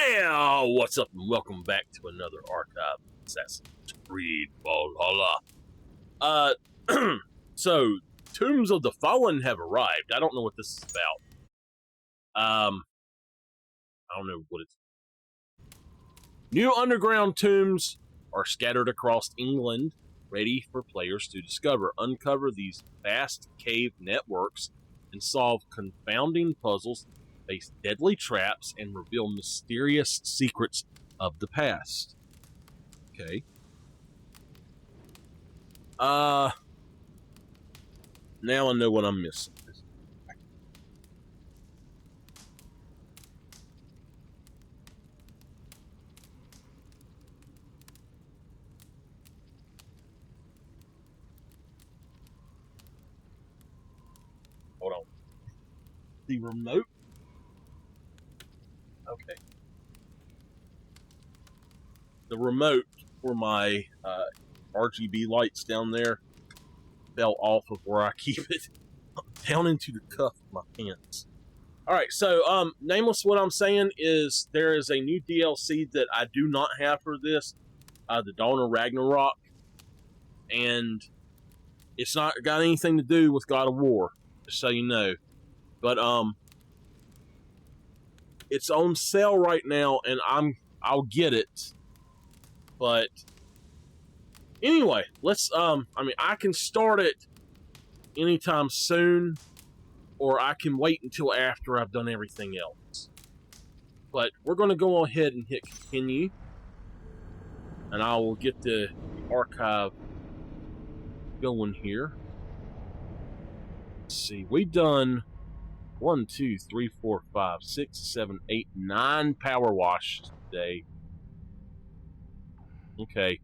Yeah, what's up and welcome back to another archive of Assassin's Creed Valhalla. So Tombs of the Fallen have arrived. I don't know what this is about. I don't know what it's. New underground tombs are scattered across England, ready for players to discover. Uncover these vast cave networks and solve confounding puzzles, face deadly traps, and reveal mysterious secrets of the past. Okay. Now I know what I'm missing. Hold on. The remote? Okay. The remote for my RGB lights down there fell off of where I keep it down into the cuff of my pants. Alright, so nameless, what I'm saying is there is a new DLC that I do not have for this, the Dawn of Ragnarok, and it's not got anything to do with God of War, just so you know. But it's on sale right now, and I'll get it. But anyway, let's I can start it anytime soon, or I can wait until after I've done everything else. But we're going to go ahead and hit continue, and I will get the archive going here. Let's see, we've done 1, 2, 3, 4, 5, 6, 7, 8, 9 power wash today. Okay.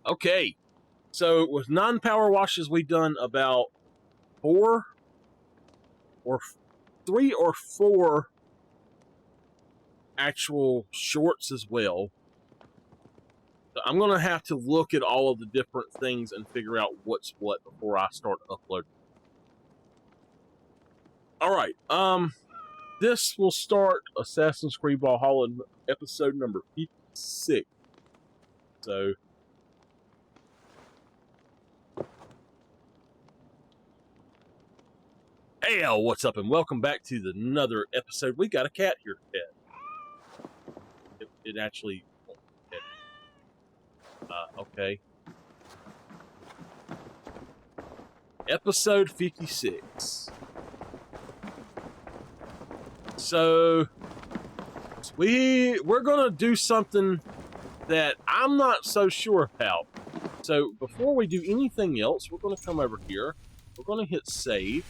Okay. So with 9 power washes, we've done about 4 or 3 or 4 actual shorts as well. So I'm going to have to look at all of the different things and figure out what's what before I start uploading. Alright, this will start Assassin's Creed Valhalla episode number 56. So, hey, what's up and welcome back to another episode. We got a cat here, pet. It actually... okay. Episode 56. So we're gonna do something that I'm not so sure about. So before we do anything else, we're gonna come over here. We're gonna hit save.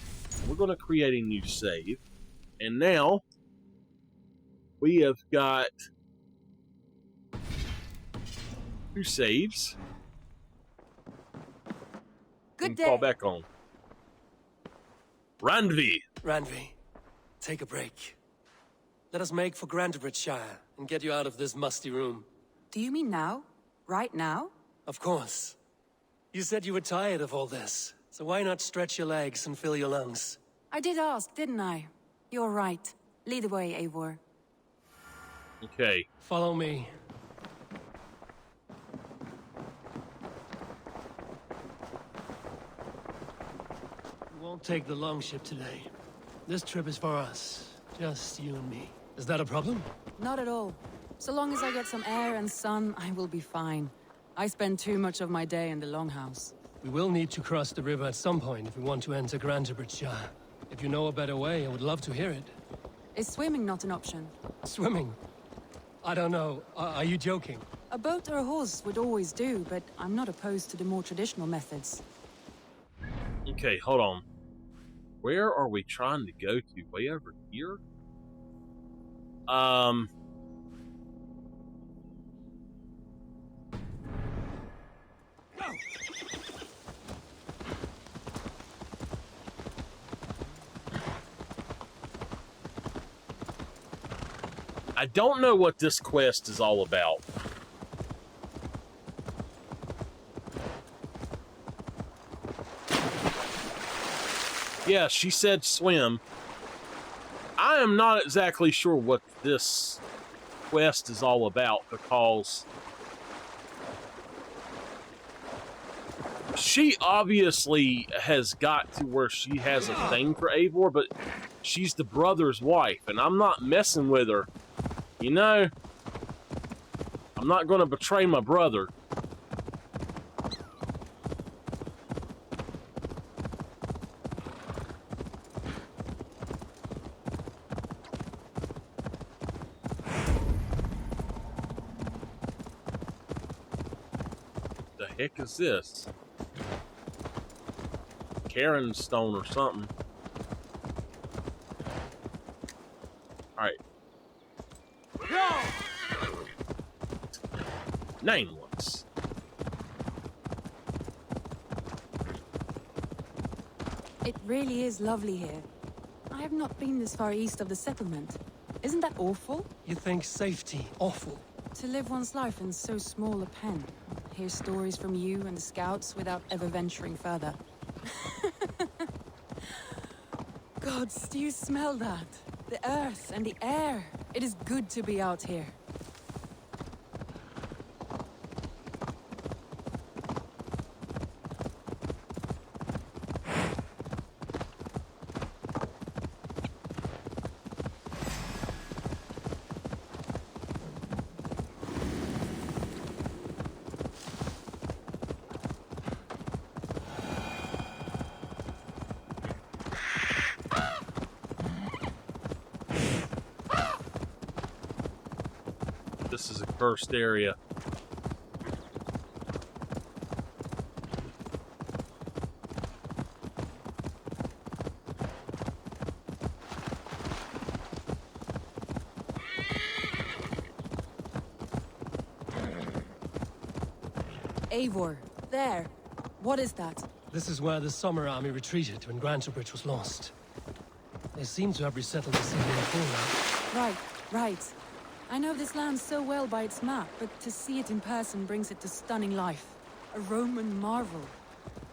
We're gonna create a new save. And now we have got 2 saves. Good day. Fall back on. Randvi. Randvi, take a break. Let us make for Grantebridgeshire and get you out of this musty room. Do you mean now? Right now? Of course. You said you were tired of all this, so why not stretch your legs and fill your lungs? I did ask, didn't I? You're right. Lead the way, Eivor. Okay. Follow me. We won't take the longship today. This trip is for us. Just you and me. Is that a problem? Not at all. So long as I get some air and sun, I will be fine. I spend too much of my day in the longhouse. We will need to cross the river at some point if we want to enter Grantebridgeshire. If you know a better way, I would love to hear it. Is swimming not an option? Swimming? I don't know. Are you joking? A boat or a horse would always do, but I'm not opposed to the more traditional methods. Okay, hold on. Where are we trying to go to? Way over here? I don't know what this quest is all about. Yeah, she said swim. I am not exactly sure what this quest is all about because she obviously has got to where she has a thing for Eivor, but she's the brother's wife, and I'm not messing with her. You know, I'm not going to betray my brother. The heck is this? Karen stone or something. Alright. Nameless. It really is lovely here. I have not been this far east of the settlement. Isn't that awful? You think safety awful? To live one's life in so small a pen. Hear stories from you and the scouts without ever venturing further. Gods, do you smell that? The earth and the air. It is good to be out here. This is a cursed area. Eivor, there. What is that? This is where the Summer Army retreated when Grantebridge was lost. They seem to have resettled the city in full now. Right. I know this land so well by its map, but to see it in person brings it to stunning life. A Roman marvel.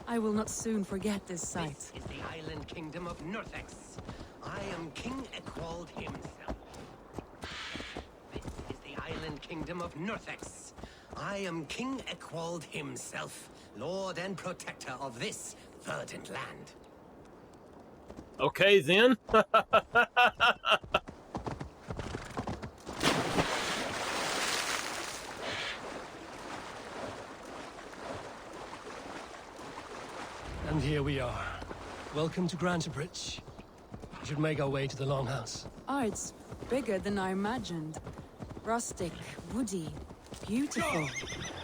I will not soon forget this sight. This is the island kingdom of Northex. I am King Ekwald himself. This is the island kingdom of Northex. I am King Ekwald himself, lord and protector of this verdant land. Okay, then. And here we are. Welcome to Grantebridge. We should make our way to the Longhouse. Oh, it's bigger than I imagined. Rustic, woody, beautiful.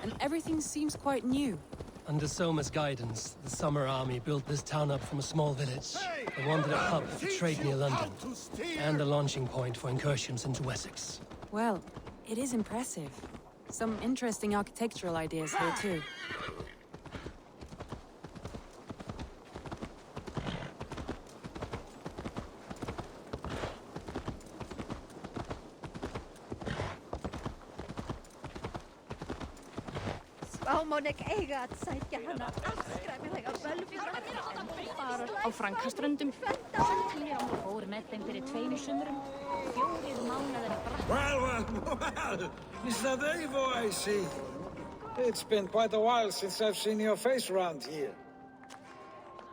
And everything seems quite new. Under Soma's guidance, the Summer Army built this town up from a small village. They wanted a hub for trade near London, and a launching point for incursions into Wessex. Well, it is impressive. Some interesting architectural ideas here too. Spámónik eiga að sækja hana afskræmilega bölvur á Frankaströndum. Sendinir fór með þeim fyrir 2 sumrum. 4 mánaðir að brakka. Well, is that Eivor I see? It's been quite a while since I've seen your face around here.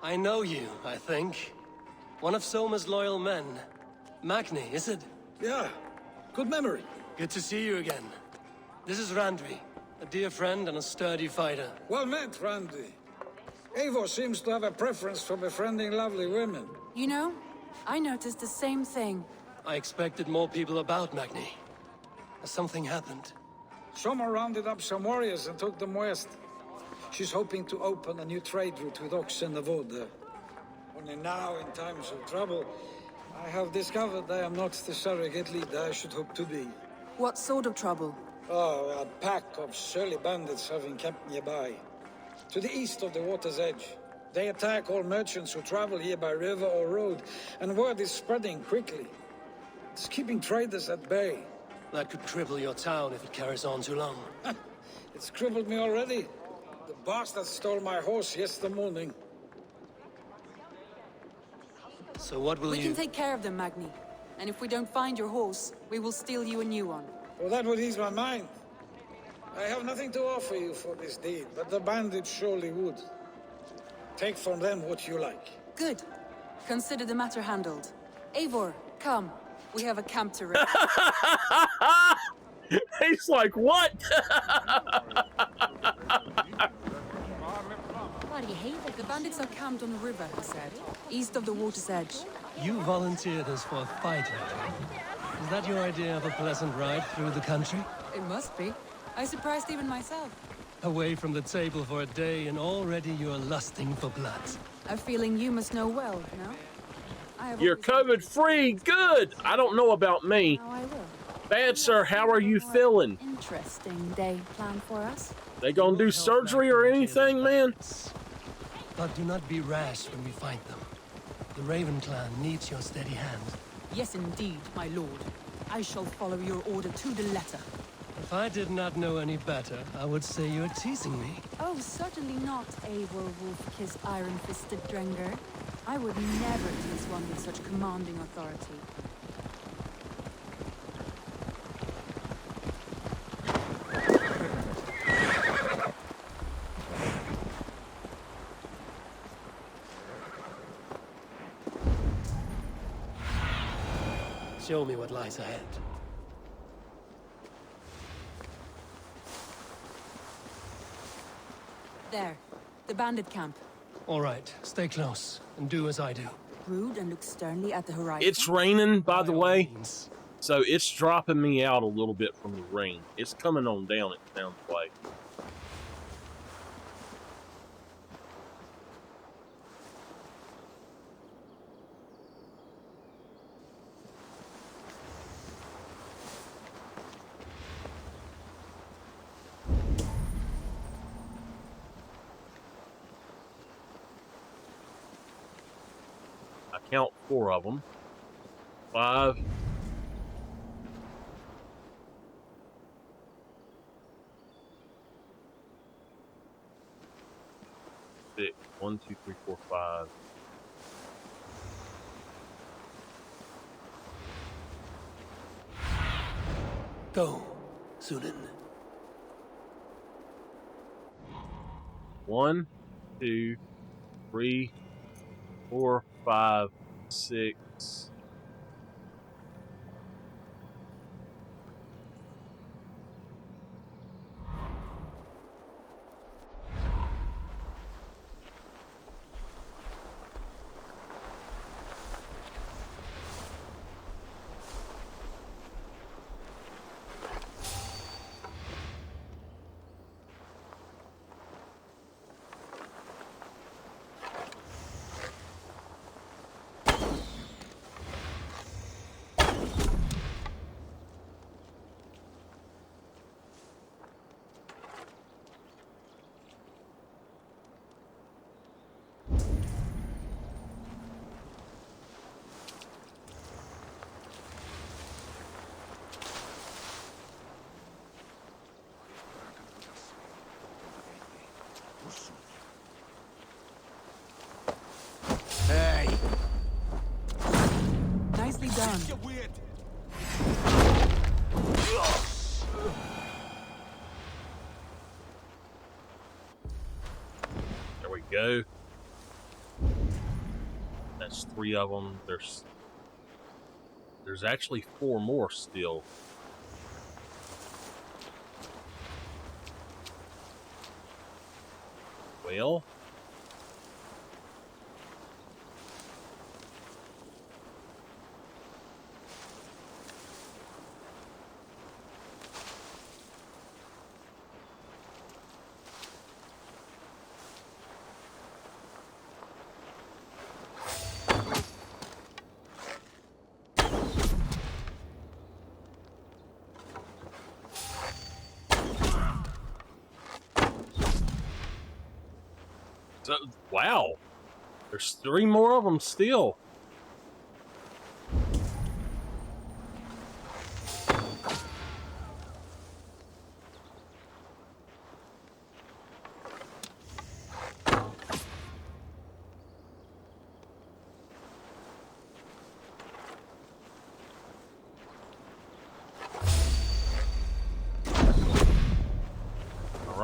I know you, I think. One of Soma's loyal men. Magni, is it? Yeah, good memory. Good to see you again. This is Randvi, a dear friend and a sturdy fighter. Well met, Randy. Eivor seems to have a preference for befriending lovely women. You know, I noticed the same thing. I expected more people about Magni. Has something happened? Soma rounded up some warriors and took them west. She's hoping to open a new trade route with Oxen and Voda. Only now, in times of trouble, I have discovered I am not the surrogate leader I should hope to be. What sort of trouble? Oh, a pack of surly bandits have encamped nearby. To the east of the water's edge. They attack all merchants who travel here by river or road, and word is spreading quickly. It's keeping traders at bay. That could cripple your town if it carries on too long. It's crippled me already. The bastard stole my horse yesterday morning. So what will We you... can take care of them, Magni. And if we don't find your horse, we will steal you a new one. Well, that would ease my mind. I have nothing to offer you for this deed, but the bandits surely would. Take from them what you like. Good. Consider the matter handled. Eivor, come. We have a camp to raid. He's like, what? The bandits are camped on the river, he said, east of the water's edge. You volunteered us for a fight, Rachel. Is that your idea of a pleasant ride through the country? It must be. I surprised even myself. Away from the table for a day and already you're lusting for blood. A feeling you must know well, no? I have You're always- COVID-free. Good. I don't know about me. Now I will. Bad, sir. How are you feeling? Interesting day planned for us. They gonna do surgery or anything, man? But do not be rash when we fight them. The Raven clan needs your steady hand. Yes, indeed, my lord. I shall follow your order to the letter. If I did not know any better, I would say you're teasing me. Oh, certainly not, Eivor wolf-kissed iron-fisted Drenger. I would never tease one with such commanding authority. Show me what lies ahead. There, the bandit camp. All right, stay close and do as I do. Rude and look sternly at the horizon. It's raining, by the all way, means. so it's dropping me out a little bit from the rain. It's coming on down, it sounds like. I count 4 of them. 5. 6. 1, 2, 3, 4, 5. Go, Sunan. 1, 2, 3, 4, 5, 6. Hey! Nicely done. There we go. That's 3 of them. There's actually 4 more still. Well, so, wow. There's 3 more of them still.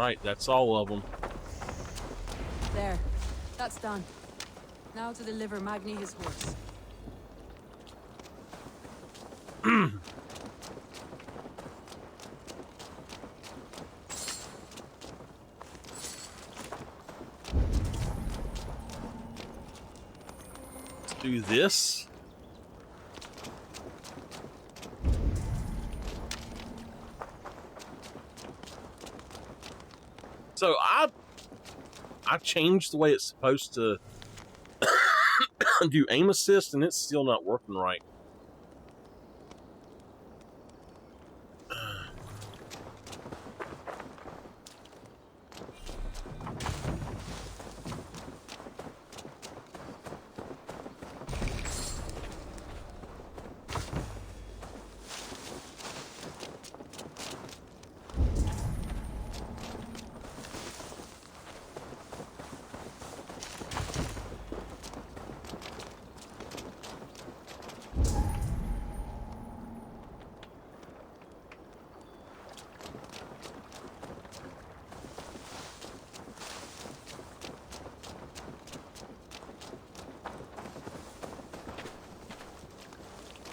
Alright, that's all of them. There. That's done. Now to deliver Magni his horse. Let's do this. So I changed the way it's supposed to do aim assist, and it's still not working right.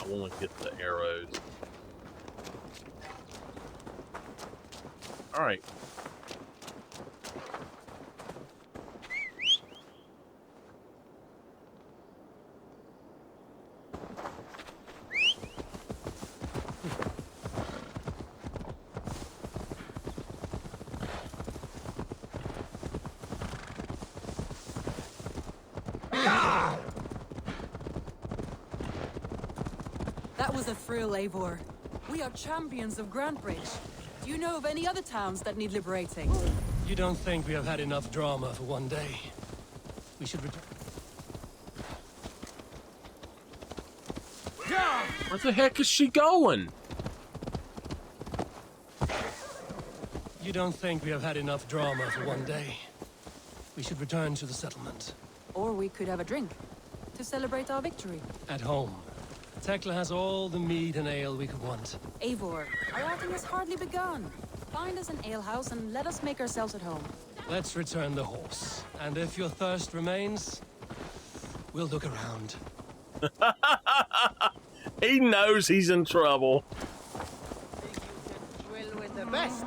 I want to get the arrows. All right. That was a thrill, Eivor. We are champions of Grantbridge. Do you know of any other towns that need liberating? You don't think we have had enough drama for one day? We should return. Where the heck is she going? You don't think we have had enough drama for one day? We should return to the settlement. Or we could have a drink to celebrate our victory. At home. Tekla has all the mead and ale we could want. Eivor, our outing has hardly begun. Find us an alehouse and let us make ourselves at home. Let's return the horse. And if your thirst remains, we'll look around. He knows he's in trouble. Well, with the best.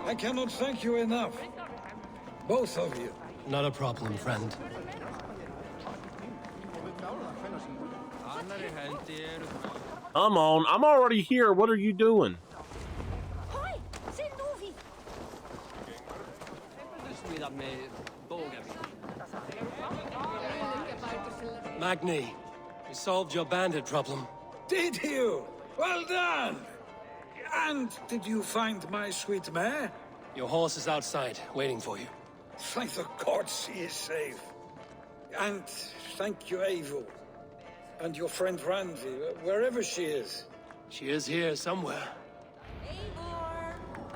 I cannot thank you enough. Both of you. Not a problem, friend. Come on, I'm already here. What are you doing? Hoi! Sen Novi! Magni, we solved your bandit problem. Did you? Well done! And did you find my sweet mare? Your horse is outside, waiting for you. Thank the gods she is safe. And thank you, Eivor. And your friend Randi, wherever she is. She is here somewhere. Eivor!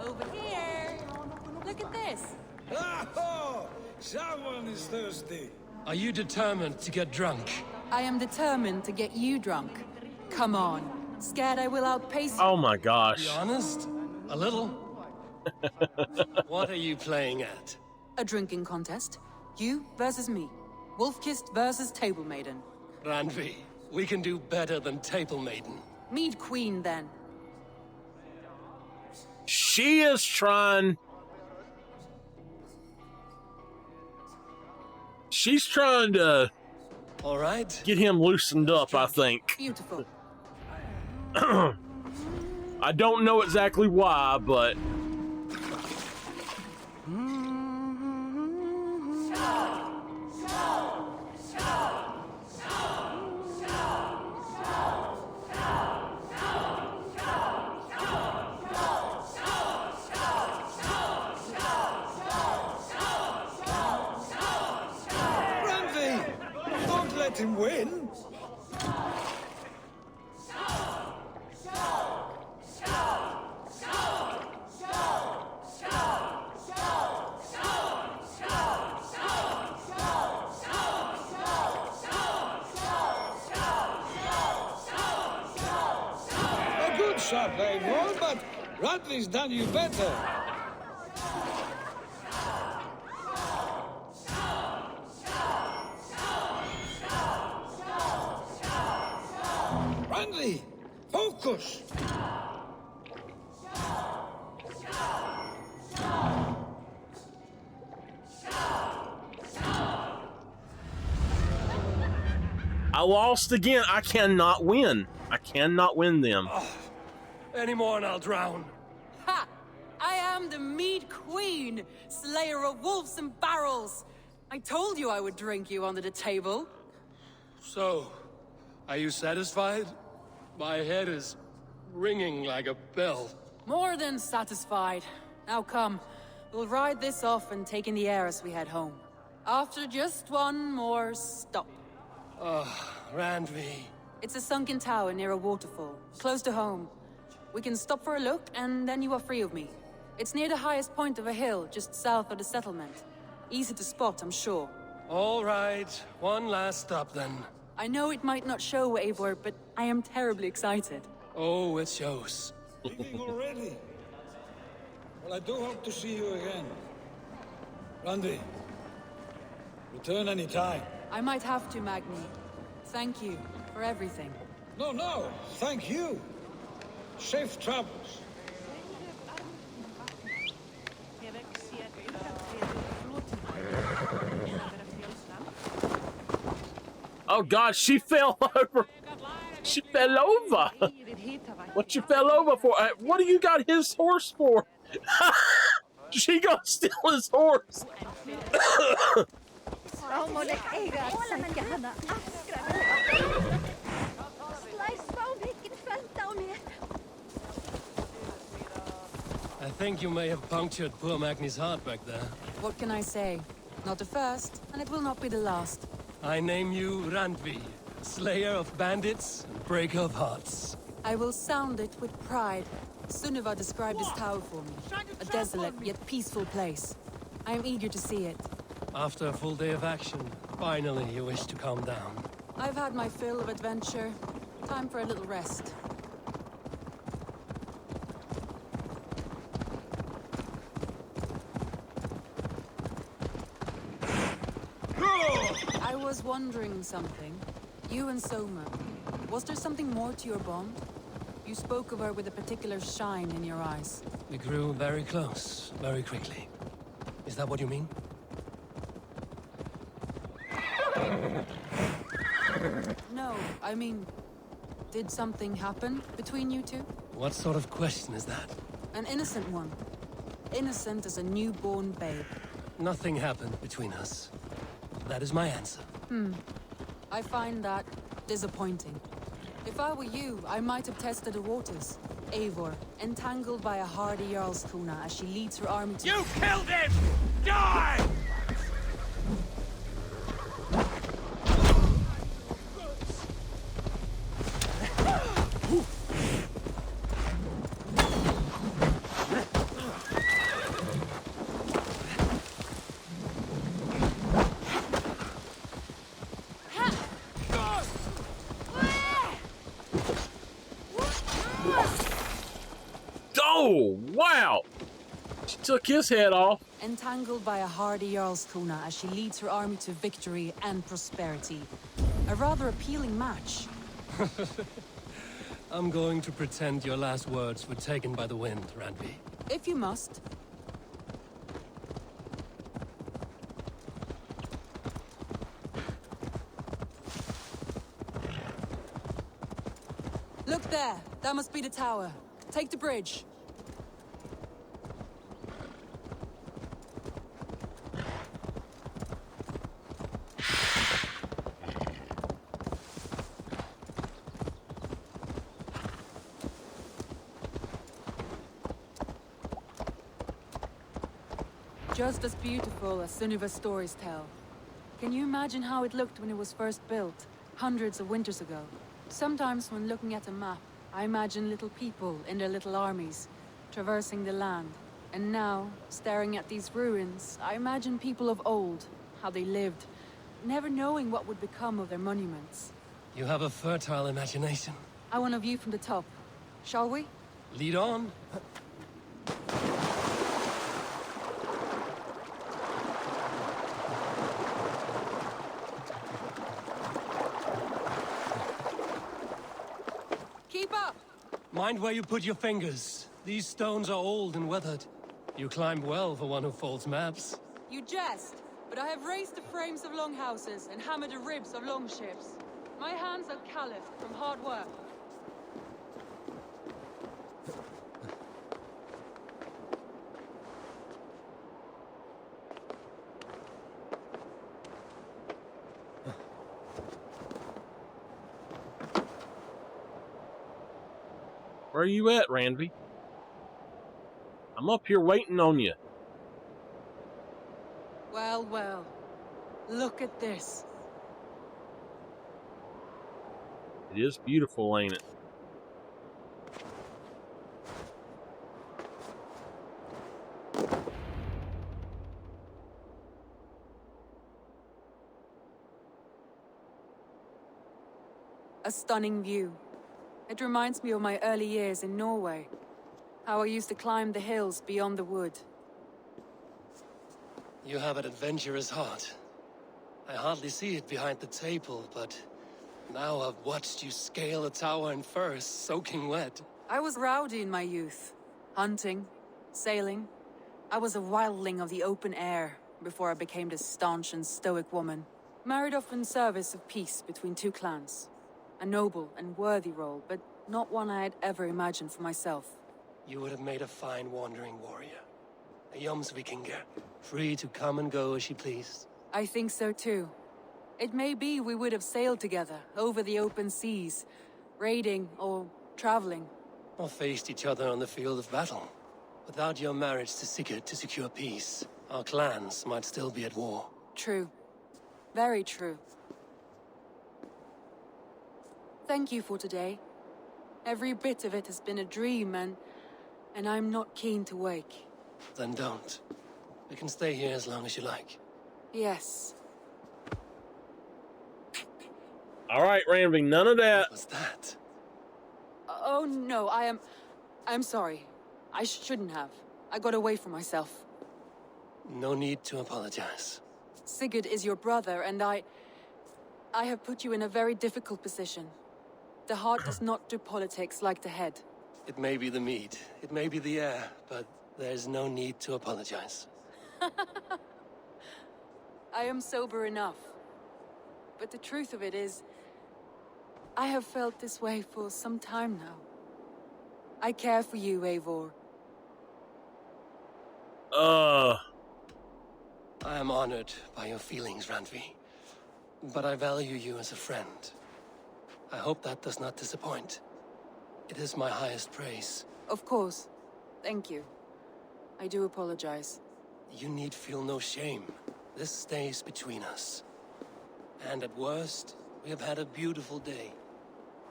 Over here! Look at this! Oh, someone is thirsty. Are you determined to get drunk? I am determined to get you drunk. Come on. Scared I will outpace you? Oh my gosh. Be honest? A little? What are you playing at? A drinking contest. You versus me. Wolf-kissed versus Table Maiden. Randvi, we can do better than Table Maiden. Mead Queen, then. She is trying. She's trying to All right. get him loosened up, I think. Beautiful. I don't know exactly why, but... Randi! Don't let him win! A good close up, Eivor, but Radley's done you better. Radley, focus! I lost again. I cannot win. I cannot win them. Any more and I'll drown. Ha! I am the Mead Queen, slayer of wolves and barrels. I told you I would drink you under the table. So, are you satisfied? My head is ringing like a bell. More than satisfied. Now come, we'll ride this off and take in the air as we head home. After just one more stop. Randvi. It's a sunken tower near a waterfall, close to home. We can stop for a look, and then you are free of me. It's near the highest point of a hill, just south of the settlement. Easy to spot, I'm sure. All right, one last stop then. I know it might not show, Eivor, but I am terribly excited. Oh, it shows. Leaving already? Well, I do hope to see you again. Randy, return any time. I might have to, Magni. Thank you for everything. No, thank you. Safe travels. Oh God, she fell over. She fell over. What you fell over for? What do you got his horse for? She gonna steal his horse. Valhalla eiga at sækja hana afskræmi Slæsbaum hikkin fölta á mér. I think you may have punctured poor Magni's heart back there. What can I say? Not the first, and it will not be the last. I name you Randvi, slayer of bandits and breaker of hearts. I will sound it with pride. Sunniva described this tower for me. A desolate yet peaceful place. I am eager to see it. After a full day of action, finally you wish to calm down. I've had my fill of adventure. Time for a little rest. I was wondering something. You and Soma. Was there something more to your bond? You spoke of her with a particular shine in your eyes. We grew very close, very quickly. Is that what you mean? No, I mean, did something happen between you two? What sort of question is that? An innocent one. Innocent as a newborn babe. Nothing happened between us. That is my answer. I find that disappointing. If I were you, I might have tested the waters. Eivor, entangled by a hardy Jarlskona as she leads her army to— You killed him! Die! Oh, wow! She took his head off. entangled by a hardy Jarlskona as she leads her army to victory and prosperity. A rather appealing match. I'm going to pretend your last words were taken by the wind, Randvi. If you must. Look there! That must be the tower. Take the bridge. Just as beautiful as Sunniva's stories tell. Can you imagine how it looked when it was first built, hundreds of winters ago? Sometimes when looking at a map, I imagine little people in their little armies, traversing the land. And now, staring at these ruins, I imagine people of old, how they lived, never knowing what would become of their monuments. You have a fertile imagination. I want a view from the top. Shall we? Lead on. Keep up! Mind where you put your fingers. These stones are old and weathered. You climbed well for one who folds maps. You jest, but I have raised the frames of longhouses and hammered the ribs of longships. My hands are calloused from hard work. Where are you at, Ranvi? I'm up here waiting on you. Well, well. Look at this. It is beautiful, ain't it? A stunning view. It reminds me of my early years in Norway. How I used to climb the hills beyond the wood. You have an adventurous heart. I hardly see it behind the table, but now I've watched you scale a tower in furs, soaking wet. I was rowdy in my youth. Hunting, sailing. I was a wildling of the open air before I became this staunch and stoic woman. Married off in service of peace between two clans. A noble and worthy role, but not one I had ever imagined for myself. You would have made a fine wandering warrior. A Jomsvikinger, free to come and go as you pleased. I think so too. It may be we would have sailed together over the open seas, raiding or traveling. Or faced each other on the field of battle. Without your marriage to Sigurd to secure peace, our clans might still be at war. True. Very true. Thank you for today. Every bit of it has been a dream, and I'm not keen to wake. Then don't. We can stay here as long as you like. Yes. All right, Ranvi, none of that. What was that? Oh no, I'm sorry. I shouldn't have. I got away from myself. No need to apologize. Sigurd is your brother, and I have put you in a very difficult position. The heart does not do politics like the head. It may be the meat, it may be the air, but there's no need to apologize. I am sober enough. But the truth of it is, I have felt this way for some time now. I care for you, Eivor. I am honored by your feelings, Randvi. But I value you as a friend. I hope that does not disappoint. It is my highest praise. Of course. Thank you. I do apologize. You need feel no shame. This stays between us. And at worst, we have had a beautiful day.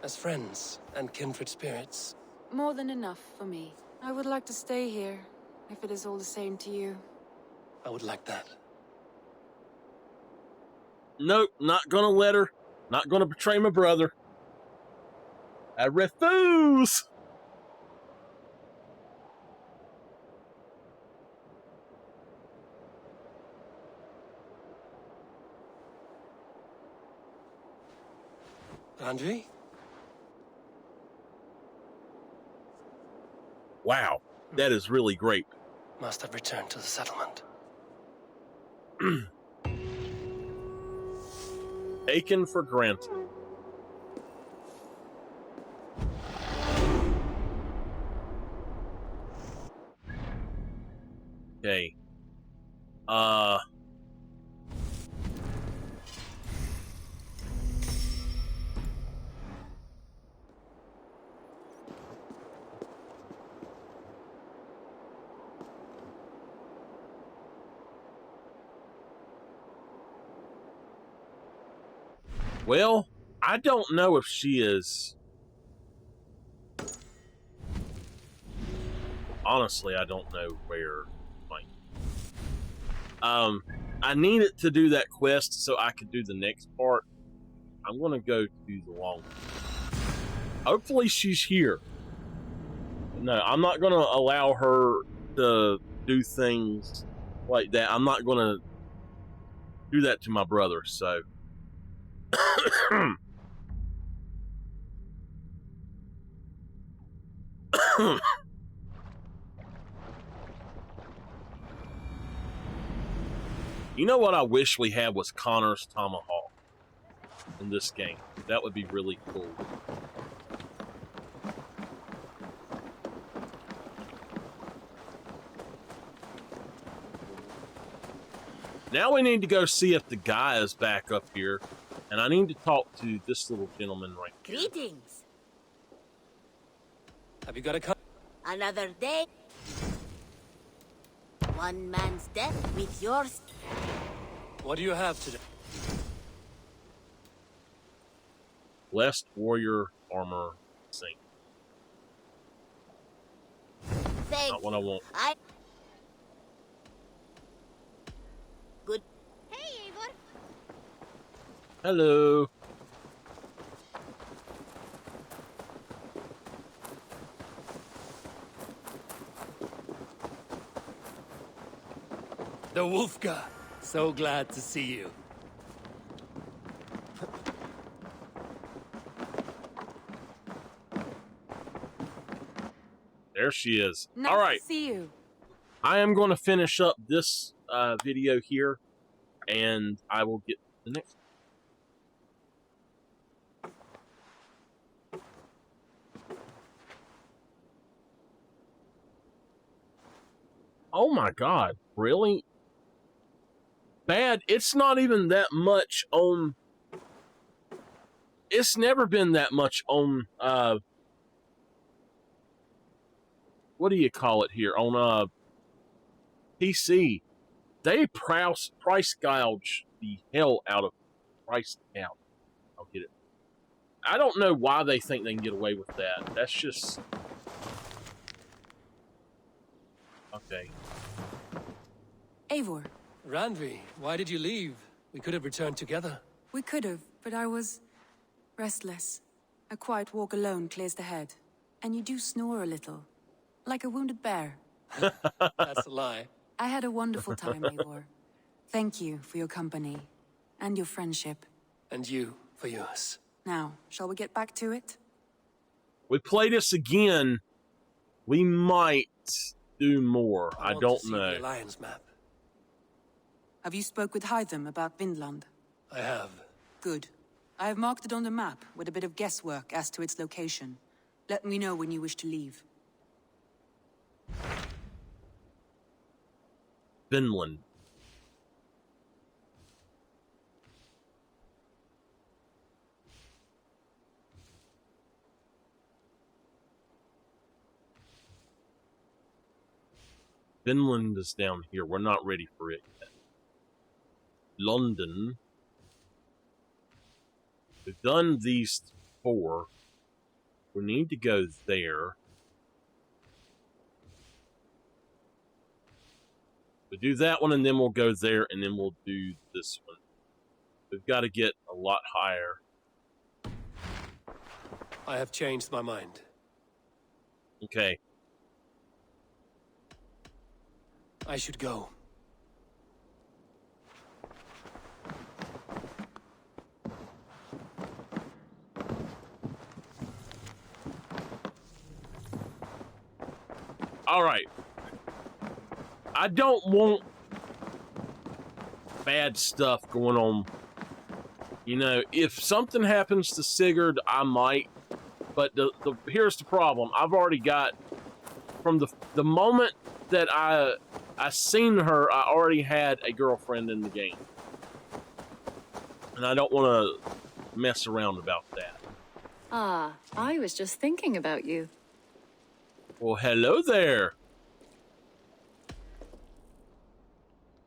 As friends and kindred spirits. More than enough for me. I would like to stay here, if it is all the same to you. I would like that. Nope, not gonna let her. Not gonna betray my brother. I refuse! Randvi? Wow, that is really great. Must have returned to the settlement. Taken for granted. Okay. Well, I don't know if she is. Honestly, I don't know where. I needed to do that quest so I could do the next part. I'm gonna go do the long one. Hopefully she's here. But No, I'm not going to allow her to do things like that. I'm not going to do that to my brother, so. You know what I wish we had was Connor's Tomahawk in this game. That would be really cool. Now we need to go see if the guy is back up here. And I need to talk to this little gentleman right here. Greetings. Have you got a car? Another day. One man's death with yours. What do you have today? Blessed Warrior Armor Sink. Thank Not what I want. Good. Hey, Eivor. Hello. The Wolfka. So glad to see you. There she is. Nice All right. to see you. I am going to finish up this video here, and I will get the next. Oh my God, really? Bad. It's not even that much on. It's never been that much on. What do you call it here on PC? They price gouge the hell out of price gouge. I'll get it. I don't know why they think they can get away with that. That's just okay. Eivor, Randvi, why did you leave? We could have returned together. we could have, but I was restless. A quiet walk alone clears the head. And you do snore a little, like a wounded bear. That's a lie. I had a wonderful time, Eivor. Thank you for your company and your friendship. And you for yours. Now, shall we get back to it? We play this again, we might do more. I want don't to see know. the Alliance map. Have you spoke with Hytham about Vinland? I have. Good. I have marked it on the map with a bit of guesswork as to its location. Let me know when you wish to leave. Finland. Finland is down here. We're not ready for it yet. London. We've done these 4. We need to go there. We do that one, and then we'll go there, and then we'll do this one. We've got to get a lot higher. I have changed my mind. Okay. I should go. All right. I don't want bad stuff going on. You know, if something happens to Sigurd, I might. But here's the problem. I've already got, from the moment that I seen her, I already had a girlfriend in the game. And I don't want to mess around about that. Ah, I was just thinking about you. Well, hello there.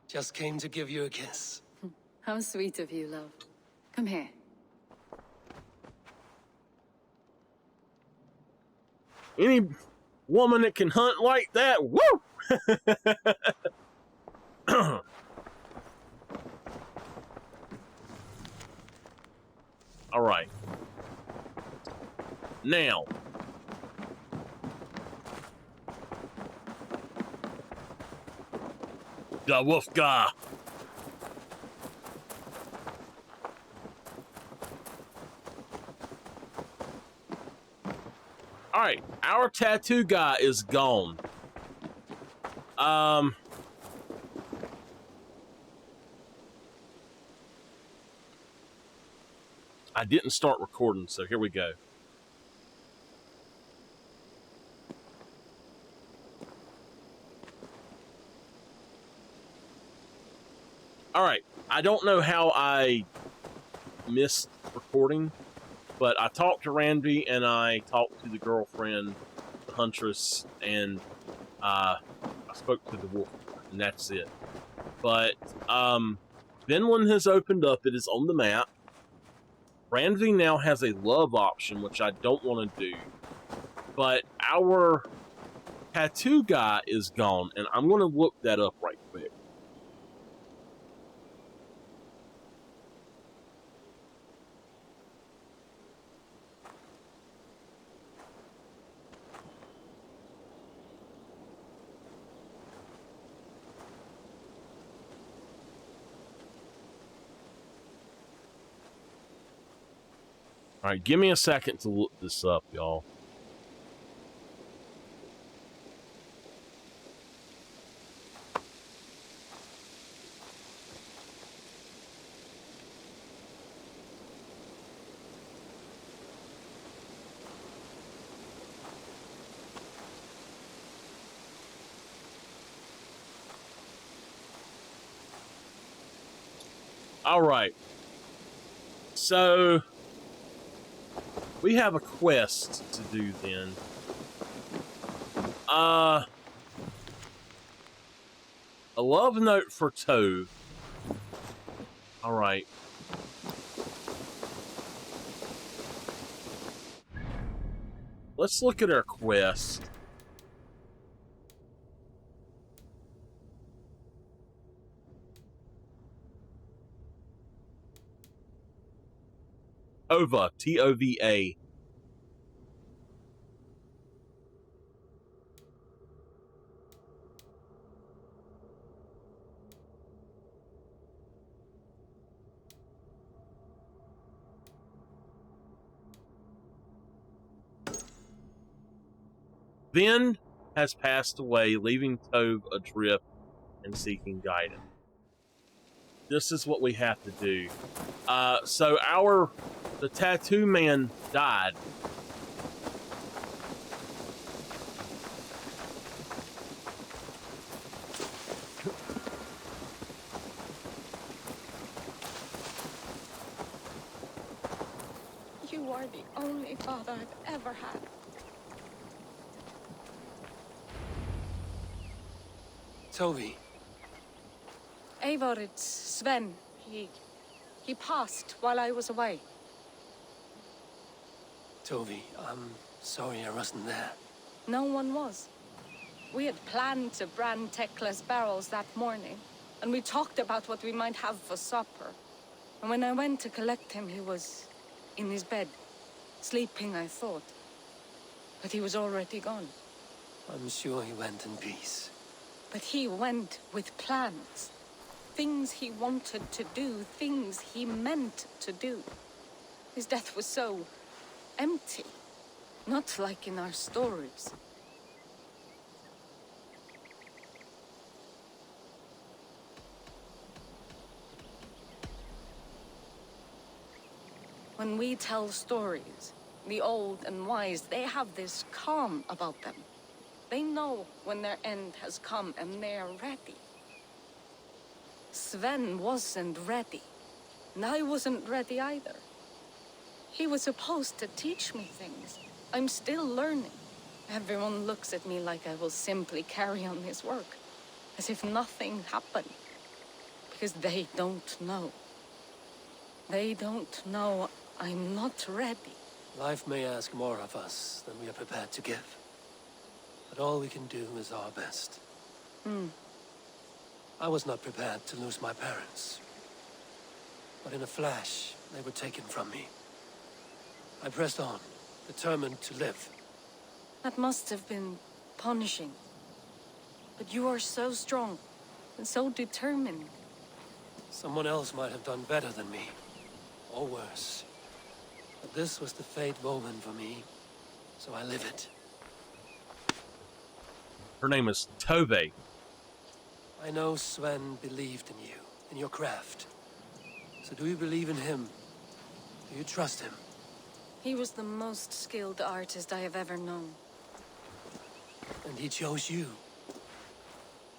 Just came to give you a kiss. How sweet of you, love. Come here. Any woman that can hunt like that, woo! All right. Now, The wolf guy. All right, our tattoo guy is gone. I didn't start recording, so here we go. All right, I don't know how I missed recording, but I talked to Randy and I talked to the girlfriend, the huntress, and I spoke to the wolf, and that's it. But Vinland has opened up. It is on the map. Randy now has a love option, which I don't want to do. But our tattoo guy is gone, and I'm going to look that up right quick. All right, give me a second to look this up, y'all. All right. So we have a quest to do then. A love note for Tove. All right. Let's look at our quest. Tova, T-O-V-A. Vin has passed away, leaving Tove adrift and seeking guidance. This is what we have to do. So the tattoo man died. You are the only father I've ever had. Toby, Eivor, it's Sven. He passed while I was away. Toby, I'm sorry I wasn't there. No one was. We had planned to brand Tekla's barrels that morning, and we talked about what we might have for supper. And when I went to collect him, he was in his bed, sleeping, I thought. But he was already gone. I'm sure he went in peace. But he went with plans. Things he wanted to do, things he meant to do. His death was so empty, not like in our stories. When we tell stories, the old and wise, they have this calm about them. They know when their end has come and they're ready. Sven wasn't ready, and I wasn't ready either. He was supposed to teach me things. I'm still learning. Everyone looks at me like I will simply carry on his work, as if nothing happened. Because they don't know. They don't know I'm not ready. Life may ask more of us than we are prepared to give. But all we can do is our best. I was not prepared to lose my parents. But in a flash, they were taken from me. I pressed on, determined to live. That must have been punishing. But you are so strong. so determined. Someone else might have done better than me, or worse. But this was the fate woven for me, so I live it. Her name is Tove. I know Sven believed in you, in your craft. So do you believe in him? Do you trust him? He was the most skilled artist I have ever known. And he chose you.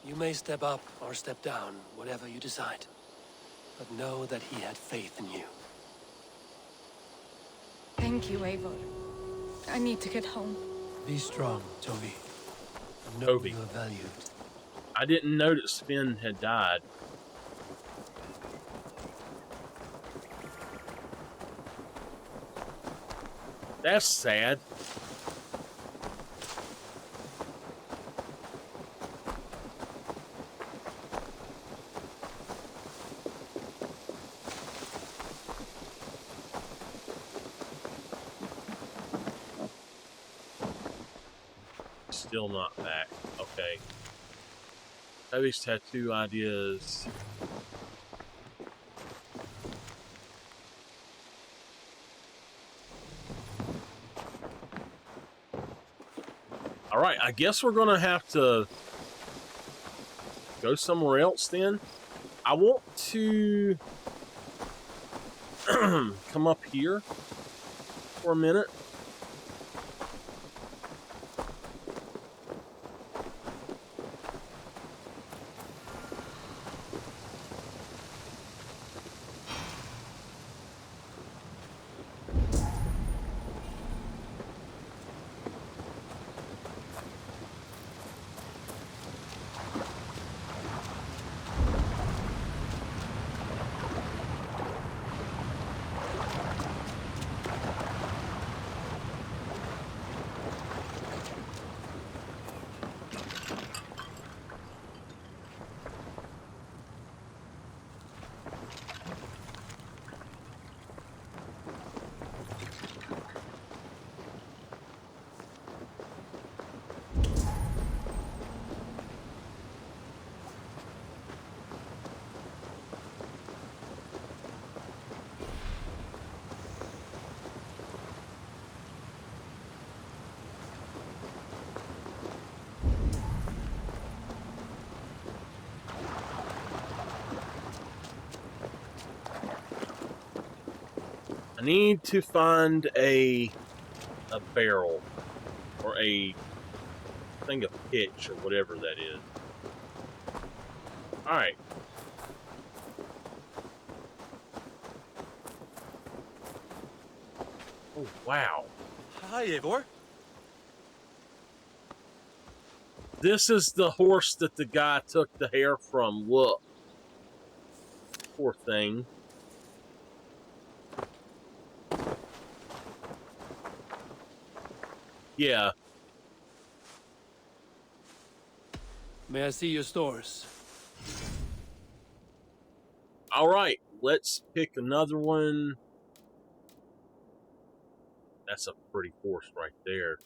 You may step up or step down, whatever you decide. But know that he had faith in you. Thank you, Eivor. I need to get home. Be strong, Toby. Know Toby. you are valued. I didn't know that Sven had died. That's sad. Still not back. Okay. Toby's tattoo ideas. Alright, I guess we're gonna have to go somewhere else then. I want to come up here for a minute. I need to find a barrel or a thing of pitch or whatever that is. All right. Oh wow. Hi, Eivor. This is the horse that the guy took the hair from. Look. Poor thing. Yeah. May I see your stores? All right. Let's pick another one. That's a pretty horse right there.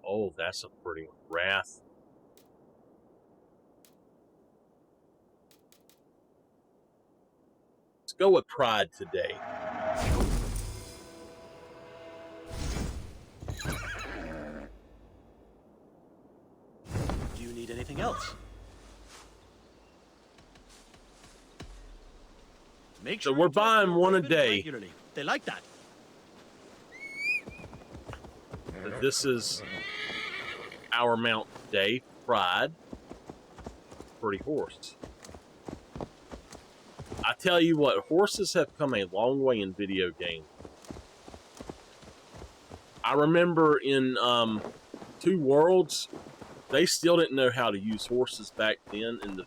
Oh, that's a pretty one. Wrath. Let's go with Pride today. Do you need anything else? Make So sure we're you talk buying to one a Raven day. regularly. They like that. This is our mount today. Pride. Pretty horse. I tell you what, horses have come a long way in video games. I remember in Two Worlds, they still didn't know how to use horses back then in the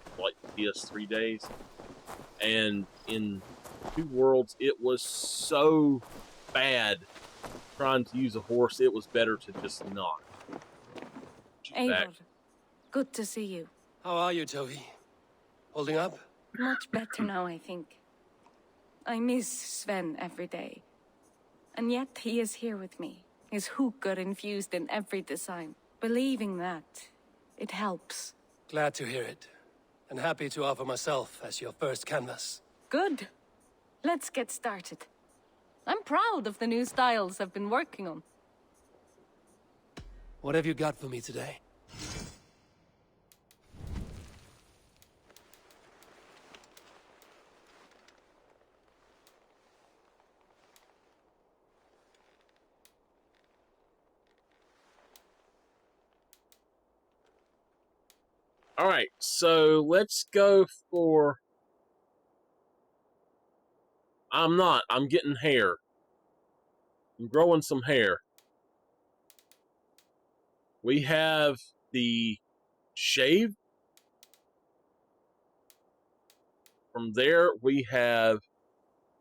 PS3 days. And in Two Worlds, it was so bad trying to use a horse. It was better to just not. Eivor, good to see you. How are you, Toby? Holding up? Much better now, I think. I miss Sven every day. And yet he is here with me, his hookah infused in every design. Believing that, it helps. Glad to hear it, and happy to offer myself as your first canvas. Good. Let's get started. I'm proud of the new styles I've been working on. What have you got for me today? All right, so let's go for... I'm getting hair. I'm growing some hair. We have the shave. From there, we have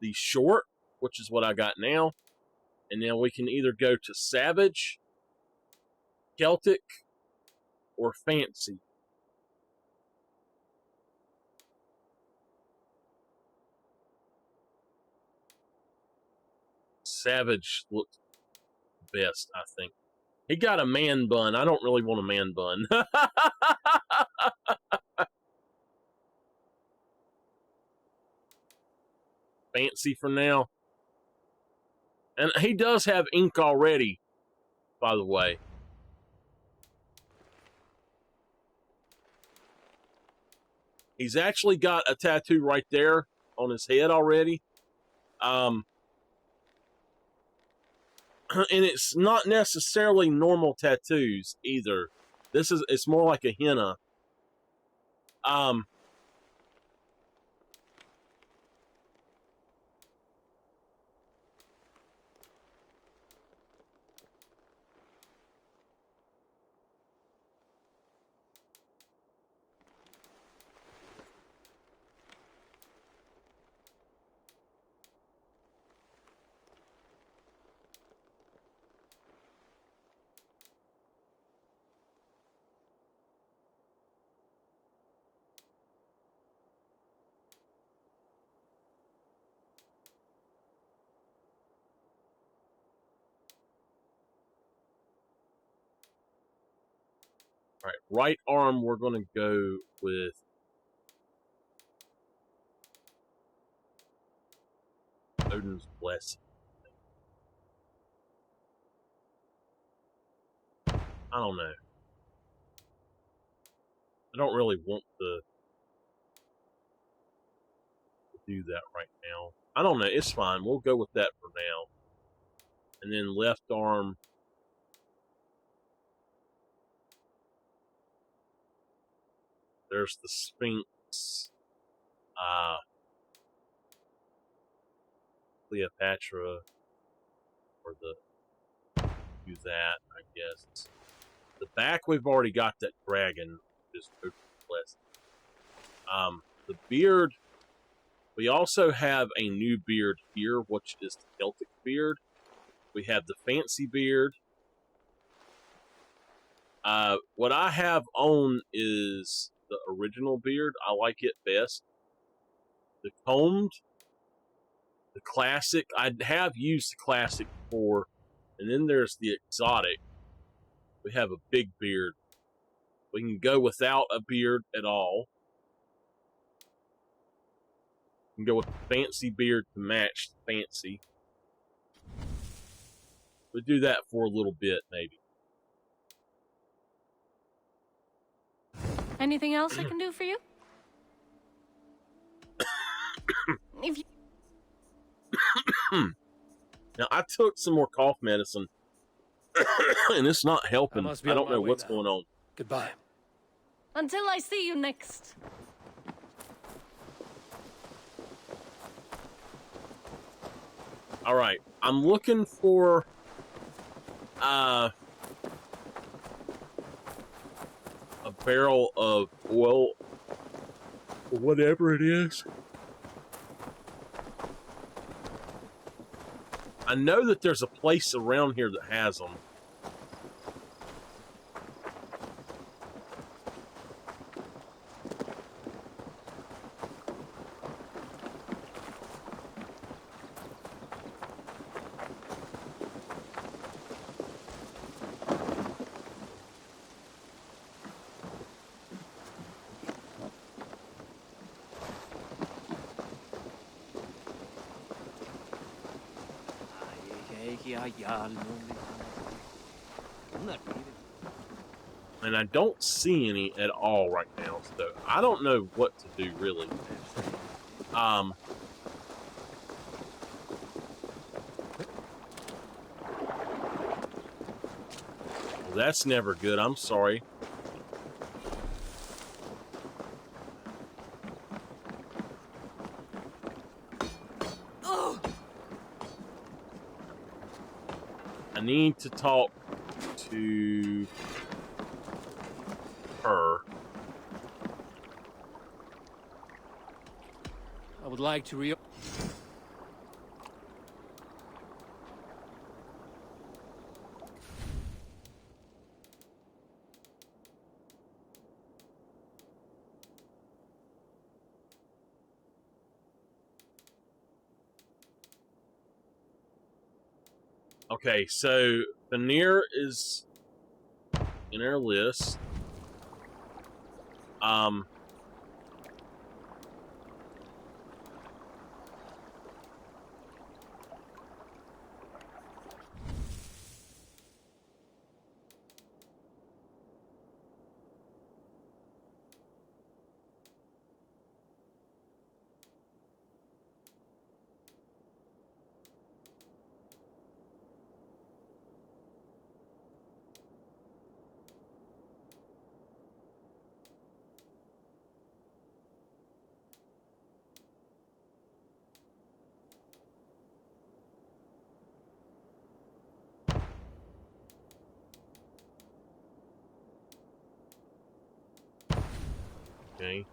the short, which is what I got now. And then we can either go to Savage, Celtic, or Fancy. Savage looks best, I think. He got a man bun. I don't really want a man bun. Fancy for now. And he does have ink already, by the way. He's actually got a tattoo right there on his head already. And it's not necessarily normal tattoos either. It's more like a henna. All right, right arm, we're going to go with Odin's Blessing. I don't know. I don't really want to do that right now. I don't know. It's fine. We'll go with that for now. And then left arm. There's the Sphinx. Cleopatra. Or do that, I guess. The back, we've already got that dragon. Just blessed. The beard, we also have a new beard here, which is the Celtic beard. We have the fancy beard. What I have on is the original beard. I like it best. The combed, the classic. I have used the classic before. And then there's the exotic. We have a big beard. We can go without a beard at all. We can go with the fancy beard to match the fancy. We'll do that for a little bit, maybe. Anything else I can do for you? If you... Now, I took some more cough medicine, and it's not helping. I don't know what's going on. Goodbye. Until I see you next. All right, I'm looking for a barrel of oil, or whatever it is. I know that there's a place around here that has them. And I don't see any at all right now, so I don't know what to do really. Well, that's never good. I'm sorry. I need to talk to her. I would like to Okay, so Veneer is in our list. Okay.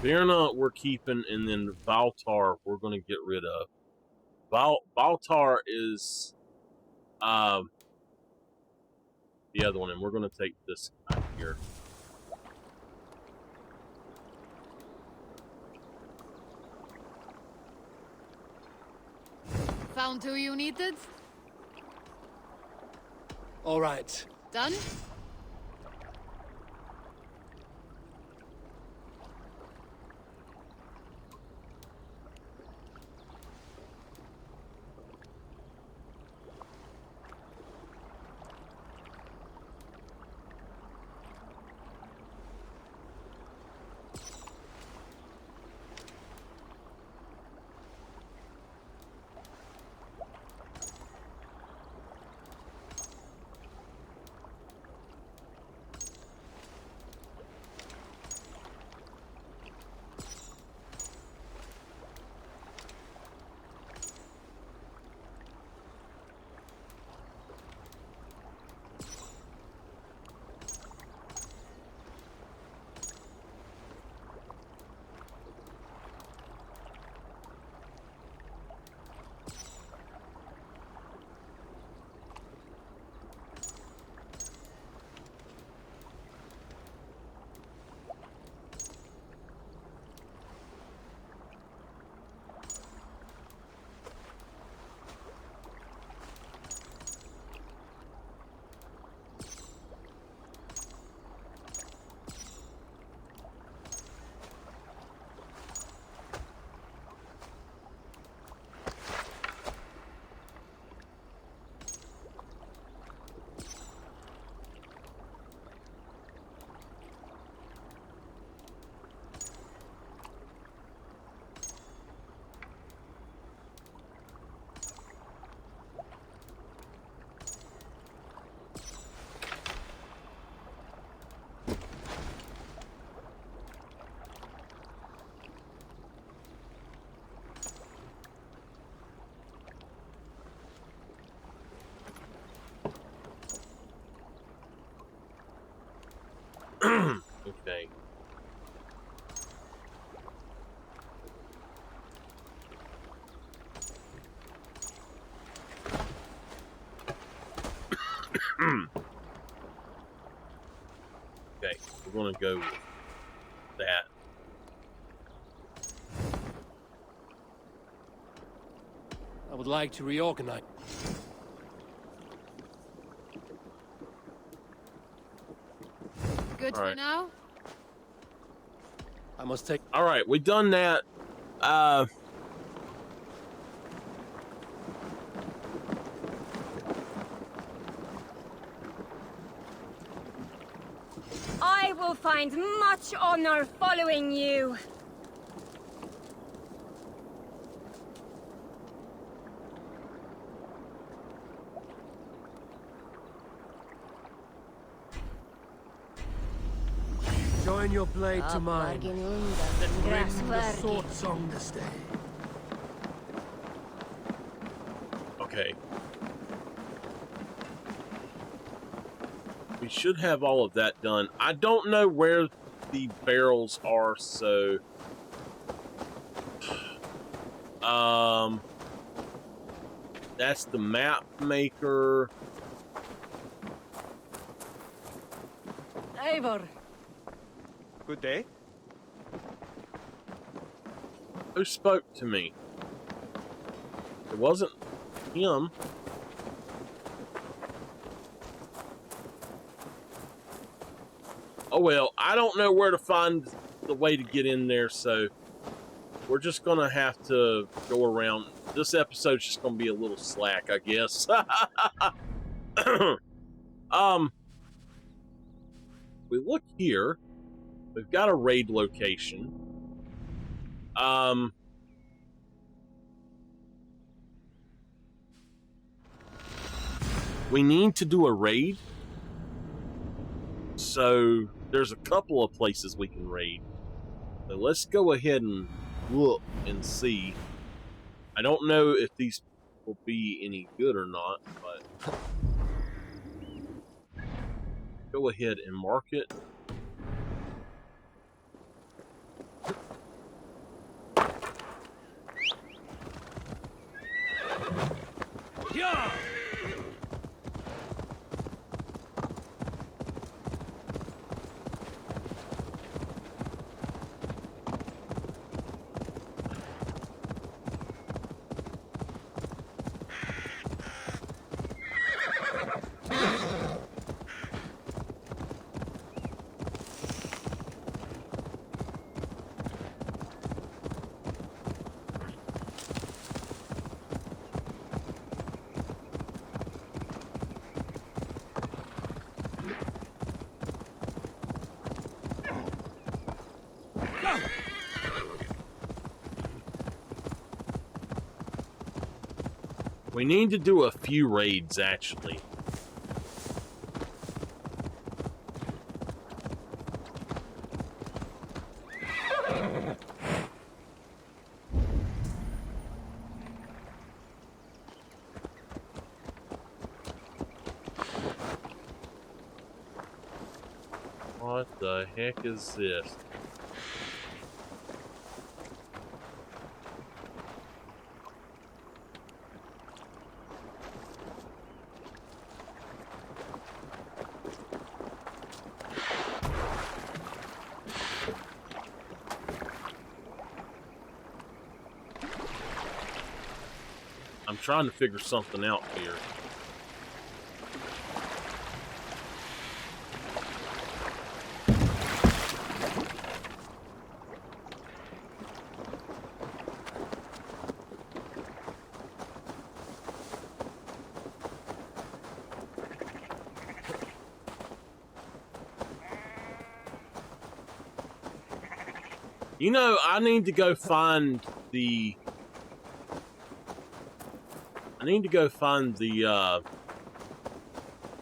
Virna we're keeping, and then Valtar we're going to get rid of. Valtar is the other one, and we're going to take this guy here. Found who you needed? All right. Done? Okay. Okay, we're going to go with that. I would like to reorganize. All right. for now? I must take. All right, we done that. I will find much honor following you. Join your blade to mine. Then bring the Grasvergi. sword song this day. Okay. We should have all of that done. I don't know where the barrels are, so that's the map maker. Eivor, Good day. Who spoke to me? It wasn't him. Oh well, I don't know where to find the way to get in there, so we're just gonna have to go around. This episode's just gonna be a little slack, I guess. We look here. We've got a raid location. We need to do a raid. So there's a couple of places we can raid. So let's go ahead and look and see. I don't know if these will be any good or not, but go ahead and mark it. Yeah! We need to do a few raids, actually. What the heck is this? I'm trying to figure something out here. You know, I need to go find the...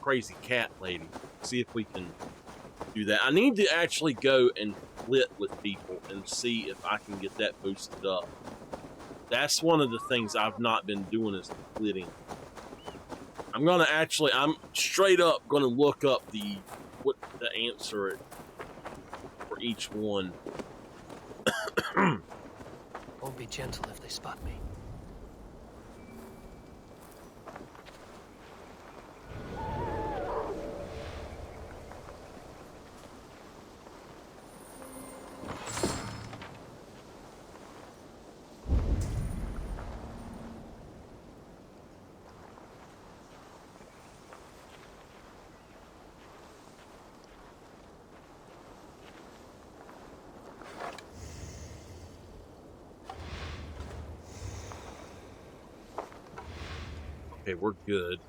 crazy cat lady. See if we can do that. I need to actually go and flit with people and see if I can get that boosted up. That's one of the things I've not been doing is flitting. I'm straight up gonna look up what the answer for each one. Won't be gentle if they spot me. Okay, we're good.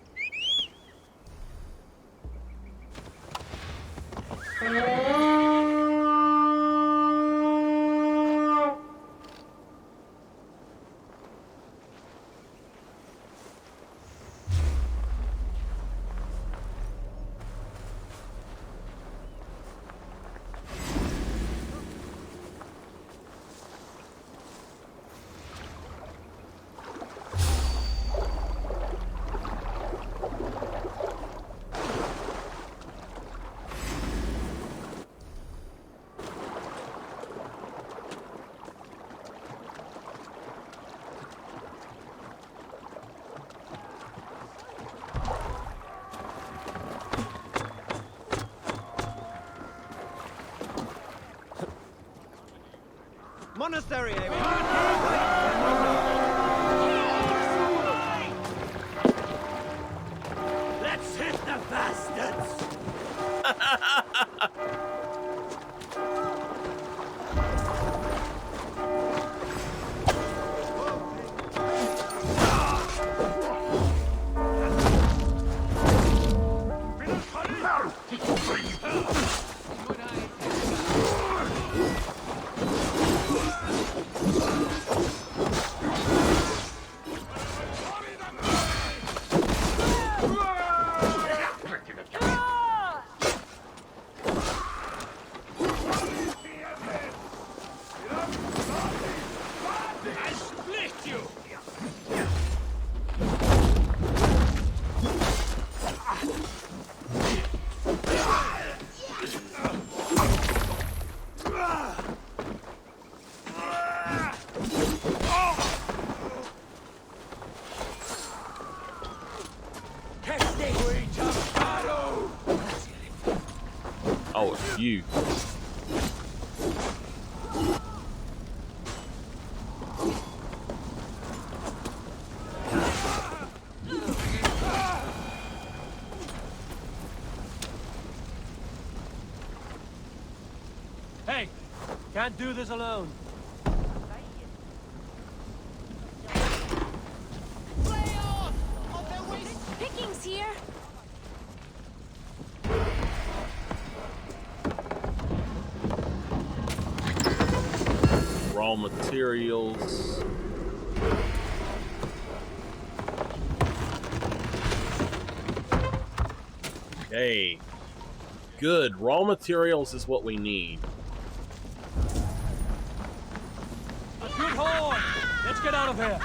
Monastery, eh? Let's hit the bastards! Oh, it's you. Hey, can't do this alone. Pickings here! Raw materials. Okay. Good. Raw materials is what we need. A good horn! Let's get out of here!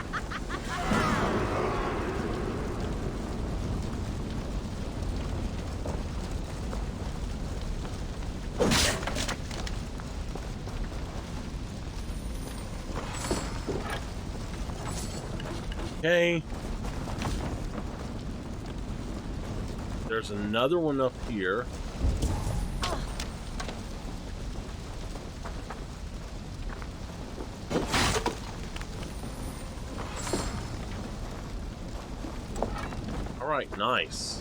Okay. There's another one up here. All right, nice.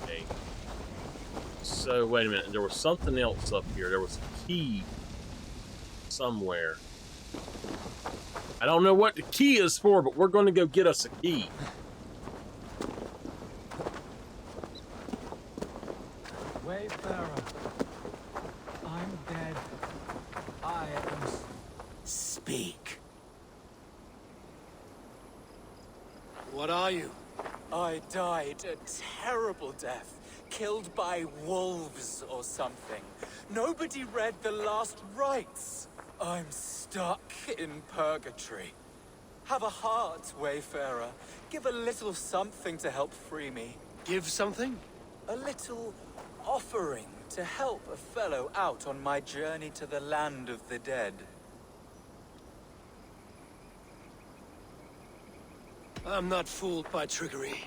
Okay. So, wait a minute. There was something else up here. There was a key somewhere. I don't know what the key is for, but we're going to go get us a key. Wayfarer, I'm dead. I am... Speak. What are you? I died a terrible death, killed by wolves or something. Nobody read the last rites. I'm stuck in purgatory. Have a heart, Wayfarer. Give a little something to help free me. Give something? A little offering to help a fellow out on my journey to the land of the dead. I'm not fooled by trickery.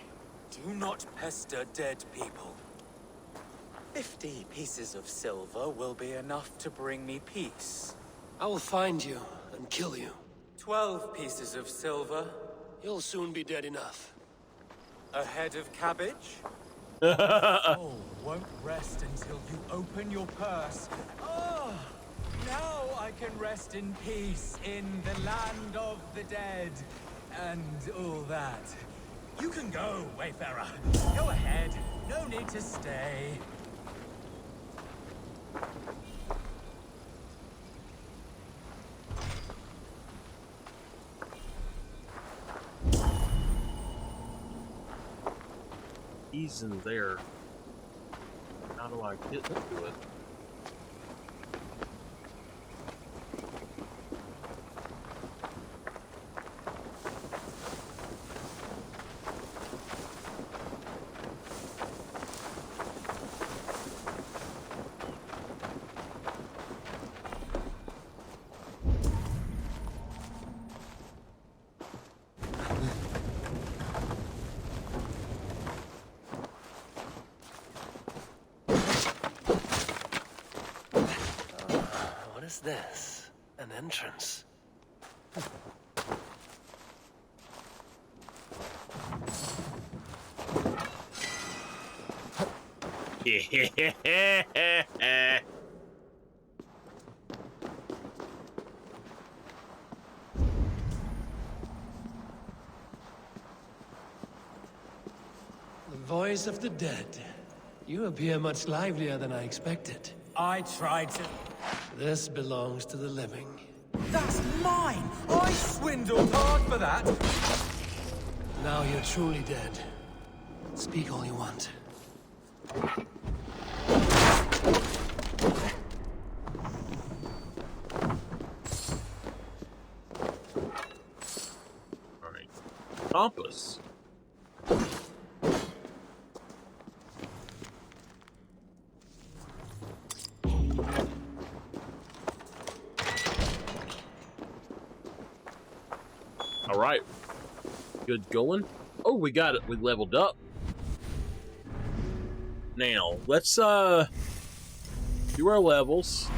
Do not pester dead people. 50 pieces of silver will be enough to bring me peace. I will find you and kill you. 12 pieces of silver. You'll soon be dead enough. A head of cabbage? Oh, won't rest until you open your purse. Oh, now I can rest in peace in the land of the dead. And all that. You can go, Wayfarer. Go ahead. No need to stay. He's in there. How do I get to it? What is this? An entrance? The voice of the dead. You appear much livelier than I expected. I tried to... This belongs to the living. That's mine! I swindled hard for that! Now you're truly dead. Speak all you want. Alright. Compass. Alright. Good going. Oh, we got it. We leveled up. Now, let's do our levels.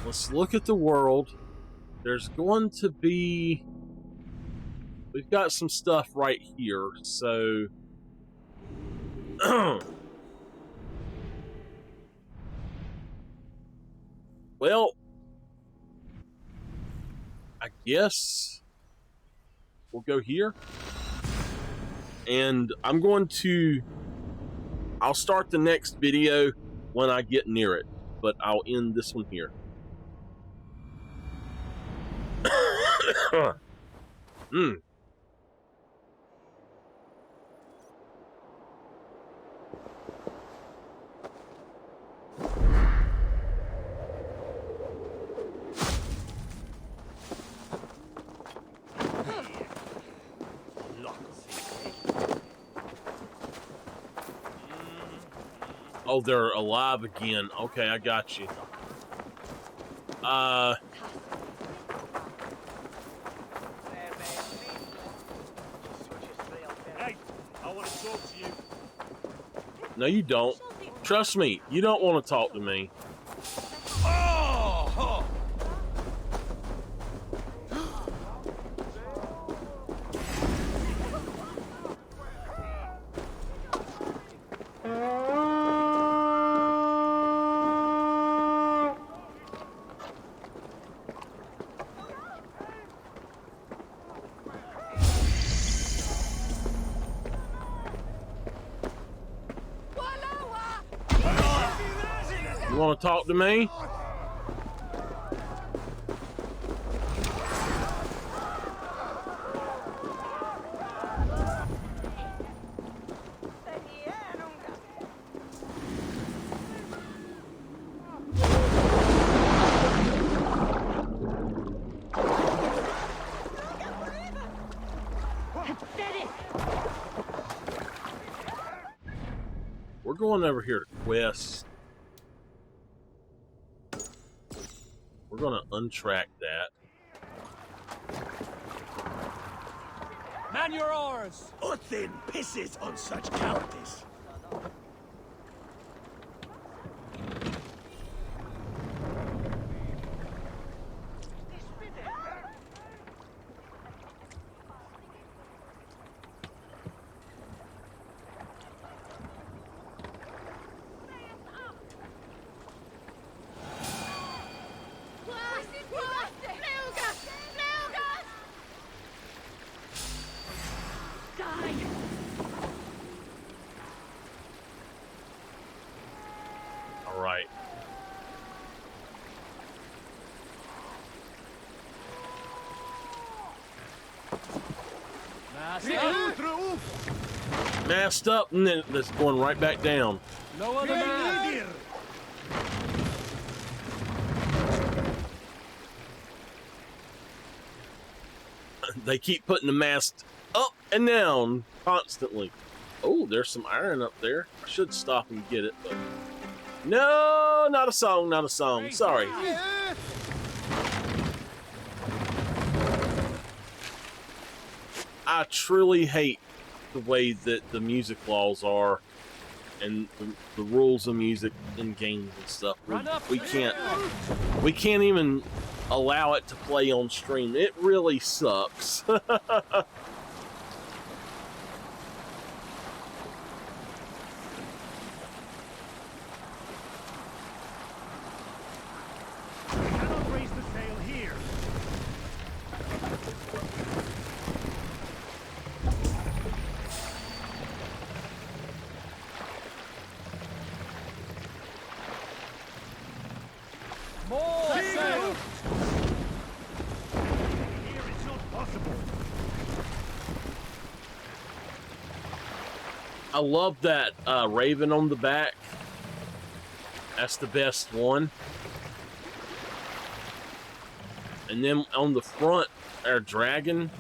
Let's look at the world. There's going to be... We've got some stuff right here, so... Well... I guess... We'll go here. And I'm going to... I'll start the next video when I get near it, but I'll end this one here. Oh, they're alive again. Okay, I got you. Hey, I want to talk to you. No, you don't. Trust me, you don't want to talk to me. Oh! You want to talk to me? We're going over here to quest. We're going to untrack that. Man your oars! Uthin pisses on such cowardice. All right. Masked up, and then it's going right back down. Lower the mast! They keep putting the mast up and down constantly. Oh, there's some iron up there. I should stop and get it, but no, not a song, not a song. Sorry. I truly hate the way that the music laws are and the rules of music in games and stuff. We can't even allow it to play on stream. It really sucks. More sail! Here it's not possible. I love that raven on the back. That's the best one. And then on the front, our dragon.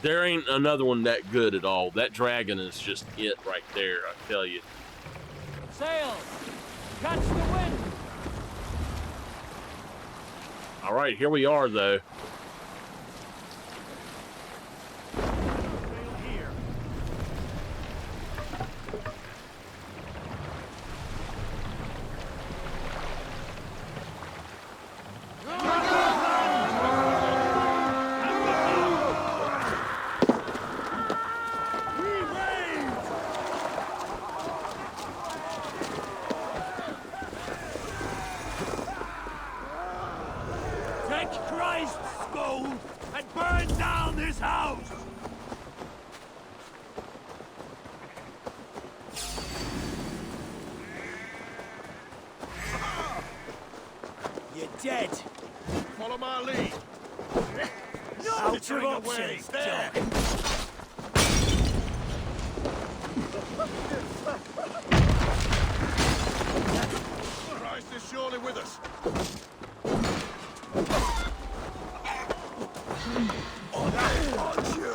There ain't another one that good at all. That dragon is just it right there, I tell you. Sail! Catch the wind! All right, here we are, though. Dead. Follow my lead. Out of options. There. Christ is surely with us. Oh, that wants you.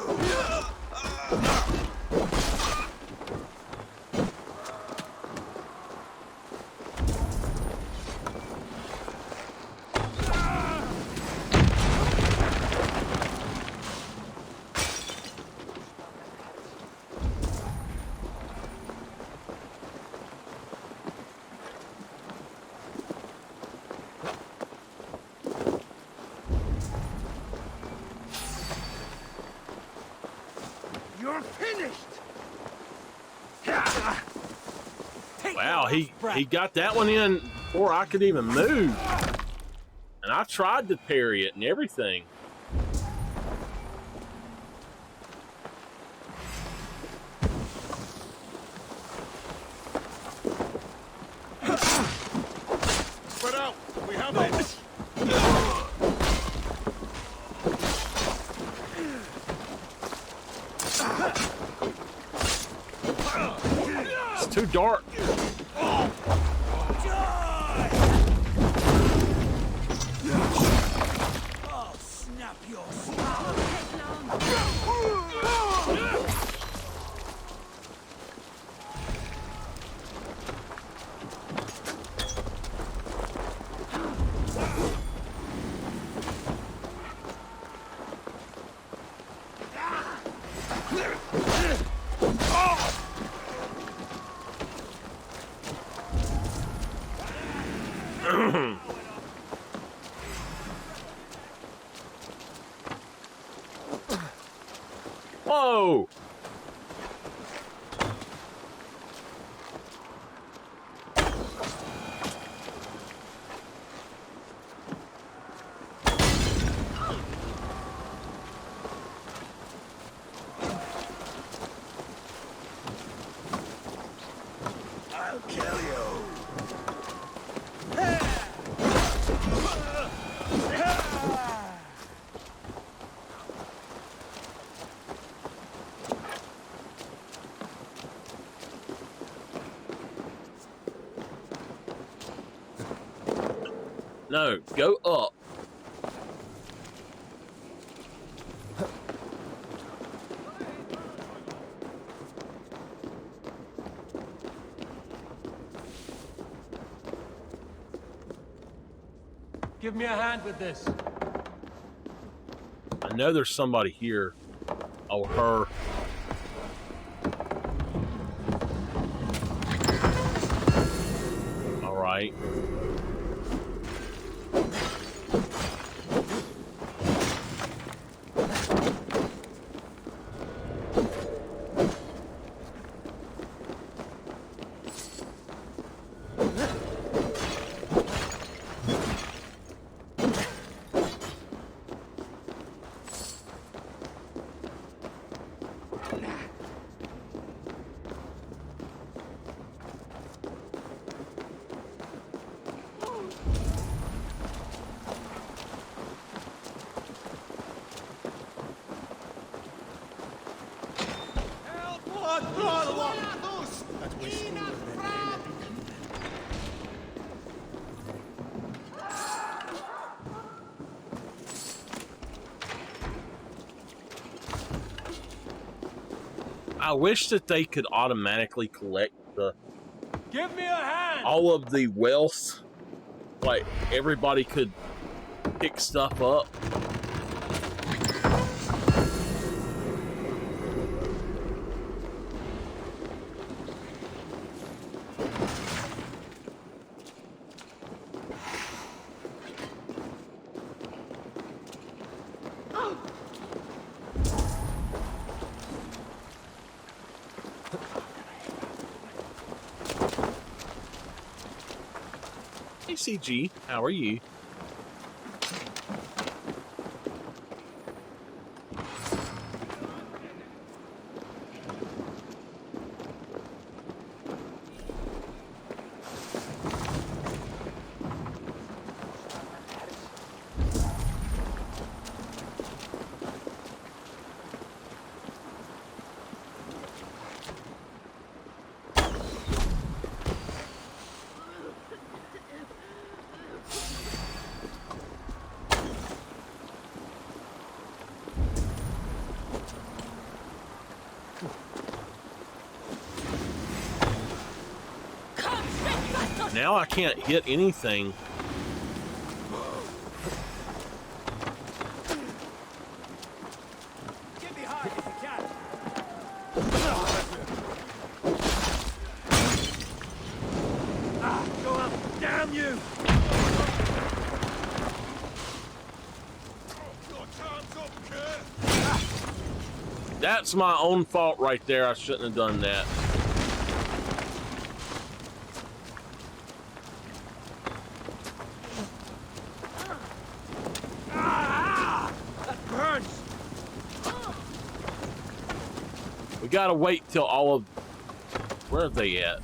Wow, he got that one in before I could even move. And I tried to parry it and everything. Spread out. We have it. It's too dark. Whoa! I'll kill you. No, go up. Give me a hand with this. I know there's somebody here. Oh, her. All right. I wish that they could automatically collect the Give me a hand! all of the wealth. Like everybody could pick stuff up. Hey CG, how are you? Now I can't hit anything. Get behind if you can. Go up, damn you! Your time's up, kid. That's my own fault right there. I shouldn't have done that. We gotta wait till all of... Where are they at?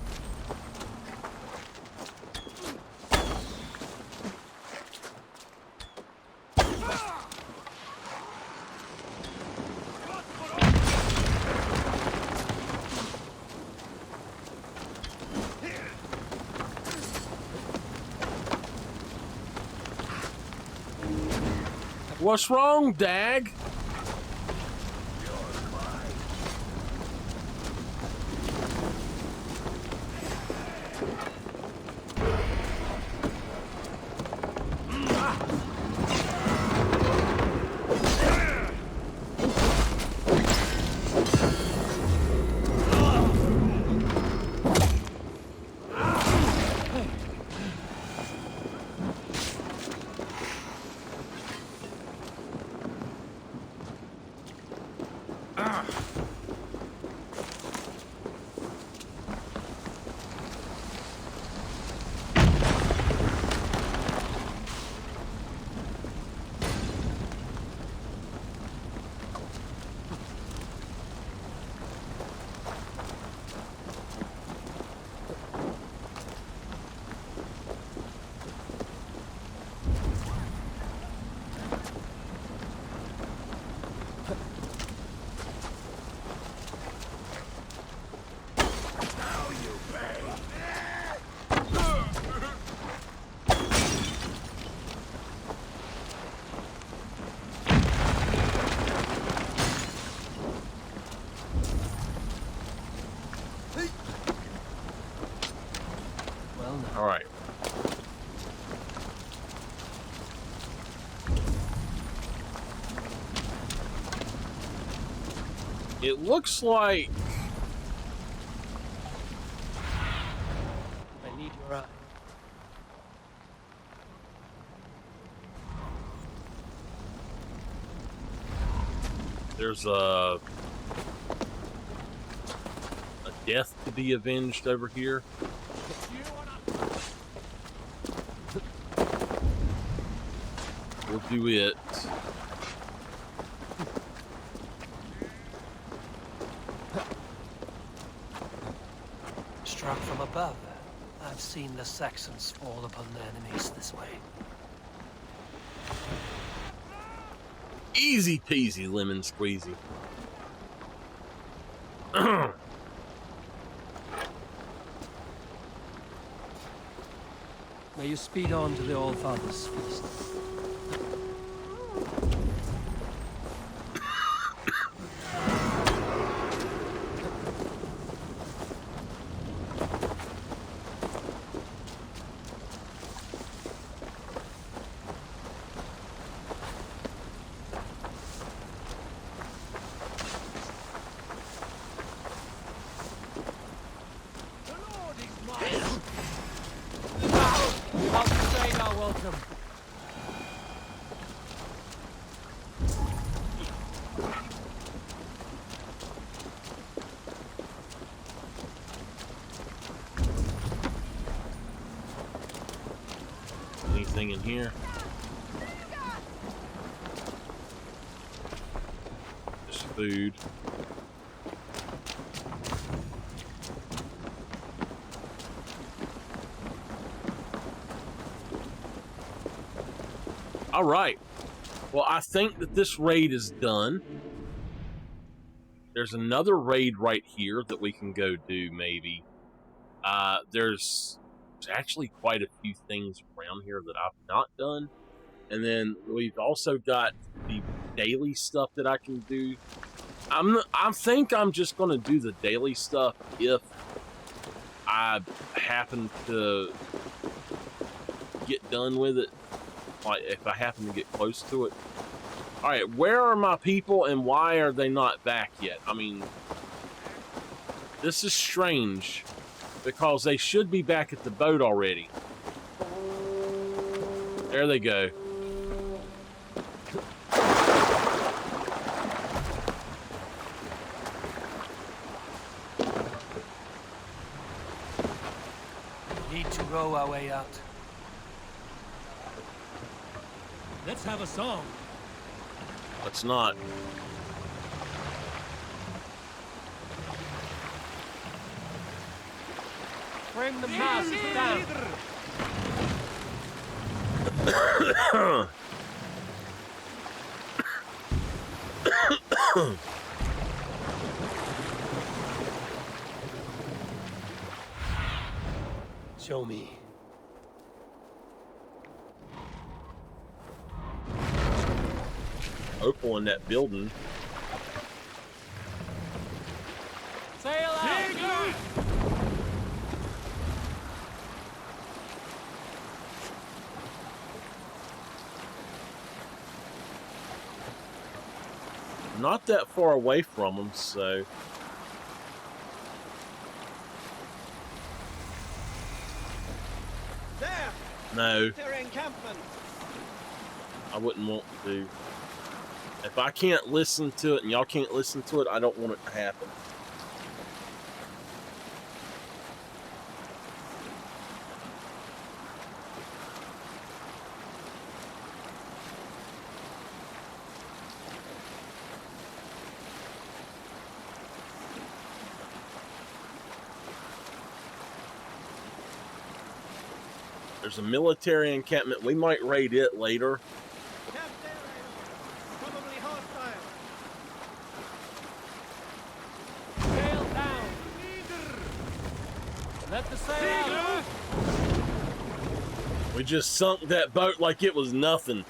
What's wrong, Dag? now. All right. It looks like I need your eye. there's a death to be avenged over here. We'll do it. Struck from above. I've seen the Saxons fall upon their enemies this way. Easy peasy lemon squeezy. May you speed on to the All-Father's feast. Welcome. Anything in here? Just food. All right. Well, I think that this raid is done. There's another raid right here that we can go do, maybe. There's actually quite a few things around here that I've not done. And then we've also got the daily stuff that I can do. I think I'm just going to do the daily stuff if I happen to get done with it. Like, if I happen to get close to it. Alright, where are my people and why are they not back yet? I mean, this is strange because they should be back at the boat already. There they go. Need to row our way out. Let's have a song. Let's not. Bring the mast down. Show me. Opal in that building. Sail out! Not that far away from them, so... There! No, Their encampment! I wouldn't want to. If I can't listen to it and y'all can't listen to it, I don't want it to happen. There's a military encampment. We might raid it later. Camp there, probably hostile. Sail down! Let the sail out! We just sunk that boat like it was nothing.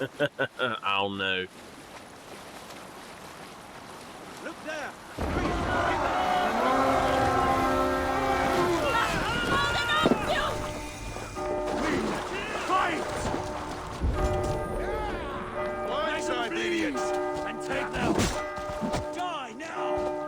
I don't know. Look there! Fight! Blindside, idiots! And take them! Die now!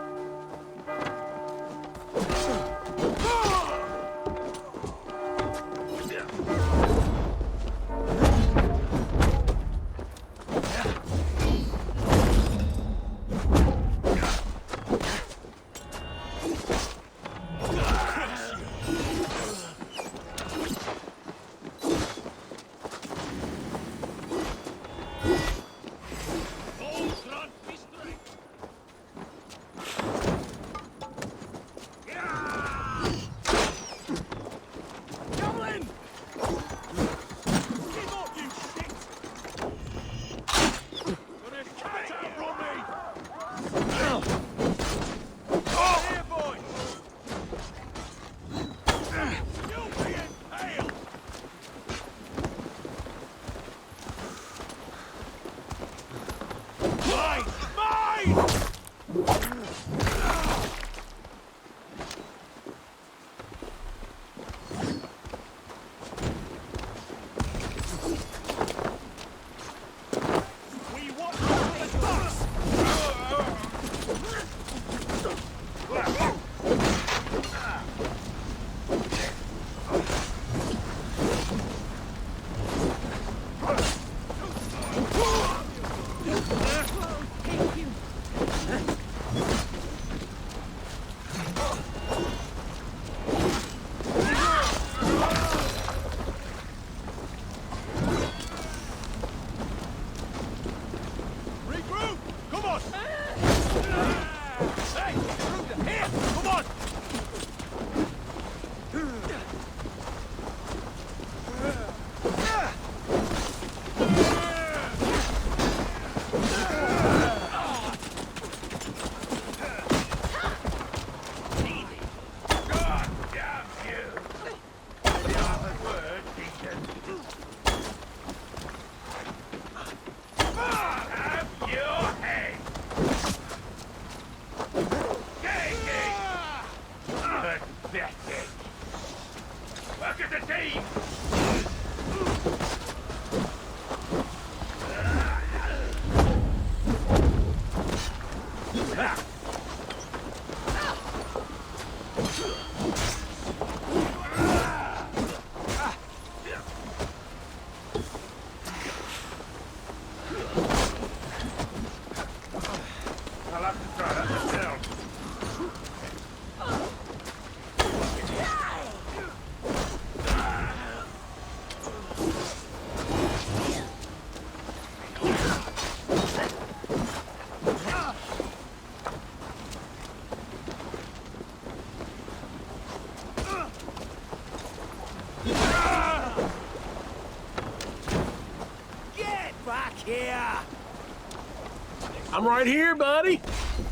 I'm right here, buddy.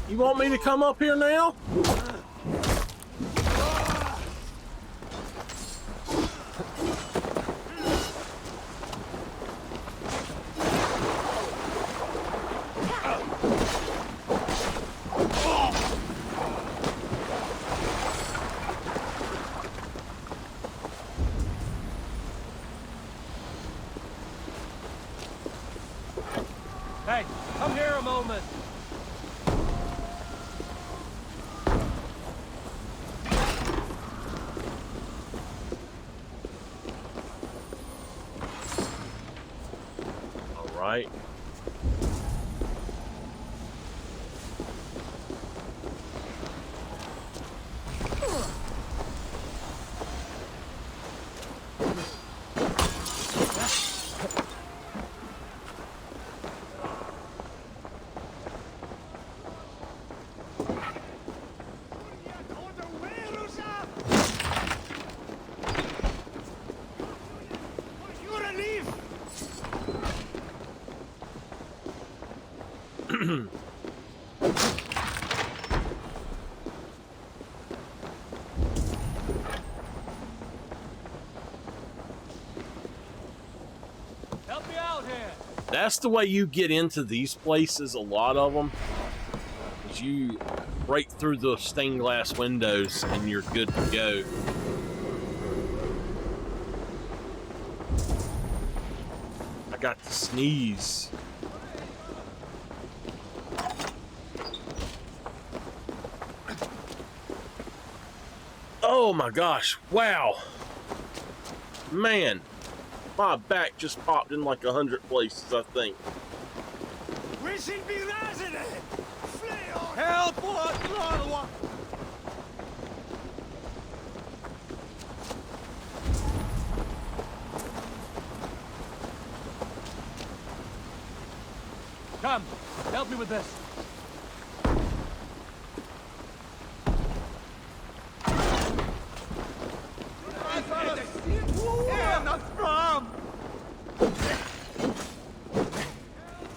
You want me to come up here now? Hey, come here a moment. All right. Help me out here. That's the way you get into these places, a lot of them. Is you break through the stained glass windows and you're good to go. I got to sneeze. Oh my gosh, wow. Man, my back just popped in like 100 places, I think. Help! What? Come, help me with this.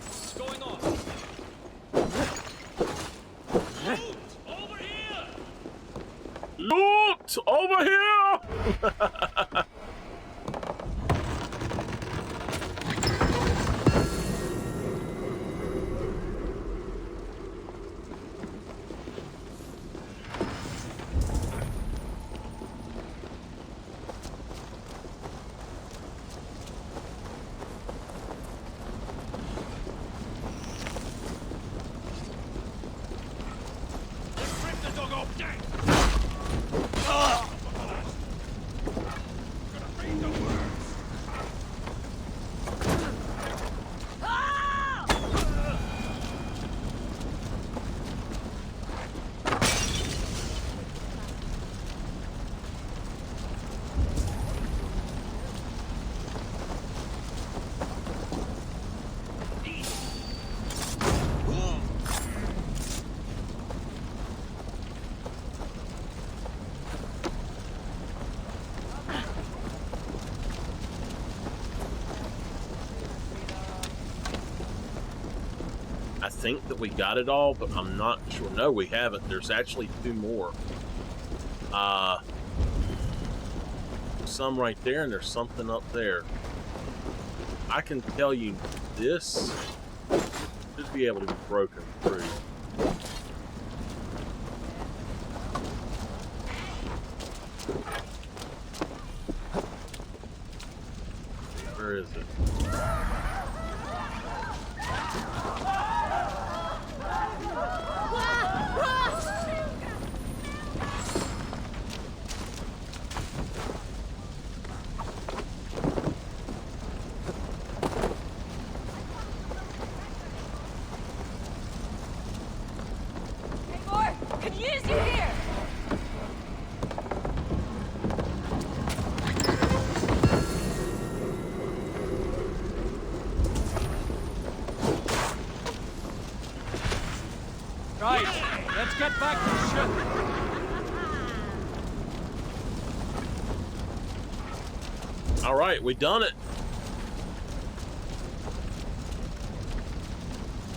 What's going on? Loot over here! I think that we got it all, but I'm not sure. No, we haven't. There's actually 2 more. Some right there, and there's something up there. I can tell you this should be able to be broken through. Where is it? Could use you here! Right, let's get back to the ship. All right, we done it.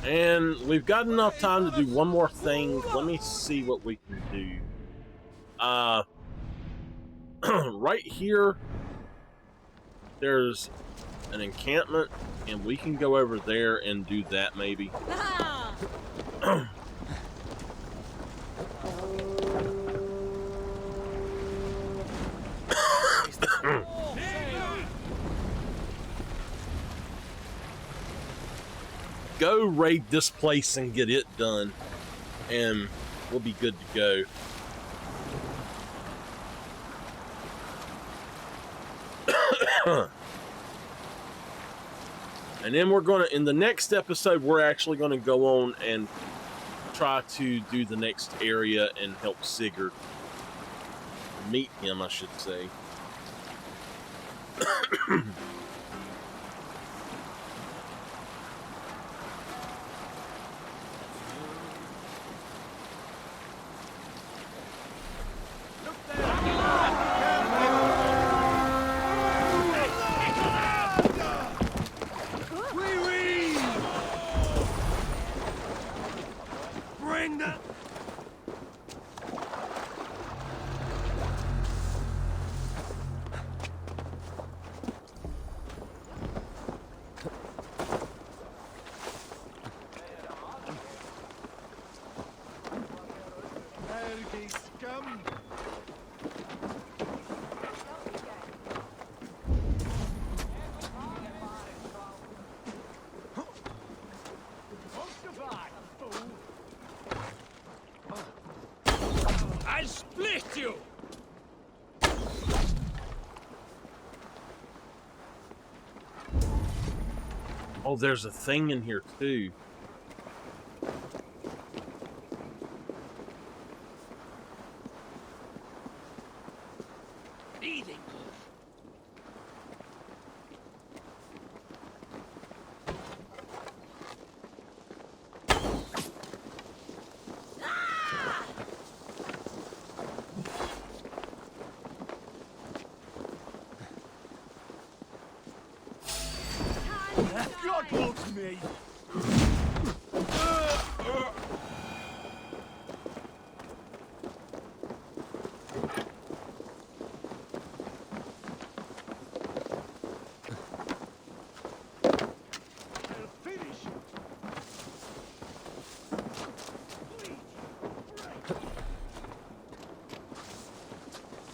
And we've got enough time to do one more thing. Let me see what we can do. Right here, there's an encampment, and we can go over there and do that maybe. Go raid this place and get it done, and we'll be good to go. And then we're gonna, in the next episode, we're actually gonna go on and try to do the next area and help Sigurd. Meet him, I should say. Bring the... Got you! Oh, there's a thing in here too. Eating. God wants me.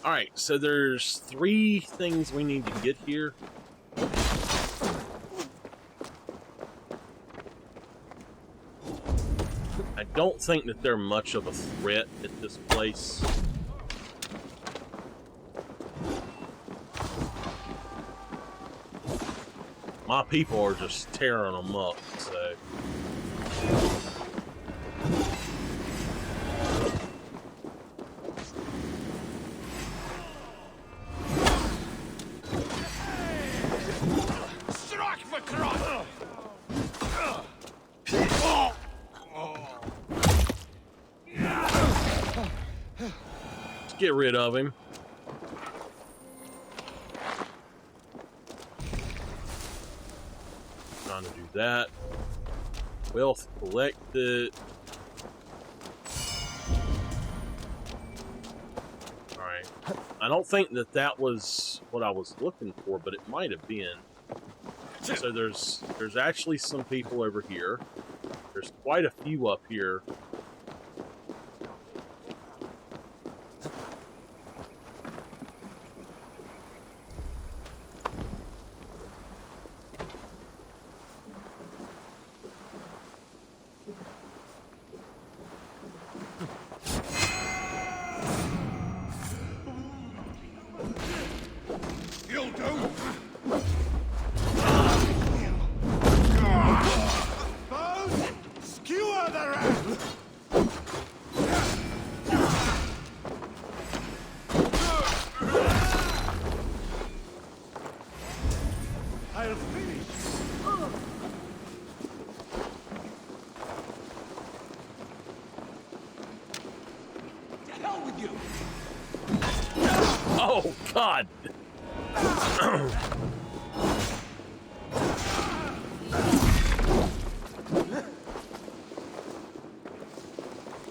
Alright, so there's 3 things we need to get here. I don't think that they're much of a threat at this place. My people are just tearing them up, so... Strike for crime! Let's get rid of him. Trying to do that. Wealth collected. Alright. I don't think that that was what I was looking for, but it might have been. So there's actually some people over here. There's quite a few up here. You'll do. Bones, skewer the rat. I'll finish. To hell with you. Oh, God!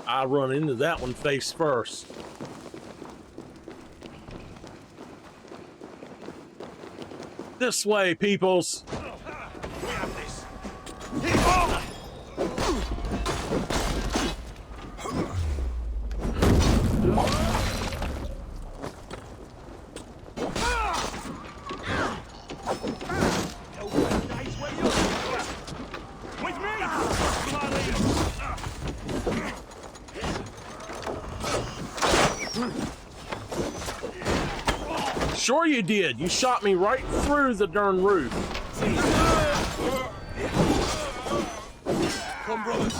I run into that one face first. This way, peoples! We have this. With me! Sure you did. You shot me right through the darn roof. Come, brothers.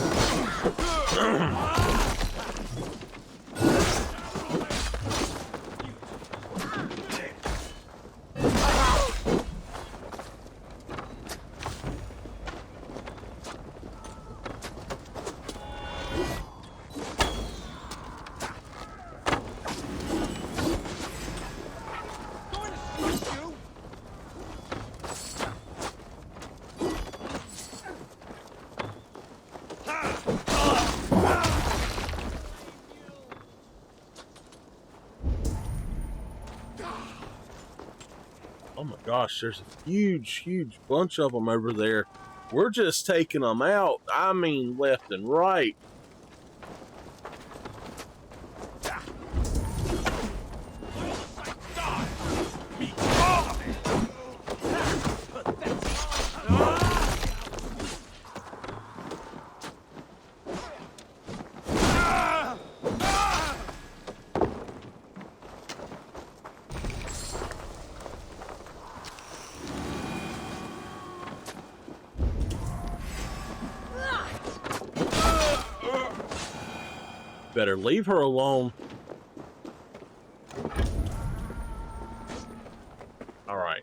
Oh my gosh, there's a huge bunch of them over there. We're just taking them out. I mean, left and right. Better leave her alone. All right.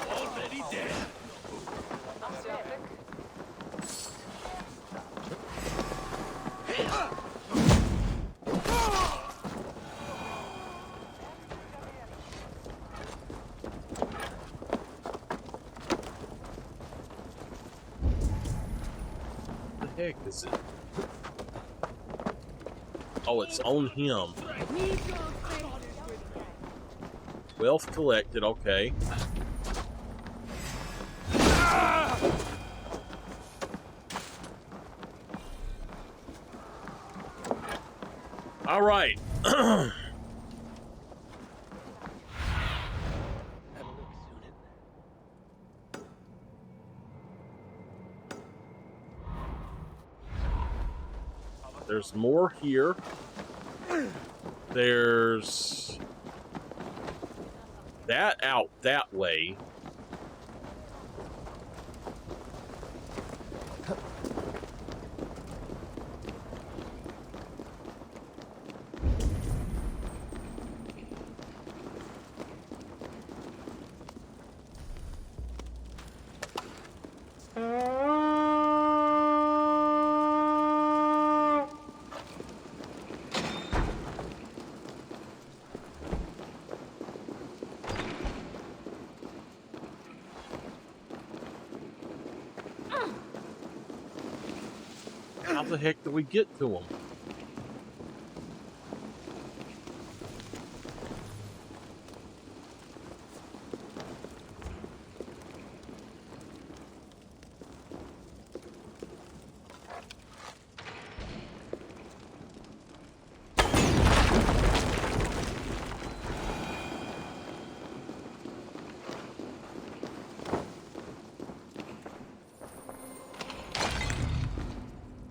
Already dead. What the heck is it? Oh, it's on him. Wealth collected, okay. All right. There's more here. There's that out that way. How the heck do we get to them?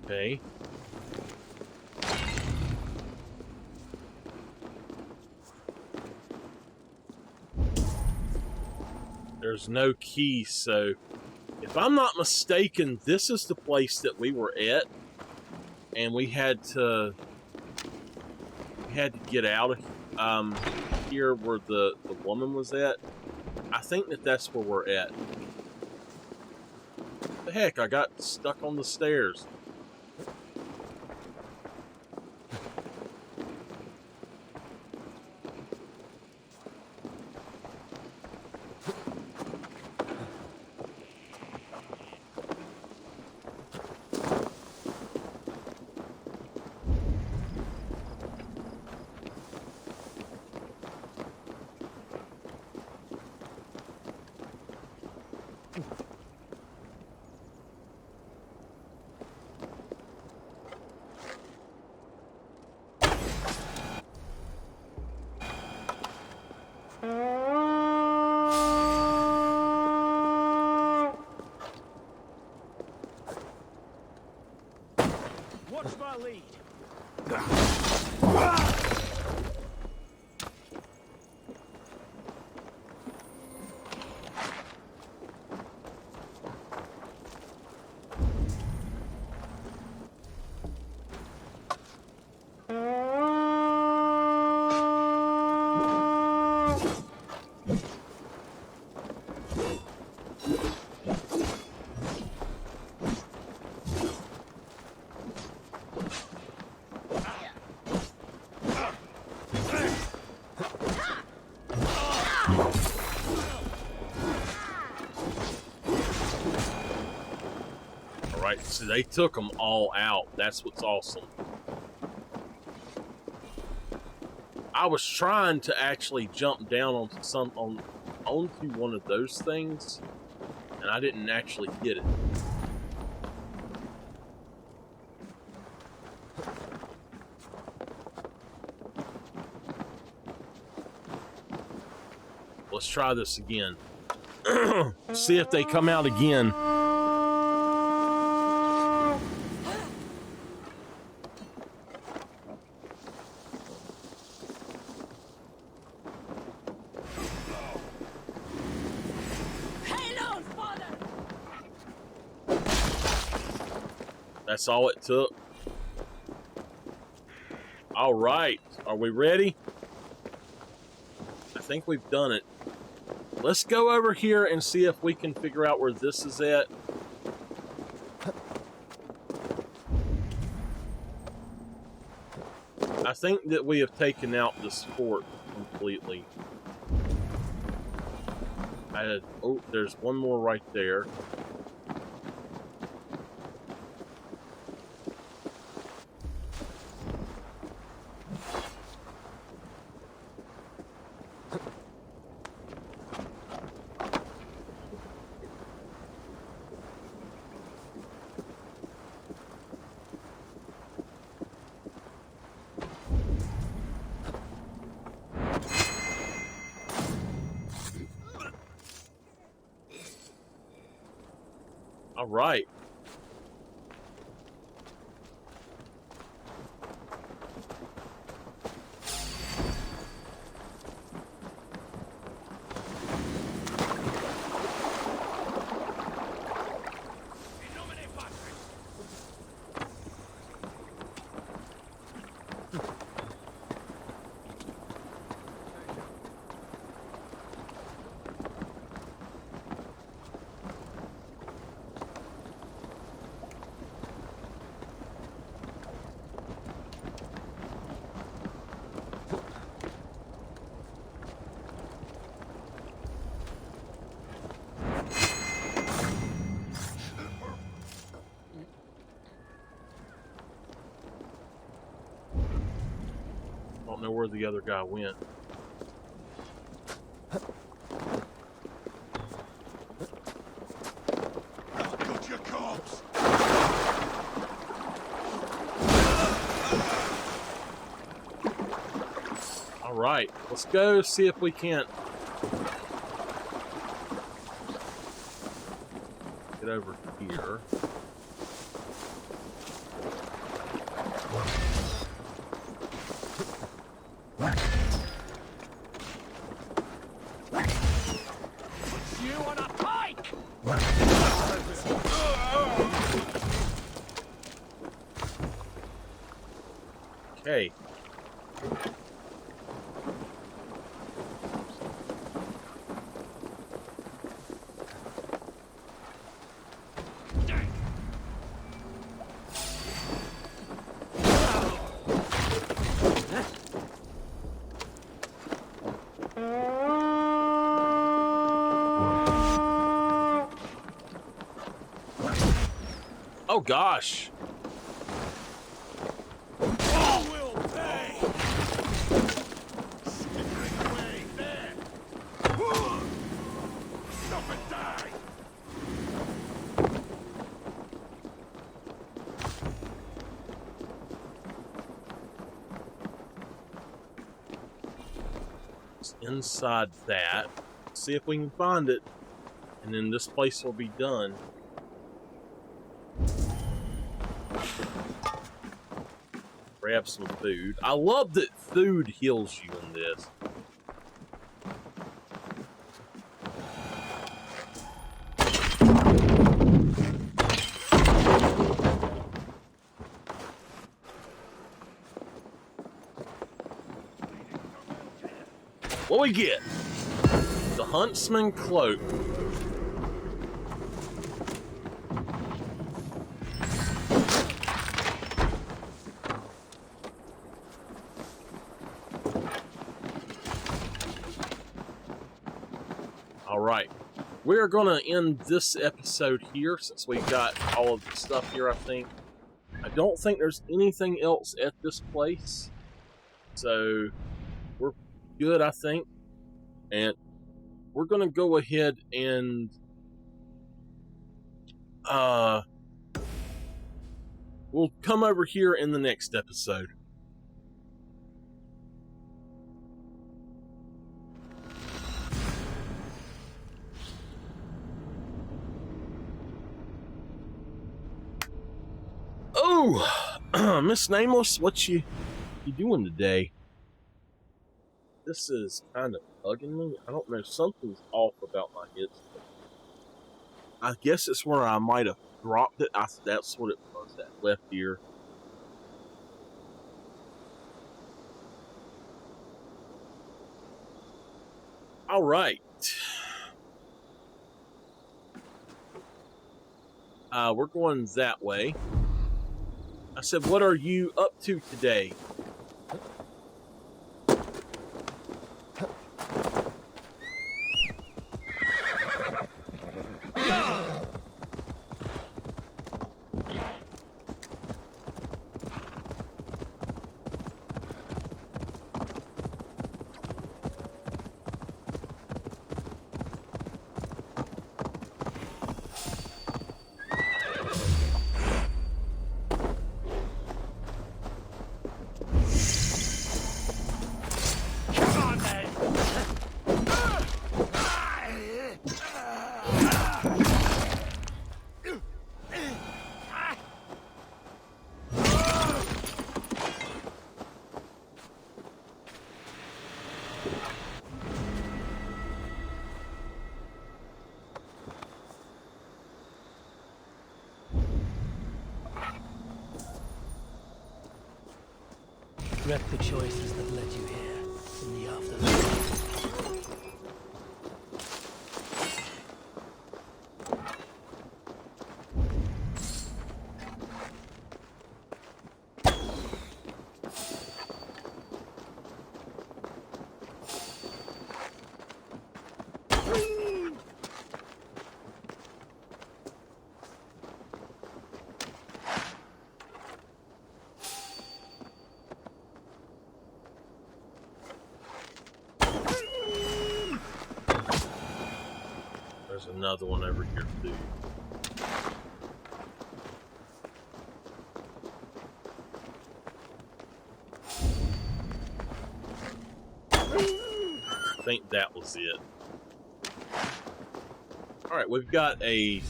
Okay. There's no key, so if I'm not mistaken, this is the place that we were at, and we had to get out of here where the woman was at. I think that's where we're at. What the heck, I got stuck on the stairs. Watch my lead. Alright, so they took them all out. That's what's awesome. I was trying to actually jump down onto one of those things, and I didn't actually get it. Let's try this again. See if they come out again. That's all it took. All right, are we ready? I think we've done it. Let's go over here and see if we can figure out where this is at. I think that we have taken out this fort completely. Oh, there's one more right there. All right. Don't know where the other guy went. I'll cut your corpse. All right, let's go see if we can't get over here. You on a pike! Okay. Oh gosh. All will pay! Skittering away there! Stop and die! It's inside that. See if we can find it. And then this place will be done. Grab some food. I love that food heals you in this. What we get? The Huntsman Cloak. Alright, we're going to end this episode here since we've got all of the stuff here, I think. I don't think there's anything else at this place, so we're good, I think. And we're going to go ahead and we'll come over here in the next episode. Oh, Miss Nameless, what you doing today? This is kind of bugging me. I don't know, something's off about my headset. I guess it's where I might have dropped it. That's what it was, that left ear. All right. We're going that way. I said, what are you up to today? Regret the choices that led you here in the afterlife. There's another one over here too. I think that was it. Alright, we've got a...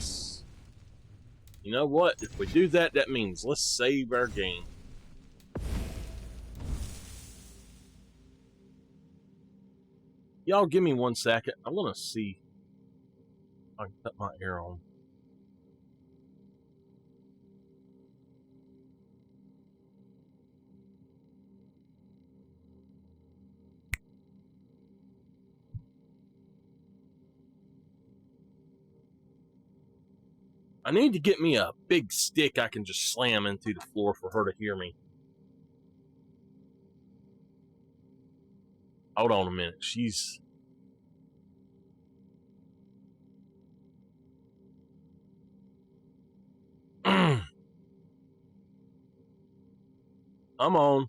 You know what? If we do that, that means let's save our game. Y'all give me 1 second. I'm gonna see if I can cut my air on. I need to get me a big stick I can just slam into the floor for her to hear me. Hold on a minute. She's... I'm on.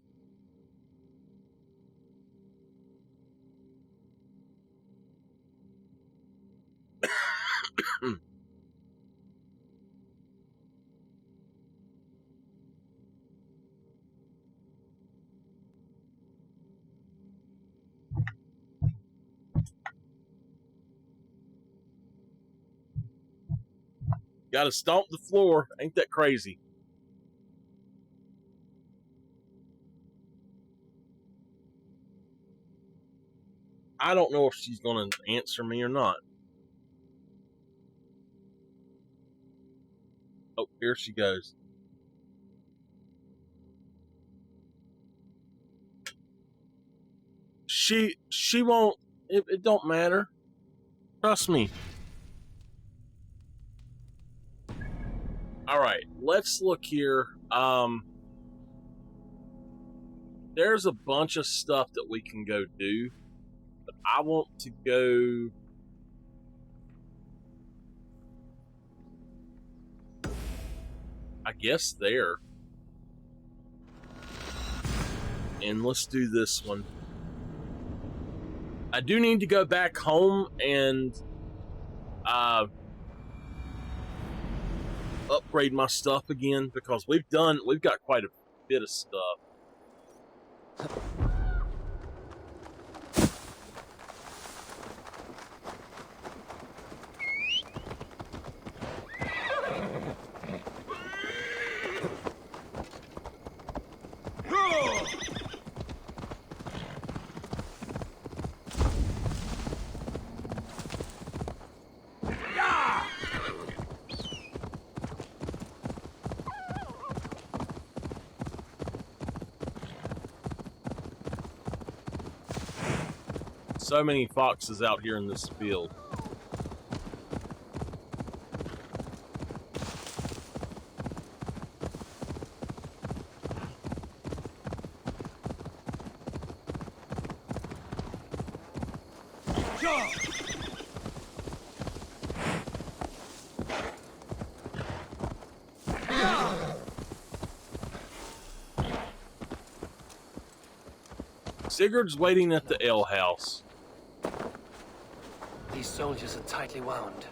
Gotta stomp the floor. Ain't that crazy? I don't know if she's gonna answer me or not. Oh, here she goes. She won't. It don't matter. Trust me. All right, let's look here. There's a bunch of stuff that we can go do, but I want to go. I guess there. And let's do this one. I do need to go back home and upgrade my stuff again because we've got quite a bit of stuff. So many foxes out here in this field. Sigurd's waiting at the ale house. These soldiers are tightly wound.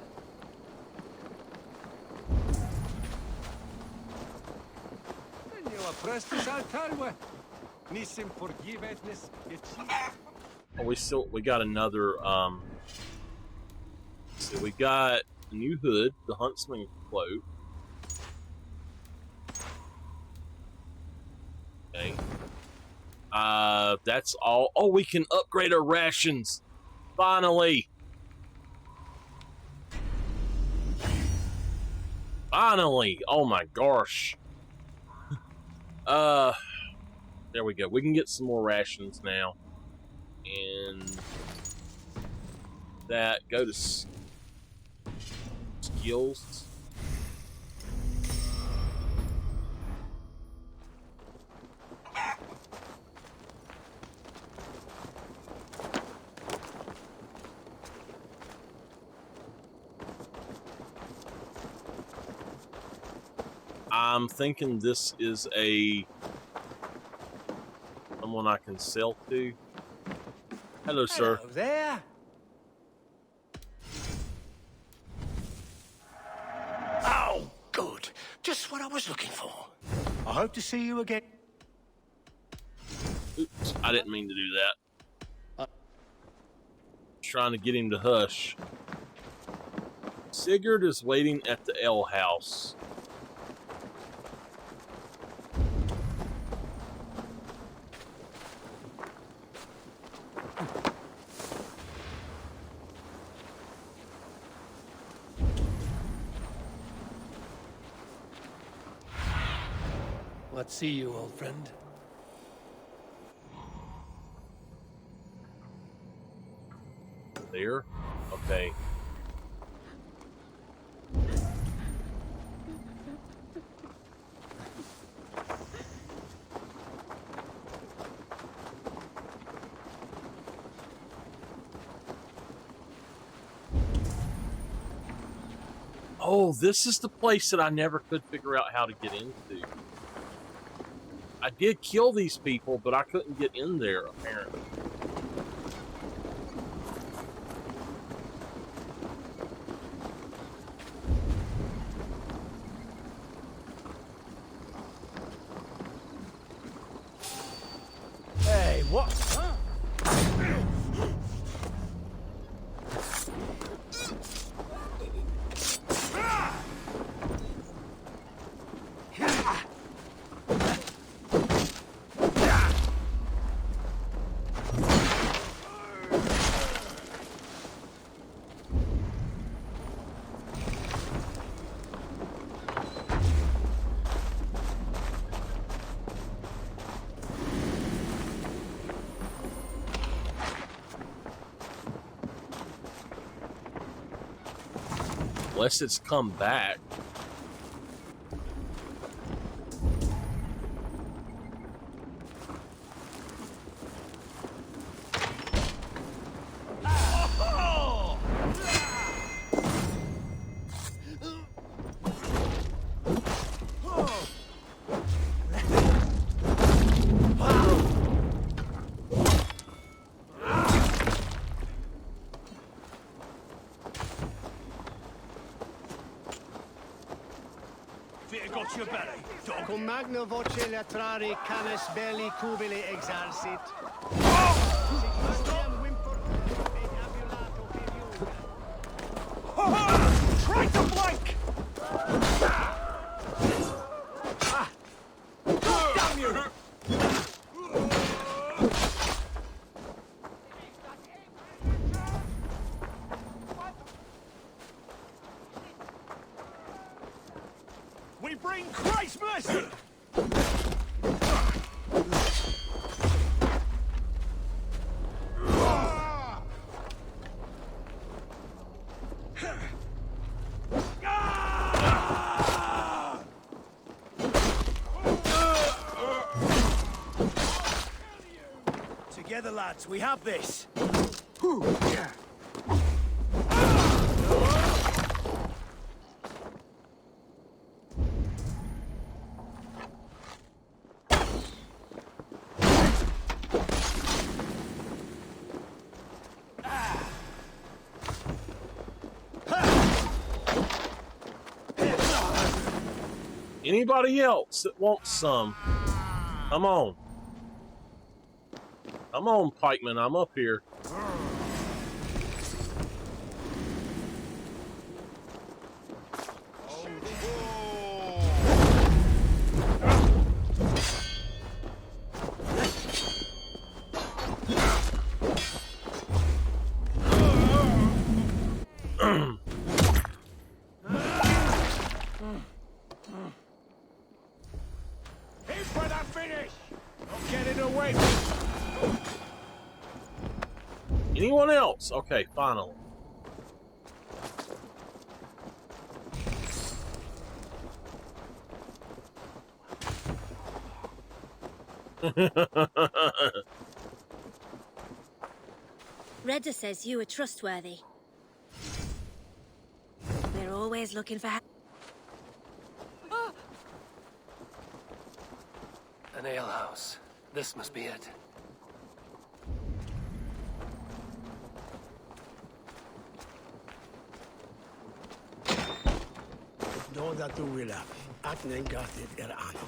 Oh, we got another, so we got a new hood, the huntsman cloak. Okay. That's all. Oh, we can upgrade our rations. Finally. Finally. Oh my gosh. There we go. We can get some more rations now. And that, go to skills. I'm thinking this is someone I can sell to. Hello, sir. Hello there. Oh, good. Just what I was looking for. I hope to see you again. Oops, I didn't mean to do that. Trying to get him to hush. Sigurd is waiting at the ale house. What see you, old friend? There? Okay. Oh, this is the place that I never could figure out how to get into. I did kill these people, but I couldn't get in there, apparently. Hey, what? Huh? Unless it's come back. Cum magna voce latrari canis belli cubili exarsit. Try to blank! Damn you! We bring Christ's mercy! together, lads. We have this. Anybody else that wants some? Come on. Come on, pikeman. I'm up here. Aim for that finish! Don't get in the way! Anyone else? Okay, finally. Redda says you are trustworthy. We're always looking for help. An alehouse. This must be it. Då that du vill att ni gatit anno.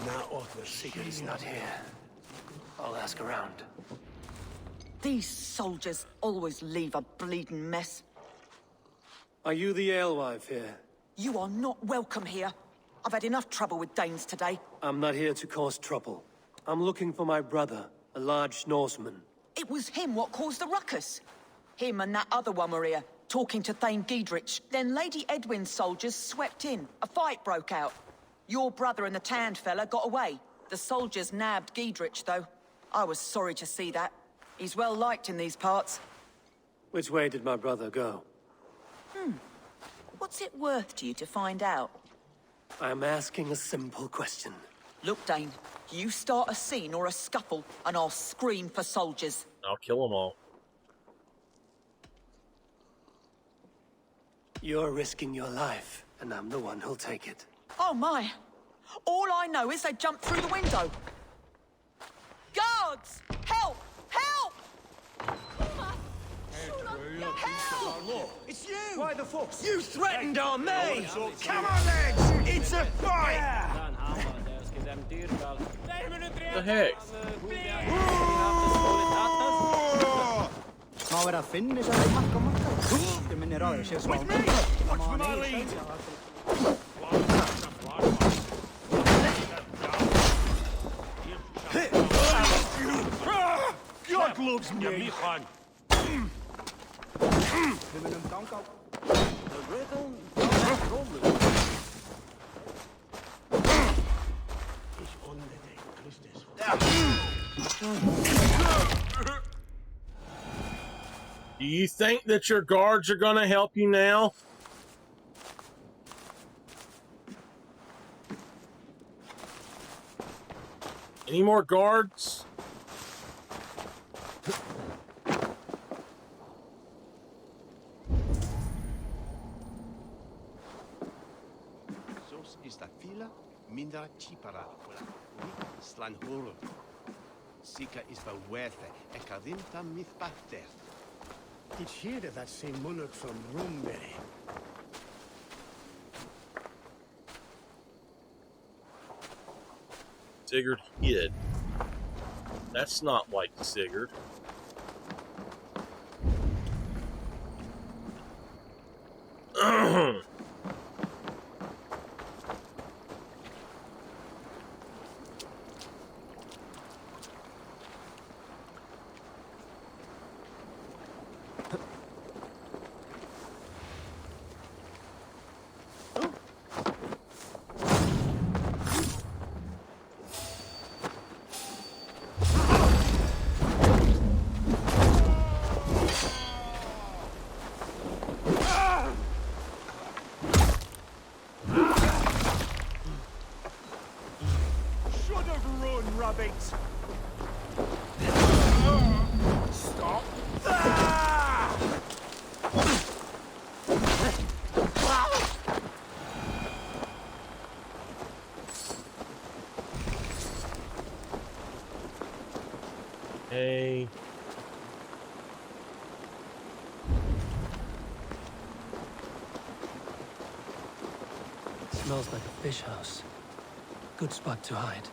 Now offer Sigurd's not here. I'll ask around. These soldiers always leave a bleeding mess. Are you the alewife here? You are not welcome here. I've had enough trouble with Danes today. I'm not here to cause trouble. I'm looking for my brother, a large Norseman. It was him what caused the ruckus. Him and that other one were here, talking to Thane Giedrich. Then Lady Edwin's soldiers swept in. A fight broke out. Your brother and the tanned fella got away. The soldiers nabbed Giedrich, though. I was sorry to see that. He's well liked in these parts. Which way did my brother go? What's it worth to you to find out? I'm asking a simple question. Look, Dane, you start a scene or a scuffle, and I'll scream for soldiers. I'll kill them all. You're risking your life, and I'm the one who'll take it. Oh my! All I know is they jumped through the window. Guards! Help! Help! Look, it's you! Why the fuck? You threatened on me! Come on, lads! It's a fight! What the heck? Má vera að finna sér að makka. Ég minni ráður sér svo. With me! Watch for my lead! God loves me! Við munum ganga á. Do you think that your guards are going to help you now? Any more guards? Sos is that fila mindra chipara slan horror. Sika is the worth e kadinta myth batter. Did hear that same monarch from Rumberry. Sigurd hid. That's not like Sigurd. Smells like a fish house. Good spot to hide.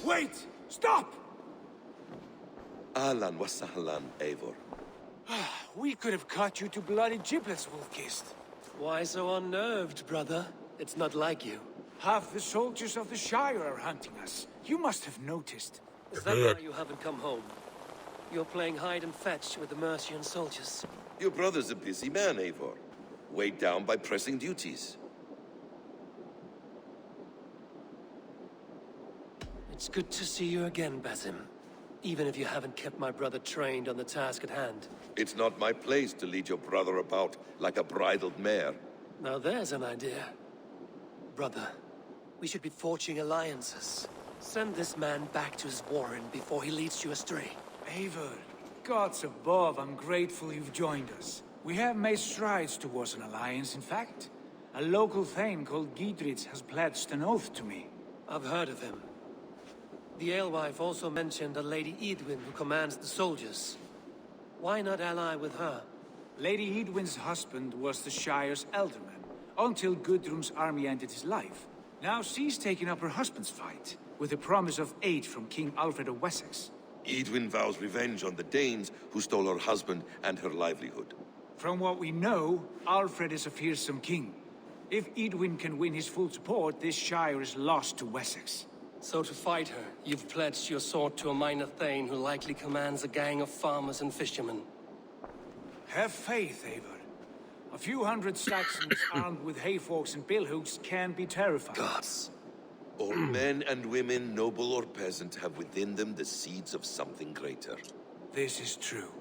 Wait! Stop! Ahlan wa sahlan, Eivor. We could have cut you to bloody giblets, Wolf-Kissed. Why so unnerved, brother? It's not like you. Half the soldiers of the Shire are hunting us. You must have noticed. Is that why you haven't come home? You're playing hide and fetch with the Mercian soldiers. Your brother's a busy man, Eivor. Weighed down by pressing duties. It's good to see you again, Basim. Even if you haven't kept my brother trained on the task at hand. It's not my place to lead your brother about like a bridled mare. Now there's an idea. Brother, we should be forging alliances. Send this man back to his warren before he leads you astray. Eivor, gods above, I'm grateful you've joined us. We have made strides towards an alliance, in fact. A local thane called Giedrich has pledged an oath to me. I've heard of him. The alewife also mentioned a Lady Edwin who commands the soldiers. Why not ally with her? Lady Edwin's husband was the Shire's elderman, until Gudrun's army ended his life. Now she's taken up her husband's fight, with the promise of aid from King Alfred of Wessex. Edwin vows revenge on the Danes who stole her husband and her livelihood. From what we know, Alfred is a fearsome king. If Edwin can win his full support, this Shire is lost to Wessex. So to fight her, you've pledged your sword to a minor thane who likely commands a gang of farmers and fishermen. Have faith, Eivor. A few hundred Saxons armed with hayforks and billhooks can be terrifying. Gods. All men and women, noble or peasant, have within them the seeds of something greater. This is true.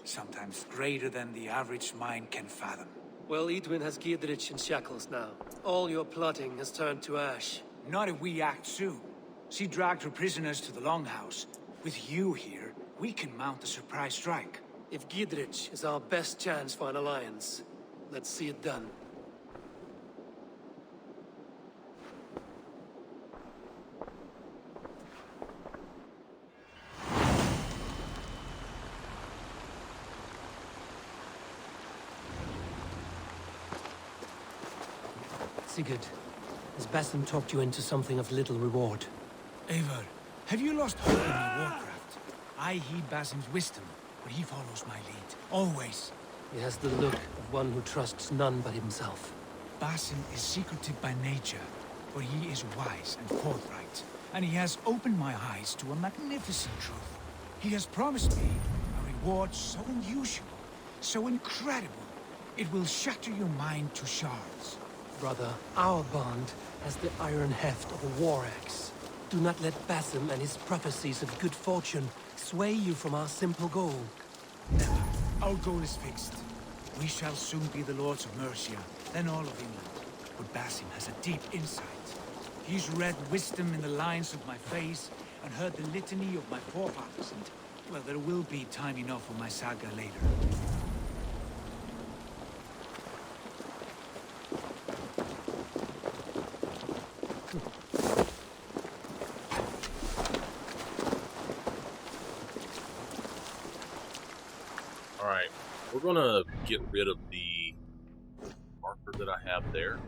Sometimes greater than the average mind can fathom. Well, Edwin has Giedrich in shackles now. All your plotting has turned to ash. Not if we act soon. She dragged her prisoners to the Longhouse. With you here, we can mount a surprise strike. If Giedrich is our best chance for an alliance, let's see it done. Sigurd, has Basim talked you into something of little reward? Eivor, have you lost hope in your warcraft? I heed Basim's wisdom, but he follows my lead. Always. He has the look of one who trusts none but himself. Basim is secretive by nature, but he is wise and forthright. And he has opened my eyes to a magnificent truth. He has promised me a reward so unusual, so incredible, it will shatter your mind to shards. Brother, our bond has the iron heft of a war axe. Do not let Basim and his prophecies of good fortune sway you from our simple goal. Never. Our goal is fixed. We shall soon be the lords of Mercia, then all of England. But Basim has a deep insight. He's read wisdom in the lines of my face and heard the litany of my forefathers, and, well, there will be time enough for my saga later. Alright, we're gonna get rid of the marker that I have there.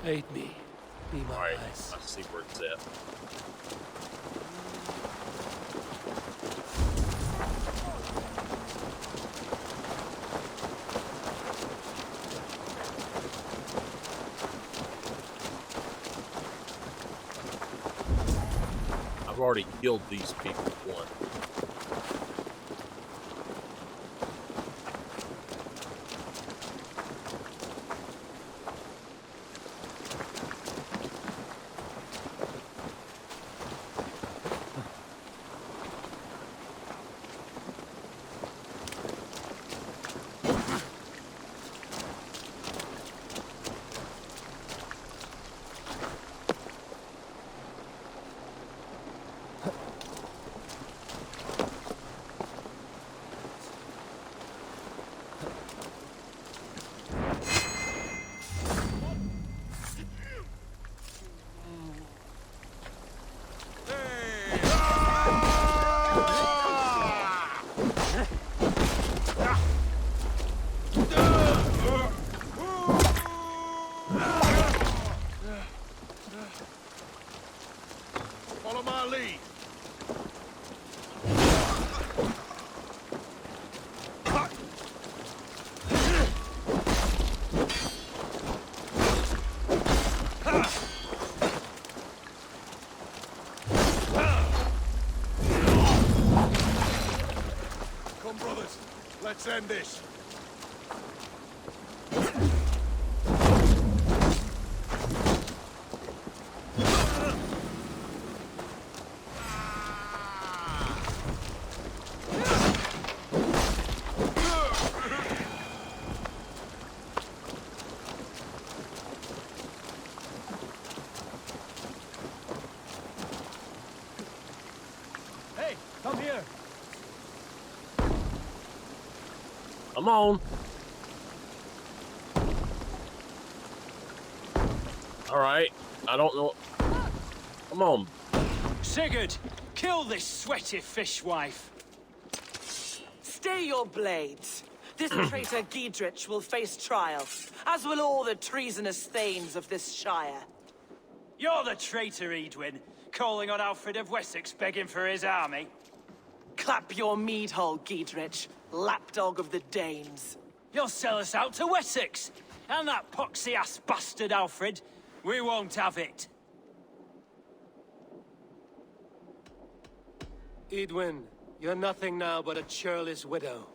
Aid me. Be my Alright, eyes. I see where it's at. I've already killed these people once. Let's end this. Hey, come here. Come on. All right. I don't know. Come on. Sigurd, kill this sweaty fishwife. Stay your blades. This traitor Giedrich will face trial, as will all the treasonous thanes of this shire. You're the traitor, Edwin, calling on Alfred of Wessex begging for his army. Clap your mead hole, Giedrich, lapdog of the Danes. You'll sell us out to Wessex, and that poxy-ass bastard Alfred. We won't have it. Edwin, you're nothing now but a churlish widow.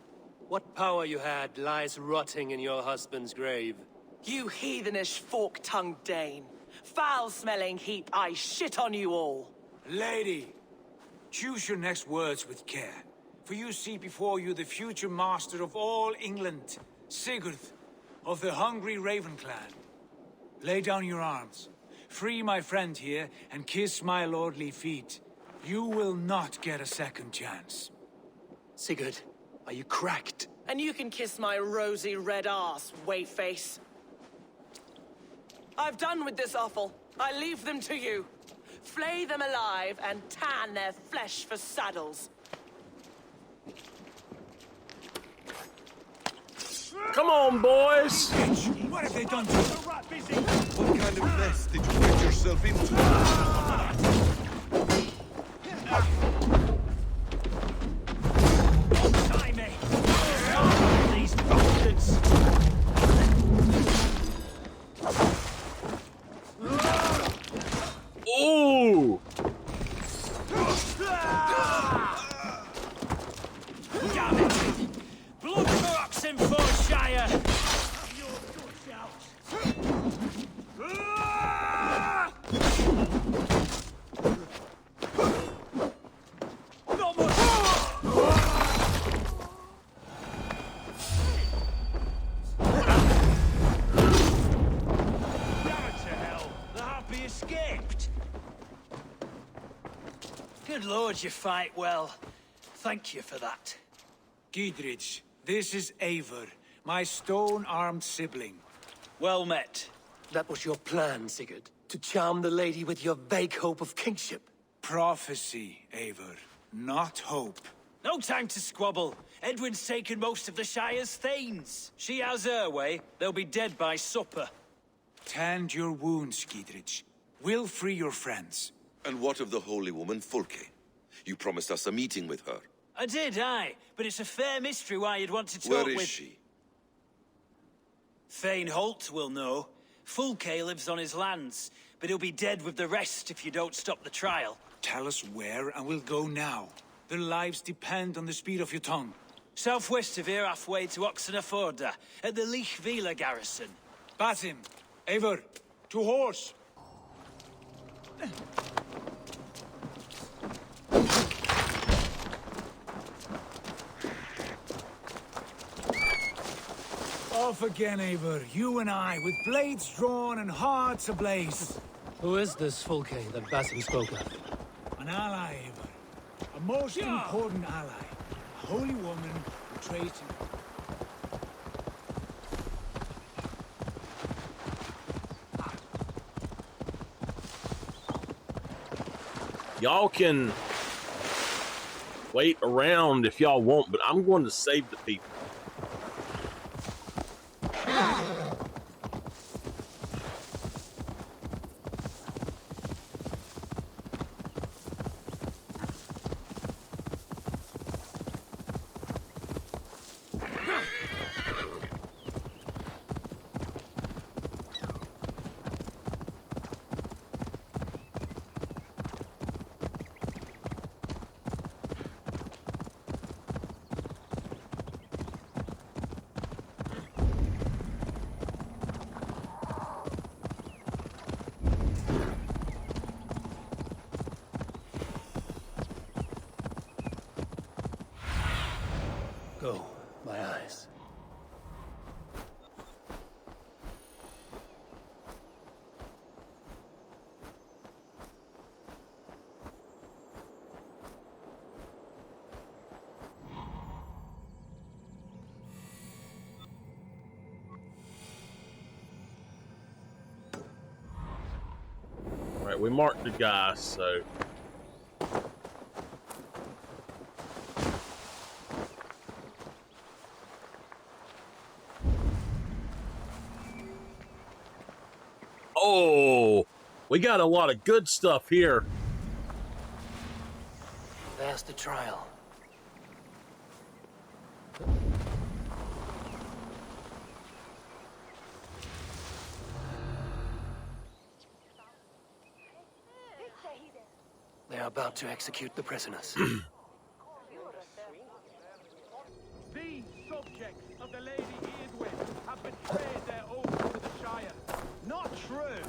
What power you had lies rotting in your husband's grave. You heathenish fork-tongued Dane. Foul-smelling heap, I shit on you all. Lady, choose your next words with care. For you see before you the future master of all England, Sigurd, of the hungry Raven clan. Lay down your arms. Free my friend here, and kiss my lordly feet. You will not get a second chance. Sigurd, are you cracked? And you can kiss my rosy red ass, wayface. I've done with this offal. I leave them to you. Flay them alive and tan their flesh for saddles. Come on, boys. What have they done to you? What kind of mess did you get yourself into? These bastards! Ooh! Damn it! Blood for Oxenfordshire! Good lord, you fight well. Thank you for that. Giedrich, this is Eivor, my stone-armed sibling. Well met. That was your plan, Sigurd. To charm the lady with your vague hope of kingship. Prophecy, Eivor, not hope. No time to squabble. Edwin's taken most of the Shire's thanes. She has her way. They'll be dead by supper. Tend your wounds, Giedrich. We'll free your friends. And what of the holy woman Fulke? You promised us a meeting with her. I did, aye. But it's a fair mystery why you'd want to talk with... Where is she? Thane Holt will know. Fulke lives on his lands, but he'll be dead with the rest if you don't stop the trial. Tell us where, and we'll go now. Their lives depend on the speed of your tongue. Southwest of here, halfway to Oxenford, at the Lichvila garrison. Basim, Eivor, to horse! Off again, Eivor. You and I, with blades drawn and hearts ablaze. Who is this Fulke that Basim spoke of? An ally, Eivor. A most important ally. A holy woman who traced him. Y'all can wait around if y'all want, but I'm going to save the people. my eyes. Right, we marked the guy, so. Oh, we got a lot of good stuff here. There's the trial. They are about to execute the prisoners. These subjects of the Lady Edwin have betrayed their oath to the Shire. Not true.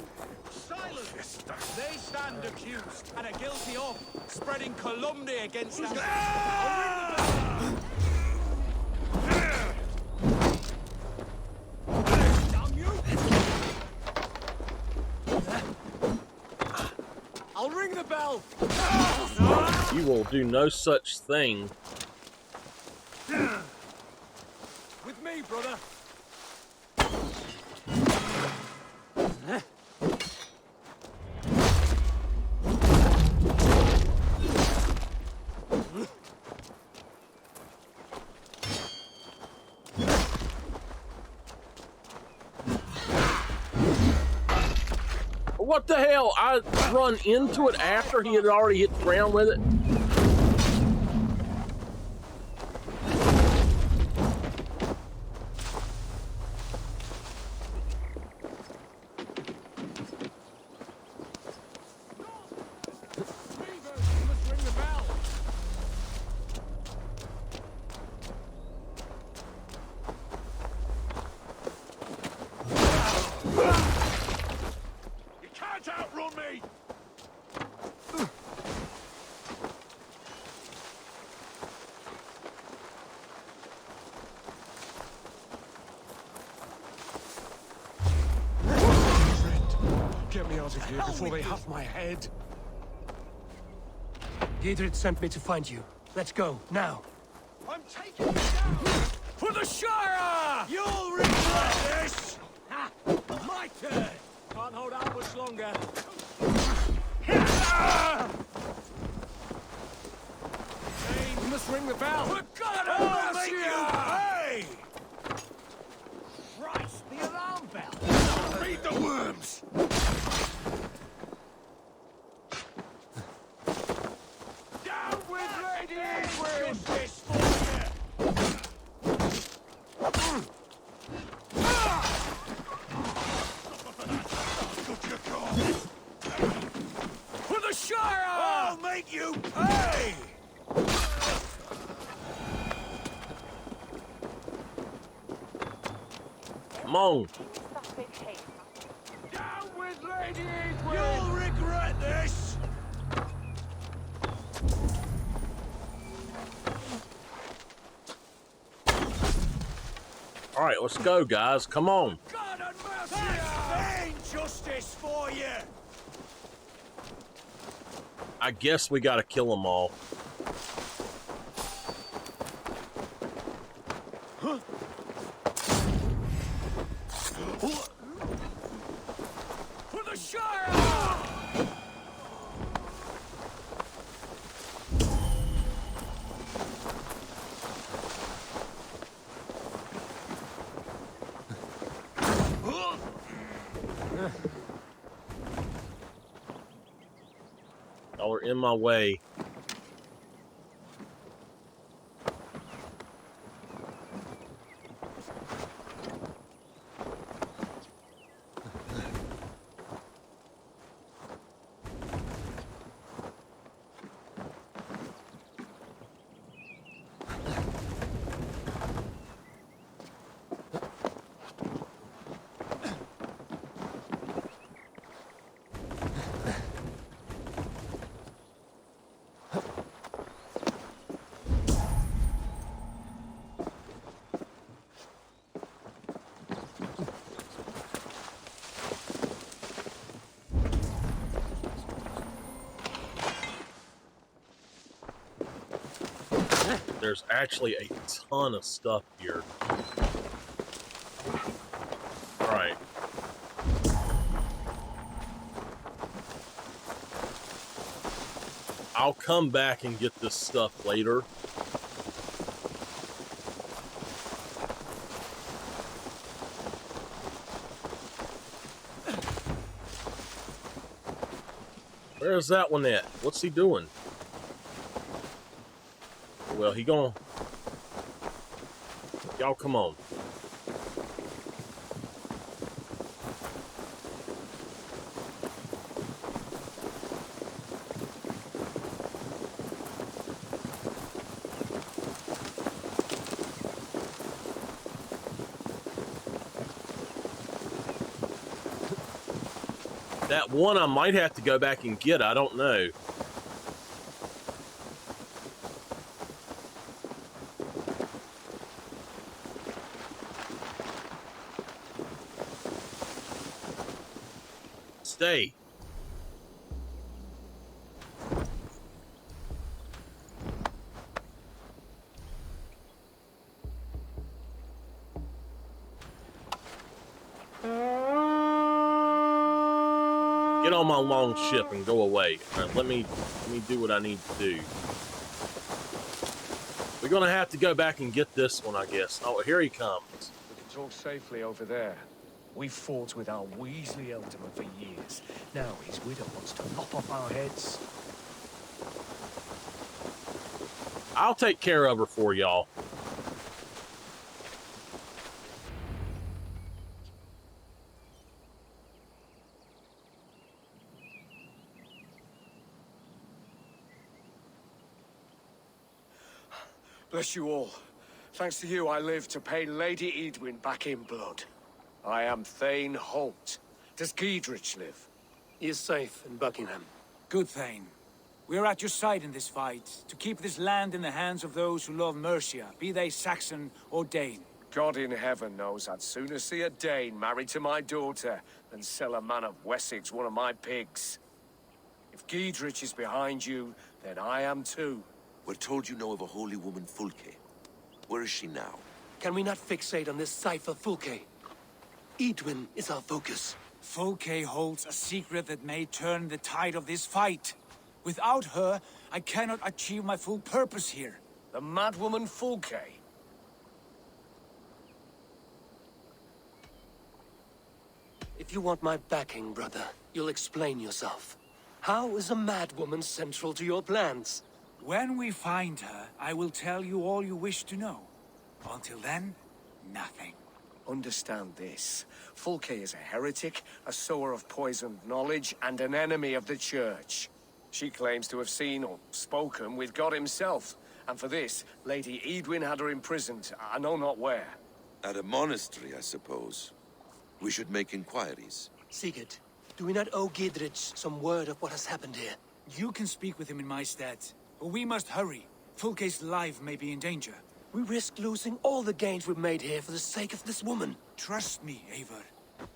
Silence! They stand accused and are guilty of spreading calumny against us. I'll ring the bell. You will do no such thing. With me, brother. What the hell? I run into it after he had already hit the ground with it. Get me out of here before they have my head. Giedrich sent me to find you. Let's go, now. I'm taking you down! For the Shire! You'll regret this! Ha! My turn! Can't hold out much longer. Jane, you must ring the bell. For God have mercy! Hey! Christ, the alarm bell! Read the worms! Down with Lady Edwin! Justice for you! For the Shire! I'll make you pay! Come on. Down with Lady Edwin! You'll regret this! All right, let's go, guys. Come on. God and mercy! That's vain justice for you! I guess we got to kill them all. Huh? For the Shire! Y'all are in my way. there's actually a ton of stuff here. Alright. I'll come back and get this stuff later. Where's that one at? What's he doing? Well, he gonna... Y'all come on. That one I might have to go back and get, I don't know. Stay. Get on my long ship and go away. Let me do what I need to do. We're gonna have to go back and get this one, I guess. Oh, here he comes. We can talk safely over there. We fought with our Weasley Ealdorman for years. Now his widow wants to lop off our heads. I'll take care of her for y'all. Bless you all. Thanks to you, I live to pay Lady Edwin back in blood. I am Thane Holt. Does Giedrich live? He is safe in Buckingham. Good, Thane. We are at your side in this fight, to keep this land in the hands of those who love Mercia, be they Saxon or Dane. God in heaven knows I'd sooner see a Dane married to my daughter than sell a man of Wessex one of my pigs. If Giedrich is behind you, then I am too. We're told you know of a holy woman, Fulke. Where is she now? Can we not fixate on this cipher, Fulke? Edwin is our focus. Fulke holds a secret that may turn the tide of this fight. Without her, I cannot achieve my full purpose here. The madwoman Fulke? If you want my backing, brother, you'll explain yourself. How is a madwoman central to your plans? When we find her, I will tell you all you wish to know. Until then, nothing. Understand this. Fulke is a heretic, a sower of poisoned knowledge, and an enemy of the Church. She claims to have seen or spoken with God himself. And for this, Lady Edwin had her imprisoned, I know not where. At a monastery, I suppose. We should make inquiries. Sigurd, do we not owe Giedrich some word of what has happened here? You can speak with him in my stead. But we must hurry. Fulke's life may be in danger. We risk losing all the gains we've made here for the sake of this woman. Trust me, Eivor.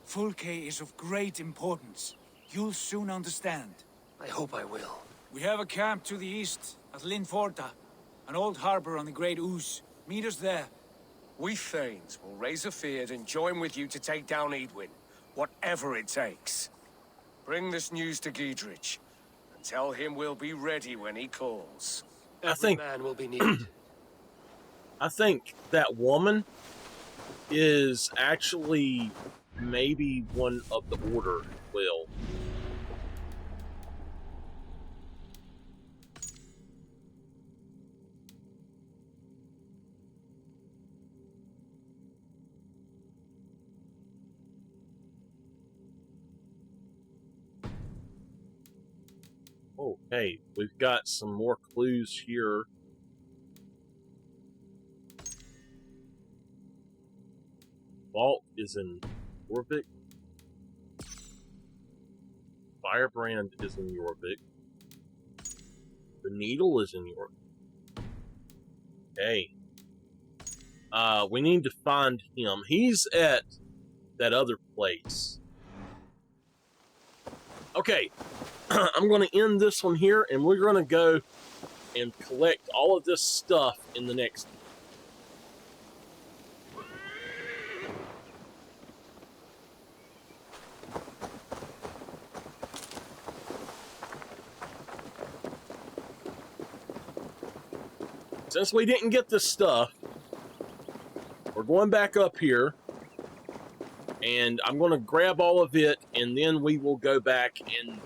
Fulke is of great importance. You'll soon understand. I hope I will. We have a camp to the east, at Linforda. An old harbor on the Great Ouse. Meet us there. We Thanes will raise a fear and join with you to take down Edwin. Whatever it takes. Bring this news to Giedrich. And tell him we'll be ready when he calls. Every man will be needed. I think that woman is actually maybe one of the Order, Will. Okay, we've got some more clues here. Vault is in Jorvik. Firebrand is in Jorvik. The Needle is in Jorvik. Okay. We need to find him. He's at that other place. Okay. I'm going to end this one here, and we're going to go and collect all of this stuff in the next. Since we didn't get this stuff, we're going back up here, and I'm going to grab all of it, and then we will go back and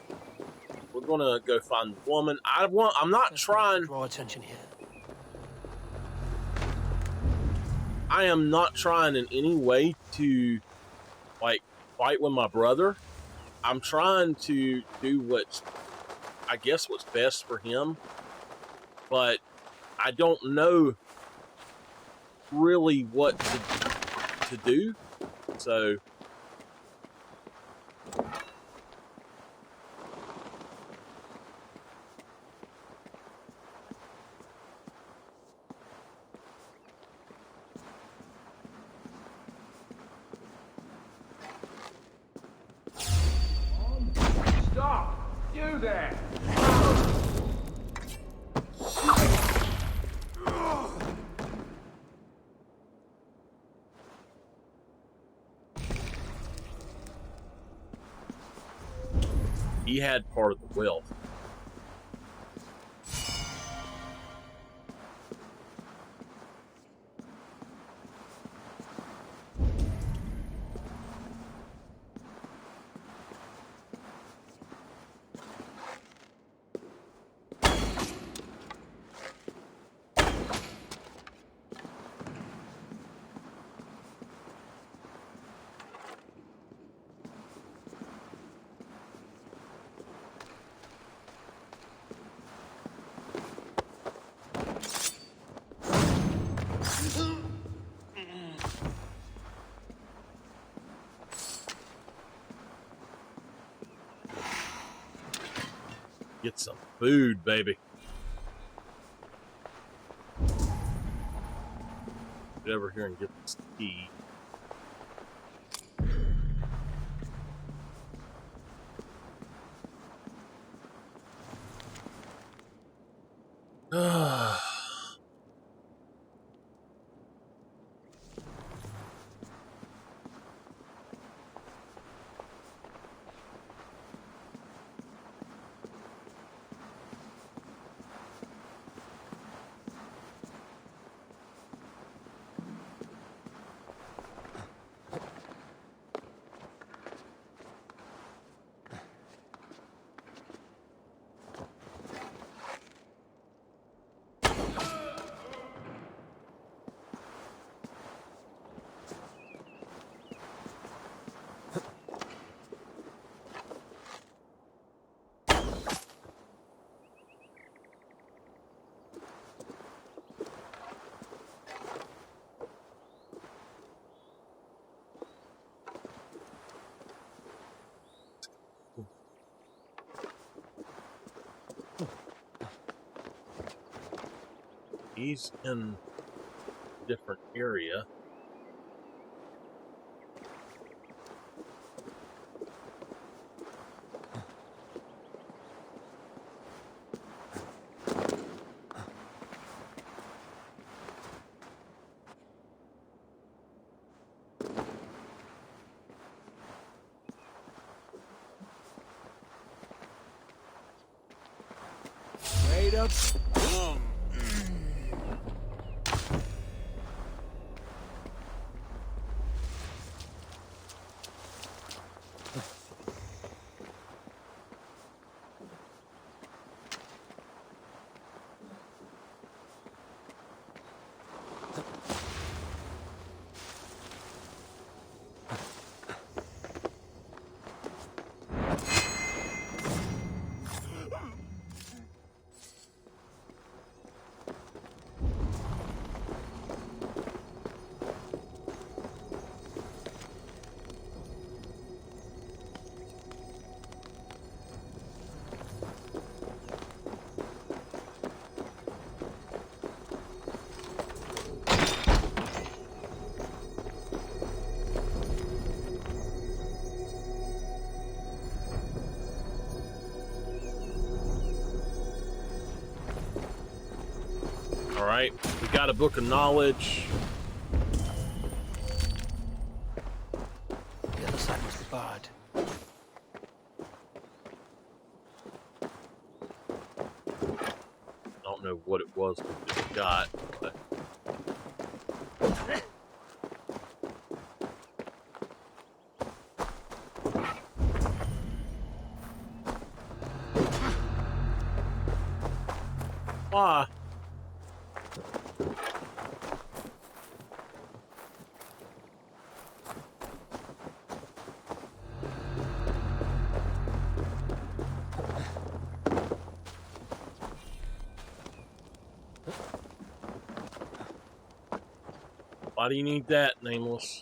we're going to go find the woman. I'm not trying. Draw attention here. I am not trying in any way to, like, fight with my brother. I'm trying to do what's best for him, but I don't know really what to do, so Stop! You there! he had part of the wealth. Get some food, baby. Get over here and get this key. He's in a different area. Straight up. Alright, we got a book of knowledge. The other side must be barred. I don't know what it was that we got, but... Why? Why do you need that, Nameless?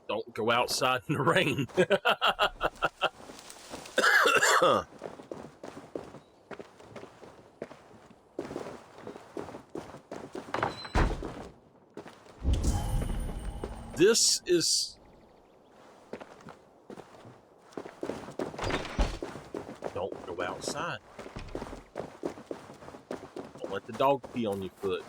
Don't go outside in the rain. This is... Don't go outside. Don't let the dog pee on your foot.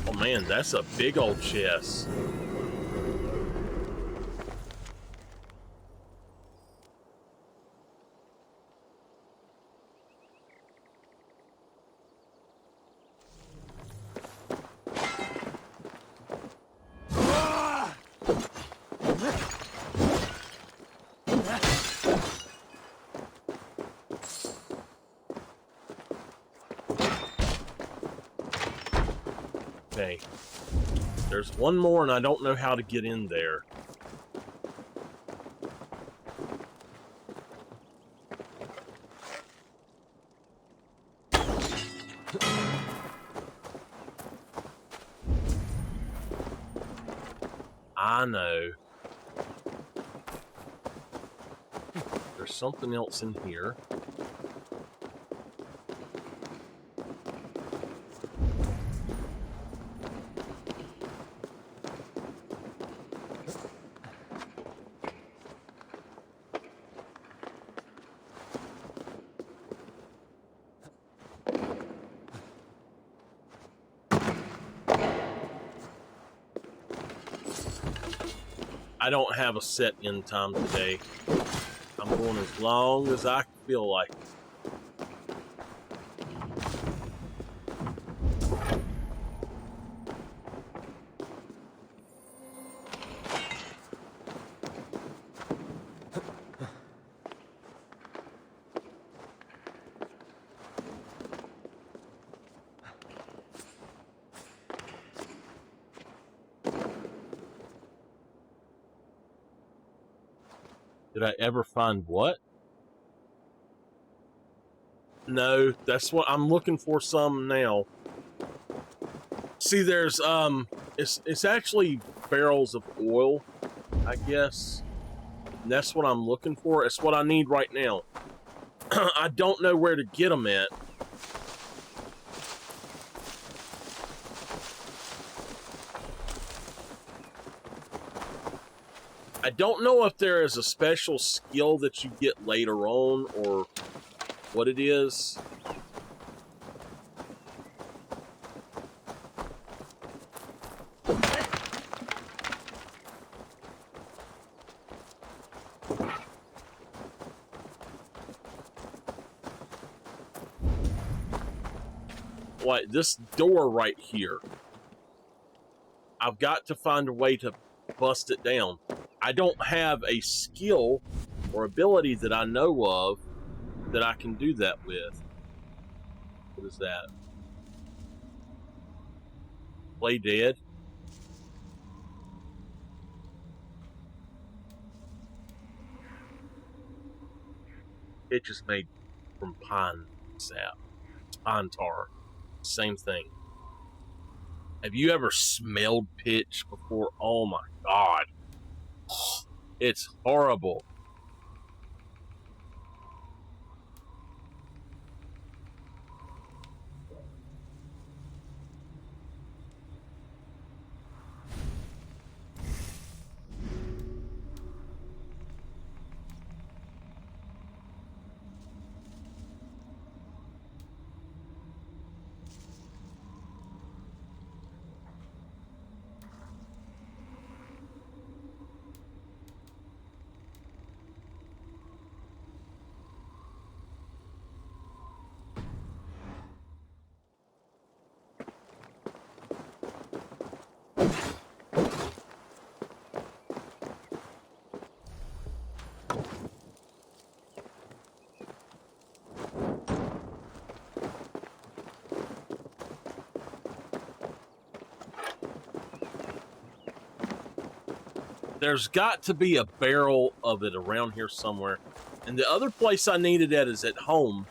Oh man, that's a big old chest. Okay. There's one more and I don't know how to get in there. I know. There's something else in here. I don't have a set end time today. I'm going as long as I feel like. Did I ever find what? No, that's what I'm looking for some now. See, there's, it's actually barrels of oil, I guess. And that's what I'm looking for. It's what I need right now. I don't know where to get them at. I don't know if there is a special skill that you get later on or what it is. What, this door right here. I've got to find a way to bust it down. I don't have a skill or ability that I know of that I can do that with. What is that? Play dead? It's just made from pine sap. Pine tar. Same thing. Have you ever smelled pitch before? Oh my God. It's horrible. There's got to be a barrel of it around here somewhere. And the other place I need it at is at home.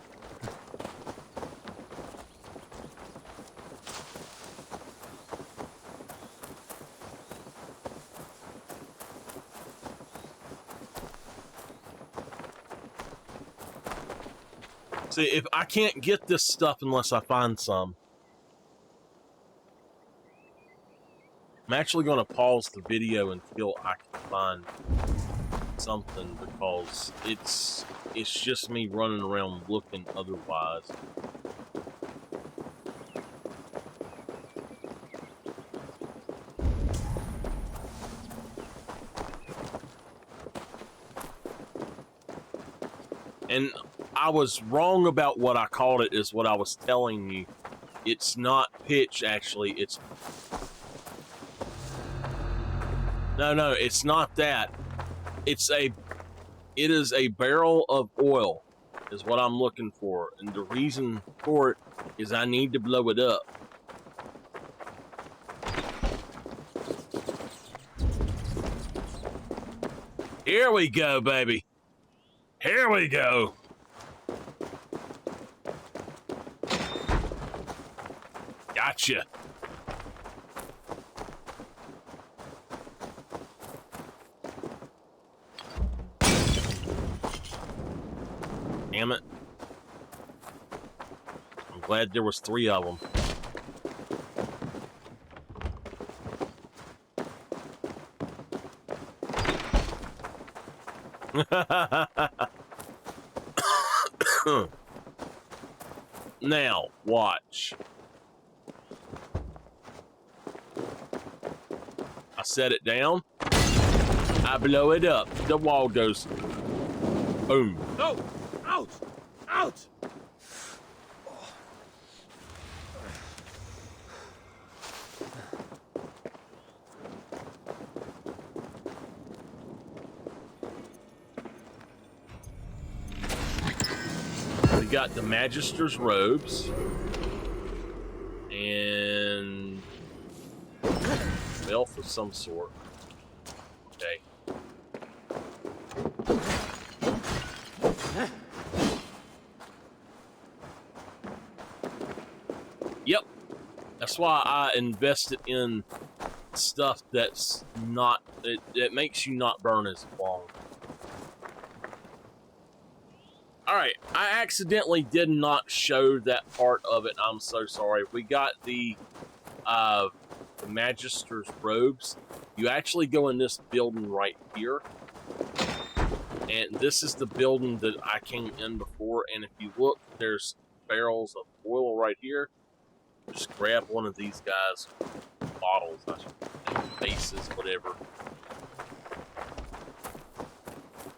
See, if I can't get this stuff unless I find some. I'm actually going to pause the video until I can find something, because it's just me running around looking otherwise. And I was wrong about what I called it, is what I was telling you. It's not pitch, actually. It's... No, it's not that. It is a barrel of oil, is what I'm looking for. And the reason for it is I need to blow it up. Here we go, baby. Here we go. Gotcha. Damn it. I'm glad there was 3 of them. Now, watch. I set it down. I blow it up. The wall goes boom. No! Out! Out! We got the Magister's robes and belt of some sort. Okay. Yep. That's why I invested in stuff that's not, it makes you not burn as long. Alright, I accidentally did not show that part of it. I'm so sorry. We got the Magister's robes. You actually go in this building right here. And this is the building that I came in before. And if you look, there's barrels of oil right here. Just grab one of these guys. Bottles, I should say, bases, whatever.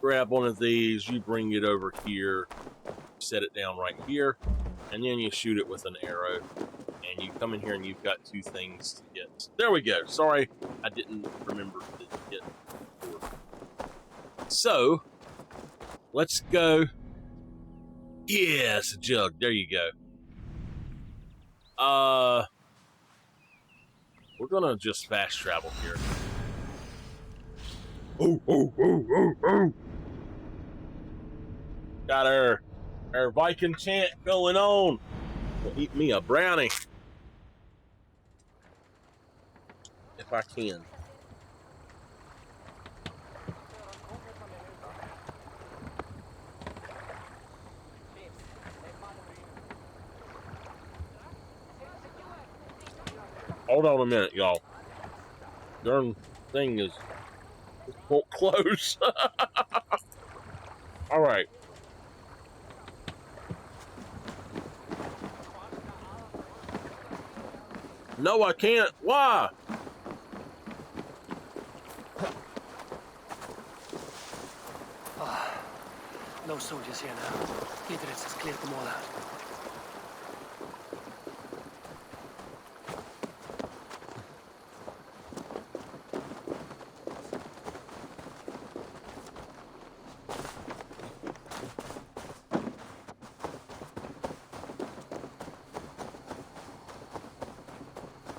Grab one of these, you bring it over here, set it down right here, and then you shoot it with an arrow. And you come in here and you've got 2 things to get. There we go. Sorry, I didn't remember to get before. So, let's go. Yeah, it's a jug. There you go. We're gonna just fast travel here. Oh. Got our Viking chant going on. Eat me a brownie. if I can. Hold on a minute, y'all. Darn thing is won't close. All right. No, I can't. Why? No soldiers here now. Idris has cleared them all out.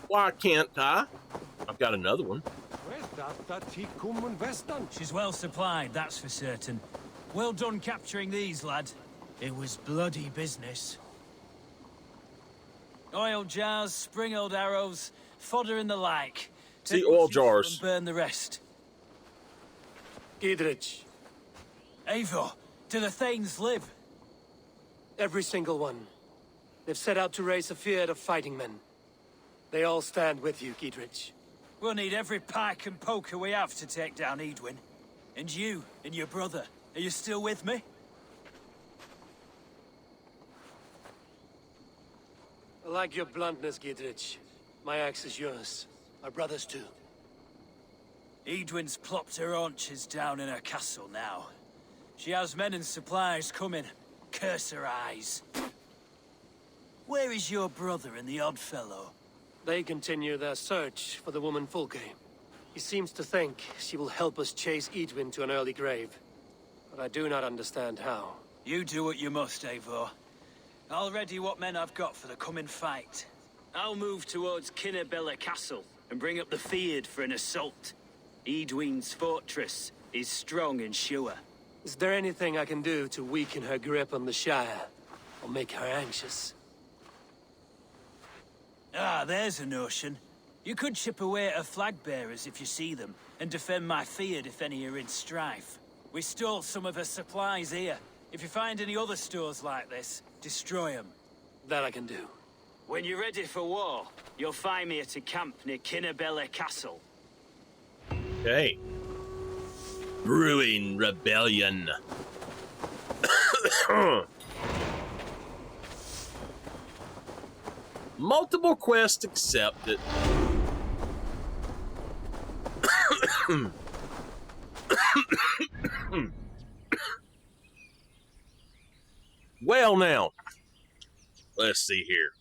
Why can't I? I've got another one. She's well supplied, that's for certain. Well done capturing these, lad. It was bloody business. Oil jars, spring-oiled arrows, fodder and the like. See, Take oil what's useful jars. and burn the rest. Idris. Eivor, do the Thanes live? Every single one. They've set out to raise a fear of fighting men. They all stand with you, Giedrich. We'll need every pike and poker we have to take down Edwin. And you, and your brother, are you still with me? I like your bluntness, Giedrich. My axe is yours. My brother's too. Edwin's plopped her haunches down in her castle now. She has men and supplies coming. Curse her eyes. Where is your brother and the odd fellow? They continue their search for the woman Fulke. He seems to think she will help us chase Edwin to an early grave. But I do not understand how. You do what you must, Eivor. I'll ready what men I've got for the coming fight. I'll move towards Kinnabella Castle and bring up the Fyrd for an assault. Edwin's fortress is strong and sure. Is there anything I can do to weaken her grip on the Shire? Or make her anxious? Ah, there's a notion. You could chip away at her flag bearers if you see them, and defend my Fyrd if any are in strife. We stole some of her supplies here. If you find any other stores like this, destroy them. That I can do. When you're ready for war, you'll find me at a camp near Kinnabella Castle. Okay. Brewing rebellion. Multiple quests accepted. Well, now, let's see here.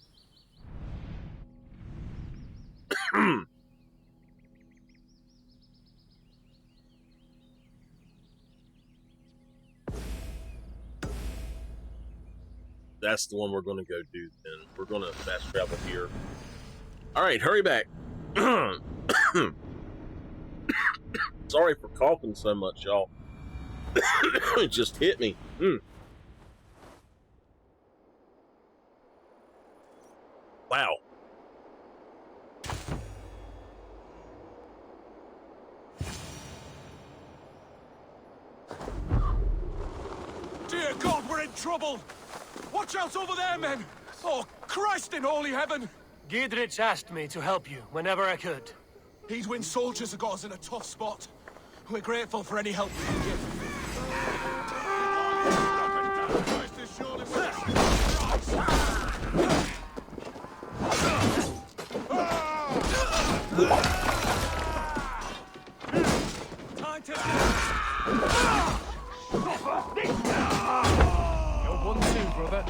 That's the one we're going to go do then. We're going to fast travel here. All right, hurry back. Sorry for coughing so much, y'all. It just hit me. Wow. Dear God, we're in trouble! Watch out over there, men! Oh, Christ in holy heaven! Giedrich asked me to help you whenever I could. Edwin's soldiers have got us in a tough spot. We're grateful for any help we can give. You're one too, brother.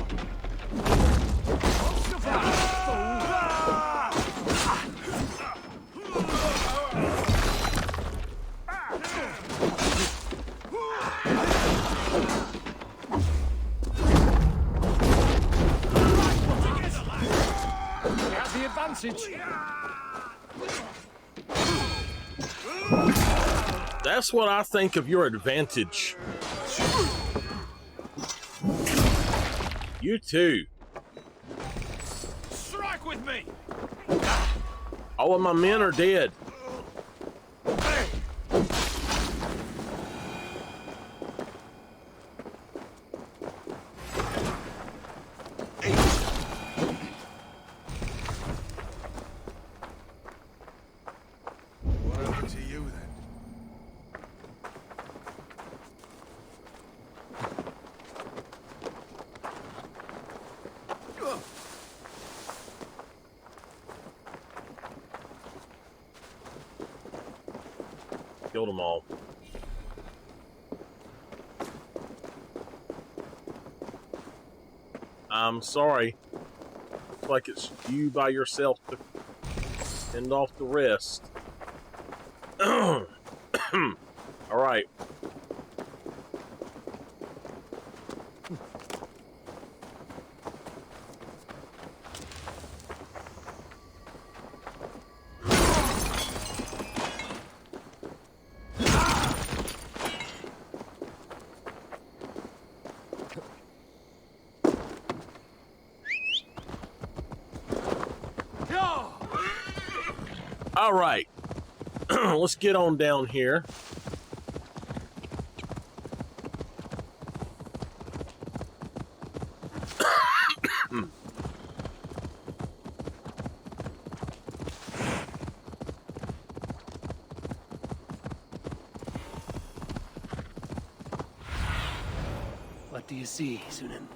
The advantage. That's what I think of your advantage. You too. Strike with me. All of my men are dead. killed them all. I'm sorry. Looks like it's you by yourself to fend off the rest. All right. All right. Let's get on down here. What do you see, Sunan?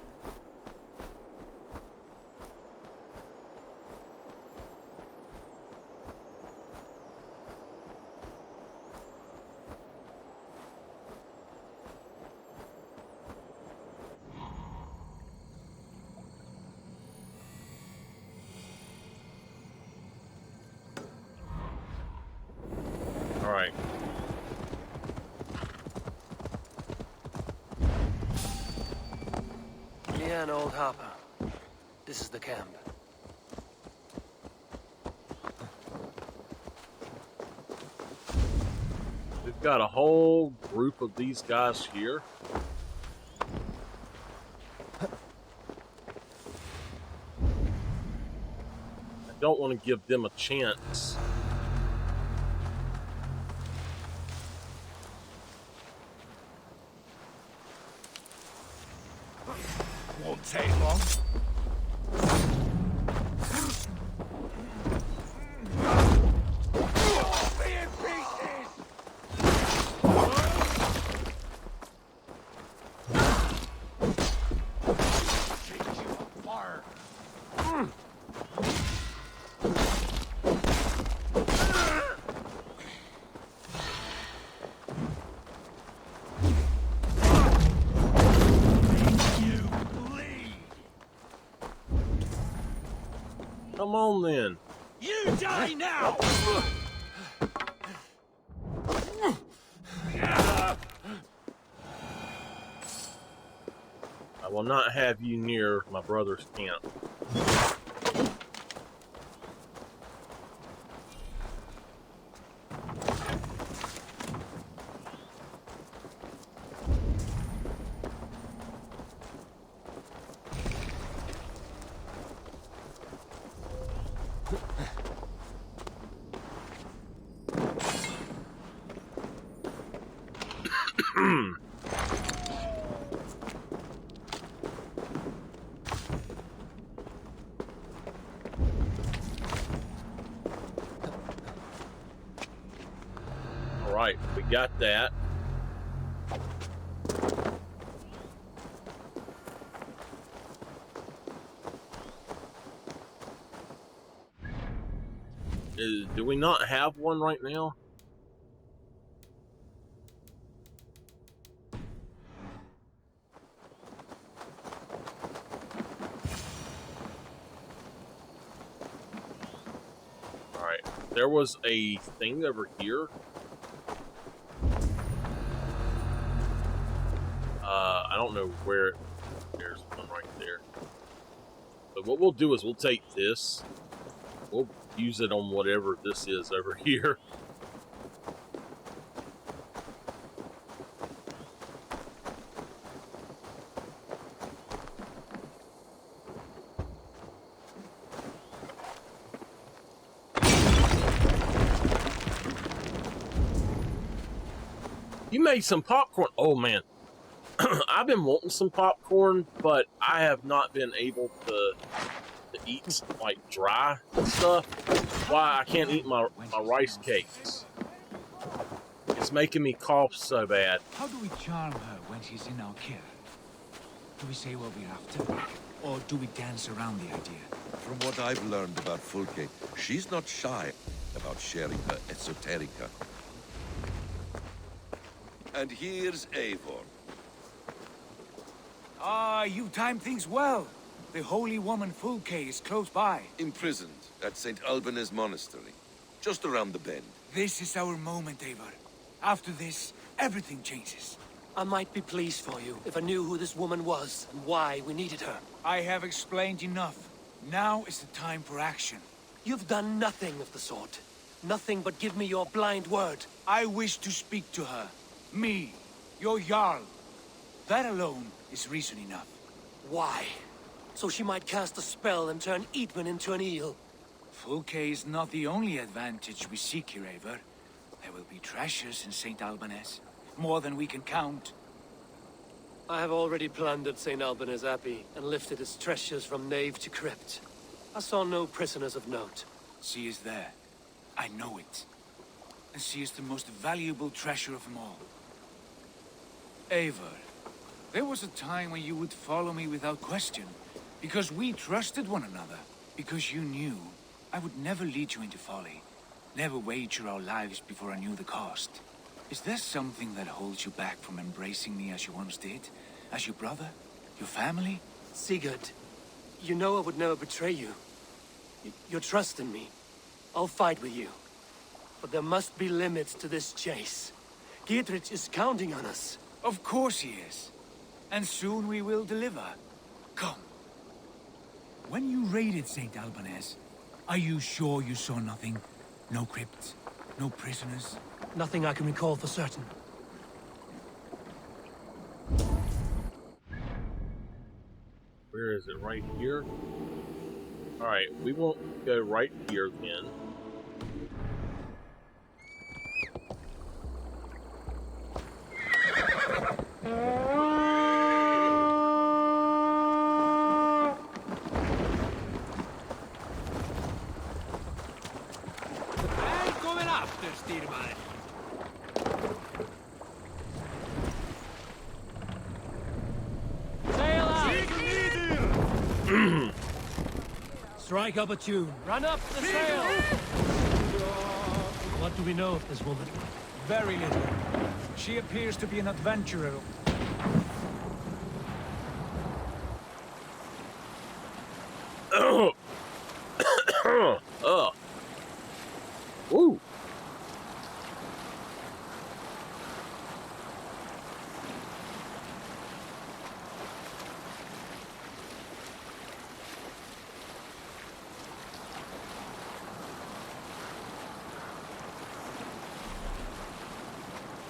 All right. Yeah, an old hopper. This is the camp. We've got a whole group of these guys here. I don't want to give them a chance. Won't take long. Come on then. You die now! I will not have you near my brother's camp. All right, we got that. Do we not have one right now? All right, there was a thing over here. I don't know where. There's one right there. But what we'll do is we'll take this. We'll use it on whatever this is over here. You made some popcorn. Oh man. I've been wanting some popcorn, but I have not been able to eat like dry stuff. Why I can't eat my rice cakes. It's making me cough so bad. How do we charm her when she's in our care? Do we say what we're after? Or do we dance around the idea? From what I've learned about Fulke, she's not shy about sharing her esoterica. And here's Eivor. Ah, you timed things well. The holy woman Fulke is close by. Imprisoned at St. Alban's Monastery, just around the bend. This is our moment, Eivor. After this, everything changes. I might be pleased for you if I knew who this woman was and why we needed her. I have explained enough. Now is the time for action. You've done nothing of the sort. Nothing but give me your blind word. I wish to speak to her. Me, your Jarl. That alone is reason enough. Why? So she might cast a spell and turn Eatman into an eel. Fulke is not the only advantage we seek here, Eivor. There will be treasures in St. Alban's. More than we can count. I have already plundered St. Alban's Abbey and lifted its treasures from nave to crypt. I saw no prisoners of note. She is there. I know it. And she is the most valuable treasure of them all. Eivor, there was a time when you would follow me without question. Because we trusted one another. Because you knew I would never lead you into folly. Never wager our lives before I knew the cost. Is there something that holds you back from embracing me as you once did? As your brother? Your family? Sigurd, you know I would never betray you. Your trust in me. I'll fight with you. But there must be limits to this chase. Dietrich is counting on us. Of course he is. And soon we will deliver. Come. When you raided St. Alban's, are you sure you saw nothing? No crypts? No prisoners? Nothing I can recall for certain. Where is it? Right here? Alright, we won't go right here then. Strike up a tune. Run up the sail! What do we know of this woman? Very little. She appears to be an adventurer. Ooh.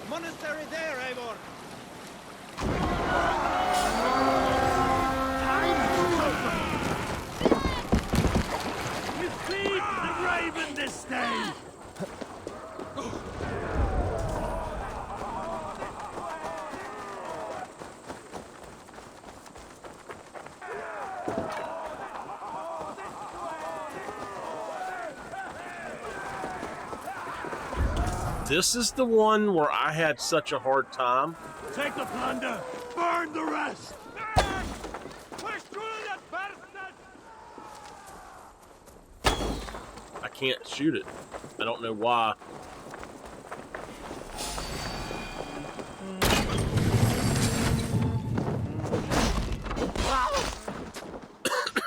Monastery there, Eivor! You feed the raven this day! This is the one where I had such a hard time. Take the plunder, burn the rest! I can't shoot it. I don't know why.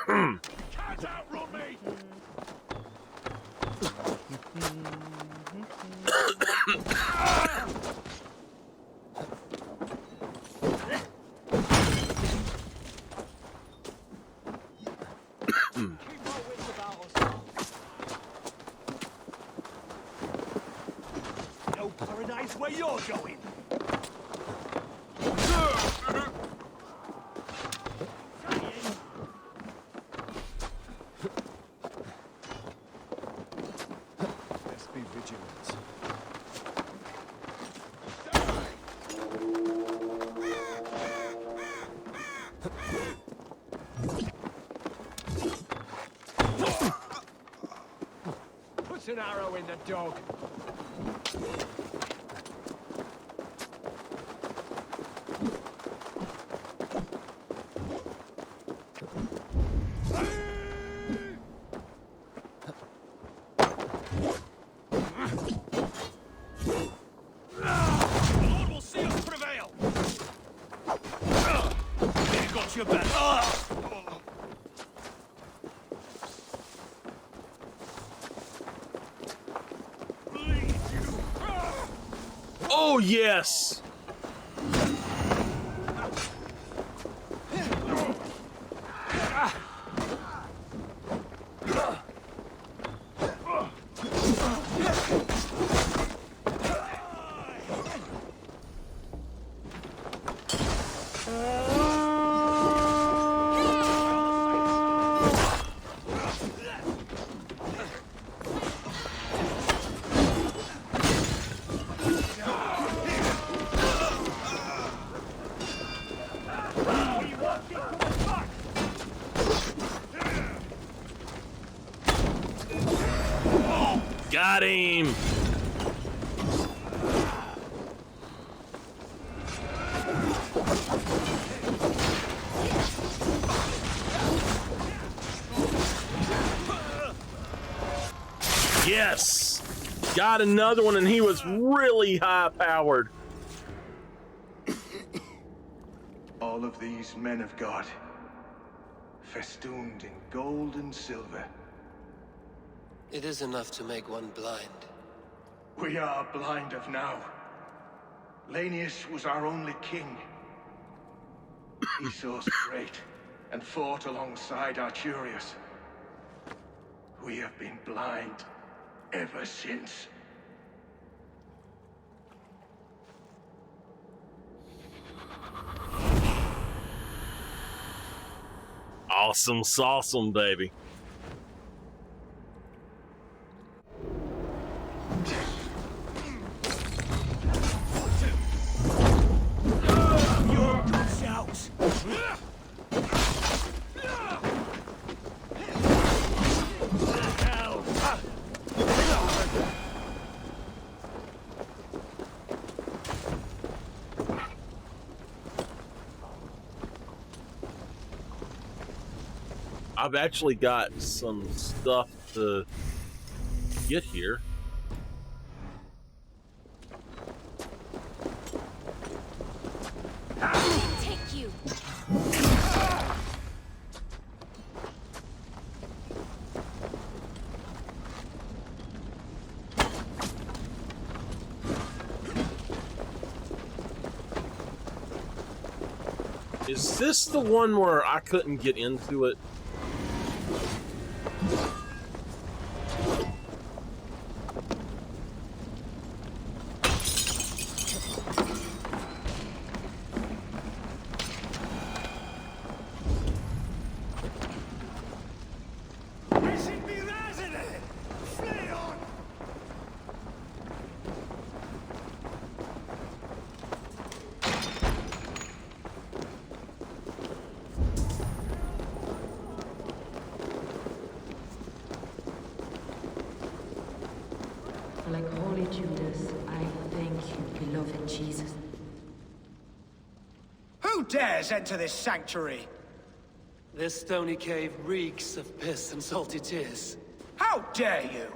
Cat outrun me! No paradise where you're going. Let's be vigilant. Put an arrow in the dog. The Lord will see us your back. Oh, yes! Got him! Yes! Got another one, and he was really high-powered. All of these men of God, festooned in gold and silver. It is enough to make one blind. We are blind of now. Lanius was our only king. He saw us great and fought alongside Arturius. We have been blind ever since. Awesome sauceum, baby. I've actually got some stuff to get here. Take you. Is this the one where I couldn't get into it? Like Holy Judas, I thank you, beloved Jesus. Who dares enter this sanctuary? This stony cave reeks of piss and salty tears. How dare you?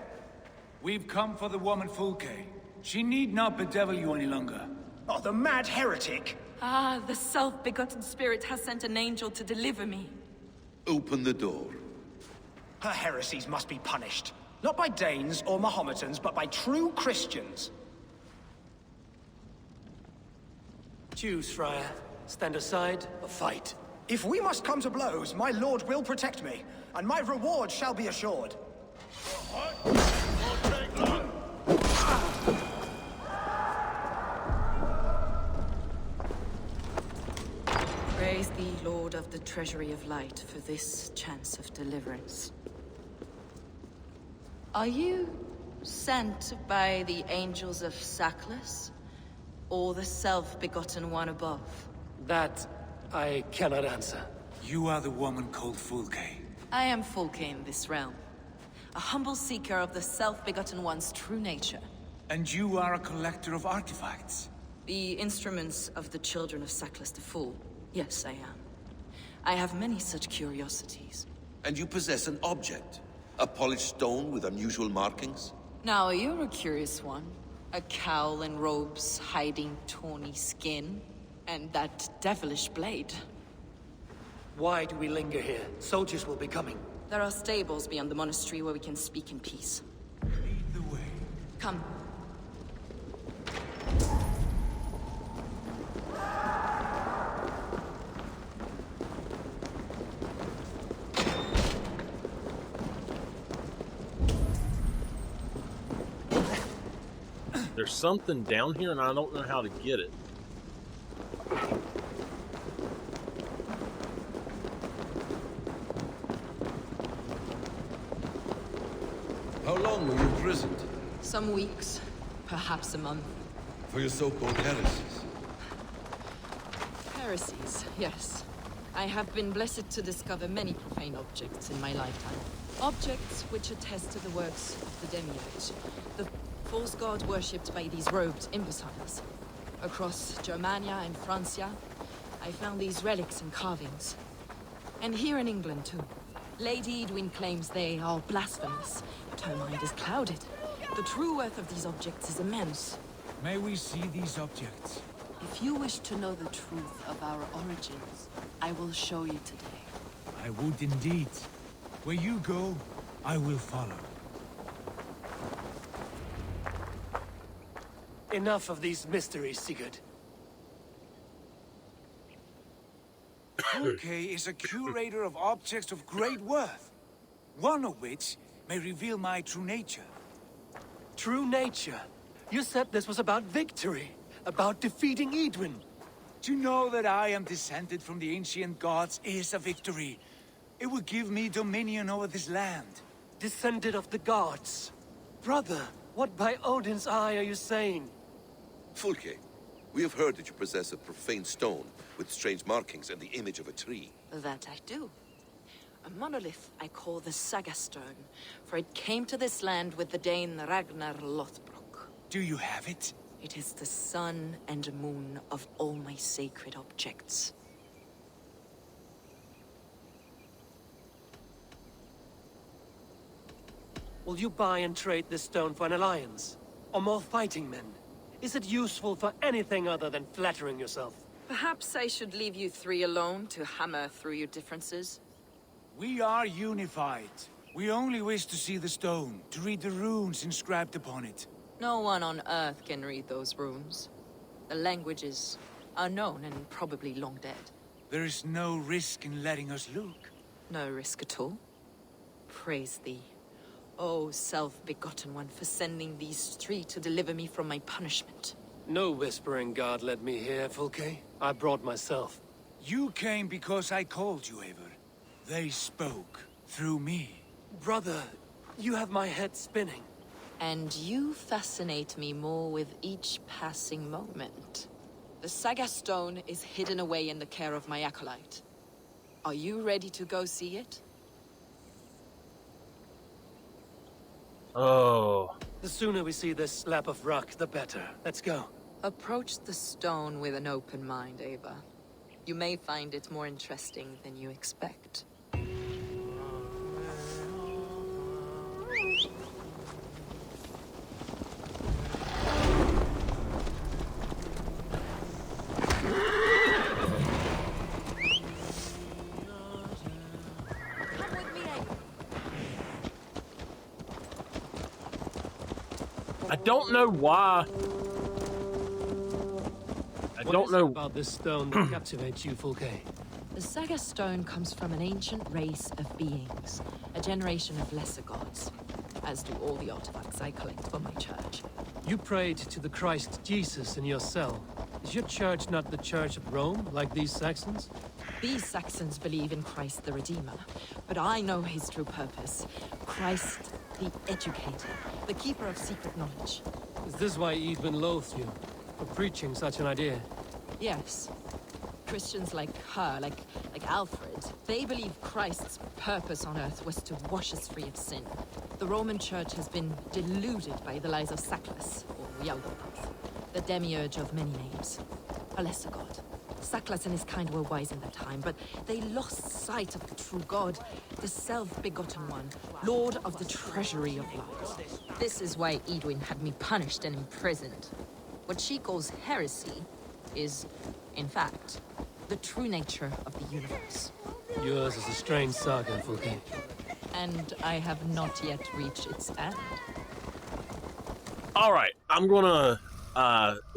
We've come for the woman Fulke. She need not bedevil you any longer. Oh, the mad heretic! Ah, the self-begotten spirit has sent an angel to deliver me. Open the door. Her heresies must be punished. Not by Danes or Mahometans, but by true Christians. Choose, Friar. Stand aside or fight. If we must come to blows, my lord will protect me, and my reward shall be assured. Praise thee, Lord of the Treasury of Light, for this chance of deliverance. Are you sent by the angels of Sackless, or the self-begotten one above? That I cannot answer. You are the woman called Fulke. I am Fulke in this realm, a humble seeker of the self-begotten one's true nature. And you are a collector of artifacts? The instruments of the children of Sackless the Fool. Yes, I am. I have many such curiosities. And you possess an object? A polished stone with unusual markings? Now, you're a curious one. A cowl and robes hiding tawny skin. And that devilish blade. Why do we linger here? Soldiers will be coming. There are stables beyond the monastery where we can speak in peace. Lead the way. Come. There's something down here, and I don't know how to get it. How long were you imprisoned? Some weeks, perhaps a month. For your so-called heresies? Heresies, yes. I have been blessed to discover many profane objects in my lifetime. Objects which attest to the works of the Demiurge, the false god worshipped by these robed imbeciles. Across Germania and Francia, I found these relics and carvings. And here in England, too. Lady Edwin claims they are blasphemous, but her mind is clouded. The true worth of these objects is immense. May we see these objects? If you wish to know the truth of our origins, I will show you today. I would indeed. Where you go, I will follow. Enough of these mysteries, Sigurd. Fulke is a curator of objects of great worth, one of which may reveal my true nature. True nature? You said this was about victory, about defeating Edwin. To know that I am descended from the ancient gods is a victory. It will give me dominion over this land. Descended of the gods? Brother, what by Odin's eye are you saying? Fulke, we have heard that you possess a profane stone with strange markings and the image of a tree. That I do. A monolith I call the Saga Stone, for it came to this land with the Dane Ragnar Lothbrok. Do you have it? It is the sun and moon of all my sacred objects. Will you buy and trade this stone for an alliance? Or more fighting men? Is it useful for anything other than flattering yourself? Perhaps I should leave you three alone to hammer through your differences? We are unified. We only wish to see the stone, to read the runes inscribed upon it. No one on Earth can read those runes. The languages are known and probably long dead. There is no risk in letting us look. No risk at all. Praise thee, O self-begotten one, for sending these three to deliver me from my punishment. No whispering god led me here, Fulke. I brought myself. You came because I called you, Eivor. They spoke through me. Brother, you have my head spinning. And you fascinate me more with each passing moment. The Saga Stone is hidden away in the care of my acolyte. Are you ready to go see it? Oh. The sooner we see this slab of rock, the better. Let's go. Approach the stone with an open mind, Ava. You may find it more interesting than you expect. I don't know why. I don't know about this stone that captivates you, Fulke. The Saga Stone comes from an ancient race of beings, a generation of lesser gods, as do all the artifacts I collect for my church. You prayed to the Christ Jesus in your cell. Is your church not the Church of Rome, like these Saxons? These Saxons believe in Christ the Redeemer, but I know his true purpose. Christ the Educator, the keeper of secret knowledge. Is this why Edwin loathed you? For preaching such an idea? Yes. Christians like her, like Alfred, they believe Christ's purpose on earth was to wash us free of sin. The Roman Church has been deluded by the lies of Saclas, or Yaldabaoth, the demiurge of many names, a lesser god. Saclas and his kind were wise in their time, but they lost sight of the true God, the self-begotten one, Lord of the treasury of light. This is why Edwin had me punished and imprisoned. What she calls heresy is, in fact, the true nature of the universe. Yours is a strange saga, Fulke. And I have not yet reached its end. All right, I'm gonna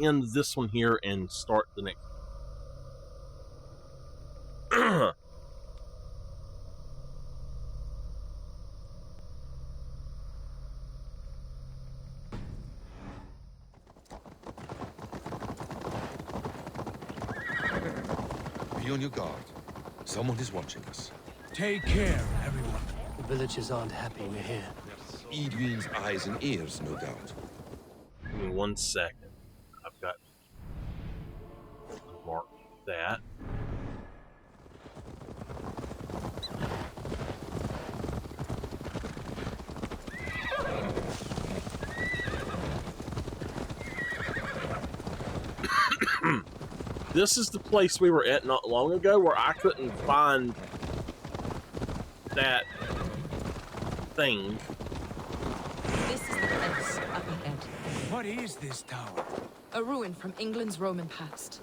end this one here and start the next. Be on your guard. Someone is watching us. Take care, everyone. The villagers aren't happy we're here. Edwin's eyes and ears, no doubt. Give me 1 second. I've got to mark that. This is the place we were at not long ago where I couldn't find that thing. This is the place up ahead. What is this tower? A ruin from England's Roman past.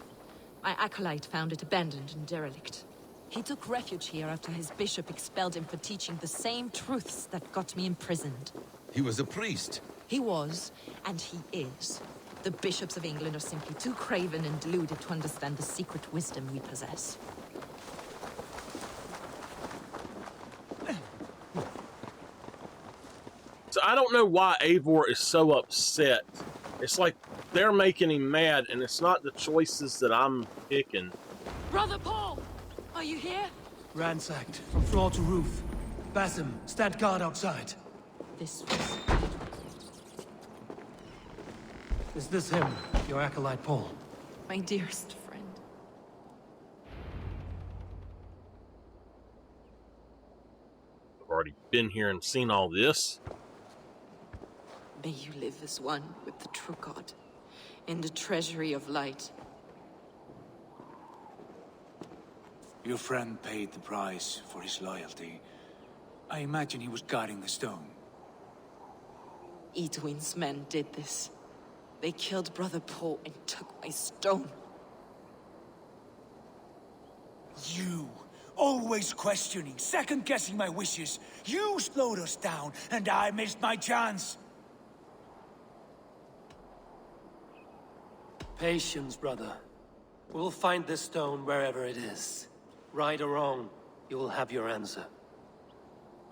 My acolyte found it abandoned and derelict. He took refuge here after his bishop expelled him for teaching the same truths that got me imprisoned. He was a priest. He was, and he is. The bishops of England are simply too craven and deluded to understand the secret wisdom we possess. So I don't know why Eivor is so upset. It's like they're making him mad, and it's not the choices that I'm picking. Brother Paul! Are you here? Ransacked, from floor to roof. Basim, stand guard outside. This was... Is this him, your acolyte Paul? my dearest friend. I've already been here and seen all this. May you live as one with the true God, in the treasury of light. Your friend paid the price for his loyalty. I imagine he was guarding the stone. Edwin's men did this. They killed Brother Paul and took my stone. You, always questioning, second-guessing my wishes. You slowed us down, and I missed my chance. Patience, brother. We'll find this stone wherever it is. Right or wrong, you will have your answer.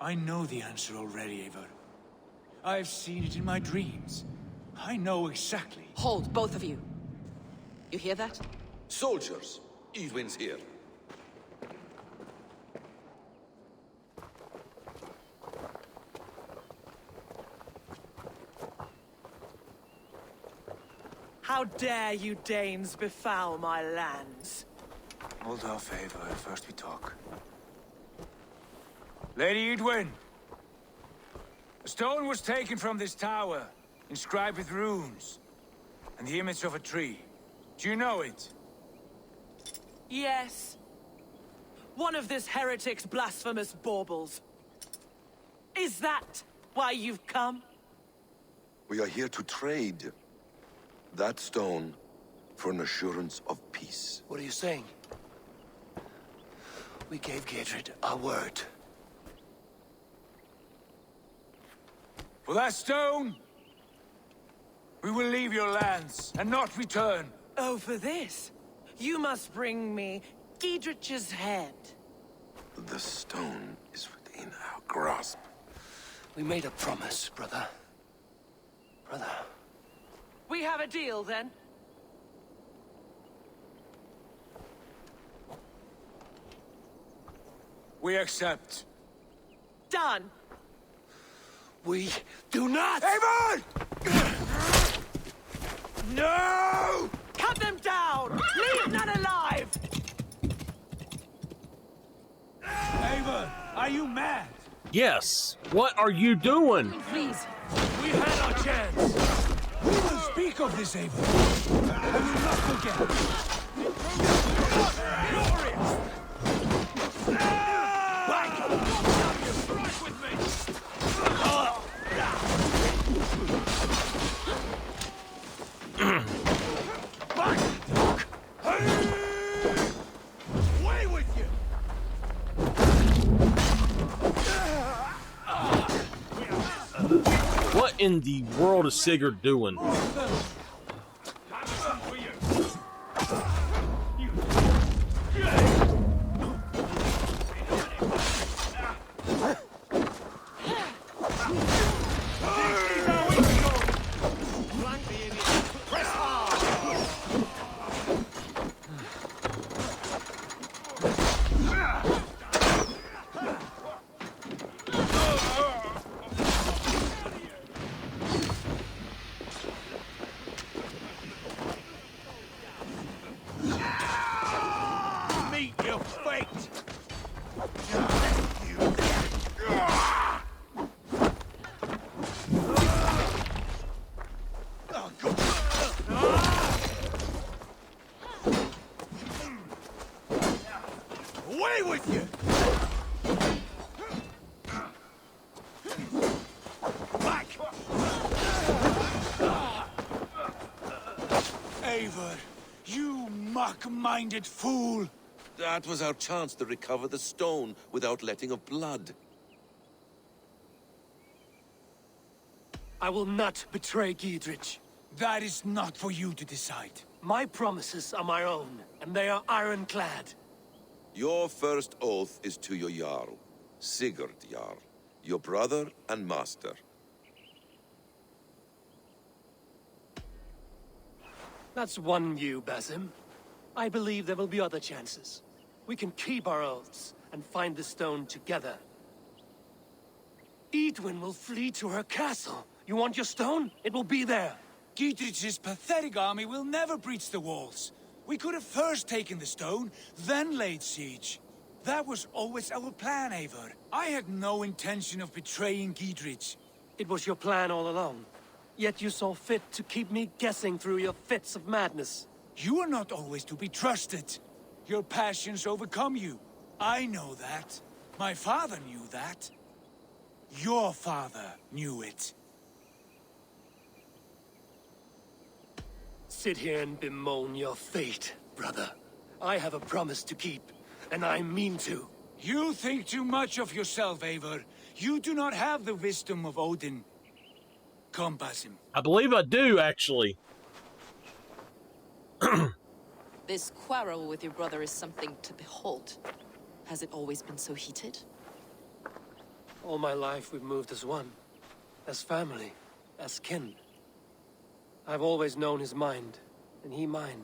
I know the answer already, Eivor. I've seen it in my dreams. I know exactly. Hold, both of you. You hear that? Soldiers, Edwin's here. How dare you Danes befoul my lands? Hold off, Eivor. First we talk. Lady Edwin! A stone was taken from this tower, inscribed with runes, and the image of a tree. Do you know it? Yes. One of this heretic's blasphemous baubles. Is that why you've come? We are here to trade that stone for an assurance of peace. What are you saying? We gave Gidrid our word. For that stone, we will leave your lands and not return. Oh, for this? You must bring me Giedrich's head. The stone is within our grasp. We made a promise, brother. Brother. We have a deal, then? We accept. Done. We do not! Eivor! No! Cut them down! Leave none alive! Eivor, are you mad? Yes. What are you doing? Please. We had our chance. We will speak of this, Eivor. I will not forget. Glorious! Strike with me! Away with you! in the world is Sigurd doing? Meet your fate! Away with you! Back! Eivor, you mock-minded fool! That was our chance to recover the stone without letting of blood. I will not betray Giedrich. That is not for you to decide. My promises are my own, and they are ironclad. Your first oath is to your Jarl, Sigurd Jarl, your brother and master. That's one view, Basim. I believe there will be other chances. We can keep our oaths and find the stone together. Edwin will flee to her castle. You want your stone? It will be there. Giedrich's pathetic army will never breach the walls. We could have first taken the stone, then laid siege. That was always our plan, Eivor. I had no intention of betraying Giedrich. It was your plan all along. Yet you saw fit to keep me guessing through your fits of madness. You are not always to be trusted. Your passions overcome you. I know that. My father knew that. Your father knew it. Sit here and bemoan your fate, brother. I have a promise to keep, and I mean to. You think too much of yourself, Eivor. You do not have the wisdom of Odin. Come, Basim. I believe I do, actually. This quarrel with your brother is something to behold. Has it always been so heated? All my life we've moved as one. As family. As kin. I've always known his mind, and he mine.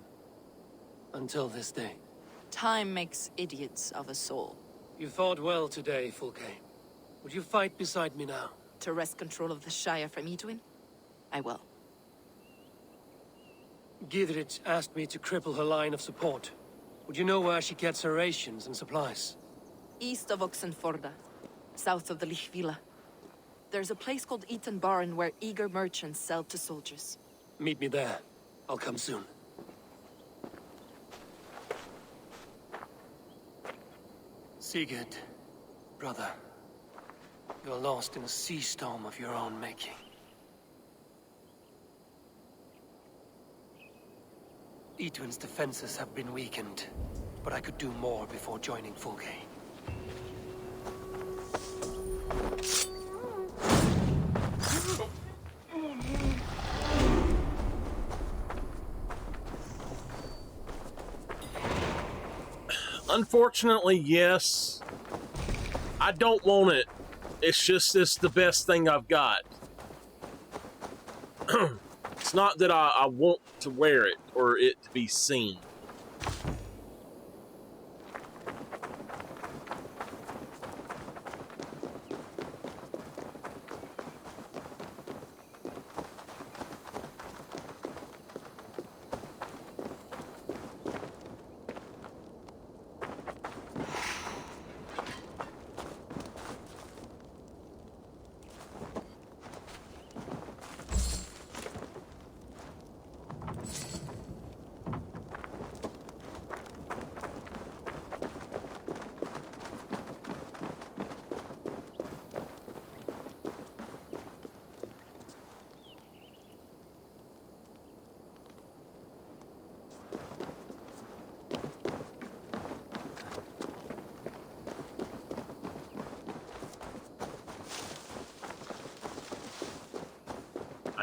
Until this day. Time makes idiots of us all. You fought well today, Fulke. Would you fight beside me now? To wrest control of the Shire from Edwin? I will. Giedrich asked me to cripple her line of support. Would you know where she gets her rations and supplies? East of Oxenforda, south of the Lichvila. There's a place called Eaton Barn where eager merchants sell to soldiers. Meet me there. I'll come soon. Sigurd, brother. You're lost in a sea storm of your own making. Edwin's defenses have been weakened, but I could do more before joining Fulke. Unfortunately, yes. I don't want it. It's just it's the best thing I've got. It's not that I want to wear it or it to be seen.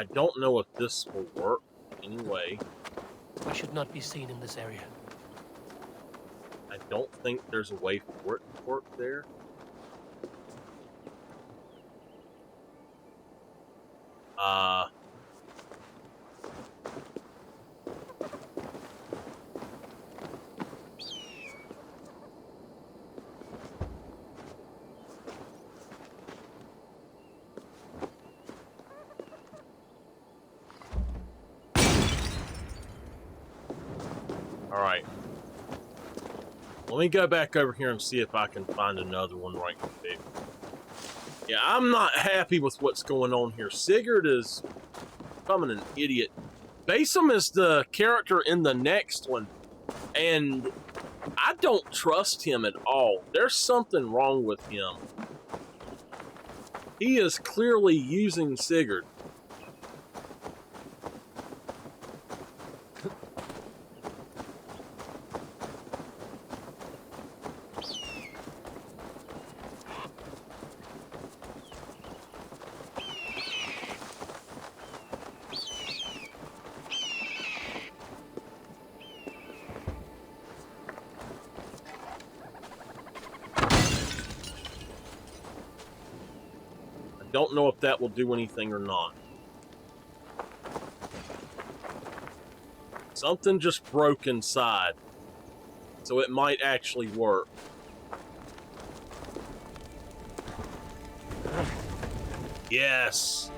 I don't know if this will work anyway. We should not be seen in this area. I don't think there's a way for it to work there. Alright. Let me go back over here and see if I can find another one right quick. Yeah, I'm not happy with what's going on here. Sigurd is becoming an idiot. Basim is the character in the next one, and I don't trust him at all. There's something wrong with him. He is clearly using Sigurd. Don't know if that will do anything or not. Something just broke inside, so it might actually work. Yes.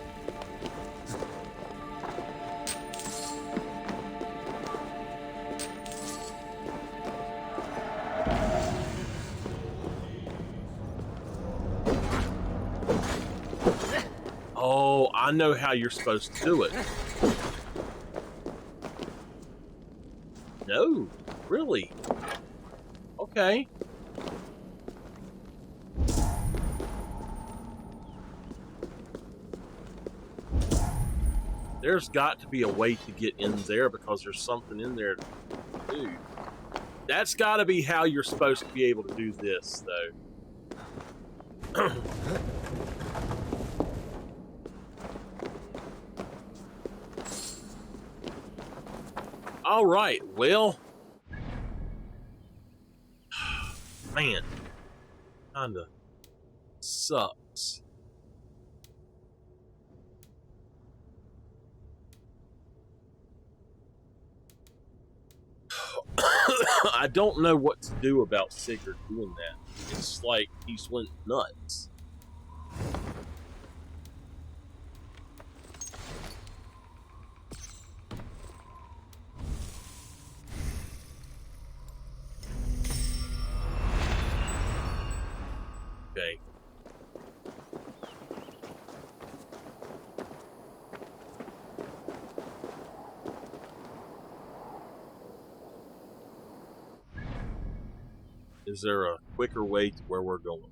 Oh, I know how you're supposed to do it. No, really? Okay. There's got to be a way to get in there because there's something in there to do. That's got to be how you're supposed to be able to do this, though. All right, well, man, kinda sucks. I don't know what to do about Sigurd doing that. It's like he's went nuts. Okay. Is there a quicker way to where we're going?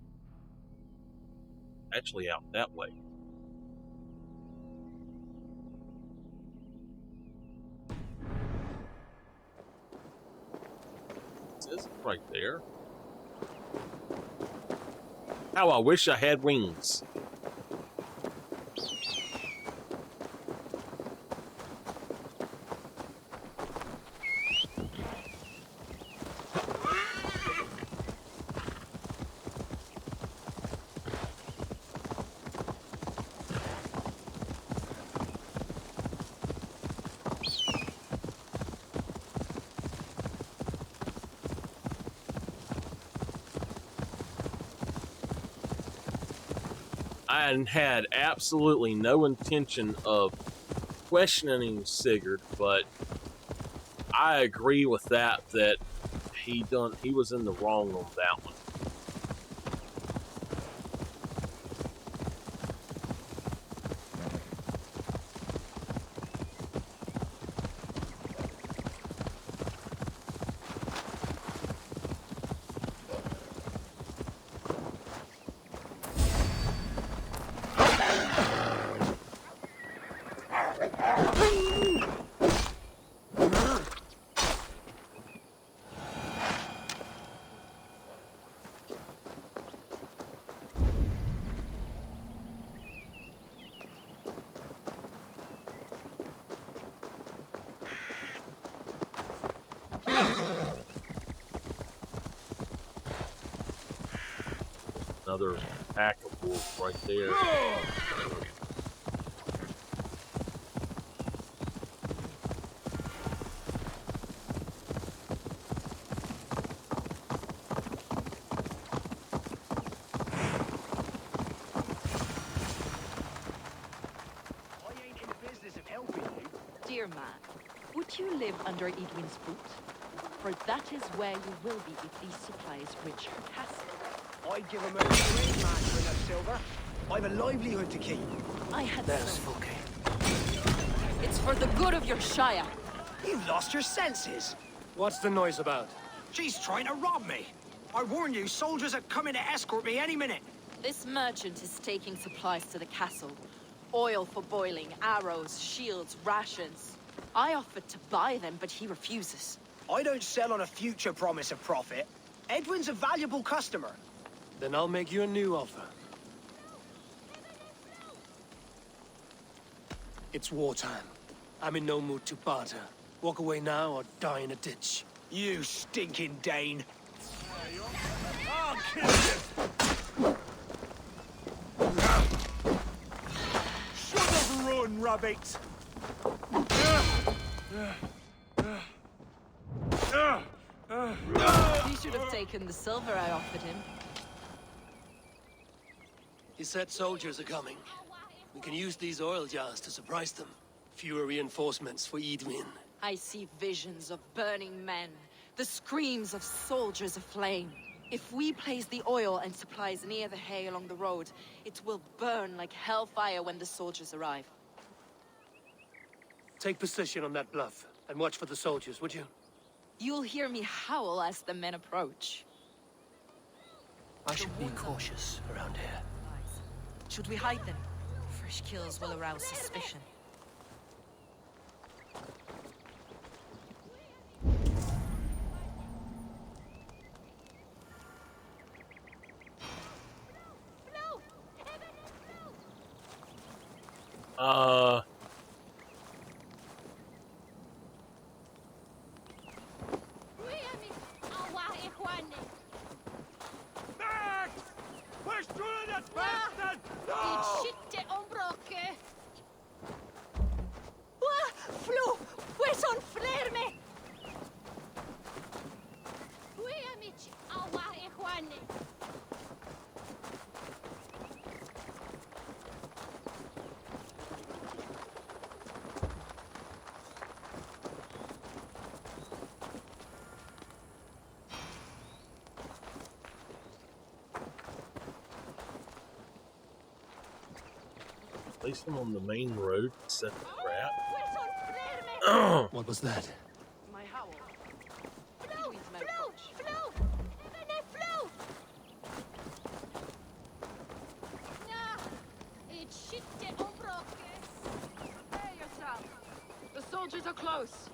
Actually, out that way. It says right there. How I wish I had wings. I had absolutely no intention of questioning Sigurd, but I agree with that he was in the wrong on that one. another pack of wolves right there. Dear man, would you live under Edwin's boot? For that is where you will be if these supplies reach her castle. I'd give a mercy to any man for enough silver. I've a livelihood to keep. I had There's some. Fulke. It's for the good of your shire. You've lost your senses. What's the noise about? She's trying to rob me. I warn you, soldiers are coming to escort me any minute. This merchant is taking supplies to the castle. Oil for boiling, arrows, shields, rations. I offered to buy them, but he refuses. I don't sell on a future promise of profit. Edwin's a valuable customer. Then I'll make you a new offer. It's wartime. I'm in no mood to barter. Walk away now or die in a ditch. You stinking Dane. I'll kill you! Should have run, rabbit! He should have taken the silver I offered him. He said soldiers are coming. We can use these oil jars to surprise them. Fewer reinforcements for Edwin. I see visions of burning men, the screams of soldiers aflame. If we place the oil and supplies near the hay along the road, it will burn like hellfire when the soldiers arrive. Take position on that bluff, and watch for the soldiers, would you? You'll hear me howl as the men approach. I should be cautious around here. Should we hide them? Fresh kills will arouse suspicion. Place them on the main road and set the trap. What was that? My howl. Prepare yourself. The soldiers are close.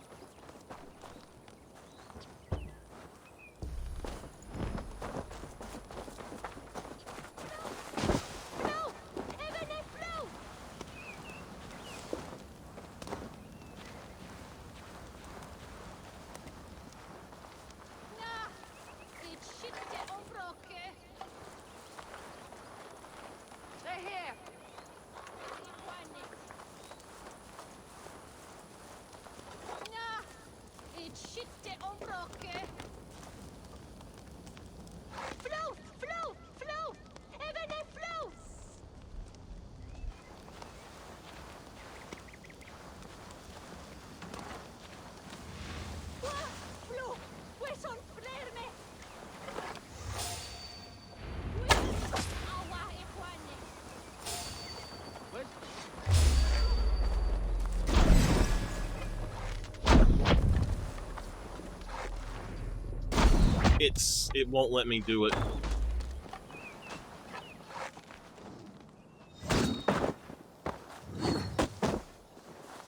It won't let me do it.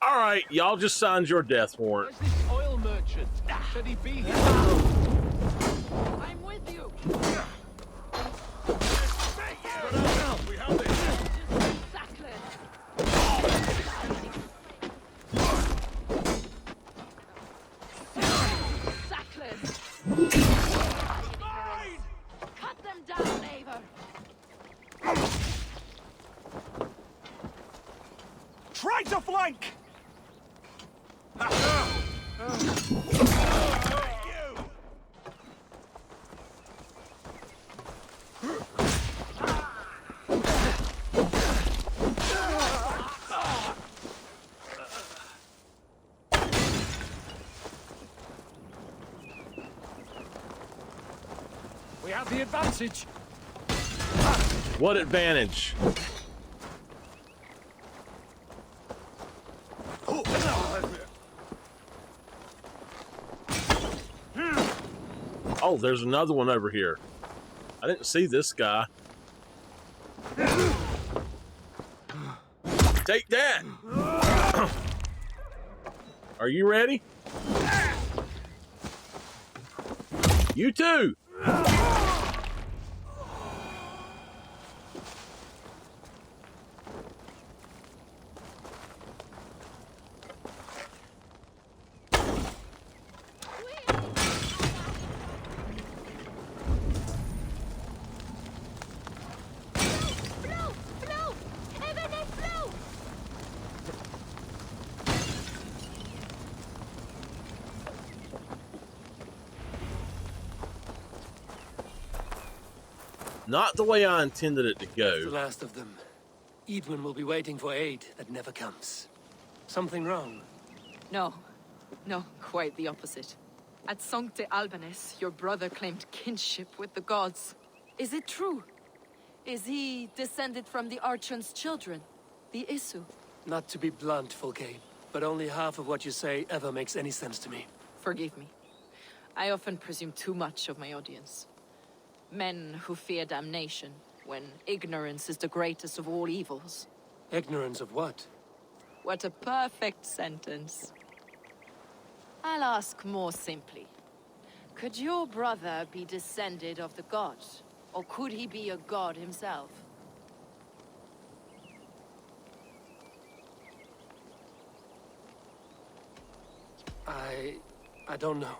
Alright, y'all just signed your death warrant. Where's this oil merchant? Should he be here? I'm with you. We have it. Cut them down, Eivor. a flank! We have the advantage. What advantage? Oh, there's another one over here. I didn't see this guy. Take that! Are you ready? You too! Not the way I intended it to go. That's the last of them. Edwin will be waiting for aid that never comes. Something wrong? No. No, quite the opposite. At Sancte Albanus, your brother claimed kinship with the gods. Is it true? Is he descended from the Archon's children, the Isu? Not to be blunt, Fulke, but only half of what you say ever makes any sense to me. Forgive me. I often presume too much of my audience. Men who fear damnation, when ignorance is the greatest of all evils. Ignorance of what? What a perfect sentence. I'll ask more simply. Could your brother be descended of the gods? Or could he be a god himself? I don't know.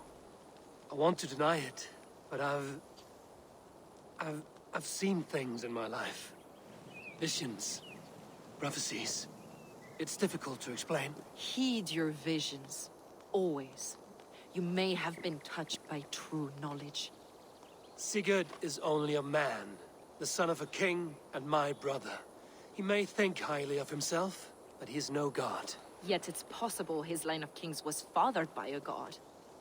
I want to deny it, but I've seen things in my life. Visions, prophecies. It's difficult to explain. Heed your visions. Always. You may have been touched by true knowledge. Sigurd is only a man, the son of a king and my brother. He may think highly of himself, but he is no god. Yet it's possible his line of kings was fathered by a god.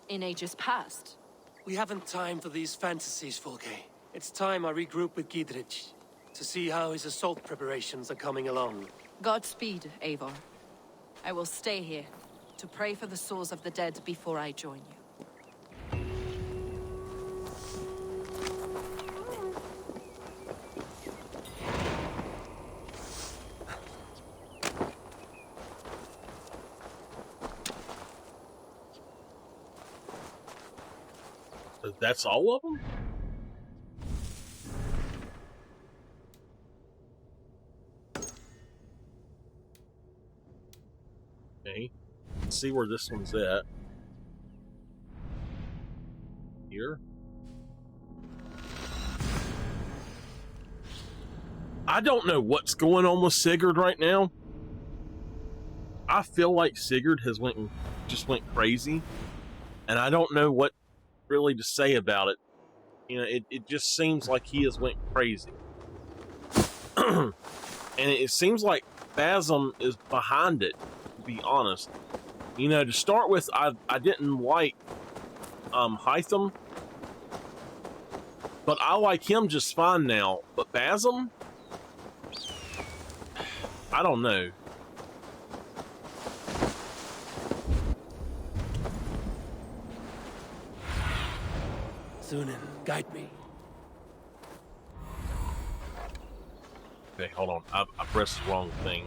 In ages past. We haven't time for these fantasies, Fulke. It's time I regroup with Gidrich to see how his assault preparations are coming along. Godspeed, Eivor. I will stay here to pray for the souls of the dead before I join you. That's all of them? Okay. Let's see where this one's at. Here. I don't know what's going on with Sigurd right now. I feel like Sigurd just went crazy, and I don't know what really to say about it. You know, it just seems like he has went crazy. And it seems like Phasm is behind it, to be honest. You know, to start with, I didn't like Hytham, but I like him just fine now. But Phasm, I don't know. Sunan, guide me. Okay, hold on. I pressed the wrong thing.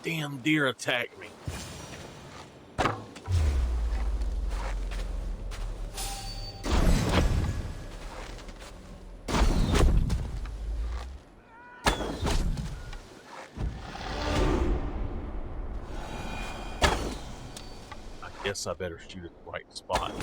damn deer attacked me. I guess I better shoot at the right spot.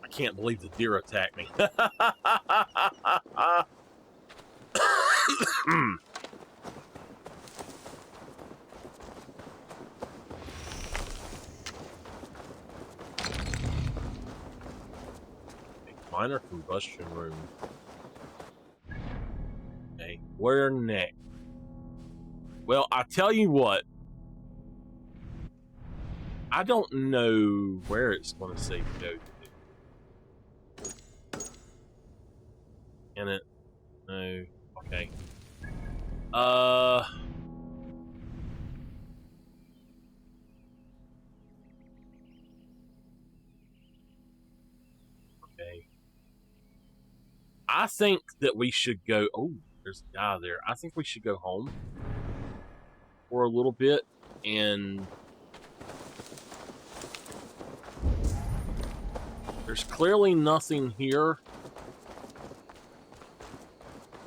I can't believe the deer attacked me. Minor combustion room. Okay, where next? Well, I tell you what. I don't know where it's going to say go to. Can it? No. Okay. Okay. I think that we should go. Oh, there's a guy there. I think we should go home for a little bit and. There's clearly nothing here.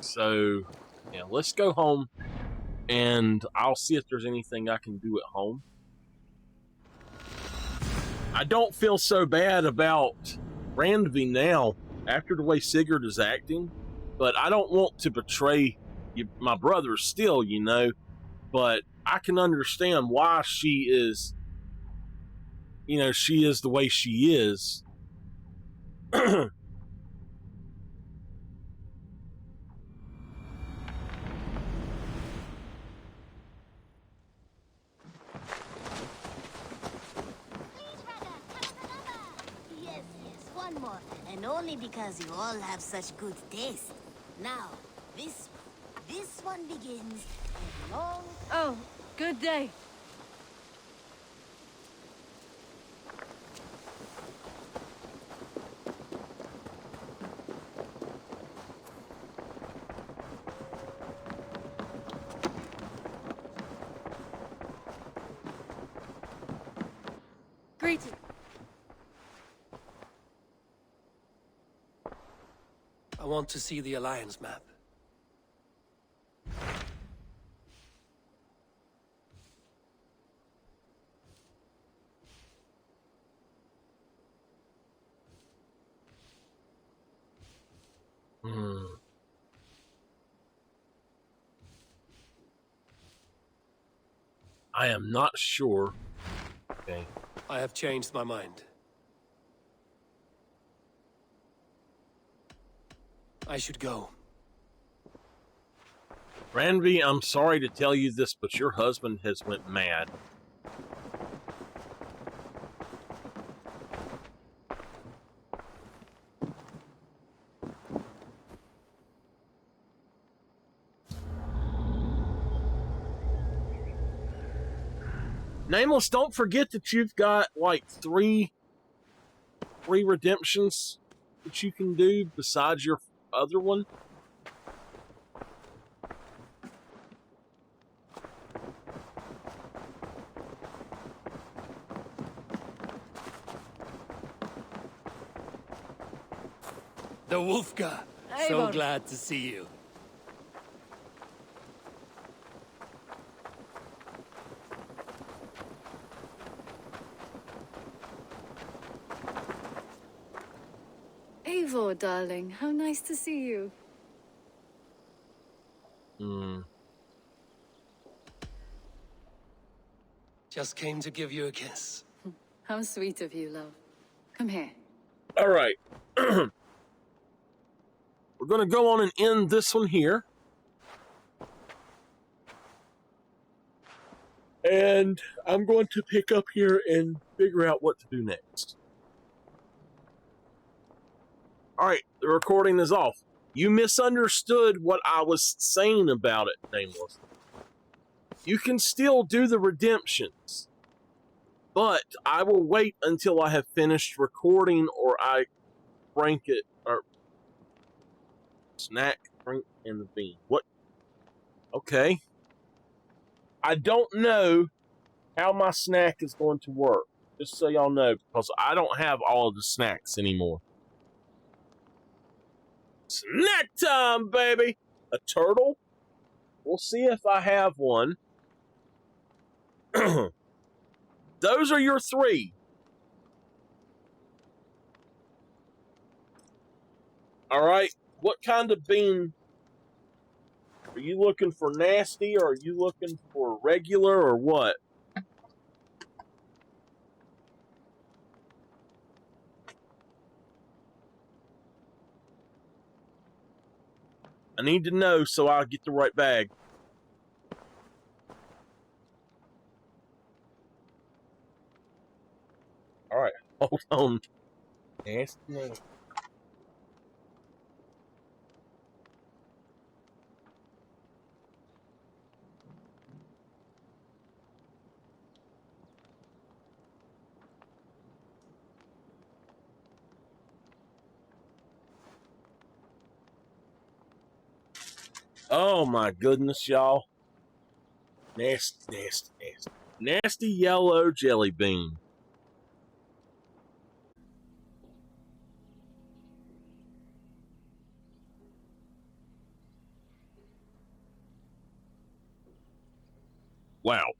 So, yeah, let's go home and I'll see if there's anything I can do at home. I don't feel so bad about Randvi now after the way Sigurd is acting, but I don't want to betray my brother still, you know, but I can understand why she is, you know, she is the way she is. One more, and only because you all have such good taste. Now, this one begins a long... Oh, good day. Greeting. I want to see the Alliance map. I am not sure. Okay. I have changed my mind. I should go. Randvi, I'm sorry to tell you this, but your husband has went mad. Nameless, don't forget that you've got like three redemptions that you can do besides your other one. The Wolfka. So Eivor. glad to see you. Eivor, darling, how nice to see you. Just came to give you a kiss. How sweet of you, love. Come here. All right. We're going to go on and end this one here. And I'm going to pick up here and figure out what to do next. All right, the recording is off. You misunderstood what I was saying about it, Nameless. You can still do the redemptions, but I will wait until I have finished recording or I rank it, or snack, drink, and the bean. What? Okay. I don't know how my snack is going to work, just so y'all know, because I don't have all of the snacks anymore. Snack time, baby! A turtle? We'll see if I have one. Those are your three. All right. What kind of bean? Are you looking for nasty, or are you looking for regular, or what? I need to know so I'll get the right bag. All right. Hold on. Nasty. Oh my goodness, y'all. Nasty. Nasty yellow jelly bean. Wow.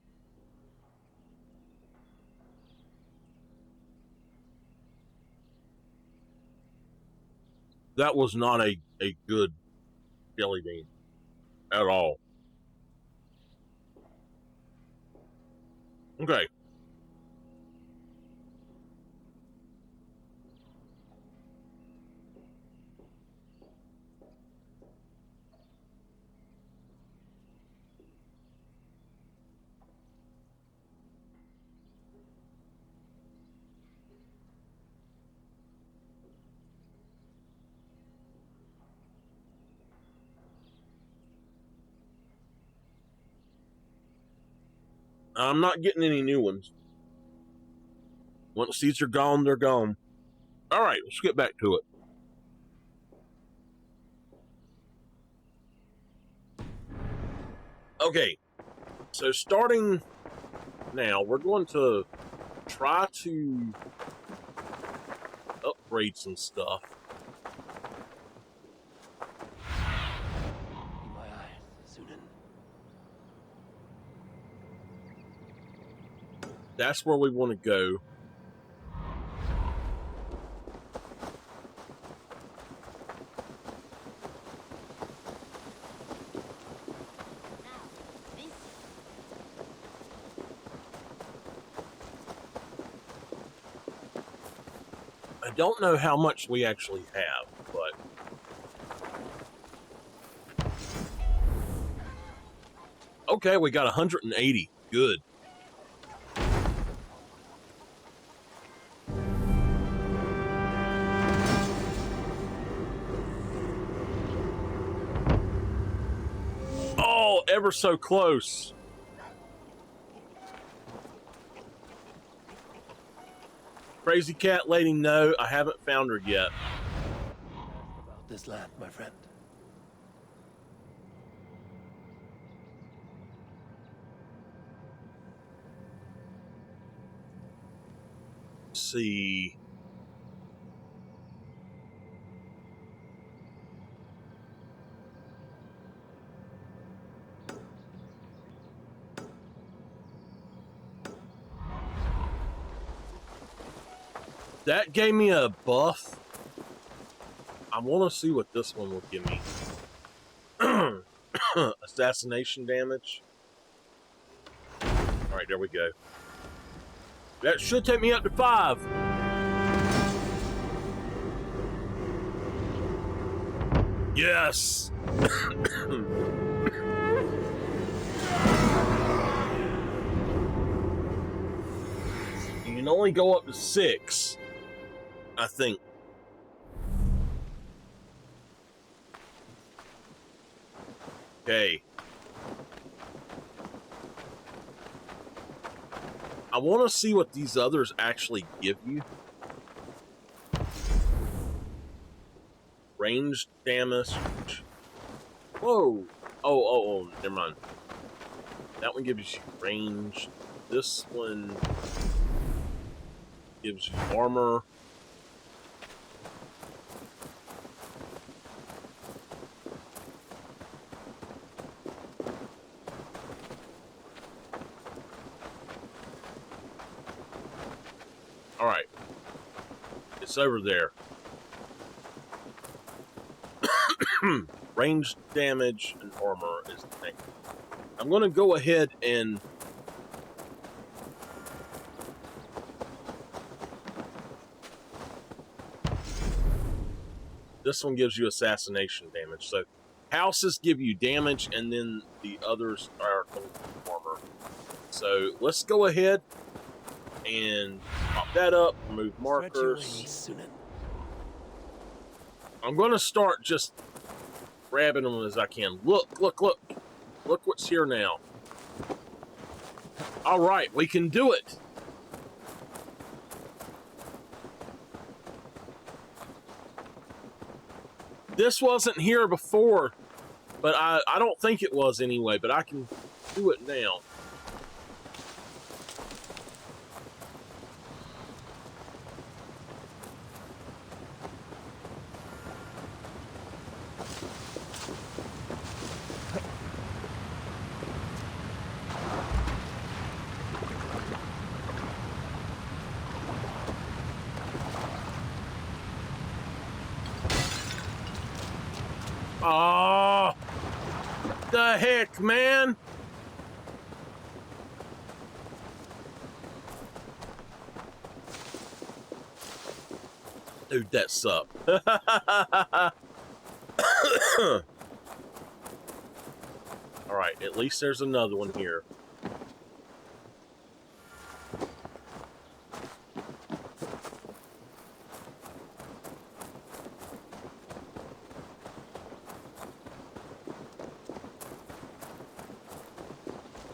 That was not a good jelly bean at all. Okay. I'm not getting any new ones. Once seeds are gone, they're gone. All right, let's get back to it. Okay, so starting now, we're going to try to upgrade some stuff. My eyes, Sunan. That's where we want to go. I don't know how much we actually have, but okay, we got 180. Good. Oh, ever so close. Crazy Cat Lady, no, I haven't found her yet. About this land, my friend. Let's see. That gave me a buff. I want to see what this one will give me. Assassination damage. All right, there we go. That should take me up to 5. Yes. You can only go up to 6, I think. Okay. I want to see what these others actually give you. Range damage. Whoa. Oh, never mind. That one gives you range. This one gives you armor. Alright. It's over there. Range damage and armor is the thing. I'm going to go ahead and this one gives you assassination damage. So houses give you damage, and then the others are armor. So let's go ahead and pop that up, remove markers. I'm going to start just grabbing them as I can. Look what's here now. All right, we can do it. This wasn't here before, but I don't think it was anyway, but I can do it now. Oh, the heck, man. Dude, that sucked. All right, at least there's another one here.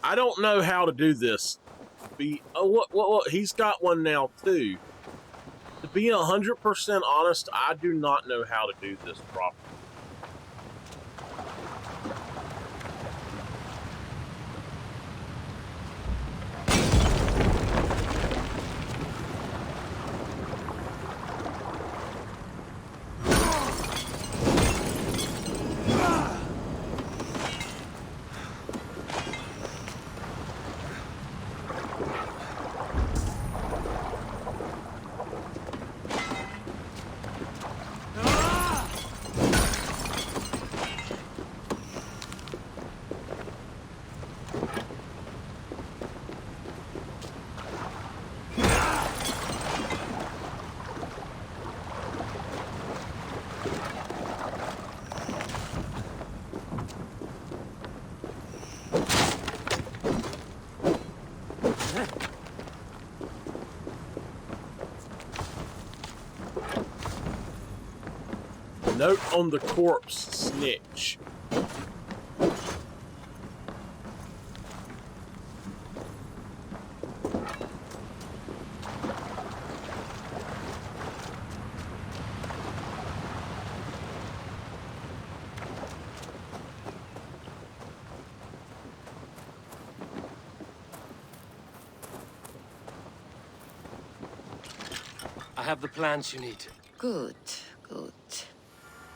I don't know how to do this. What? He's got one now too. To be 100% honest, I do not know how to do this properly. Note on the corpse, snitch. I have the plans you need. Good, good.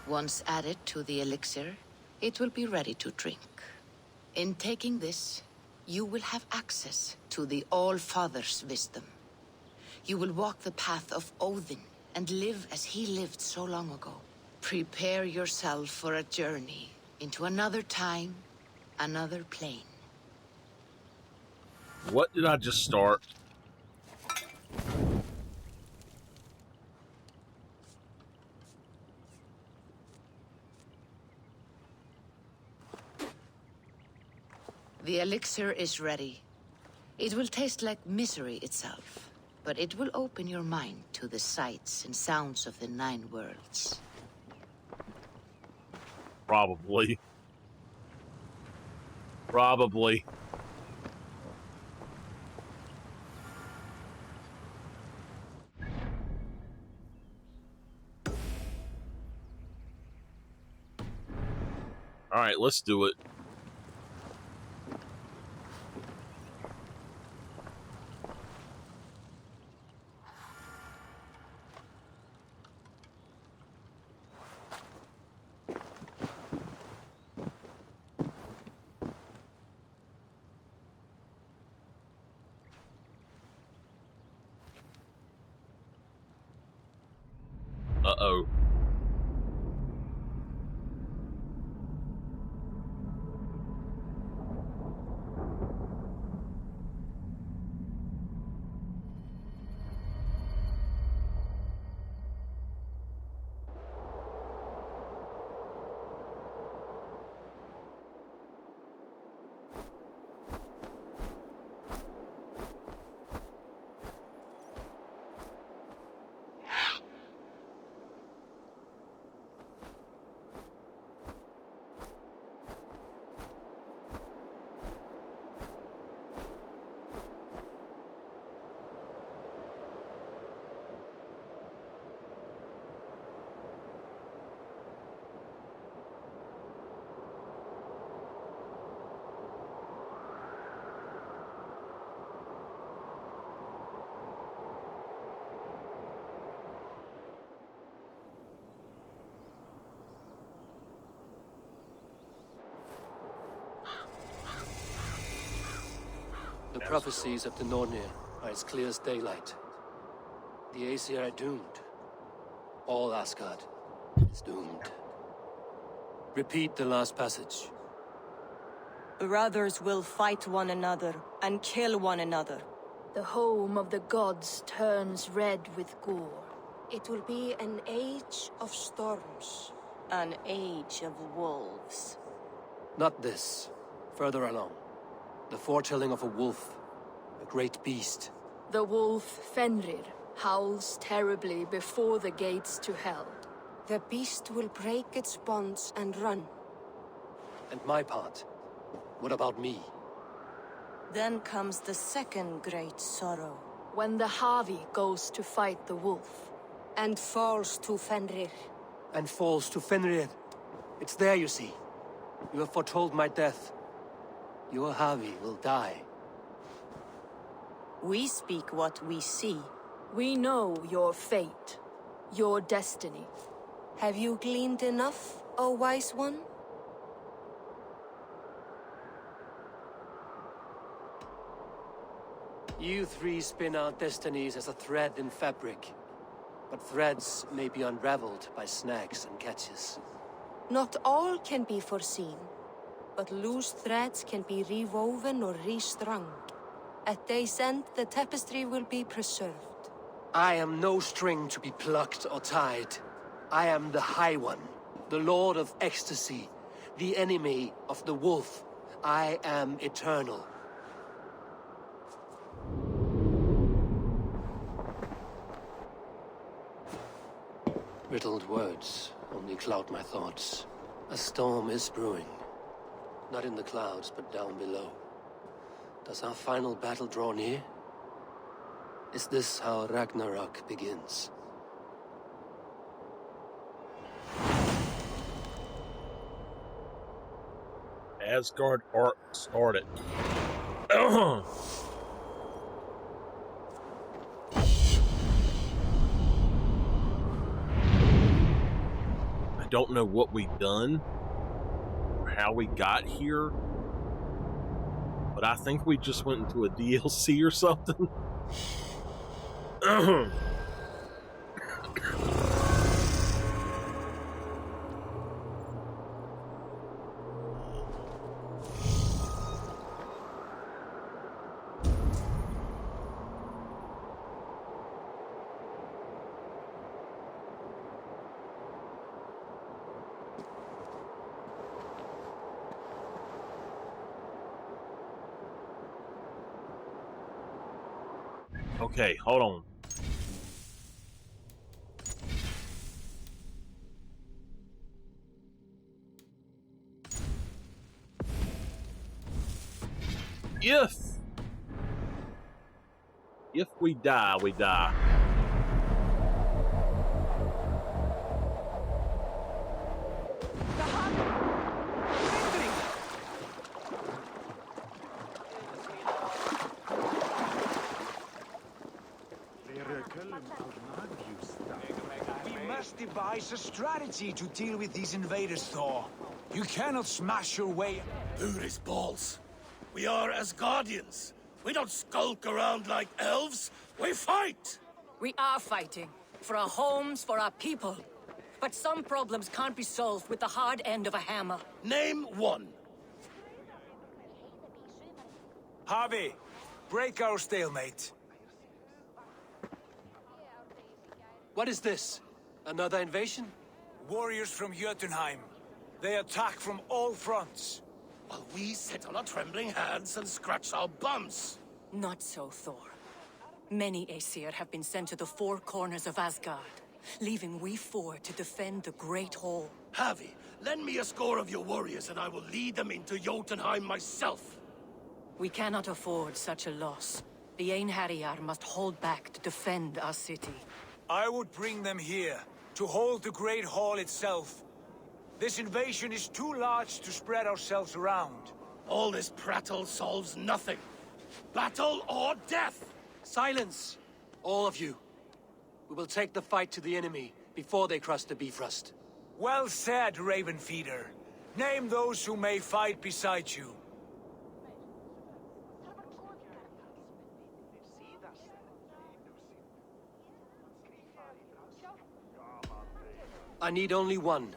Once added to the elixir, it will be ready to drink. In taking this, you will have access to the All-Father's wisdom. You will walk the path of Odin and live as he lived so long ago. Prepare yourself for a journey into another time, another plane. What did I just start? The elixir is ready. It will taste like misery itself, but it will open your mind to the sights and sounds of the 9 worlds. Probably. Probably. All right, let's do it. Uh-oh. The prophecies of the Nornir are as clear as daylight. The Aesir are doomed. All Asgard is doomed. Repeat the last passage. Brothers will fight one another and kill one another. The home of the gods turns red with gore. It will be an age of storms. An age of wolves. Not this. Further along. The foretelling of a wolf. A great beast. The wolf Fenrir howls terribly before the gates to hell. The beast will break its bonds and run. And my part. What about me? Then comes the second great sorrow. When the Havi goes to fight the wolf. And falls to Fenrir. And falls to Fenrir. It's there, you see. You have foretold my death. Your Havi will die. We speak what we see. We know your fate. Your destiny. Have you gleaned enough, O wise one? You three spin our destinies as a thread in fabric. But threads may be unraveled by snags and catches. Not all can be foreseen, but loose threads can be rewoven or restrung. At day's end, the tapestry will be preserved. I am no string to be plucked or tied. I am the High One, the Lord of Ecstasy, the enemy of the wolf. I am eternal. Riddled words only cloud my thoughts. A storm is brewing. Not in the clouds, but down below. Does our final battle draw near? Is this how Ragnarok begins? Asgard arc started. I don't know what we've done or how we got here, but I think we just went into a DLC or something. Okay, hold on. if we die, we die. We must devise a strategy to deal with these invaders, Thor. You cannot smash your way... Who's balls? We are Asgardians. We don't skulk around like elves. We fight! We are fighting. For our homes, for our people. But some problems can't be solved with the hard end of a hammer. Name one. Harvey, break our stalemate. What is this? Another invasion? Warriors from Jotunheim. They attack from all fronts. While we sit on our trembling hands and scratch our bums. Not so, Thor. Many Aesir have been sent to the four corners of Asgard, leaving we four to defend the Great Hall. Harvey, lend me a score of your warriors and I will lead them into Jotunheim myself. We cannot afford such a loss. The Einherjar must hold back to defend our city. I would bring them here, to hold the Great Hall itself. This invasion is too large to spread ourselves around. All this prattle solves nothing. Battle or death! Silence! All of you. We will take the fight to the enemy before they cross the Bifrost. Well said, Ravenfeeder. Name those who may fight beside you. I need only one.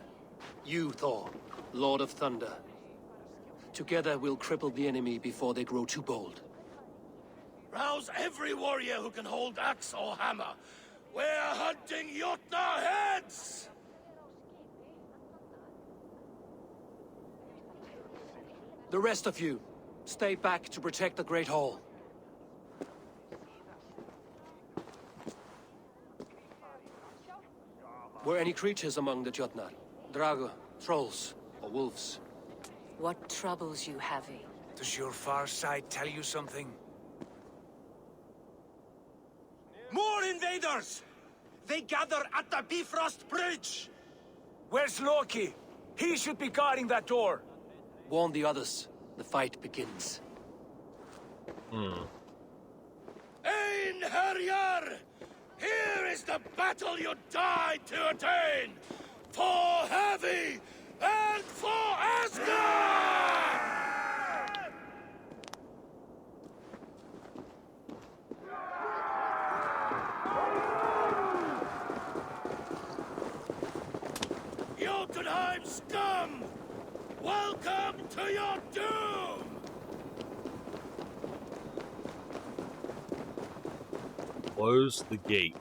You, Thor, Lord of Thunder. Together we'll cripple the enemy before they grow too bold. Rouse every warrior who can hold axe or hammer. We're hunting Jotnar heads! The rest of you, stay back to protect the Great Hall. Were any creatures among the Jotnar? Drago, trolls, or wolves? What troubles you, Havi? Does your far side tell you something? More invaders! They gather at the Bifrost Bridge! Where's Loki? He should be guarding that door. Warn the others. The fight begins. Einherjar! Here is the battle you died to attain! For Havi and for Asgard! Jotunheim scum! Welcome to your doom! Close the gate.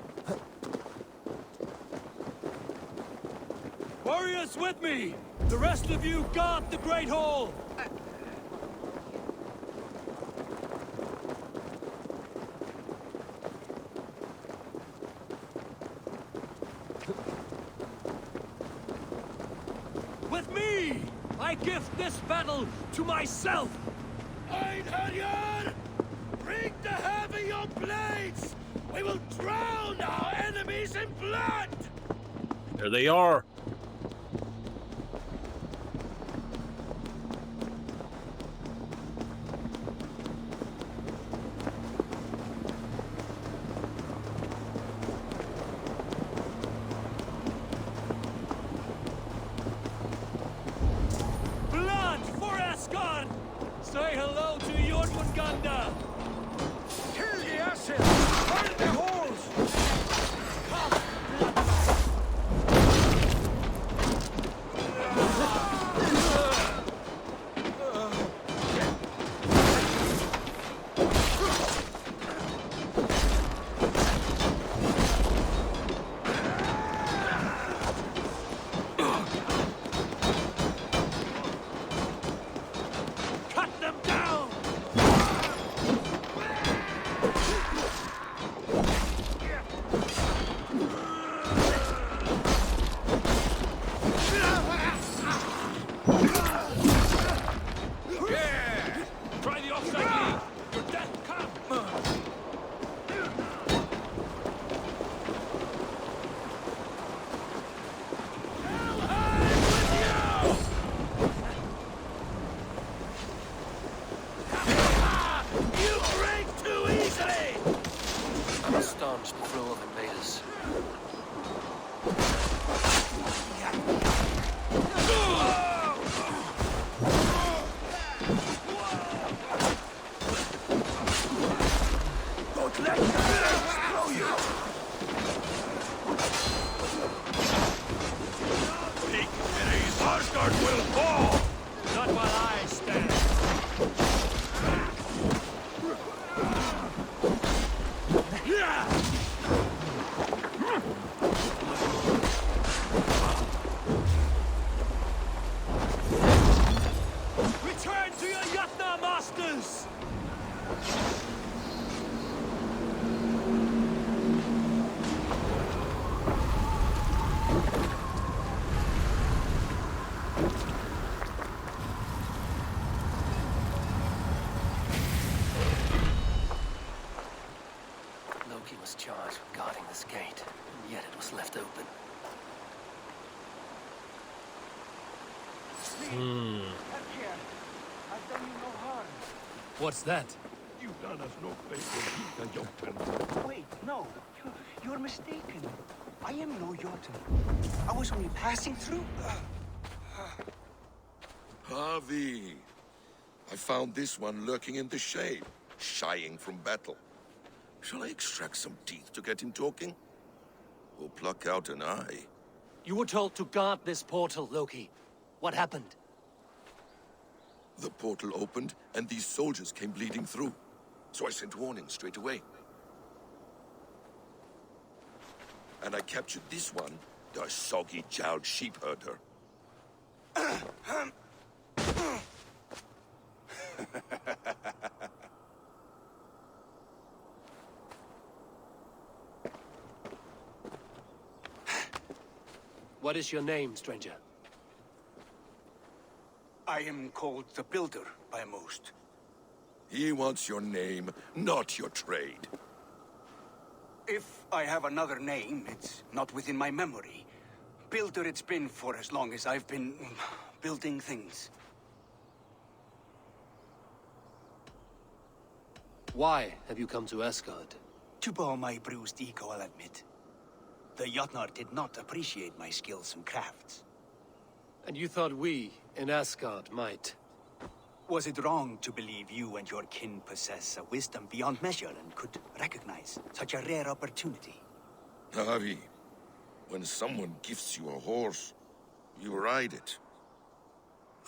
Warriors with me! The rest of you guard the Great Hall! With me! I gift this battle to myself! Einherjar! Bring the heavy your blades! We will drown our enemies in blood! There they are. Blood for Asgard! Say hello to Jormungandr! Kill the asses! Find the holes! Cut them down! Loki was charged with guarding this gate, and yet it was left open. I've done you no harm. What's that? You've done us no favor, Jotun. Wait, no. You're mistaken. I am no Jotun. I was only passing through. Harvey! I found this one lurking in the shade, shying from battle. Shall I extract some teeth to get him talking? Or pluck out an eye? You were told to guard this portal, Loki. What happened? The portal opened, and these soldiers came bleeding through. So I sent warning straight away. And I captured this one, the soggy-jowled sheep herder. What is your name, stranger? I am called the Builder by most. He wants your name, not your trade. If I have another name, it's not within my memory. Builder it's been for as long as I've been building things. Why have you come to Asgard? To bow my bruised ego, I'll admit. The Jotnar did not appreciate my skills and crafts. And you thought we, in Asgard, might? Was it wrong to believe you and your kin possess a wisdom beyond measure and could recognize such a rare opportunity? Harvey, when someone gifts you a horse, you ride it.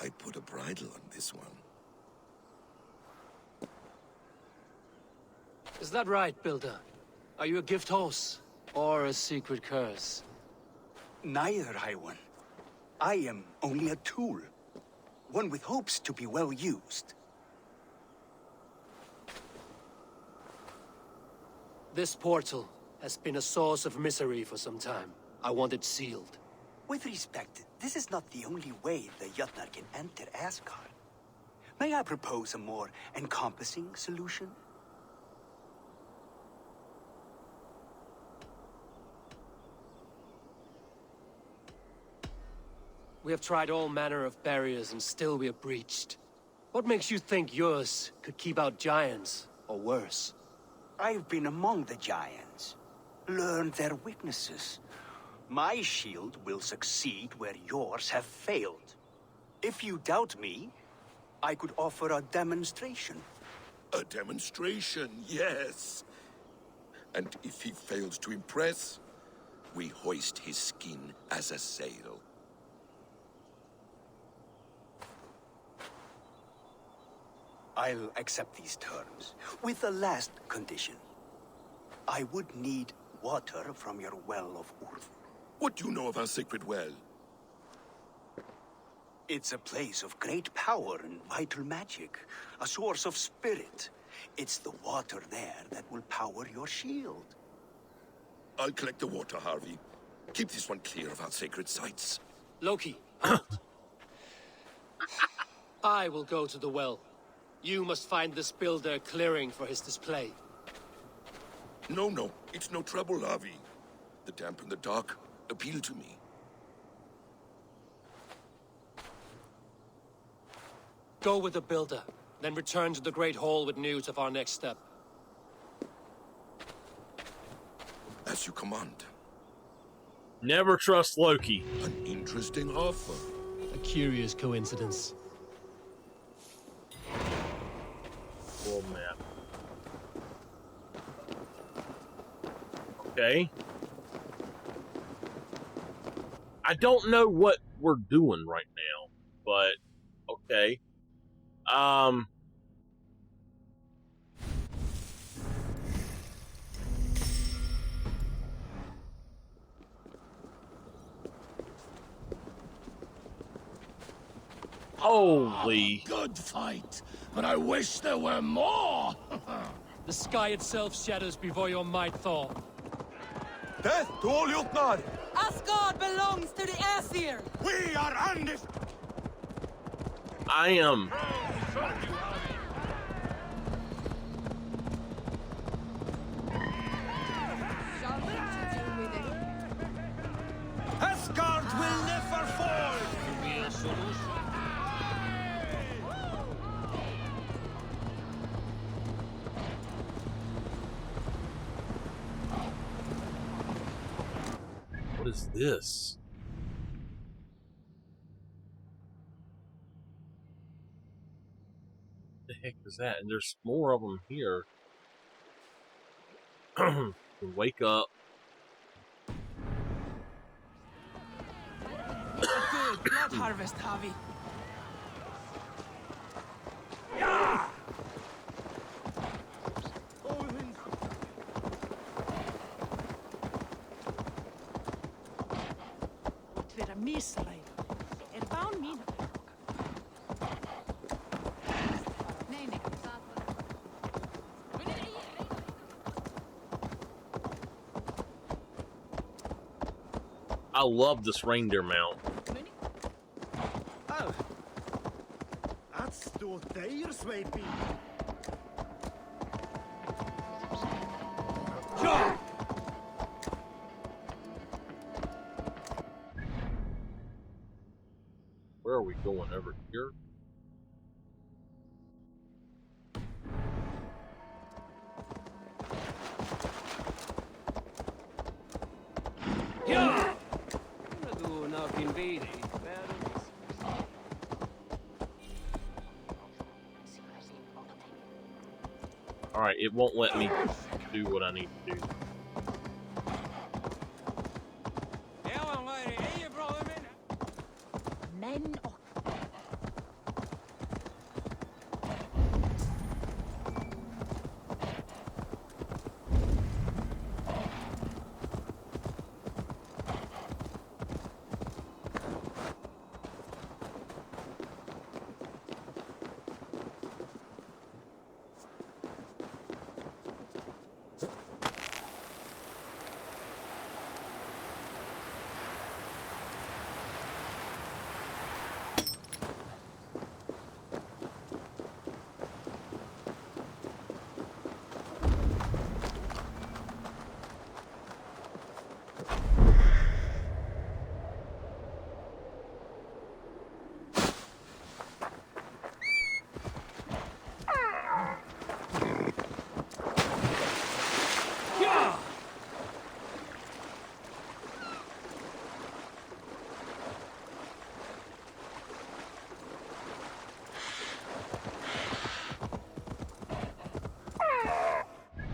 I put a bridle on this one. Is that right, Builder? Are you a gift horse? Or a secret curse? Neither, High One. I am only a tool. One with hopes to be well used. This portal has been a source of misery for some time. I want it sealed. With respect, this is not the only way the Jotnar can enter Asgard. May I propose a more encompassing solution? We have tried all manner of barriers and still we are breached. What makes you think yours could keep out giants, or worse? I've been among the giants, learned their weaknesses. My shield will succeed where yours have failed. If you doubt me, I could offer a demonstration. A demonstration, yes. And if he fails to impress, we hoist his skin as a sail. I'll accept these terms, with the last condition. I would need water from your well of Urth. What do you know of our sacred well? It's a place of great power and vital magic, a source of spirit. It's the water there that will power your shield. I'll collect the water, Harvey. Keep this one clear of our sacred sites. Loki. I will go to the well. You must find this builder clearing for his display. No, it's no trouble, Harvey. The damp and the dark appeal to me. Go with the builder, then return to the Great Hall with news of our next step. As you command. Never trust Loki. An interesting offer. A curious coincidence. World map. Okay. I don't know what we're doing right now, but okay. Holy. Good fight, but I wish there were more. The sky itself shatters before your might, Thor. Death to all Jotnar! Asgard belongs to the Aesir! We are undefeated! I am. Asgard will never fall! What is this? What the heck is that? And there's more of them here. Wake up. A good blood harvest, Javi. Vera missleid. Baun min. I love this reindeer mount. Oh. That's the Deir's way, be. Where are we going? Over here? Alright, it won't let me do what I need to do.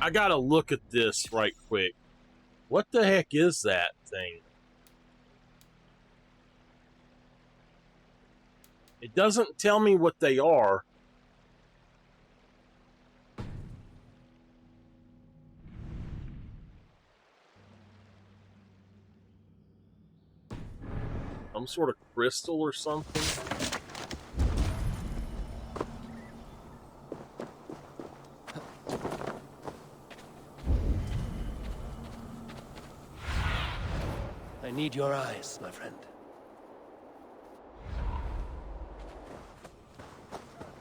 I gotta look at this right quick. What the heck is that thing? It doesn't tell me what they are. Some sort of crystal or something? I need your eyes, my friend.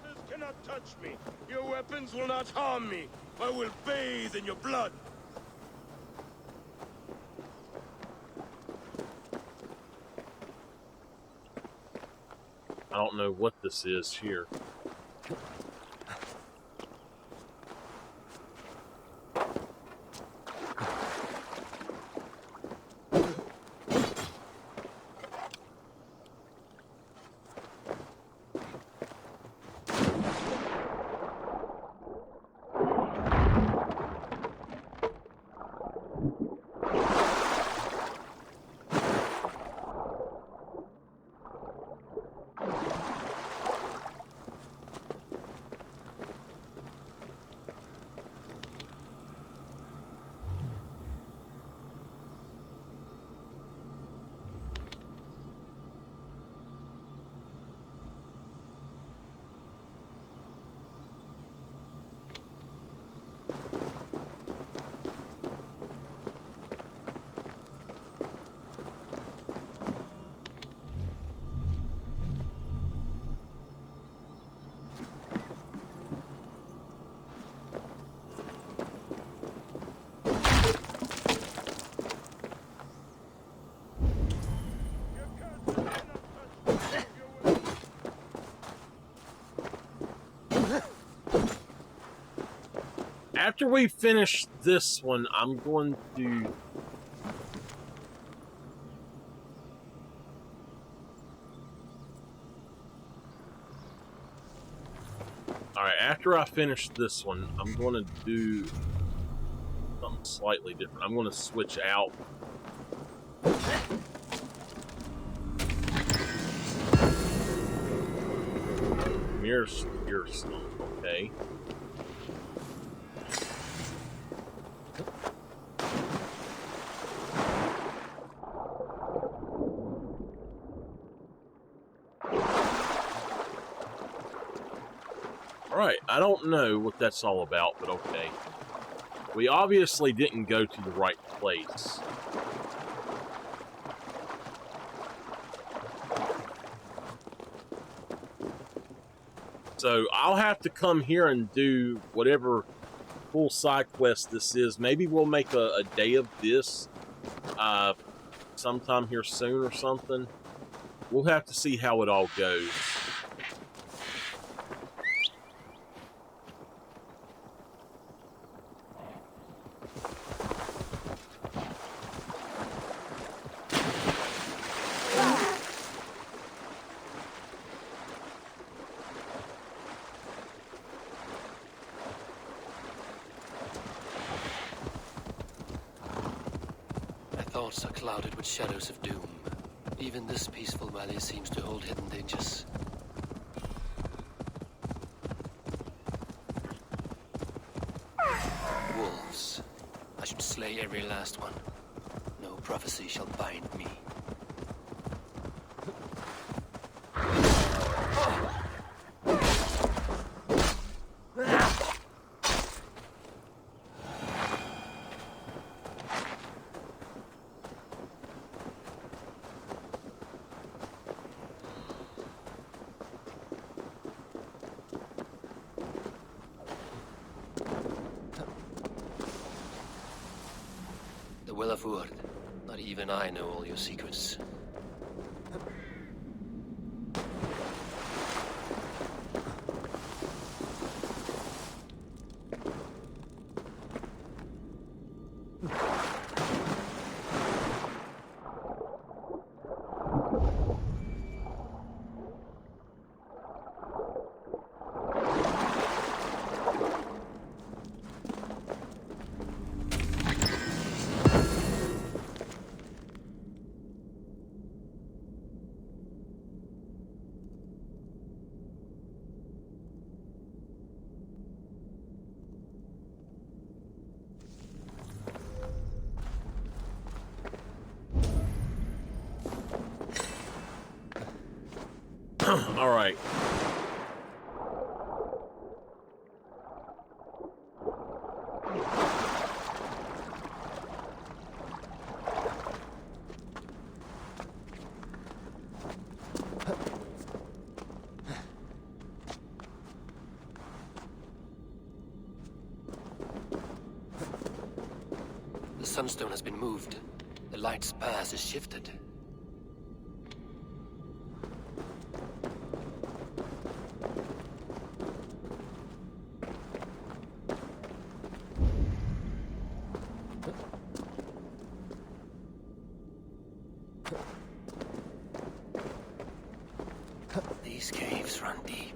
This cannot touch me. Your weapons will not harm me. I will bathe in your blood. I don't know what this is here. after we finish this one, I'm going to... Alright, after I finish this one, I'm going to do something slightly different. I'm going to switch out. Mirror stone, okay. Alright, I don't know what that's all about, but okay. We obviously didn't go to the right place. So I'll have to come here and do whatever full side quest this is. Maybe we'll make a day of this sometime here soon or something. We'll have to see how it all goes. Thoughts are clouded with shadows of doom. Even this peaceful valley seems to hold hidden dangers. Wolves. I should slay every last one. No prophecy shall bind me. The Well of Wood. Not even I know all your secrets. All right. The sunstone has been moved. The light's path is shifted. These caves run deep.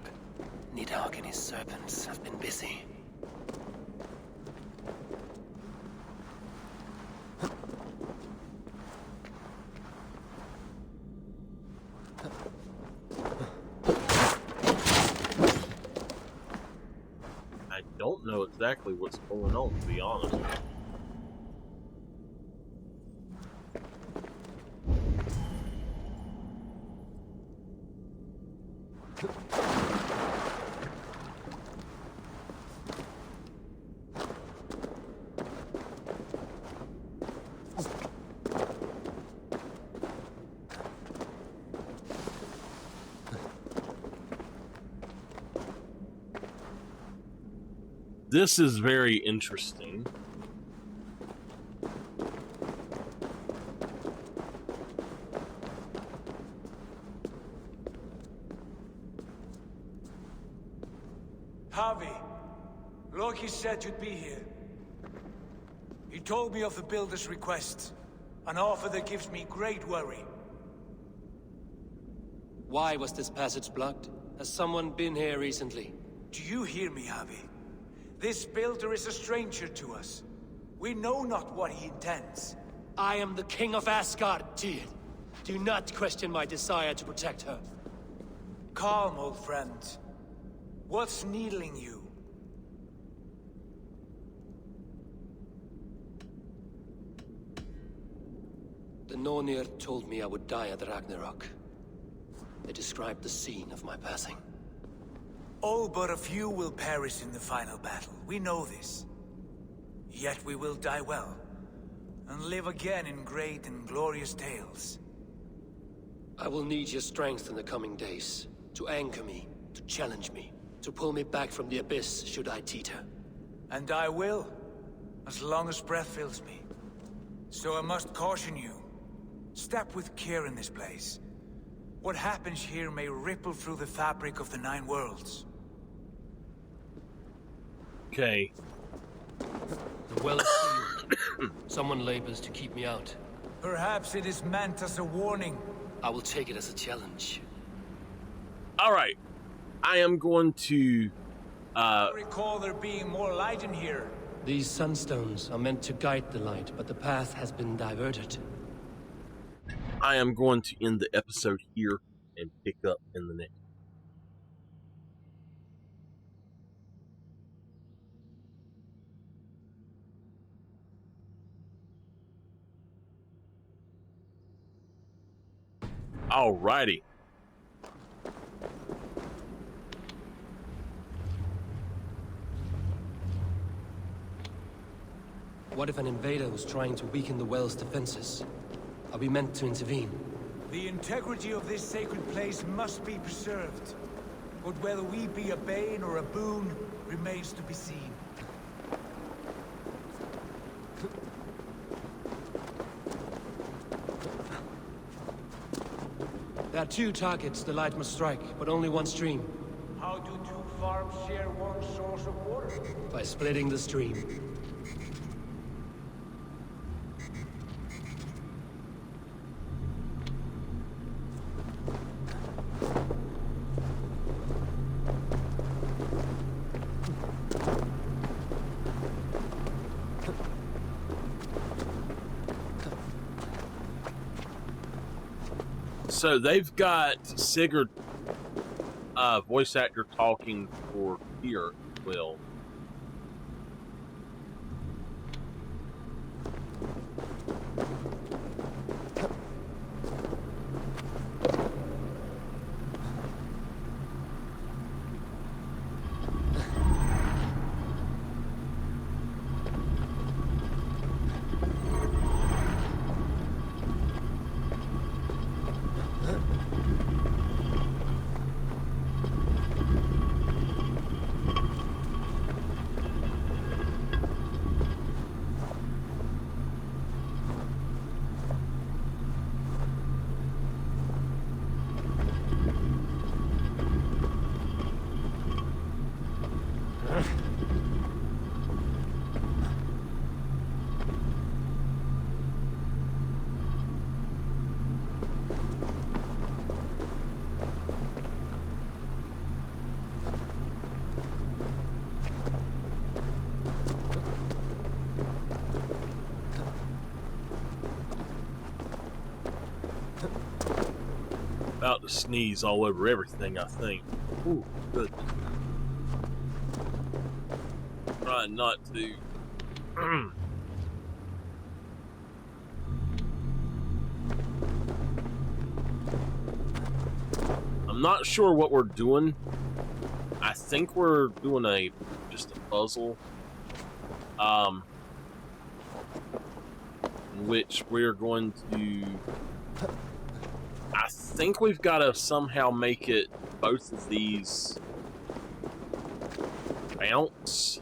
Nidhogg and his serpents have been busy. I don't know exactly what's going on, to be honest. This is very interesting. Harvey, Loki said you'd be here. He told me of the Builder's request, an offer that gives me great worry. Why was this passage blocked? Has someone been here recently? Do you hear me, Abi? This Builder is a stranger to us. We know not what he intends. I am the king of Asgard, Tyr. Do not question my desire to protect her. Calm, old friend. What's needling you? The Nornir told me I would die at Ragnarok. They described the scene of my passing. All but a few will perish in the final battle. We know this. Yet we will die well, and live again in great and glorious tales. I will need your strength in the coming days, to anchor me, to challenge me, to pull me back from the abyss should I teeter. And I will, as long as breath fills me. So I must caution you. Step with care in this place. What happens here may ripple through the fabric of the Nine Worlds. Okay. The well is sealed. Someone labors to keep me out. Perhaps it is meant as a warning. I will take it as a challenge. Alright. I am going to... I recall there being more light in here. These sunstones are meant to guide the light, but the path has been diverted. I am going to end the episode here and pick up in the next. Alrighty. What if an invader was trying to weaken the well's defenses? Are we meant to intervene? The integrity of this sacred place must be preserved. But whether we be a bane or a boon remains to be seen. There are two targets the light must strike, but only one stream. How do two farms share one source of water? By splitting the stream. So they've got Sigurd, voice actor, talking for Tyr, Will. About to sneeze all over everything, I think. Ooh, good. Trying not to. I'm not sure what we're doing. I think we're doing just a puzzle. In which we're going to. I think we've got to somehow make it both of these bounce.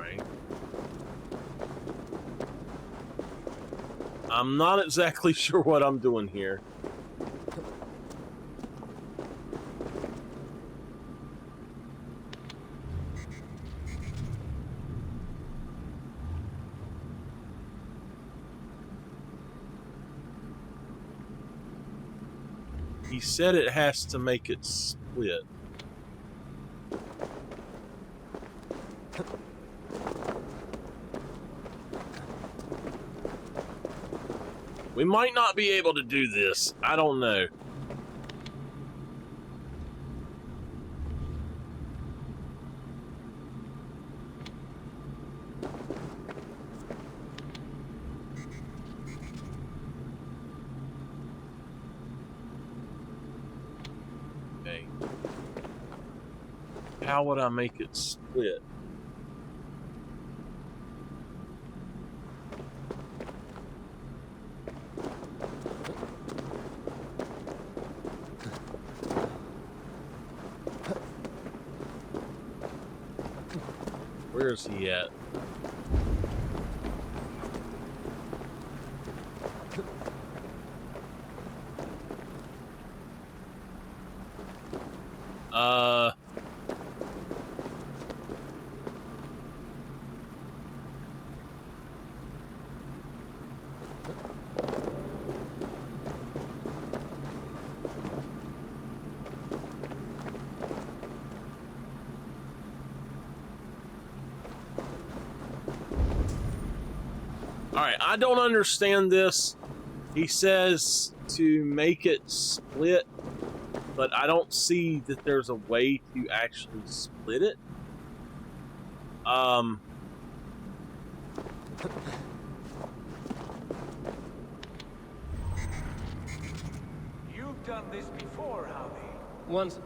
Alright. I'm not exactly sure what I'm doing here. He said it has to make it split. We might not be able to do this. I don't know. Okay. How would I make it split? Where is he at? Alright, I don't understand this. He says to make it split, but I don't see that there's a way to actually split it. You've done this before, Howie. Once.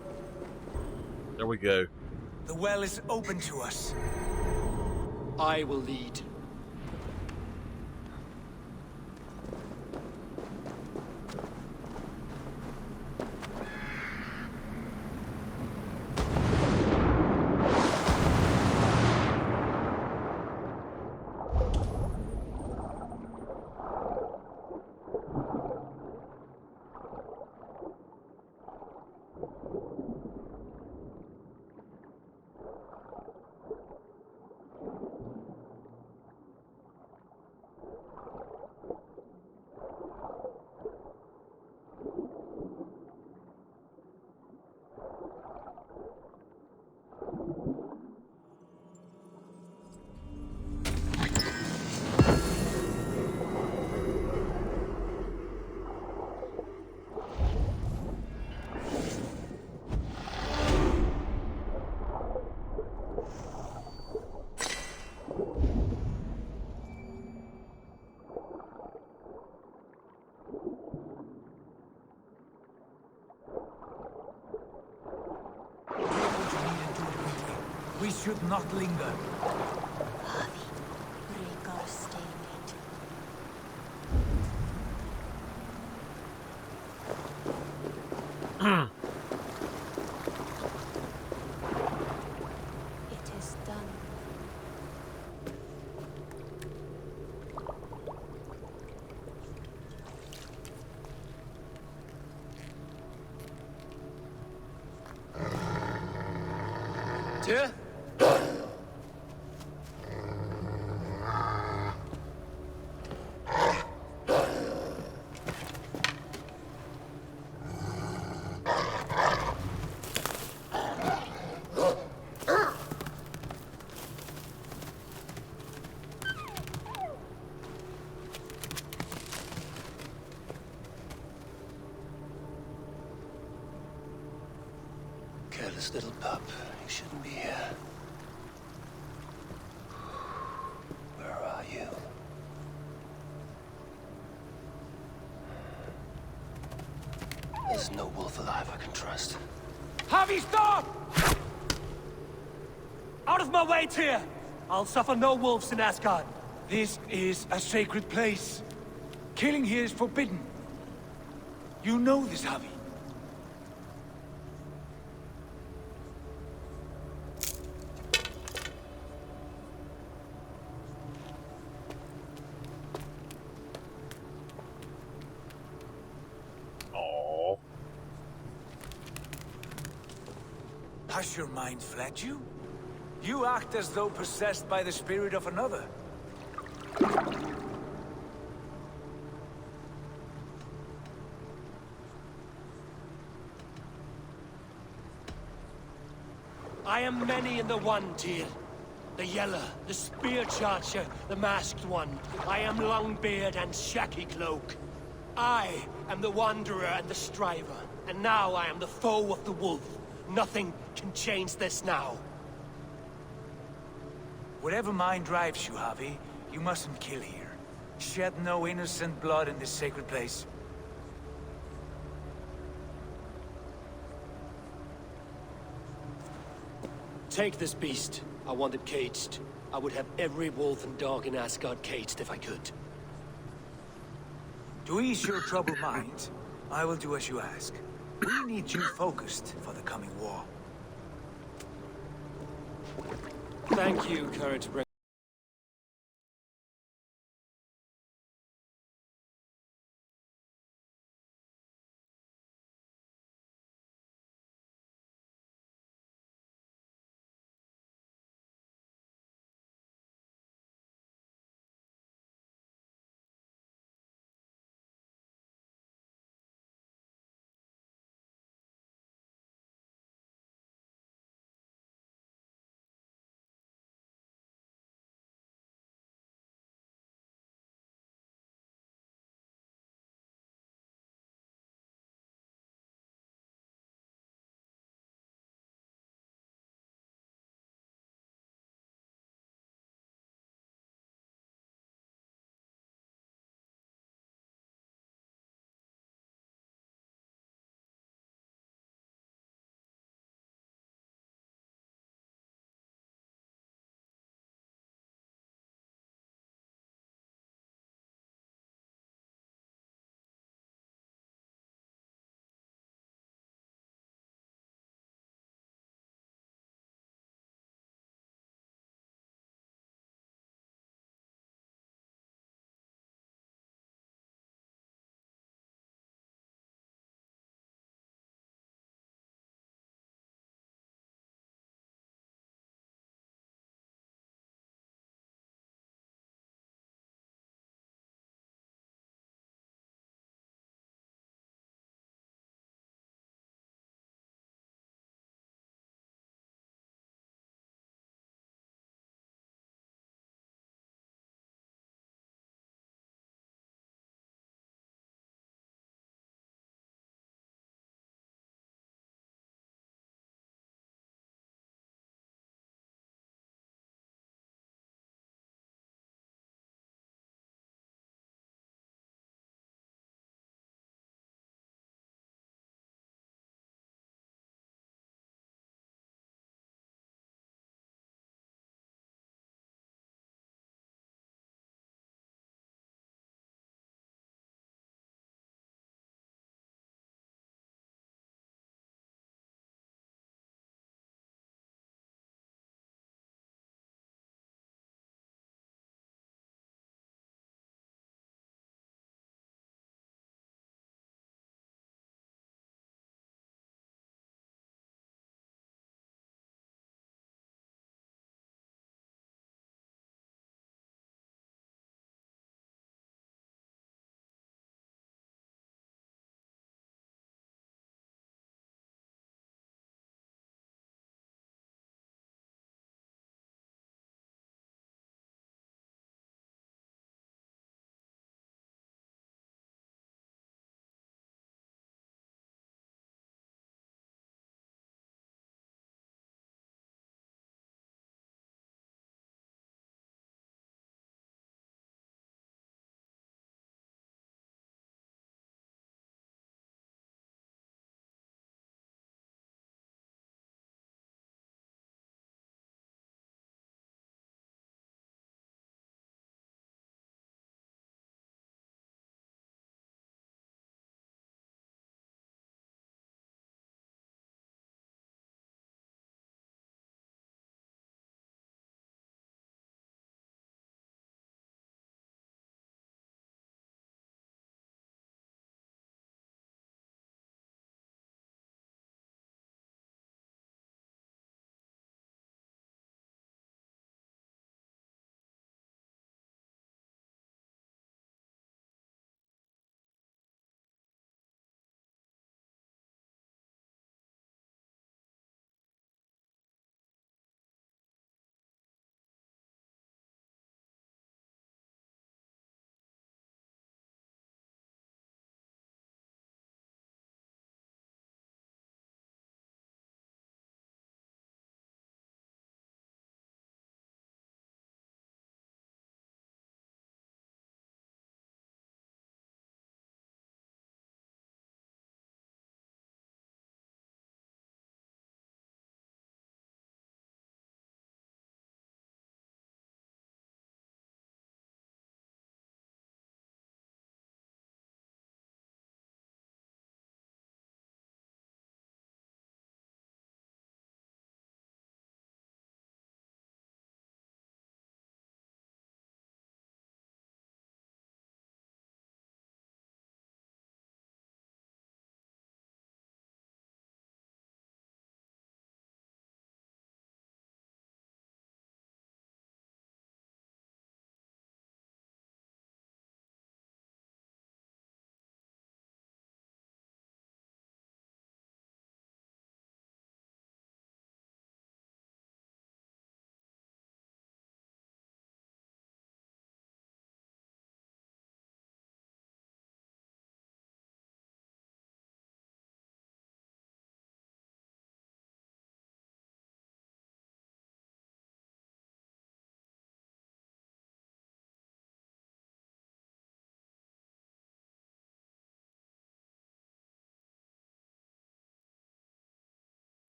There we go. The well is open to us. I will lead. We should not linger. Break our stalemate. It is done. Tyr? Careless little pup. You shouldn't be here. Where are you? There's no wolf alive I can trust. Harvey, stop! Out of my way, Tyr! I'll suffer no wolves in Asgard. This is a sacred place. Killing here is forbidden. You know this, Javi. Has your mind fled you? You act as though possessed by the spirit of another. I am many in the one, Tyr. The Yeller, the Spear Charger, the Masked One. I am Longbeard and Shaky Cloak. I am the Wanderer and the Striver. And now I am the foe of the Wolf. Nothing can change this now. Whatever mind drives you, Javi, you mustn't kill here. Shed no innocent blood in this sacred place. Take this beast. I want it caged. I would have every wolf and dog in Asgard caged if I could. To ease your troubled mind, I will do as you ask. We need you focused for the coming war. Thank you, Courage Bringer.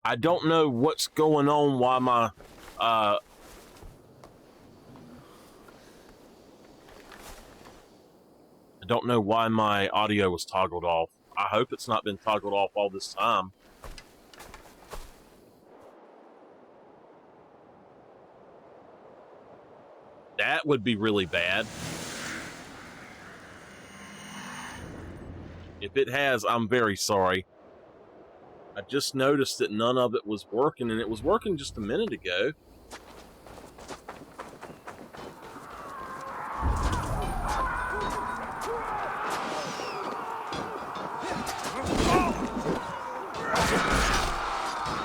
I don't know what's going on, why my I don't know why my audio was toggled off. I hope it's not been toggled off all this time. That would be really bad. If it has, I'm very sorry. I just noticed that none of it was working, and it was working just a minute ago.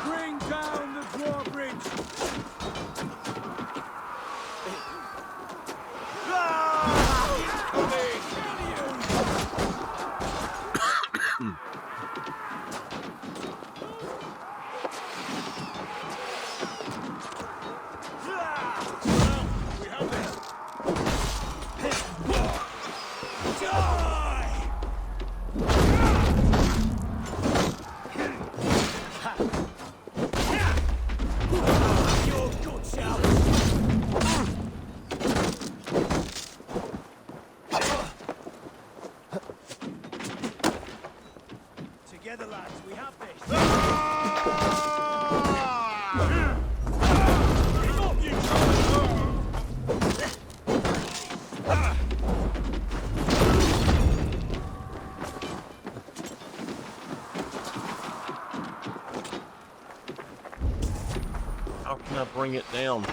Bring down the drawbridge! Together, lads, we have this. How can I bring it down?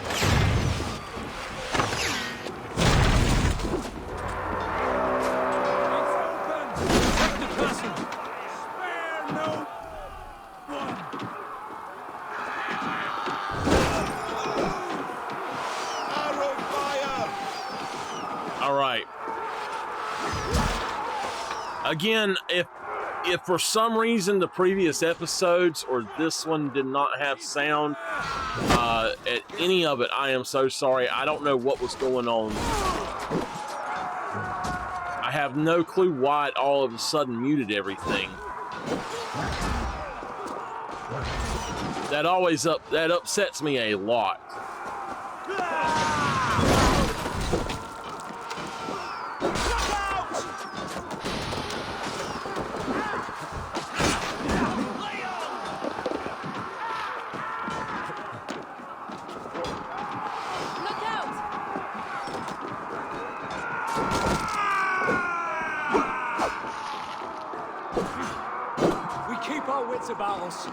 All right. Again, if for some reason the previous episodes or this one did not have sound, at any of it, I am so sorry. I don't know what was going on. I have no clue why it all of a sudden muted everything. That upsets me a lot. About us.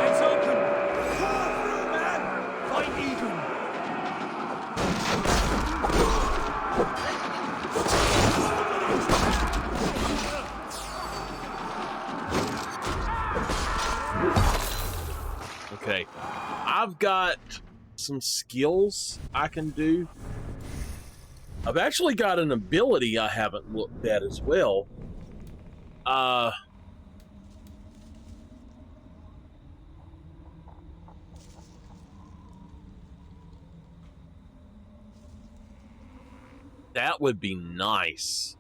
It's open. Pull through, man. Fight even. Okay, I've got some skills I can do. I've actually got an ability I haven't looked at as well. That would be nice.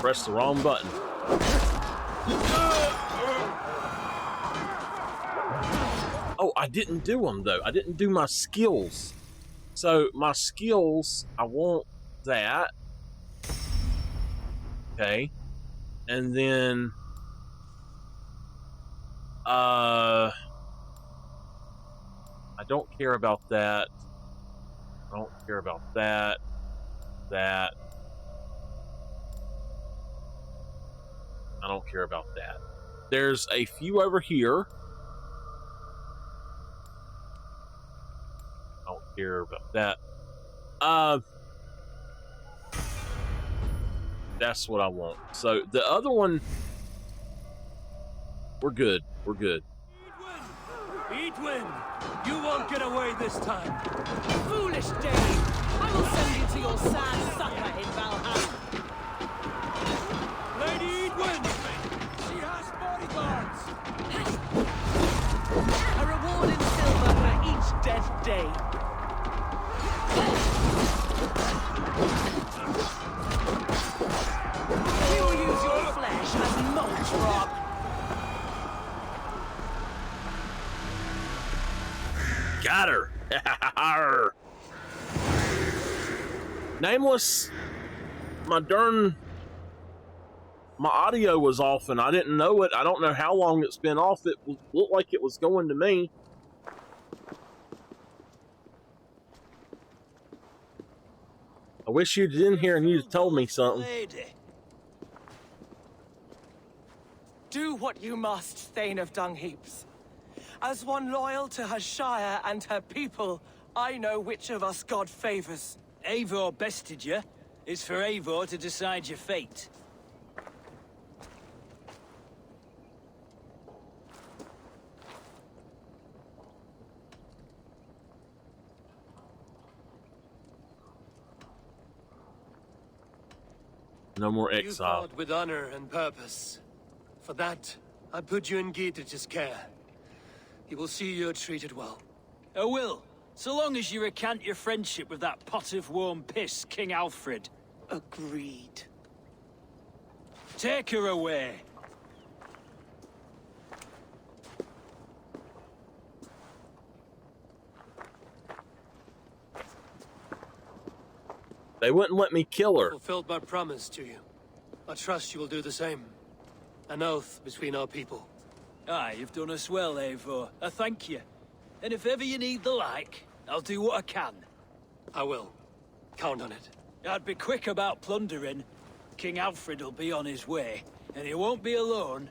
Press the wrong button. Oh, I didn't do them though. I didn't do my skills. So my skills, I want that. Okay. And then I don't care about that. I don't care about that. That. I don't care about that. There's a few over here. I don't care about that. That's what I want. So the other one, we're good. We're good. Edwin, you won't get away this time. Foolish Dane! I will send you to your sad sucker in Valhalla. Lady Edwin! She has bodyguards! A reward in silver for each dead day. We will use your flesh as mulch rock. Got her. Nameless. My audio was off and I didn't know it. I don't know how long it's been off. It looked like it was going to me. I wish you'd been here and you'd told me something. Do what you must, Thane of Dungheaps. As one loyal to her shire and her people, I know which of us God favors. Eivor bested you. It's for Eivor to decide your fate. No more You exile. fought with honor and purpose. For that, I put you in Gietrich's care. He will see you're treated well. I will, so long as you recant your friendship with that pot of warm piss, King Alfred. Agreed. Take her away. They wouldn't let me kill her. Fulfilled my promise to you. I trust you will do the same. An oath between our people. Aye, you've done us well, Eivor. I thank you. And if ever you need the like, I'll do what I can. I will. Count on it. I'd be quick about plundering. King Alfred will be on his way, and he won't be alone.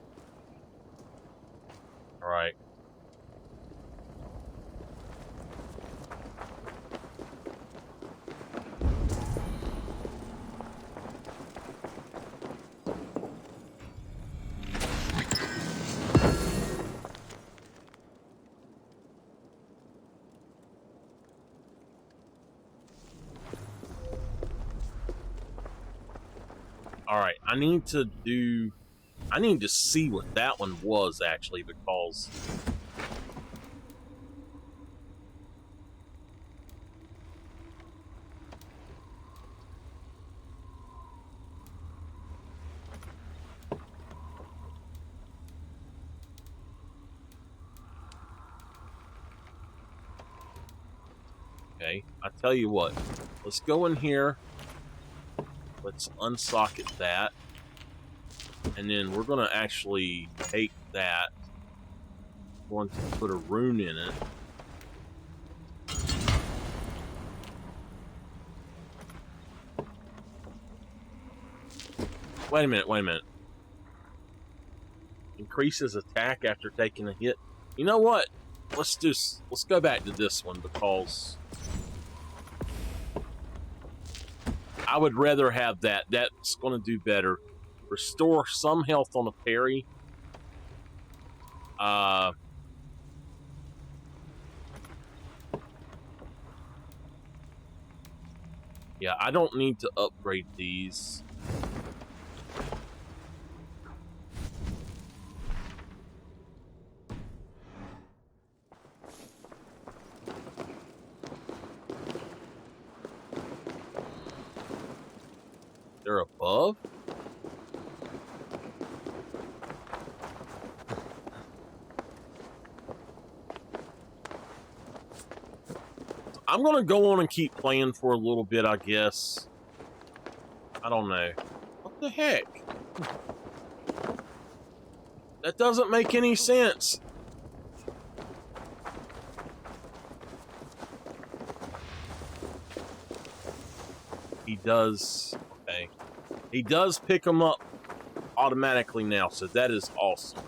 All right. Alright, I need to see what that one was, actually, because... Okay, I tell you what, let's go in here. Let's unsocket that. And then we're going to actually take that. We're going to put a rune in it. Wait a minute. Increases attack after taking a hit. You know what? Let's go back to this one because I would rather have that. That's going to do better. Restore some health on a parry. Yeah, I don't need to upgrade these. They're above? I'm gonna go on and keep playing for a little bit, I guess. I don't know. The heck? That doesn't make any sense. He does. Okay. He does pick them up automatically now, so that is awesome.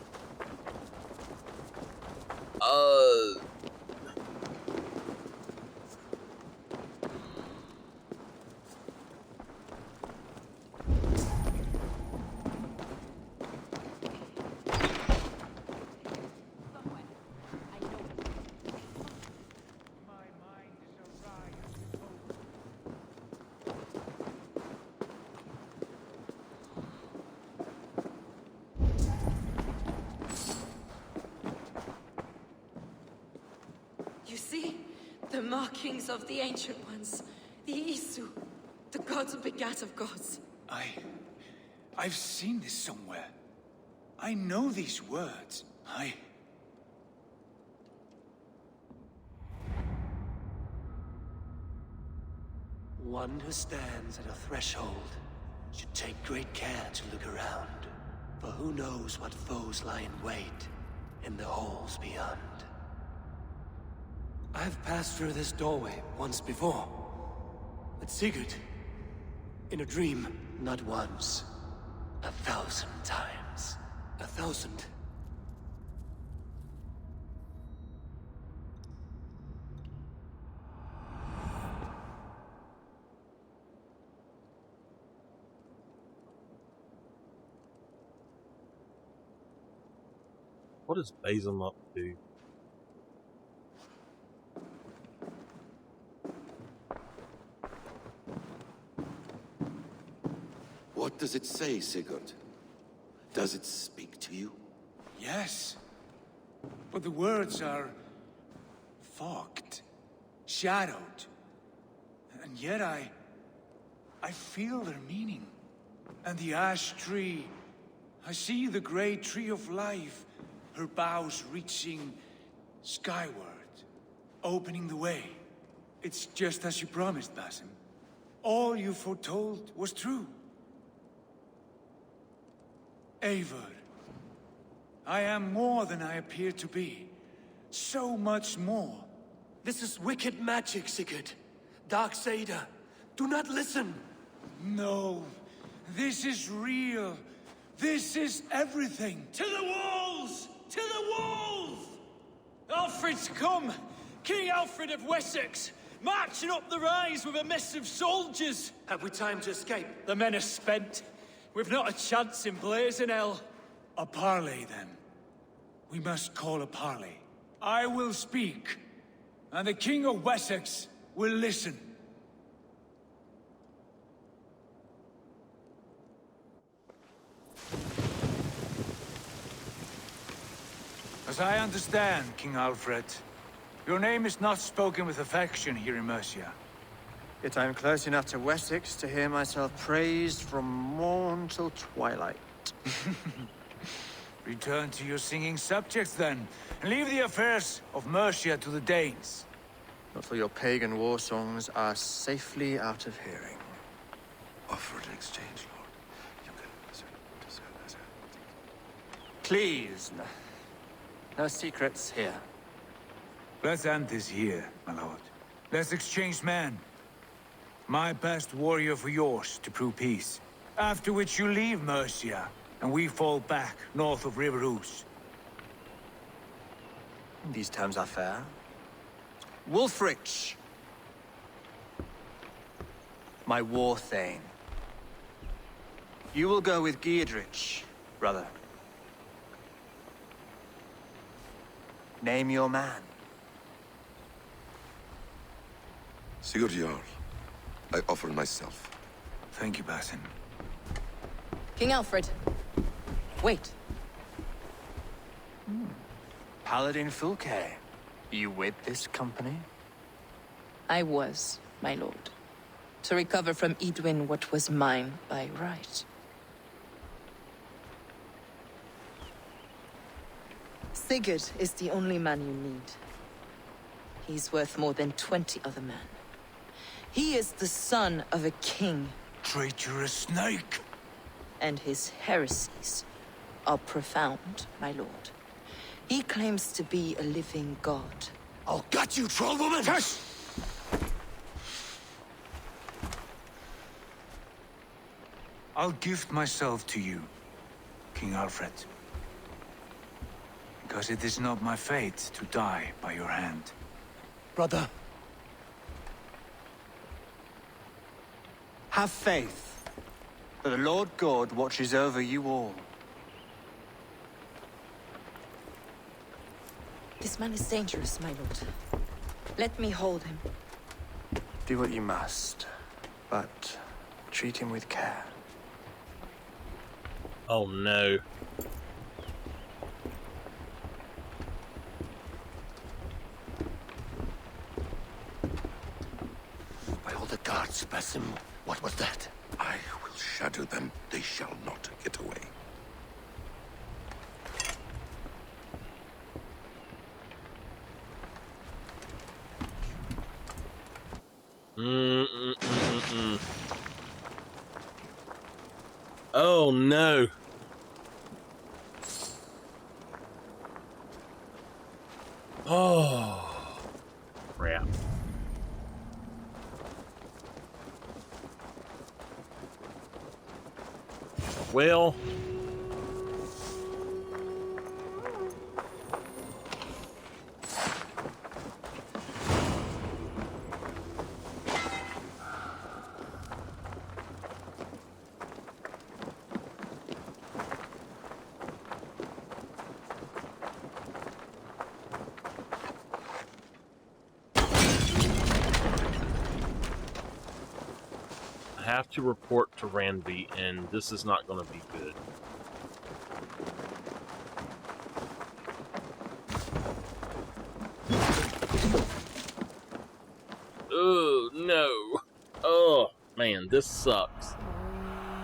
You see? The markings of the Ancient Ones. The Isu. The gods begat of gods. I've seen this somewhere. I know these words. One who stands at a threshold should take great care to look around, for who knows what foes lie in wait in the halls beyond. I've passed through this doorway once before, with Sigurd. In a dream, not once, 1,000 times. 1,000. What is Basim up to? What does it say, Sigurd? Does it speak to you? Yes. But the words are fogged, shadowed. And yet I feel their meaning. And the ash tree, I see the great tree of life, her boughs reaching skyward, opening the way. It's just as you promised, Basim. All you foretold was true. Eivor, I am more than I appear to be. So much more. This is wicked magic, Sigurd. Darksader, do not listen. No, this is real. This is everything. To the walls! To the walls! Alfred's come! King Alfred of Wessex! Marching up the rise with a mess of soldiers! Have we time to escape? The men are spent. We've not a chance in blazing hell. A parley, then. We must call a parley. I will speak, and the King of Wessex will listen. As I understand, King Alfred, your name is not spoken with affection here in Mercia. Yet I am close enough to Wessex to hear myself praised from morn till twilight. Return to your singing subjects, then, and leave the affairs of Mercia to the Danes. Not till your pagan war songs are safely out of hearing. Offer an exchange, Lord. You can... Please, no secrets here. Let's end this here, my lord. Let's exchange men. My best warrior for yours to prove peace. After which you leave Mercia, and we fall back north of River Ouse. These terms are fair. Wulfrich! My war thane. You will go with Giedrich, brother. Name your man. Sigurd Jarl, I offer myself. Thank you, Basim. King Alfred. Wait. Paladin Fulke. You with this company? I was, my lord. To recover from Edwin what was mine by right. Sigurd is the only man you need. He's worth more than 20 other men. He is the son of a king. Traitorous snake! and his heresies are profound, my lord. He claims to be a living god. I'll gut you, troll woman! Hush! I'll gift myself to you, King Alfred. Because it is not my fate to die by your hand. Brother. Have faith that the Lord God watches over you all. This man is dangerous, my lord. Let me hold him. Do what you must, but treat him with care. Oh no. By all the gods, Basim, what was that? I will shatter them. They shall not get away. Oh no. Oh, crap. Well, I have to report to Ranvi, and this is not going to be good. Oh, no. Oh, man, this sucks.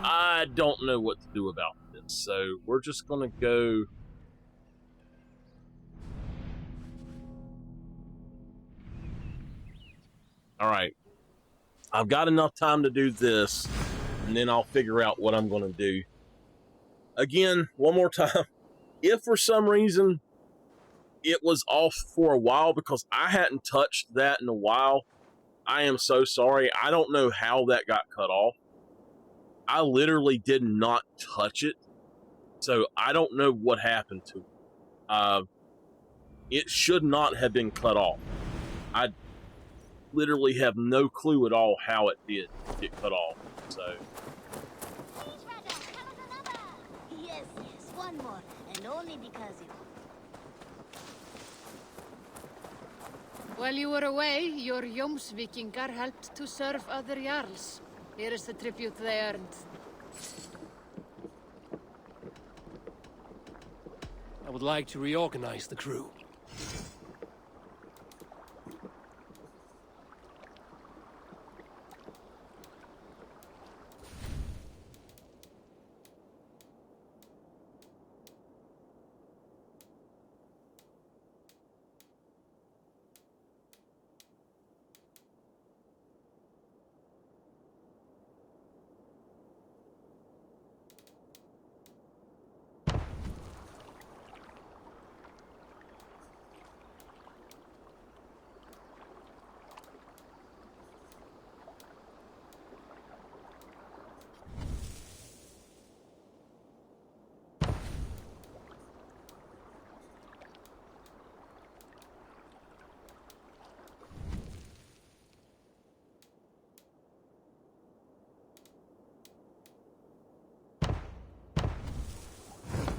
I don't know what to do about this, so we're just going to go... Alright. I've got enough time to do this, and then I'll figure out what I'm going to do. Again, one more time. If for some reason it was off for a while because I hadn't touched that in a while, I am so sorry. I don't know how that got cut off. I literally did not touch it, so I don't know what happened to it. It should not have been cut off. I literally have no clue at all how it did get cut off. So Yes, one more, and only because you... While you were away, your Jomsvikingar helped to serve other Jarls. Here is the tribute they earned. I would like to reorganize the crew.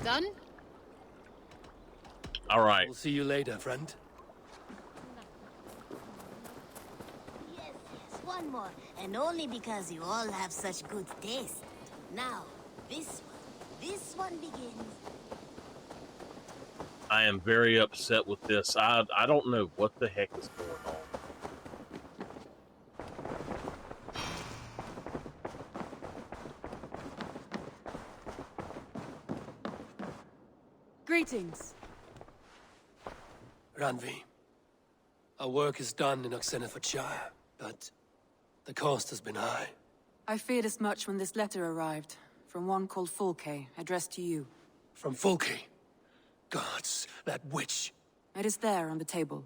Done? all right. We'll see you later, friend. Yes, one more, and only because you all have such good taste. Now, this one begins. I am very upset with this. I don't know what the heck is going on. Greetings. Ranvi, our work is done in Oxenfordshire, but the cost has been high. I feared as much when this letter arrived. from one called Fulke, addressed to you. From Fulke? Gods, that witch. It is there on the table.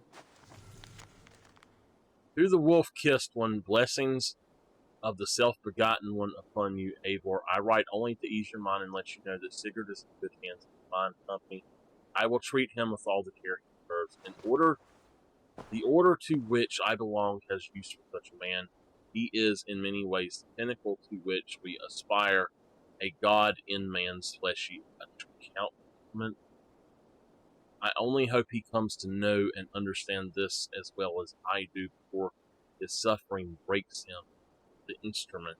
To the wolf-kissed one, blessings of the self-begotten one upon you, Eivor. I write only to ease your mind and let you know that Sigurd is in good hands and fine company. I will treat him with all the care he deserves. The order to which I belong has use for such a man. He is in many ways the pinnacle to which we aspire, a god in man's fleshy accoutrement. I only hope he comes to know and understand this as well as I do before his suffering breaks him, the instrument.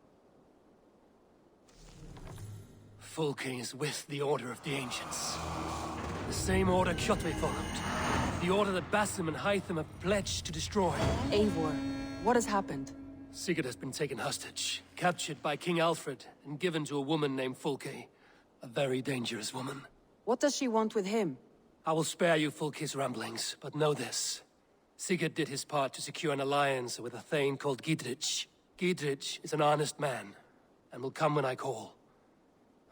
Fulke is with the Order of the Ancients. The same order Kjotve followed. The order that Basim and Hytham have pledged to destroy. Eivor, what has happened? Sigurd has been taken hostage, captured by King Alfred, and given to a woman named Fulke. A very dangerous woman. What does she want with him? I will spare you Fulke's ramblings, but know this. Sigurd did his part to secure an alliance with a thane called Gidrich. Gidrich is an honest man, and will come when I call.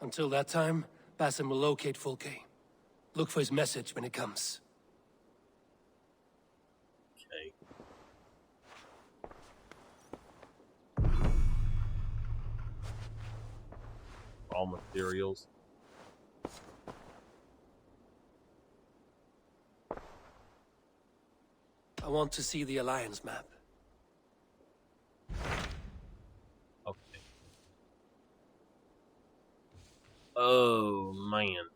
Until that time, Basim will locate Fulke. Look for his message when it comes. Okay. All materials. I want to see the Alliance map. Okay. Oh, man.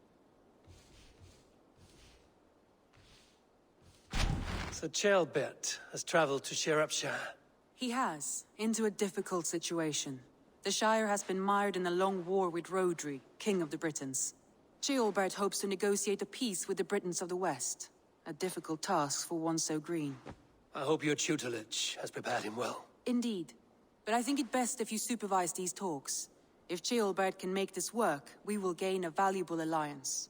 So Ceolbert has traveled to Shropshire. He has, into a difficult situation. The Shire has been mired in a long war with Rhodri, King of the Britons. Ceolbert hopes to negotiate a peace with the Britons of the West. A difficult task for one so green. I hope your tutelage has prepared him well. Indeed. But I think it best if you supervise these talks. If Ceolbert can make this work, we will gain a valuable alliance.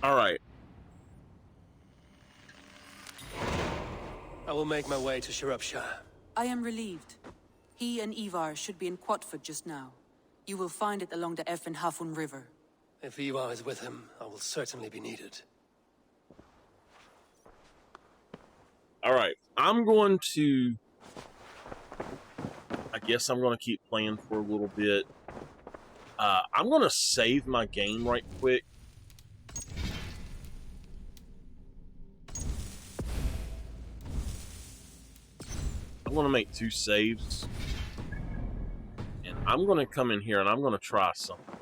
All right. I will make my way to Shropshire. I am relieved. He and Ivar should be in Quatford just now. You will find it along the Effen Hafun River. If Ivar is with him, I will certainly be needed. Alright, I'm going to... I guess I'm going to keep playing for a little bit. I'm going to save my game right quick. I'm going to make 2 saves. And I'm going to come in here and I'm going to try something.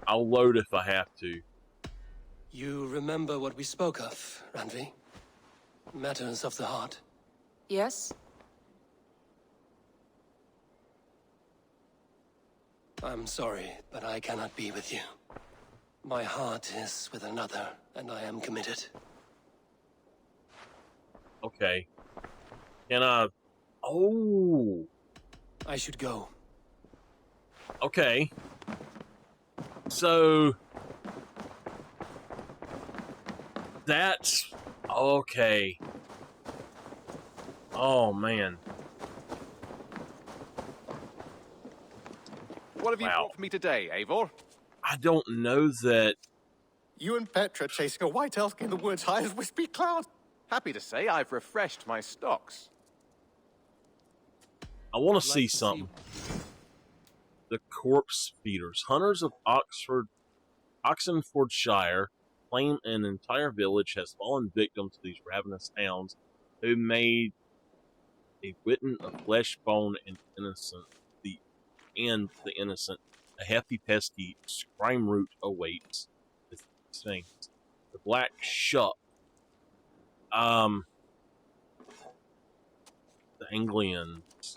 I'll load if I have to. You remember what we spoke of, Randvi? Matters of the heart. Yes? I'm sorry, but I cannot be with you. My heart is with another, and I am committed. Okay. Can I... Oh! I should go. Okay. So... That's... Okay. Oh, man. What have you brought for me today, Eivor? I don't know that... You and Petra chasing a white elk in the woods high as wispy clouds. Happy to say I've refreshed my stocks. I want to see something. The corpse feeders. Hunters of Oxenfordshire claim an entire village has fallen victim to these ravenous hounds who made a witten of flesh, bone, and the innocent. A hefty, pesky scryme root awaits these things. The black shuck. The Anglians.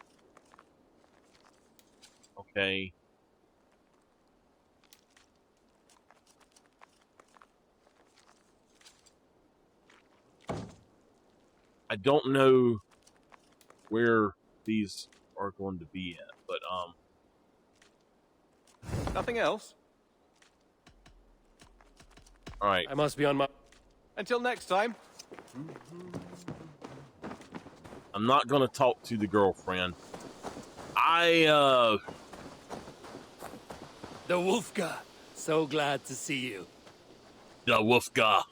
Okay. I don't know where these are going to be at, but Nothing else? Alright. I must be on my... Until next time. I'm not going to talk to the girlfriend. The Wolfgar. So glad to see you. The Wolfgar.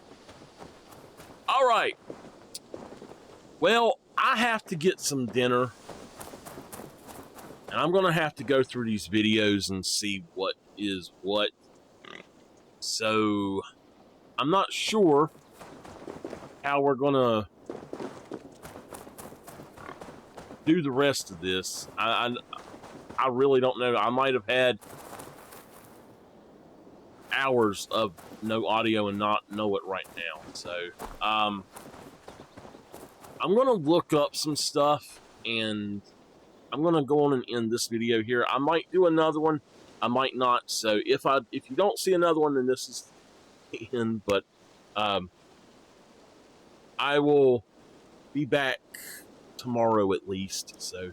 All right. Well, I have to get some dinner. And I'm going to have to go through these videos and see what is what. So, I'm not sure how we're going to do the rest of this. I really don't know. I might have had hours of no audio and not know it right now. So, I'm going to look up some stuff, and I'm going to go on and end this video here. I might do another one. I might not. So, if you don't see another one, then this is the end. But, I will be back tomorrow at least. So,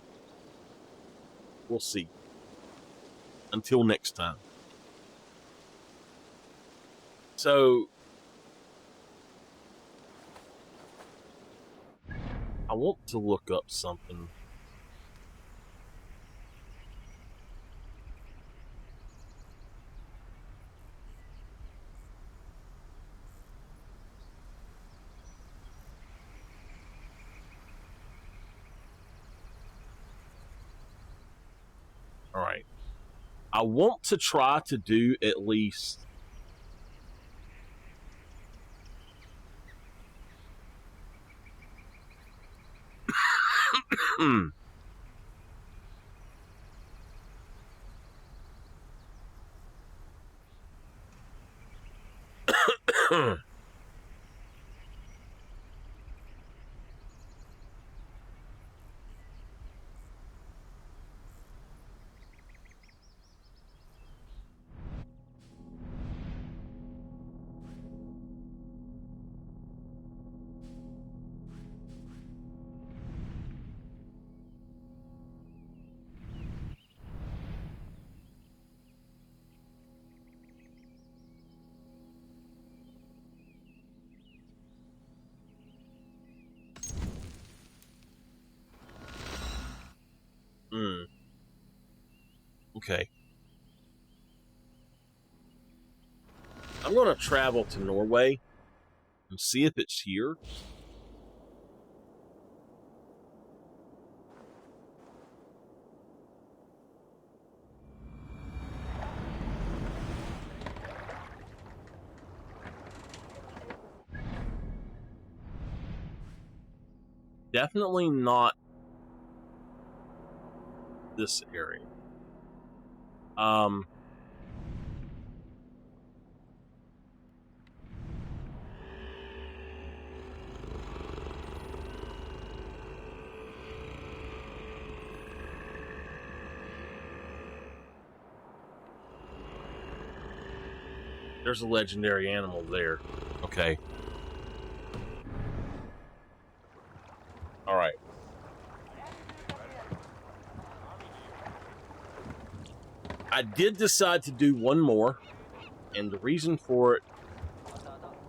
we'll see. Until next time. So, I want to look up something. All right. I want to try to do at least Okay. I'm going to travel to Norway and see if it's here. Definitely not this area. There's a legendary animal there. Okay. All right. I did decide to do one more, and the reason for it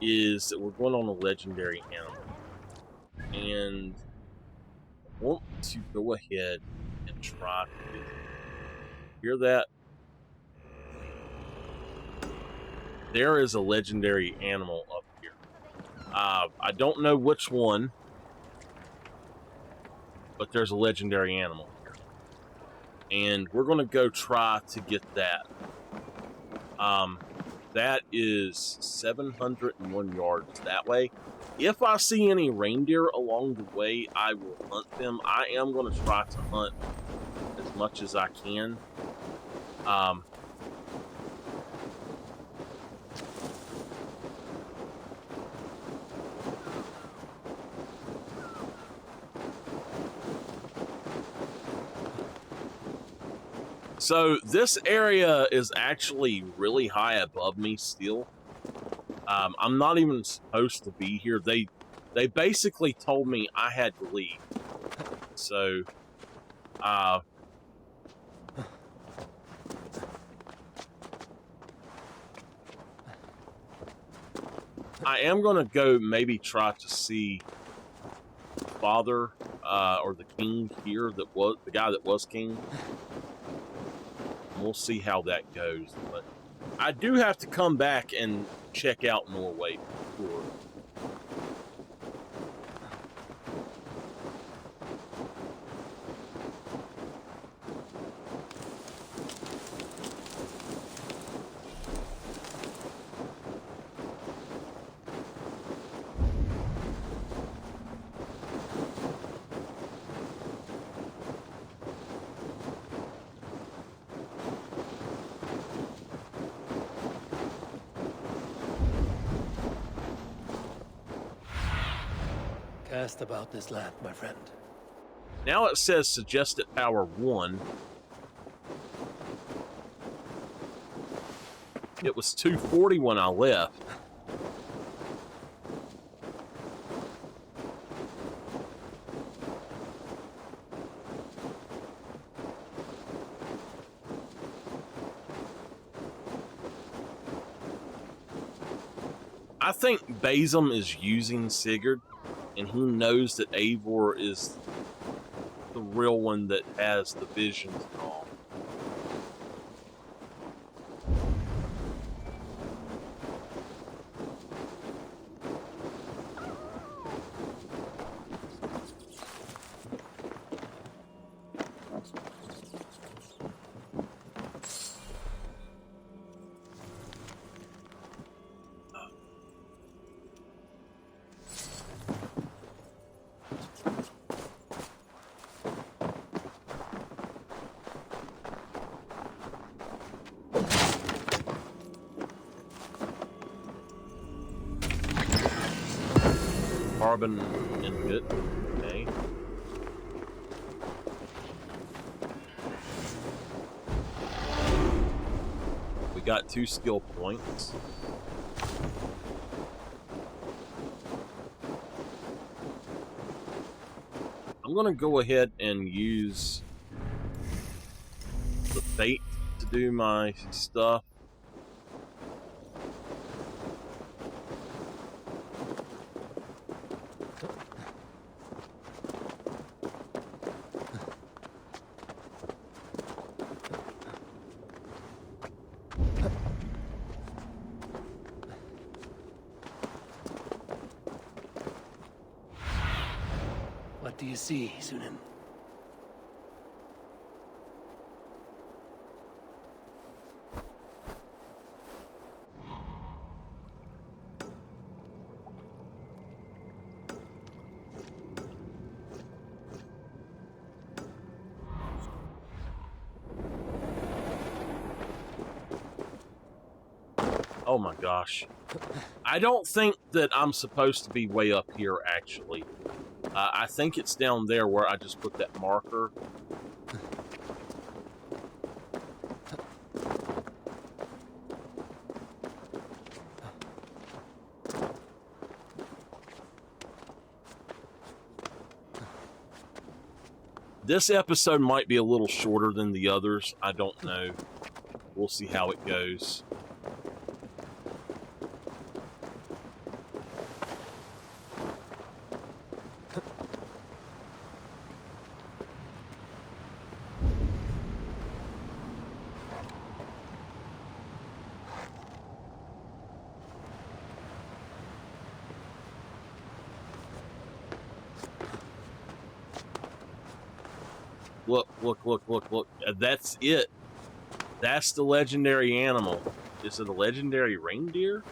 is that we're going on a legendary animal. And I want to go ahead and try to hear that. There is a legendary animal up here. I don't know which one, but there's a legendary animal here. And we're going to go try to get that. That is 701 yards that way. If I see any reindeer along the way, I will hunt them. I am going to try to hunt as much as I can. So this area is actually really high above me still. I'm not even supposed to be here. They basically told me I had to leave. So, I am going to go maybe try to see father or the king here that was the guy that was king. We'll see how that goes. But I do have to come back and check out Norway before. Cast about this land, my friend. Now it says suggested power 1. It was 240 when I left. I think Basim is using Sigurd, and he knows that Eivor is the real one that has the visions and all. Carbon ingot. Okay. We got 2 skill points. I'm gonna go ahead and use the fate to do my stuff. What do you see, Sunan? Oh my gosh. I don't think that I'm supposed to be way up here, actually. I think it's down there where I just put that marker. This episode might be a little shorter than the others. I don't know. We'll see how it goes. Look, look, look, look, look. That's it. That's the legendary animal. Is it a legendary reindeer?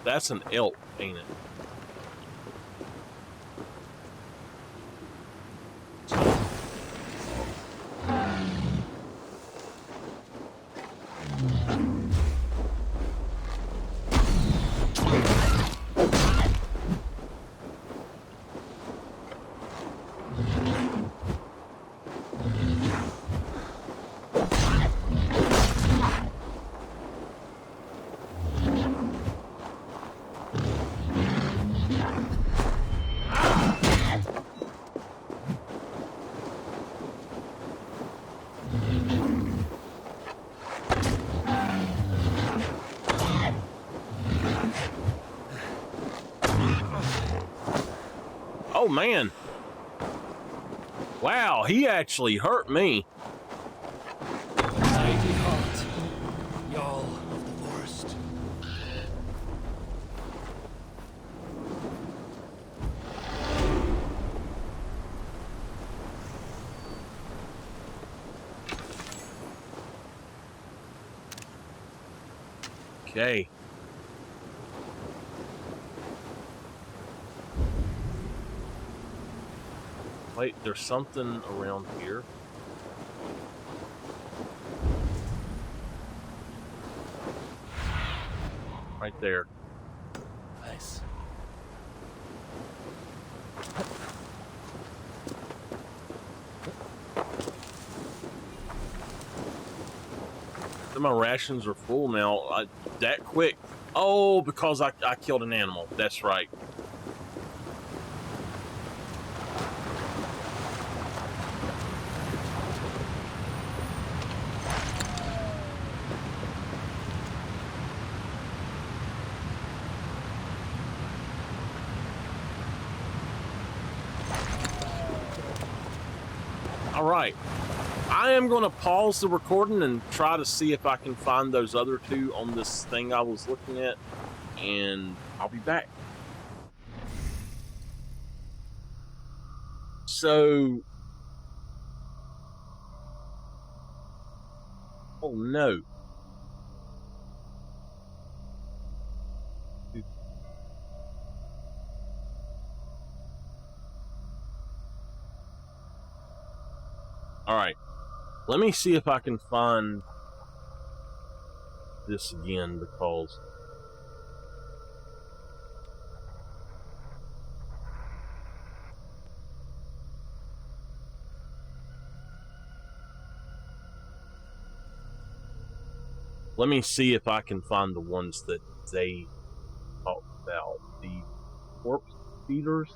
That's an elk, ain't it? Oh, man. Wow, he actually hurt me. Mighty heart, Jarl of the Forest. Okay. Wait, there's something around here. Right there. Nice. So my rations are full now. That quick. Oh, because I killed an animal. That's right. All right. I am going to pause the recording and try to see if I can find those other two on this thing I was looking at, and I'll be back. So, oh no. All right. Let me see if I can find this again, because let me see if I can find the ones that they talked about. The corpse feeders.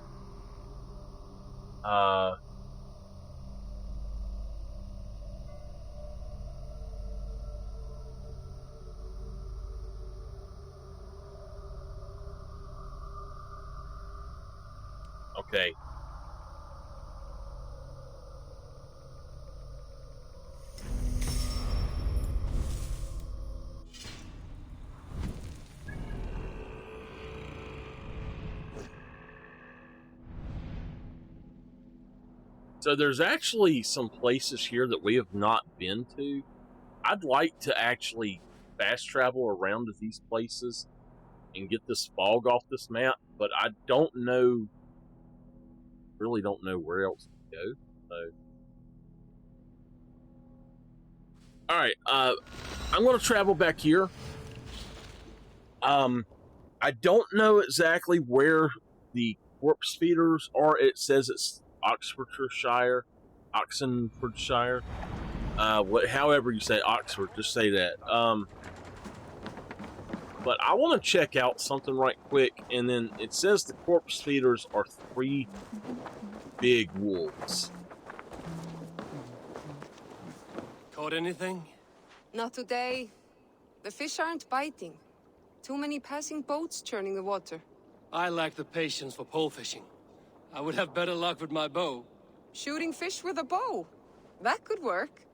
Okay. So there's actually some places here that we have not been to. I'd like to actually fast travel around to these places and get this fog off this map, but I don't know, really don't know where else to go. So, all right, I'm going to travel back here. I don't know exactly where the corpse feeders are. It says it's Oxfordshire. However you say Oxford, just say that. But I want to check out something right quick, and then it says the corpse feeders are 3 big wolves. Caught anything? Not today. The fish aren't biting. Too many passing boats churning the water. I lack the patience for pole fishing. I would have better luck with my bow. Shooting fish with a bow. That could work.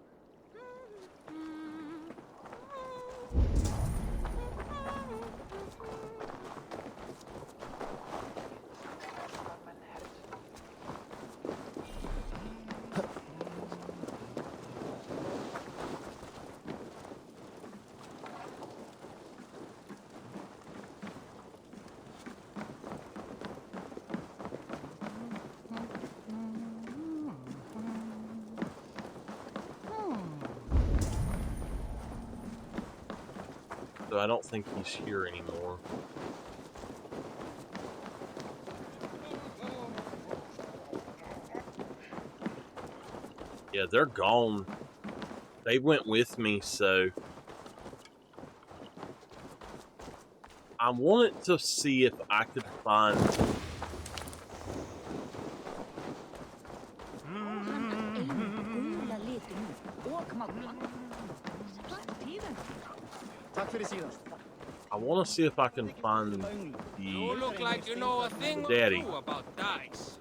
So I don't think he's here anymore. Yeah, they're gone. They went with me, so I wanted to see if I could find I want to see if I can find You look like you know a thing or daddy. two about dice.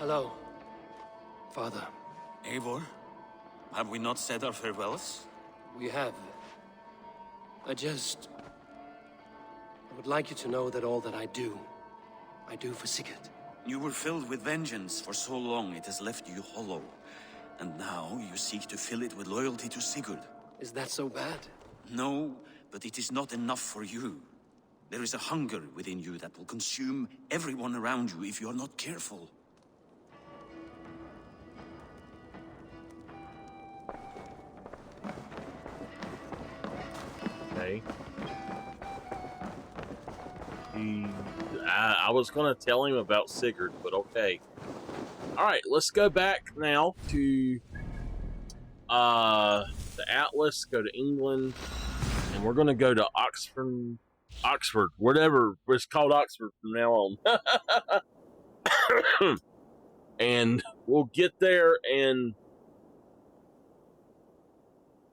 Hello, Father. Eivor, have we not said our farewells? We have. I would like you to know that all that I do for Sigurd. You were filled with vengeance for so long it has left you hollow. And now you seek to fill it with loyalty to Sigurd. Is that so bad? No, but it is not enough for you. There is a hunger within you that will consume everyone around you if you are not careful. Okay. I was going to tell him about Sigurd, but okay. Alright, let's go back now to the Atlas, go to England, and we're going to go to Oxford, whatever, it's called Oxford from now on. And we'll get there and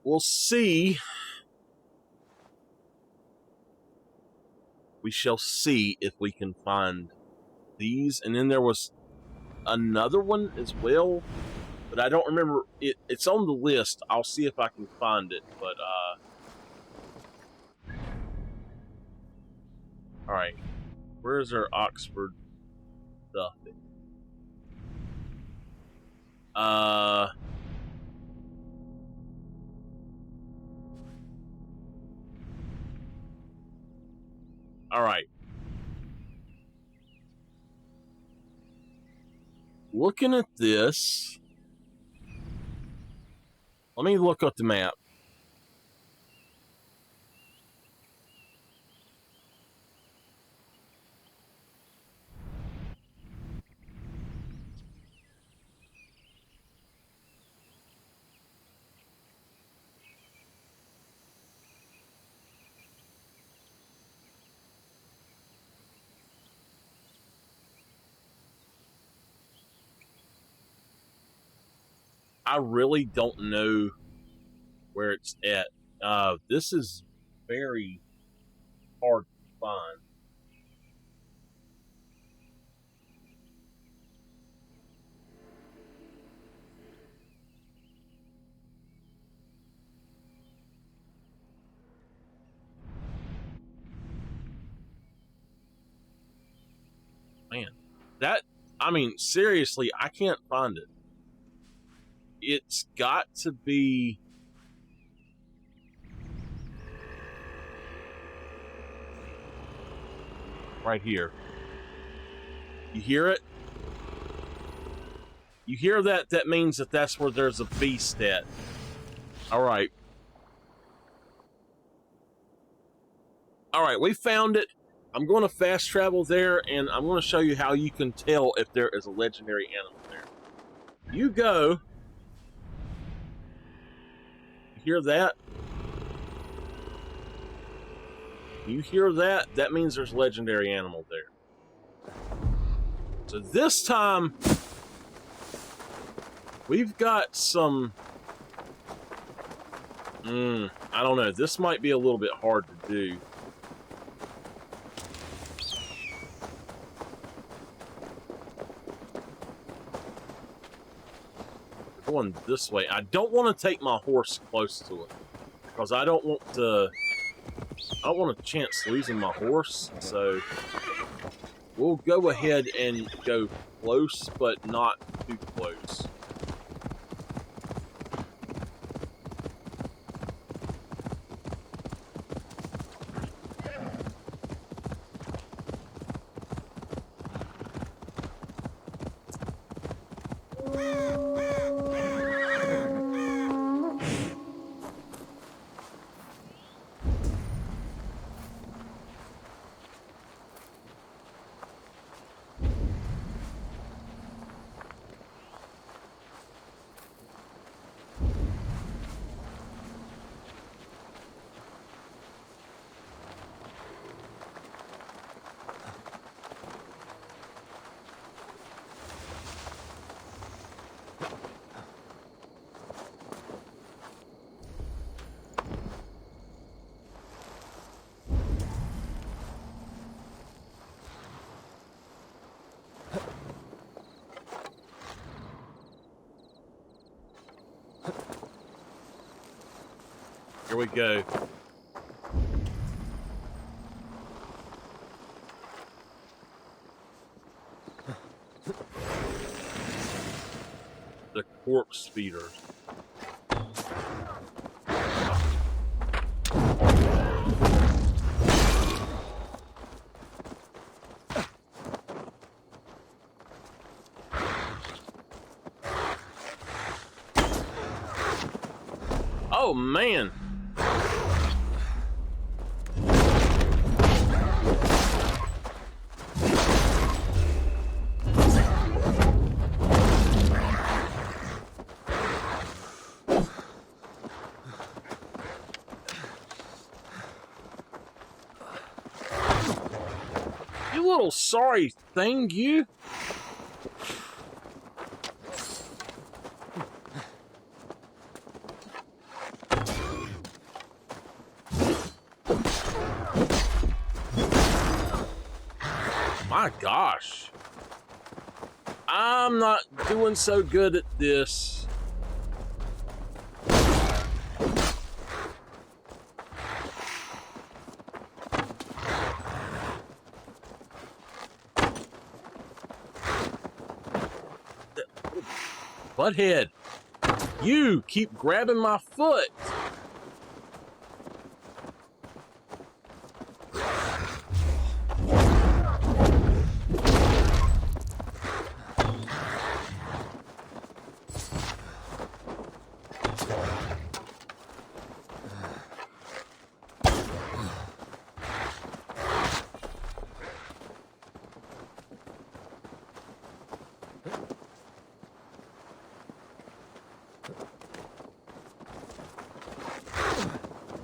we'll see. We shall see if we can find these. And then there was another one as well, but I don't remember it. It's on the list. I'll see if I can find it. But all right, where's our Oxford stuff? All right. Looking at this, let me look up the map. I really don't know where it's at. This is very hard to find. Man, I mean, seriously, I can't find it. It's got to be right here. You hear it? You hear that? That means that that's where there's a beast at. All right. All right, we found it. I'm going to fast travel there, and I'm going to show you how you can tell if there is a legendary animal there. You go. You hear that? You hear that? That means there's a legendary animal there. So this time, we've got some... I don't know. This might be a little bit hard to do. Going this way. I don't want to take my horse close to it because I don't want to chance losing my horse, so we'll go ahead and go close, but not too close. Here we go. The corpse feeders. Oh, man. You little sorry thing, you. My gosh. I'm not doing so good at this. Butthead, you keep grabbing my foot.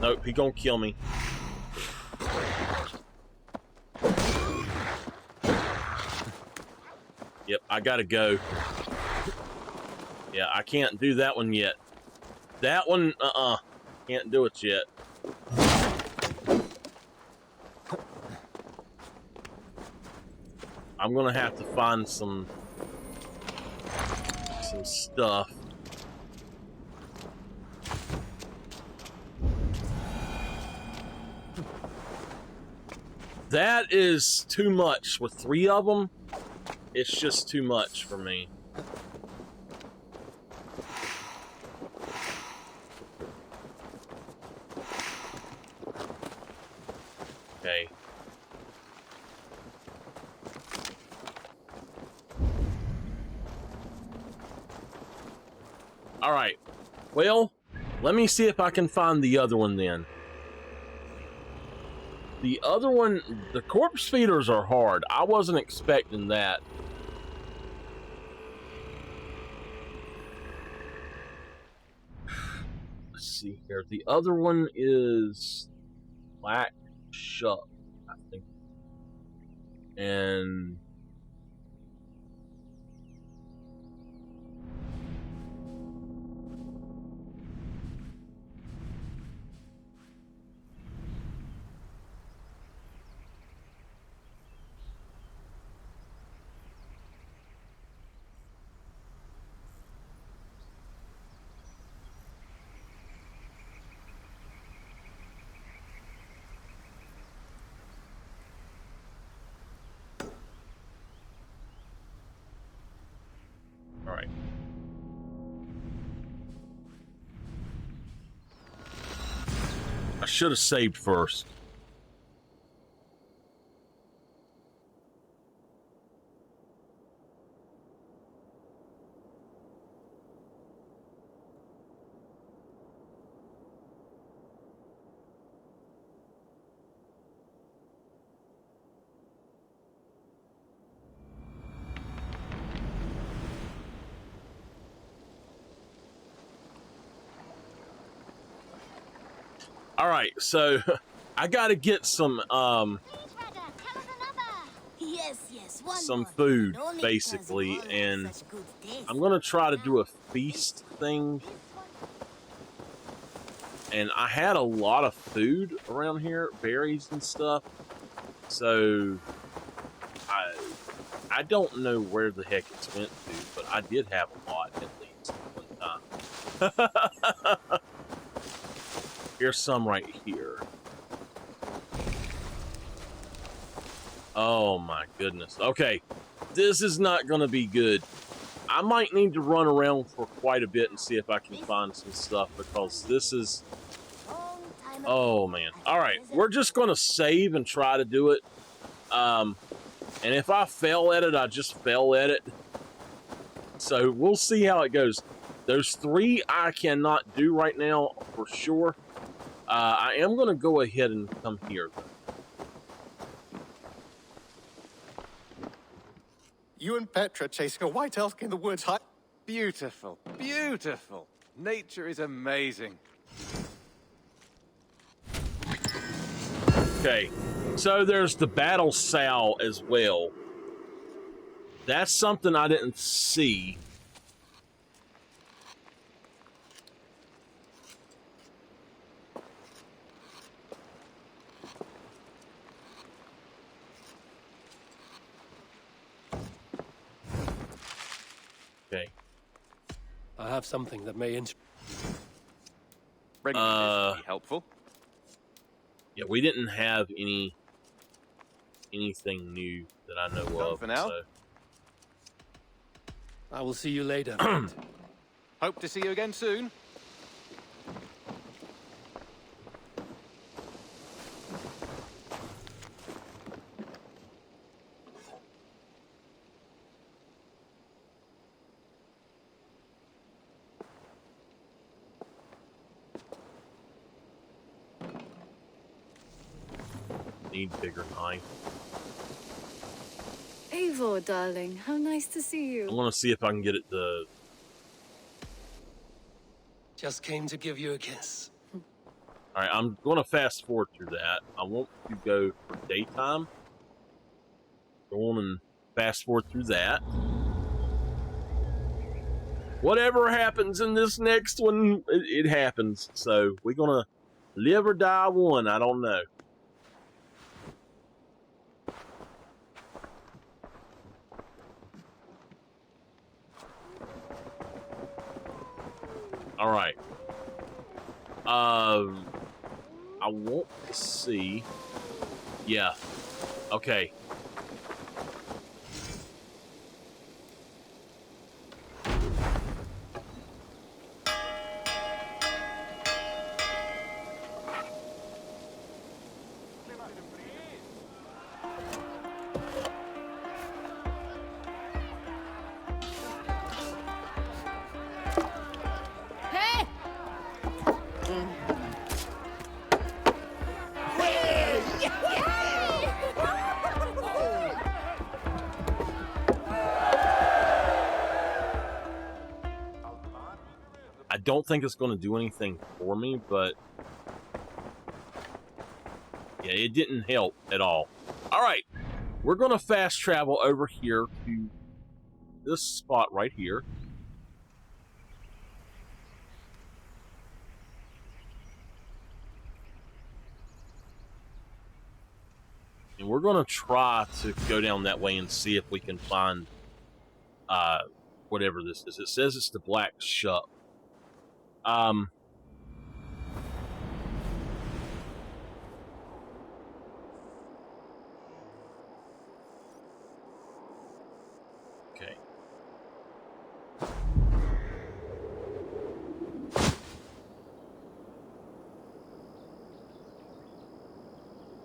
Nope, he gonna kill me. Yep, I gotta go. Yeah, I can't do that one yet. That one, can't do it yet. I'm gonna have to find some stuff. That is too much. With 3 of them, it's just too much for me. Okay. All right. Well, let me see if I can find the other one then. The other one, the corpse feeders are hard. I wasn't expecting that. Let's see here. The other one is Black Shuck, I think. And all right. I should have saved first. All right, so I got to get some Yes, one some more. food, And only basically, because you all and have such good taste. I'm gonna try to do a feast thing. And I had a lot of food around here, berries and stuff. So I don't know where the heck it's went to, but I did have a lot at least one time. Here's some right here. Oh my goodness. Okay, this is not going to be good. I might need to run around for quite a bit and see if I can find some stuff, because this is... Oh man. Alright, we're just going to save and try to do it. And if I fail at it, I just fail at it. So we'll see how it goes. Those 3 I cannot do right now for sure. I am going to go ahead and come here, though. You and Petra chasing a white elk in the woods. Beautiful, beautiful. Nature is amazing. Okay, so there's the battle sow as well. That's something I didn't see. Okay. I have something that may interest. Bringing this would be helpful. Yeah, we didn't have anything new that I know of. For now. So. I will see you later. Hope to see you again soon. Need bigger knife. Eivor, darling, how nice to see you. I want to see if I can get it to... Just came to give you a kiss. Alright, I'm going to fast forward through that. I want to go for daytime. Go on and fast forward through that. Whatever happens in this next one, it happens. So, we're going to live or die one. I don't know. All right. I want to see. Yeah. Okay. I don't think it's going to do anything for me, but yeah, it didn't help at all. All right, we're going to fast travel over here to this spot right here. And we're going to try to go down that way and see if we can find whatever this is. It says it's the Black Shup. Okay.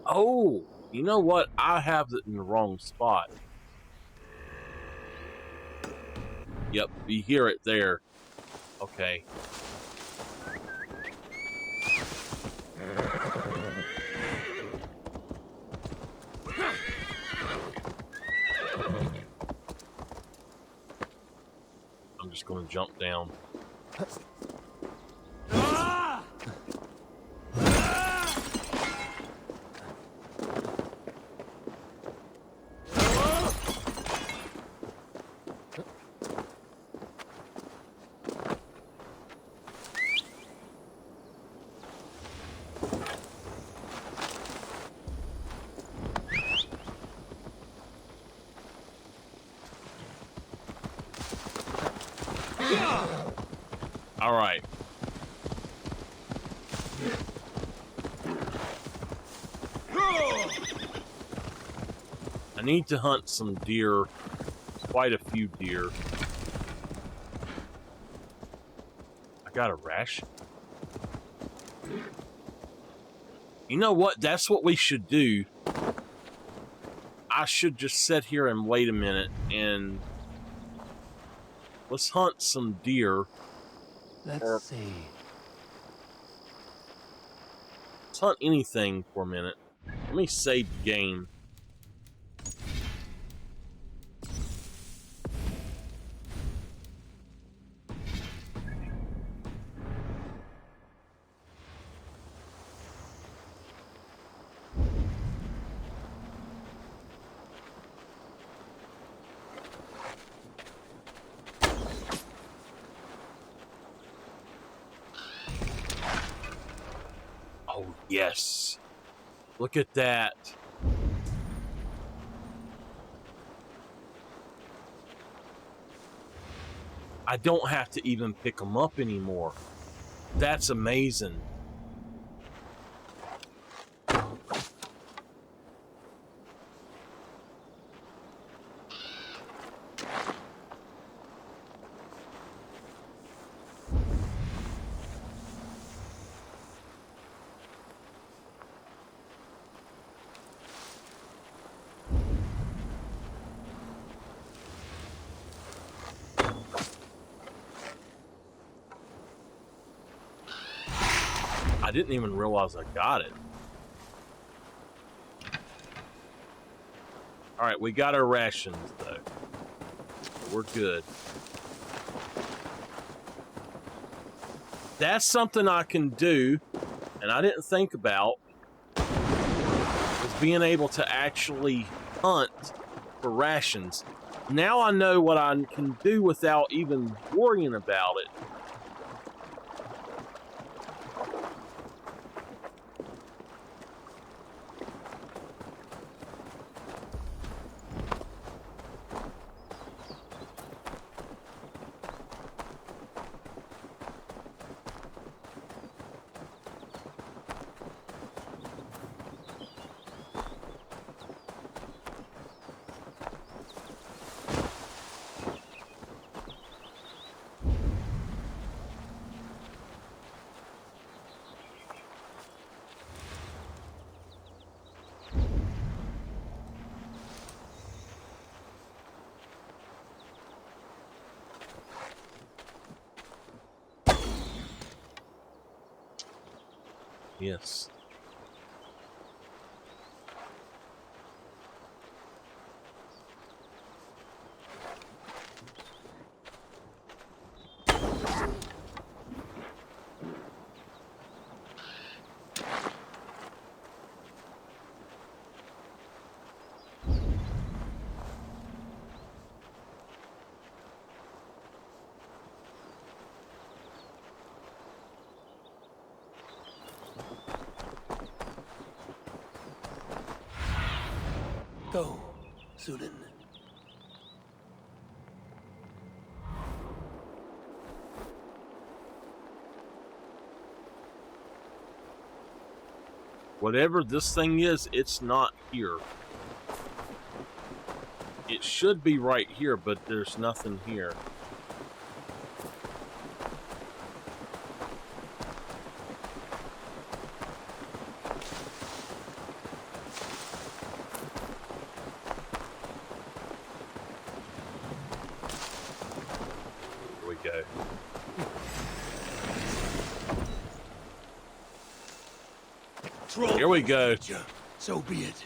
Oh, you know what? I have it in the wrong spot. Yep, you hear it there. Okay. I'm just going to jump down. All right. need to hunt some deer. Quite a few deer. I got a ration. You know what? That's what we should do. I should just sit here and wait a minute and let's hunt some deer. Let's see. Let's hunt anything for a minute. Let me save the game. Oh, yes. Look at that. I don't have to even pick them up anymore. That's amazing. I didn't even realize I got it. Alright, we got our rations, though. We're good. That's something I can do, and I didn't think about, is being able to actually hunt for rations. Now I know what I can do without even worrying about it. Yes. Go, Zulin. Whatever this thing is, it's not here. It should be right here, but there's nothing here. Here we go. Here we go. So be it.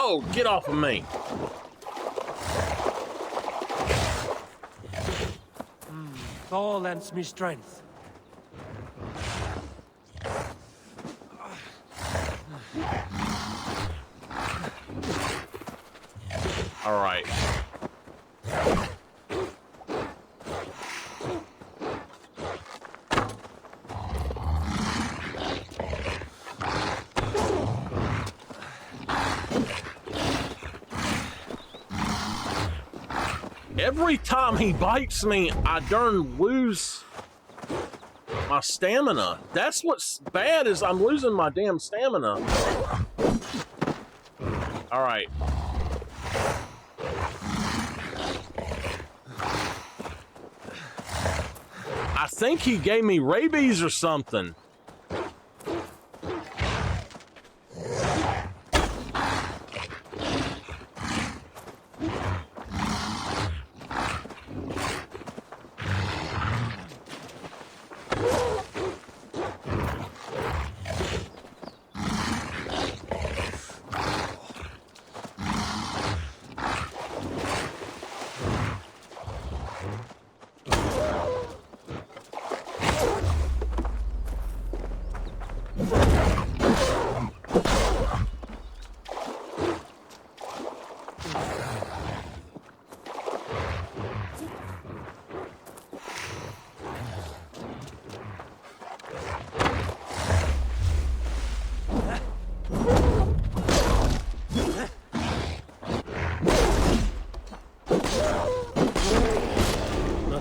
Whoa! Get off of me. Thor lends me strength. All right. Every time he bites me, I darn lose my stamina. That's what's bad is I'm losing my damn stamina. All right. I think he gave me rabies or something.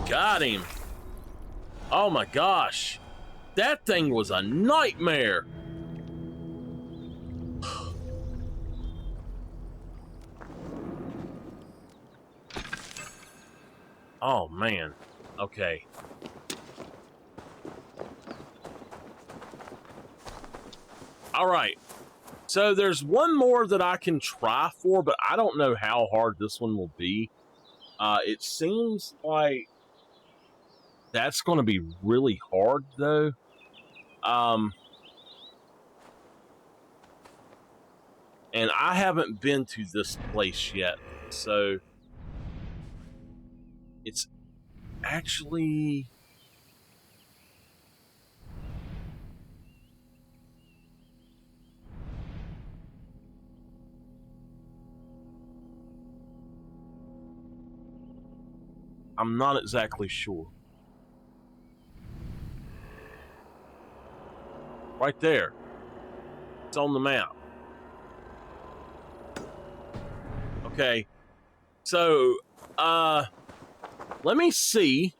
Got him. Oh my gosh. That thing was a nightmare. Oh man. Okay. All right. So there's one more that I can try for, but I don't know how hard this one will be. It seems like that's going to be really hard, though. And I haven't been to this place yet, so it's actually... I'm not exactly sure. Right there. It's on the map. Okay. So, let me see.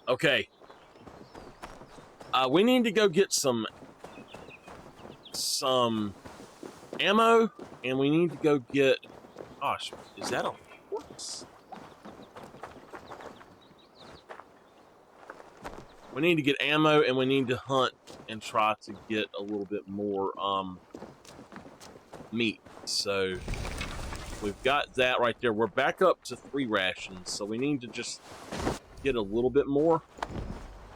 Okay. We need to go get some ammo, and we need to go get... Gosh, is that a horse? We need to get ammo, and we need to hunt and try to get a little bit more meat. So we've got that right there. We're back up to 3 rations, so we need to just get a little bit more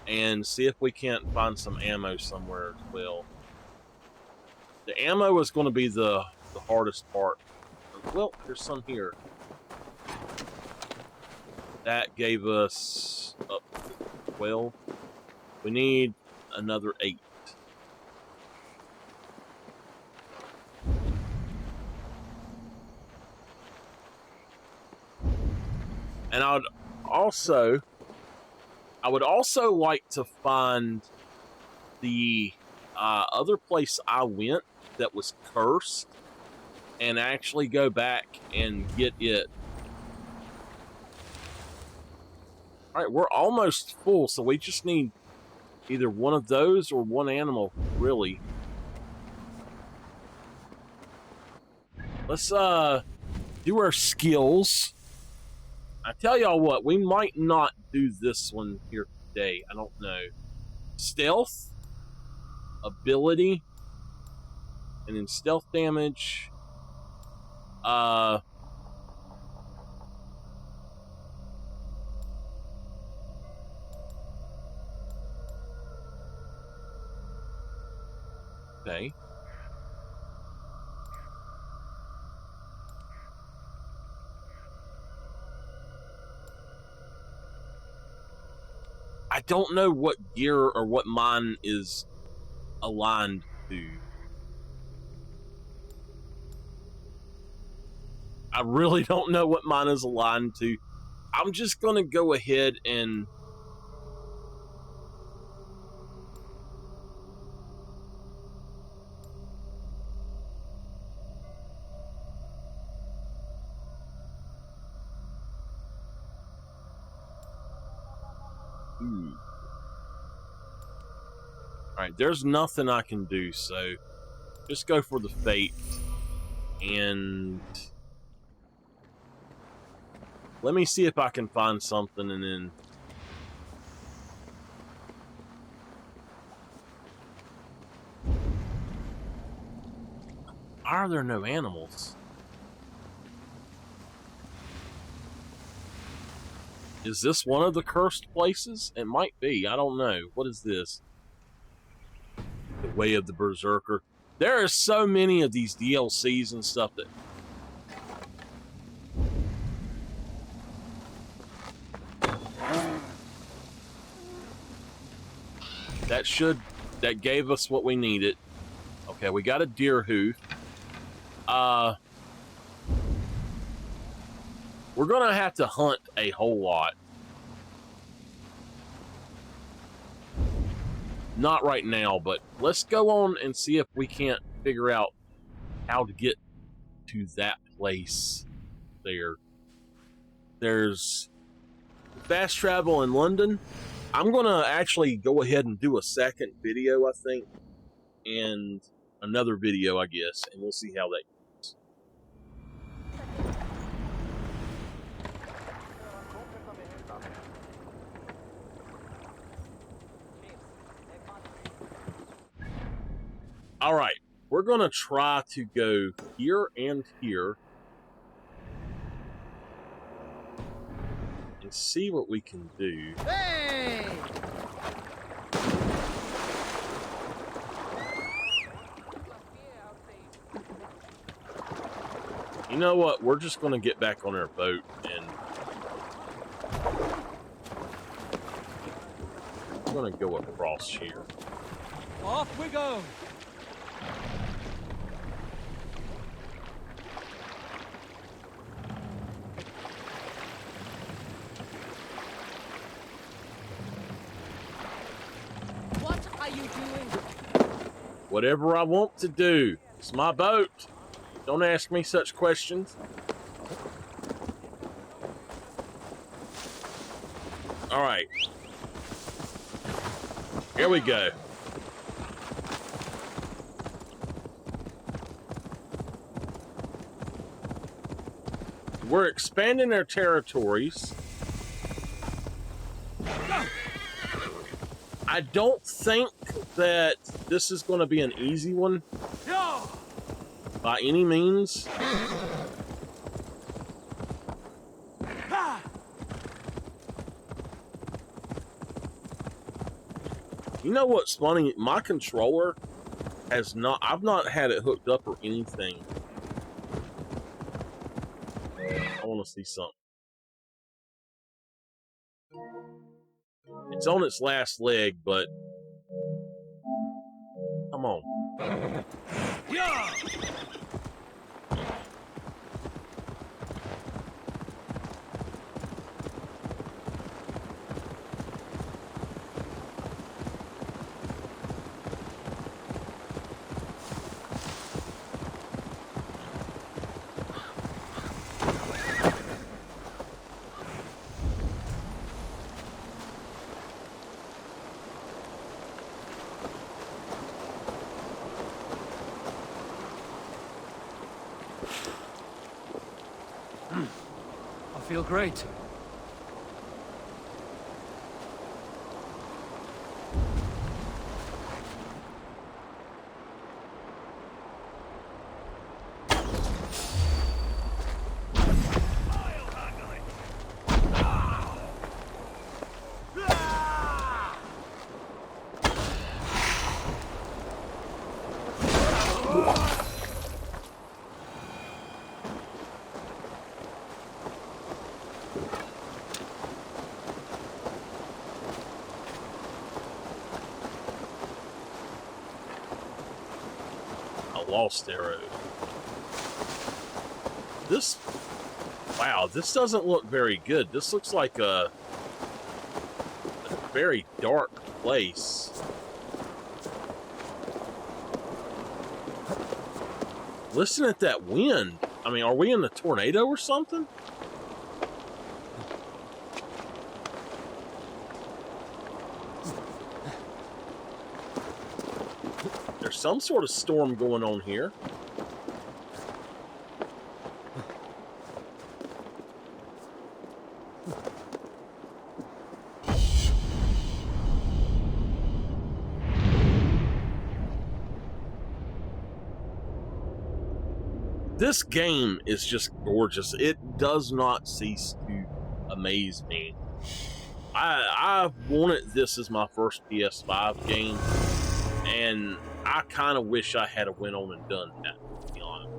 and see if we can't find some ammo somewhere as well. The ammo is going to be the hardest part. Well, there's some here. That gave us up to 12. We need another 8. And I would also like to find the other place I went that was cursed and actually go back and get it. All right, we're almost full, so we just need either one of those or one animal, really. Let's do our skills. I tell y'all what, we might not do this one here today. I don't know. Stealth, ability, and then stealth damage. Okay. I don't know what gear or what mine is aligned to. I really don't know what mine is aligned to. I'm just going to go ahead and... Alright, there's nothing I can do, so just go for the fate. And let me see if I can find something, and then... Why are there no animals? Is this one of the cursed places? It might be. I don't know. What is this? The Way of the Berserker. There are so many of these DLCs and stuff that gave us what we needed. Okay, we got a deer hoof. We're gonna have to hunt a whole lot. Not right now, but let's go on and see if we can't figure out how to get to that place there. There's fast travel in London. I'm gonna actually go ahead and do a second video, I think, and another video, I guess, and we'll see how that goes. All right, we're gonna try to go here and here and see what we can do. Hey! You know what? We're just gonna get back on our boat and we're gonna go across here. Off we go! What are you doing? Whatever I want to do. It's my boat. Don't ask me such questions. All right. Here we go. We're expanding our territories. I don't think that this is going to be an easy one by any means. You know what's funny? My controller has not, I've not had it hooked up or anything. I want to see something. It's on its last leg, but come on. Yeah! I feel great. A lost arrow. This, wow, this doesn't look very good. This looks like a very dark place. Listen at that wind. I mean, are we in a tornado or something? There's some sort of storm going on here. This game is just gorgeous. It does not cease to amaze me. I wanted this as my first PS5 game, and I kind of wish I had went on and done that, to be honest.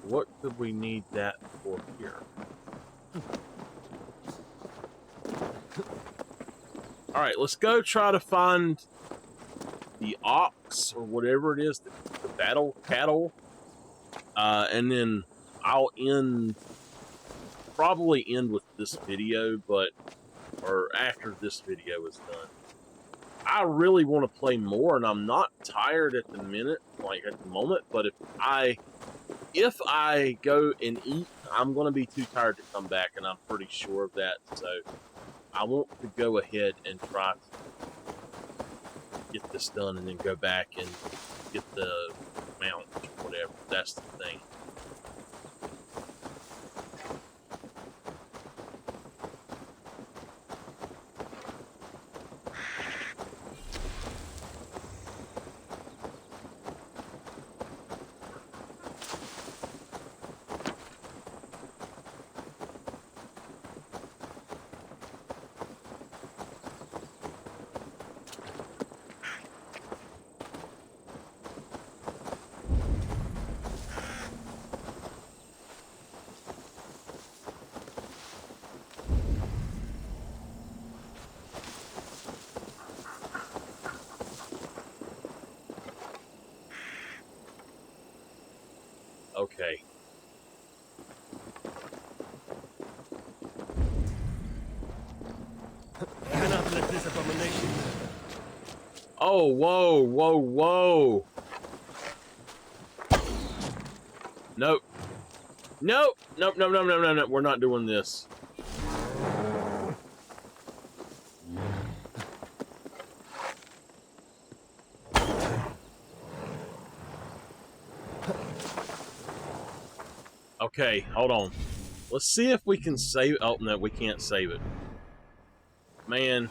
What could we need that for here? Alright, let's go try to find the ox, or whatever it is, the battle cattle. And then I'll probably end with this video, or after this video is done. I really want to play more, and I'm not tired at the moment, but if I go and eat, I'm going to be too tired to come back, and I'm pretty sure of that, so I want to go ahead and try to get this done, and then go back and get the mount, or whatever. That's the thing. Okay. Cannot let this abomination. Oh, whoa, whoa, whoa. Nope. Nope. Nope, no, no, no, no, no. We're not doing this. Okay, hold on. Let's see if we can save. Oh, no, we can't save it. Man.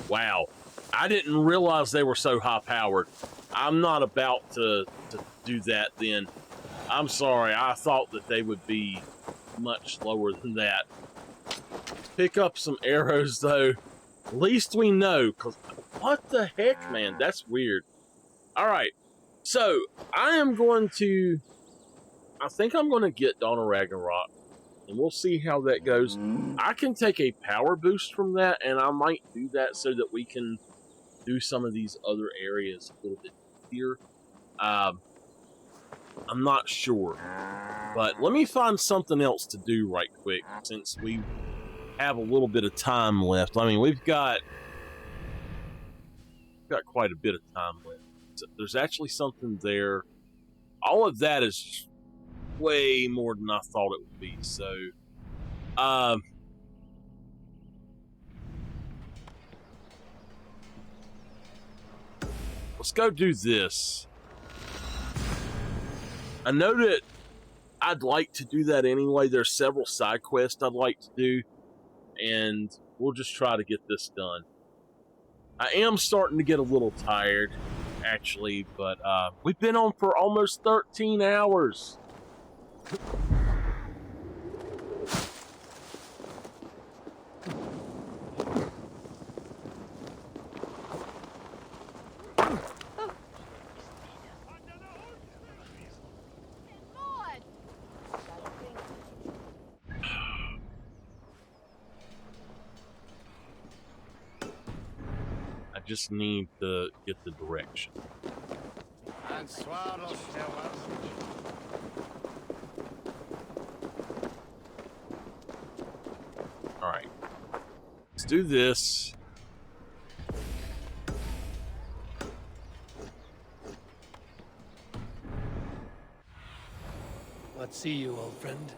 Wow. I didn't realize they were so high-powered. I'm not about to do that then. I'm sorry. I thought that they would be much lower than that. Pick up some arrows, though. At least we know, because what the heck, man? That's weird. All right. So, I think I'm going to get Dawn of Ragnarok, and we'll see how that goes. I can take a power boost from that, and I might do that so that we can do some of these other areas a little bit easier. I'm not sure. But let me find something else to do right quick, since we have a little bit of time left. I mean, we've got quite a bit of time left. So there's actually something there. All of that is way more than I thought it would be. So, let's go do this. I know that I'd like to do that anyway. There's several side quests I'd like to do, and we'll just try to get this done. I am starting to get a little tired, actually, but we've been on for almost 13 hours. I just need to get the direction. Alright. Let's do this. Let's see you, old friend.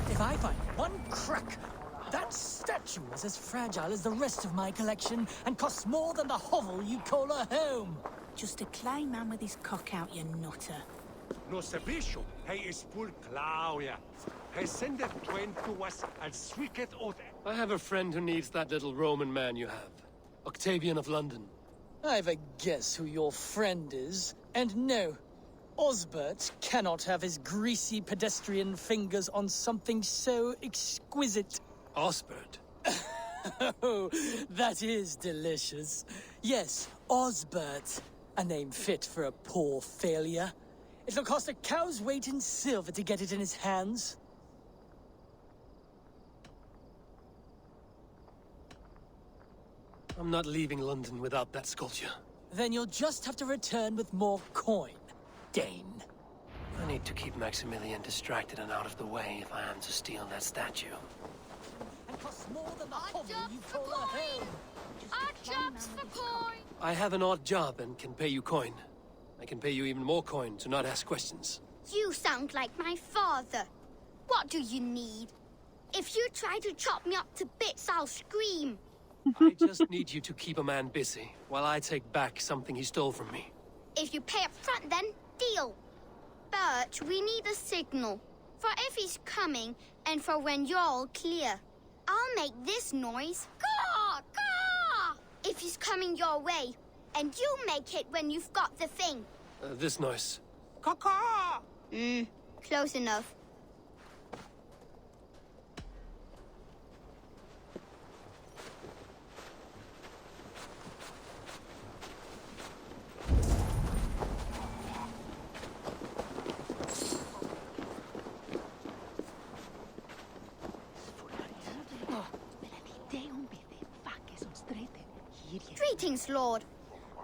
If I find one crack, that statue is as fragile as the rest of my collection and costs more than the hovel you call a home. Just a clay man with his cock out, you nutter. No sabisho, he is full Claudia. He sendeth twain to us and sweeketh oath. I have a friend who needs that little Roman man you have. Octavian of London. I've a guess who your friend is. And no, Osbert cannot have his greasy pedestrian fingers on something so exquisite. Osbert? Oh, that is delicious. Yes, Osbert. A name fit for a poor failure. It'll cost a cow's weight in silver to get it in his hands. I'm not leaving London without that sculpture. Then you'll just have to return with more coin, Dane. I need to keep Maximilian distracted and out of the way if I am to steal that statue. And costs more than the hovel you call a home. Odd jobs for coin! I have an odd job and can pay you coin. I can pay you even more coin to not ask questions. You sound like my father. What do you need? If you try to chop me up to bits, I'll scream. I just need you to keep a man busy, while I take back something he stole from me. If you pay up front, then deal. But we need a signal. For if he's coming, and for when you're all clear. I'll make this noise. Caw! Caw! If he's coming your way. And you make it when you've got the thing. This noise. Caw-caw! Close enough. Greetings, Lord.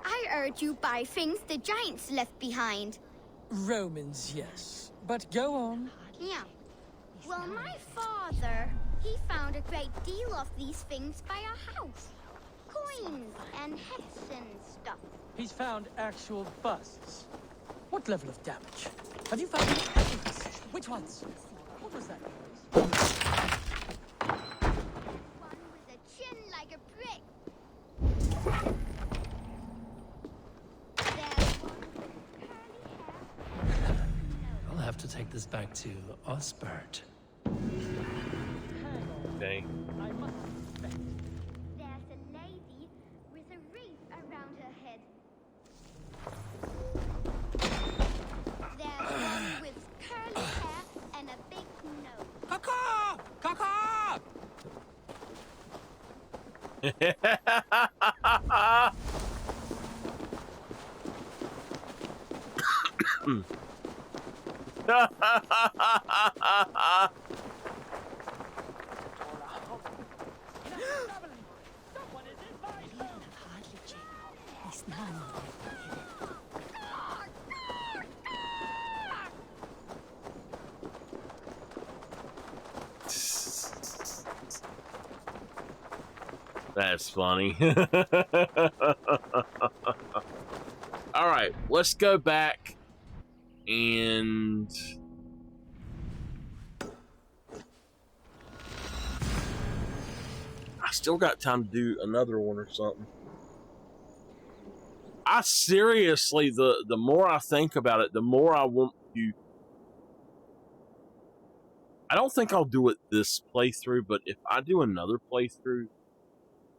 I heard you buy things the giants left behind. Romans, yes. But go on. Yeah. Well, my father, he found a great deal of these things by our house. Coins and heads and stuff. He's found actual busts. What level of damage? Have you found evidence? Which ones? What was that noise? One with a chin like a brick. have to take this back to Osbert. Okay. There's a lady with a wreath around her head. There's one with curly hair and a big nose. Caw-caw! Caw-caw! That's funny. All right, let's go back and I still got time to do another one or something. I seriously, the more I think about it, the more I want to. I don't think I'll do it this playthrough, but if I do another playthrough,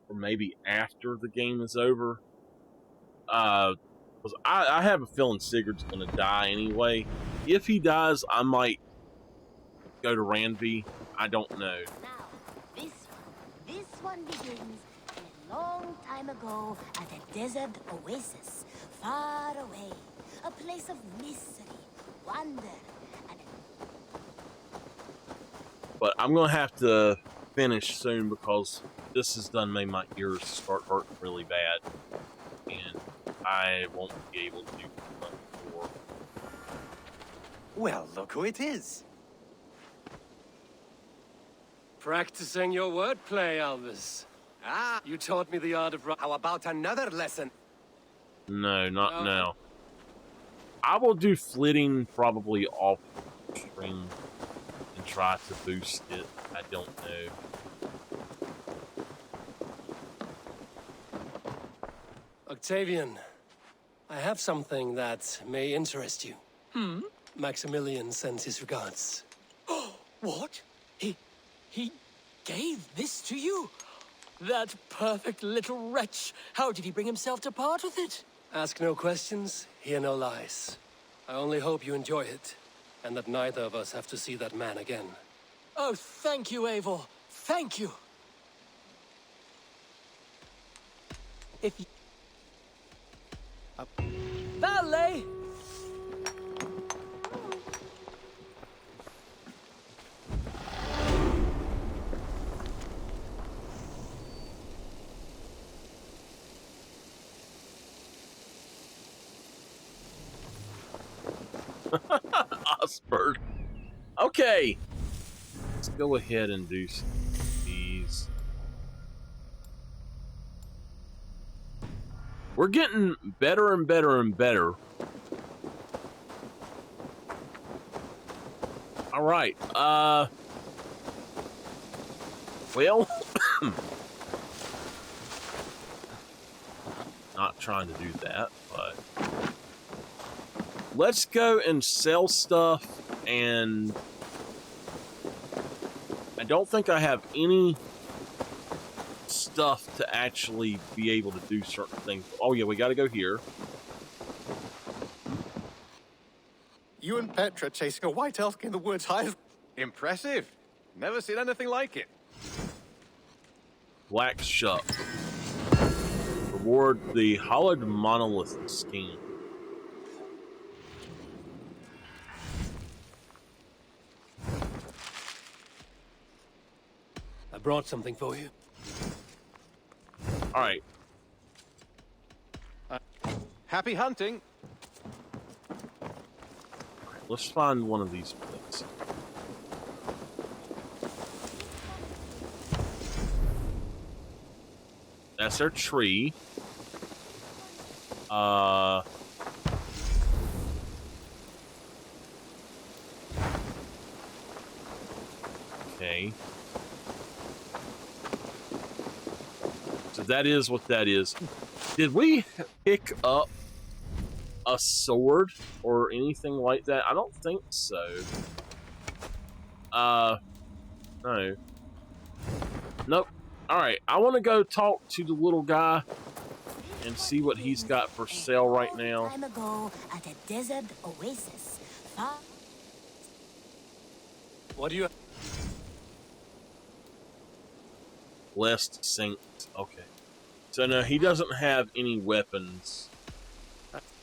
or maybe after the game is over, because I have a feeling Sigurd's going to die anyway. If he dies, I might go to Ranvi. I don't know. Now, this one begins a long time ago at a desert oasis, far away. A place of mystery, wonder, and But I'm going to have to finish soon because this has done made my ears start hurting really bad. And I won't be able to do much more. Well, look who it is. Practicing your wordplay, Albus. Ah, You taught me the art of... how about another lesson? No, not now. I will do flitting probably off stream and try to boost it. I don't know. Octavian, I have something that may interest you. Maximilian sends his regards. What? He gave this to you? That perfect little wretch. How did he bring himself to part with it? Ask no questions, hear no lies. I only hope you enjoy it, and that neither of us have to see that man again. Oh, thank you, Eivor. Thank you. If you... Valet! Osbert. Okay. Let's go ahead and do some of these. We're getting better and better and better. All right. Well, not trying to do that, but let's go and sell stuff, and I don't think I have any stuff to actually be able to do certain things. Oh yeah, we got to go here. You and Petra chasing a white elk in the woods high as... Impressive. Never seen anything like it. Black Shuck. Reward the hollowed monolith scheme. I brought something for you. All right. Happy hunting. Let's find one of these places. That's our tree. Okay. So that is what that is. Did we pick up a sword or anything like that? I don't think so. No. Nope. Alright, I want to go talk to the little guy and see what he's got for sale right now. Time ago at a desert oasis. What do you... Blessed Saint. Okay. So no, he doesn't have any weapons.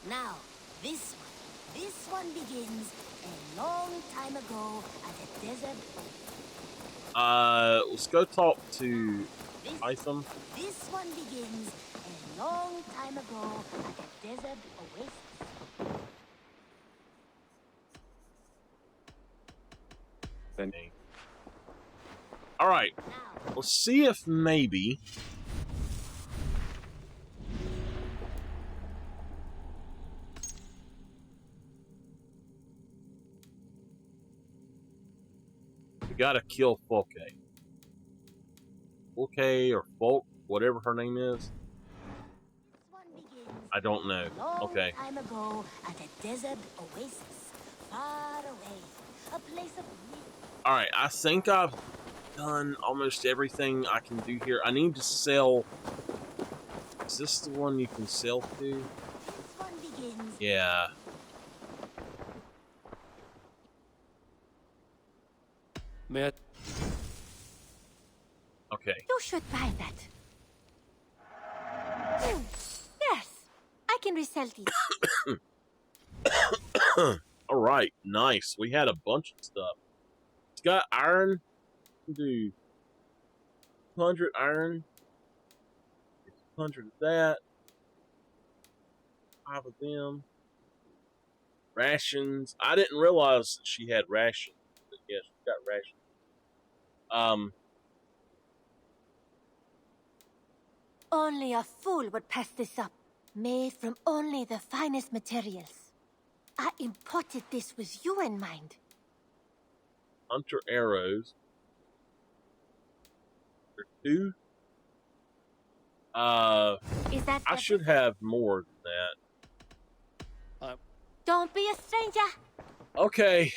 Now, this one begins a long time ago at a desert. Let's go talk to Itham. This one begins a long time ago at a desert oasis. All right. Let's see if maybe we gotta kill Folke. Folke or Folk, whatever her name is. I don't know. Okay. Time ago at a desert oasis, far away, a place of. All right. I think I've done almost everything I can do here. I need to sell. Is this the one you can sell to? This one begins. Yeah. Matt. Okay. You should buy that. Yes, I can resell these. All right, nice. We had a bunch of stuff. It's got iron. We can do 200 iron. 200 of that. 5 of them. Rations. I didn't realize that she had rations. But yes, she got rations. Only a fool would pass this up. Made from only the finest materials. I imported this with you in mind. Hunter arrows. There's 2. Is that I should have more than that. Don't be a stranger. Okay.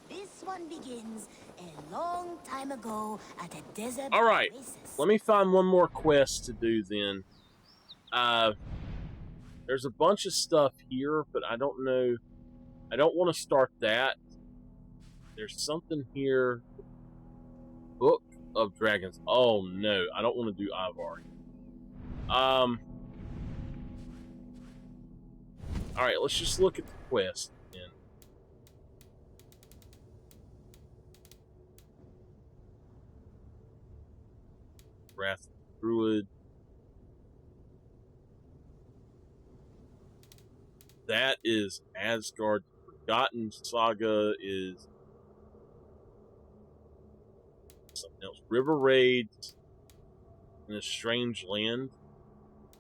This one begins a long time ago at a desert All right. oasis. Let me find one more quest to do then. There's a bunch of stuff here, but I don't know. I don't want to start that. There's something here. Book of Dragons. Oh no, I don't want to do Ivar. Alright, let's just look at the quest then. Wrath of the Druid. That is Asgard. Forgotten Saga is something else. River Raids in a Strange Land.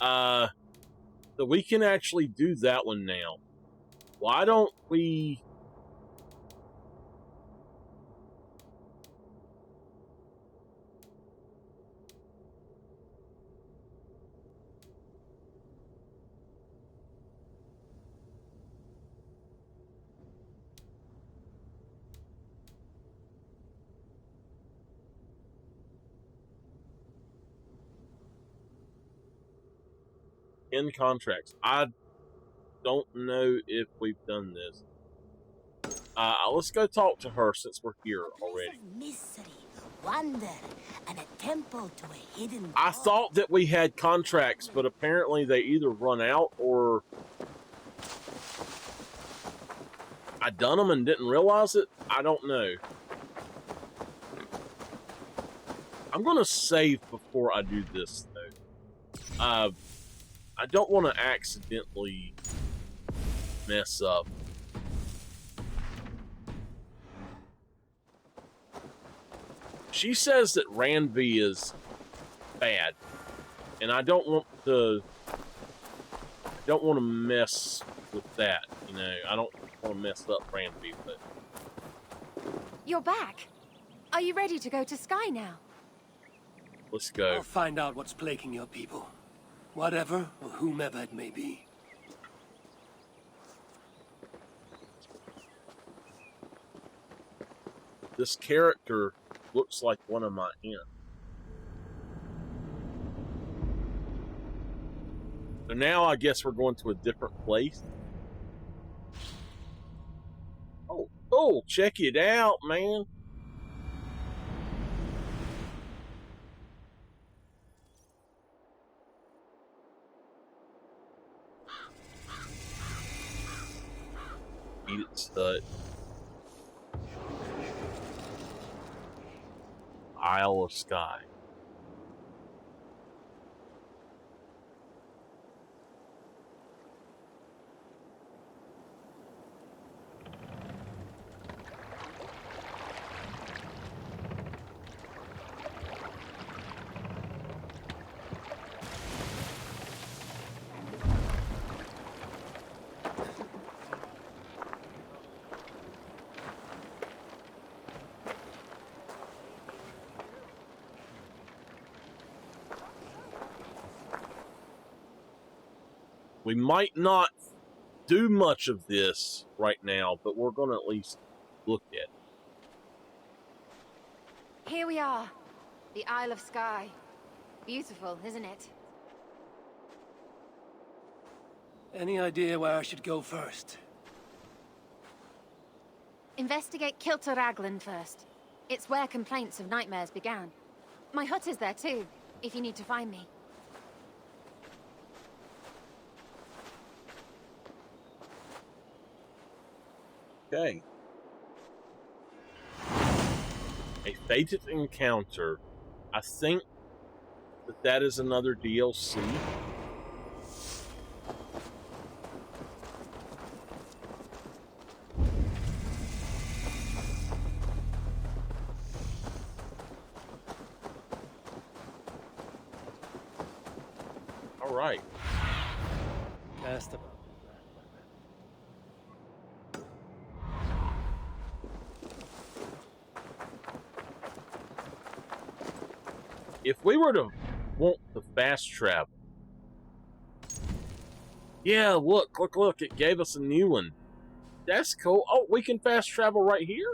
So we can actually do that one now. Why don't we... in contracts. I don't know if we've done this. Let's go talk to her since we're here already. Mystery, wonder, and a temple to a hidden. I thought that we had contracts, but apparently they either run out or I done them and didn't realize it. I don't know. I'm gonna save before I do this though. I don't want to accidentally mess up. She says that Ranvi is bad, and I don't want to. I don't want to mess with that. You know, I don't want to mess up Ranvi, but You're back. Are you ready to go to Sky now? let's go. I'll find out what's plaguing your people. Whatever or whomever it may be. this character looks like one of my aunts. So now I guess we're going to a different place. Oh, check it out, man. Eat it, stud. Isle of Skye. We might not do much of this right now, but we're going to at least look at it. Here we are. The Isle of Skye. Beautiful, isn't it? Any idea where I should go first? Investigate Kilter Raglan first. It's where complaints of nightmares began. My hut is there too, if you need to find me. Okay. A fated encounter. I think that is another DLC. All right. Cast them. If we were to want the fast travel, yeah, look, it gave us a new one. That's cool. Oh, we can fast travel right here?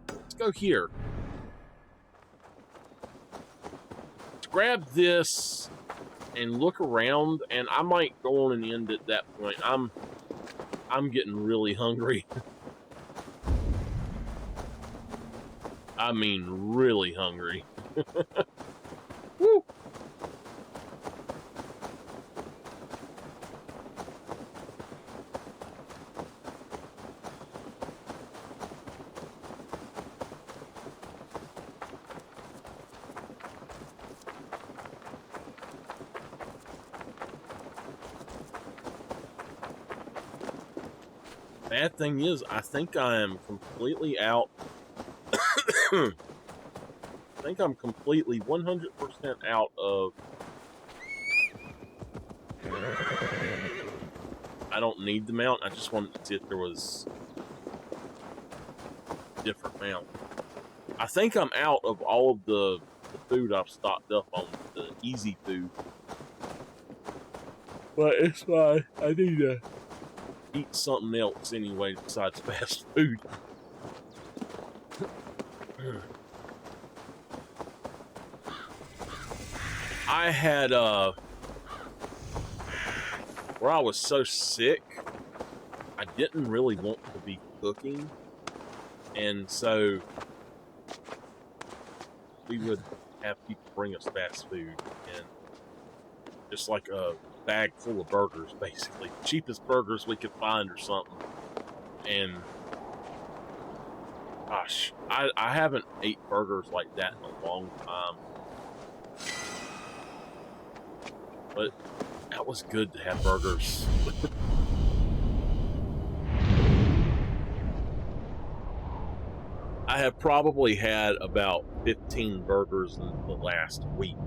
Let's go here. Let's grab this and look around, and I might go on and end at that point. I'm getting really hungry. I mean, really hungry. Woo! Bad thing is, I think I am completely out. I think I'm completely 100% out of... I don't need the mount. I just wanted to see if there was a different mount. I think I'm out of all of the food I've stocked up on, the easy food. But it's fine. I need to eat something else anyway besides fast food. I had, where I was so sick, I didn't really want to be cooking, and so we would have people bring us fast food, and just like a bag full of burgers, basically. Cheapest burgers we could find or something. And gosh, I haven't ate burgers like that in a long time. But that was good to have burgers. I have probably had about 15 burgers in the last week.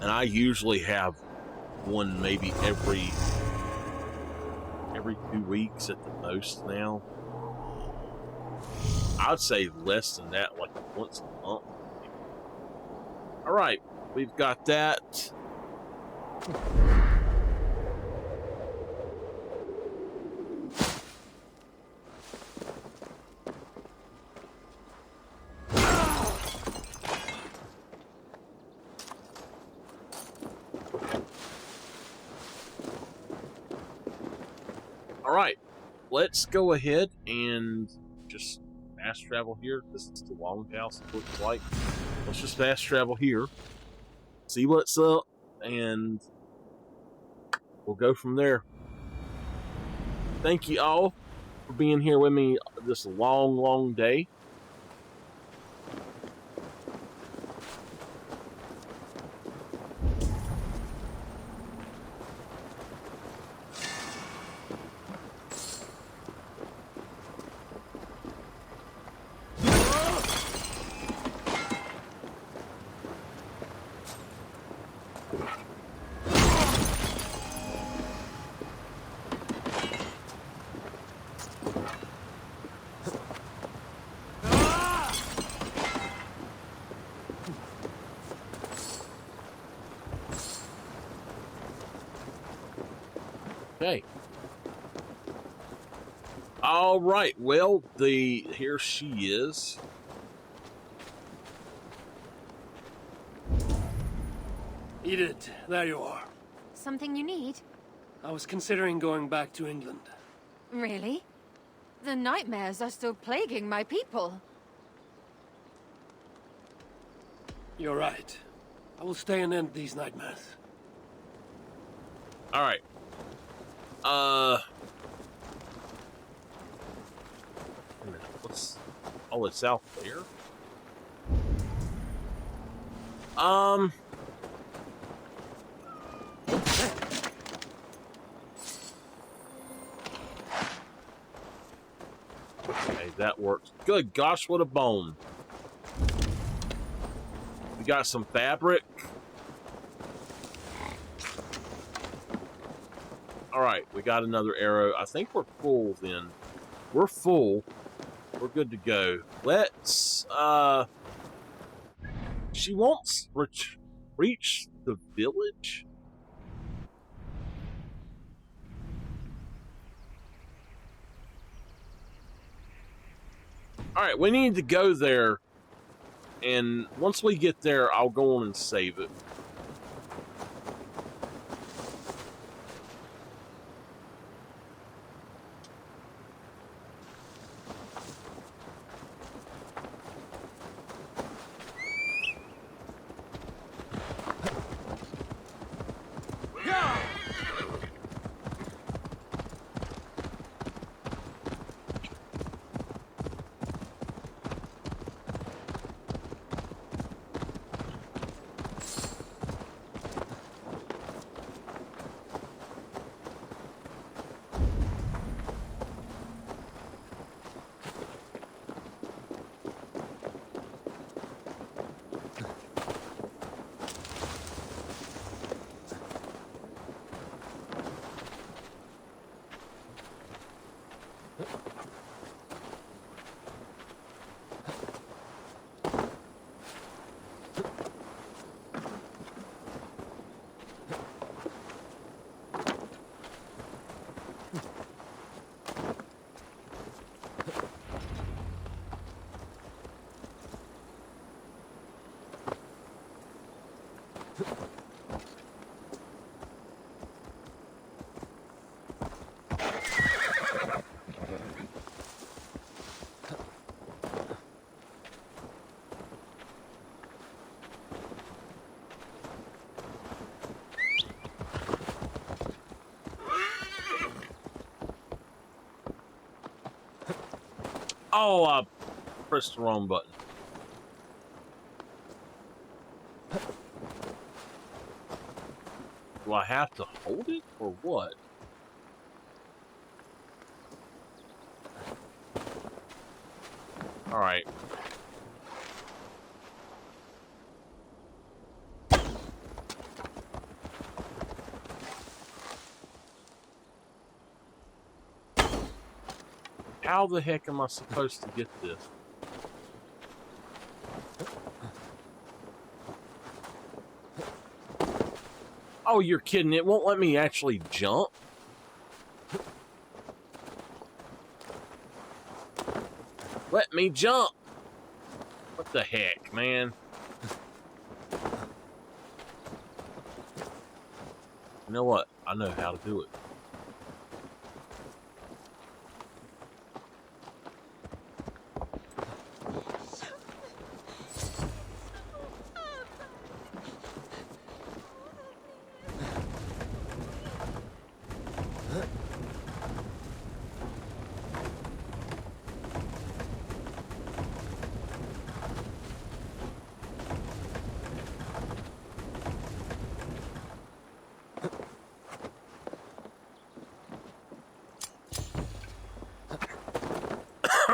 And I usually have one maybe every 2 weeks at the most now. I'd say less than that, like once a month. All right, we've got that. Alright, let's go ahead and just fast travel here. This is the longhouse, it looks like. Let's just fast travel here, see what's up, and we'll go from there. Thank you all for being here with me this long, long day. Okay. All right. Well, here she is. Edith, there you are. Something you need? I was considering going back to England. Really? The nightmares are still plaguing my people. You're right. I will stay and end these nightmares. All right. Wait a minute. Oh, it's out there. Okay, that works. Good gosh, what a bone. We got some fabric. All right, we got another arrow. I think we're full then. We're full. We're good to go. Let's, she wants reach the village? All right, we need to go there. And once we get there, I'll go on and save it. Oh, I pressed the wrong button. Do I have to hold it or what? All right. How the heck am I supposed to get this? Oh, you're kidding. It won't let me actually jump? Let me jump! What the heck, man? You know what? I know how to do it.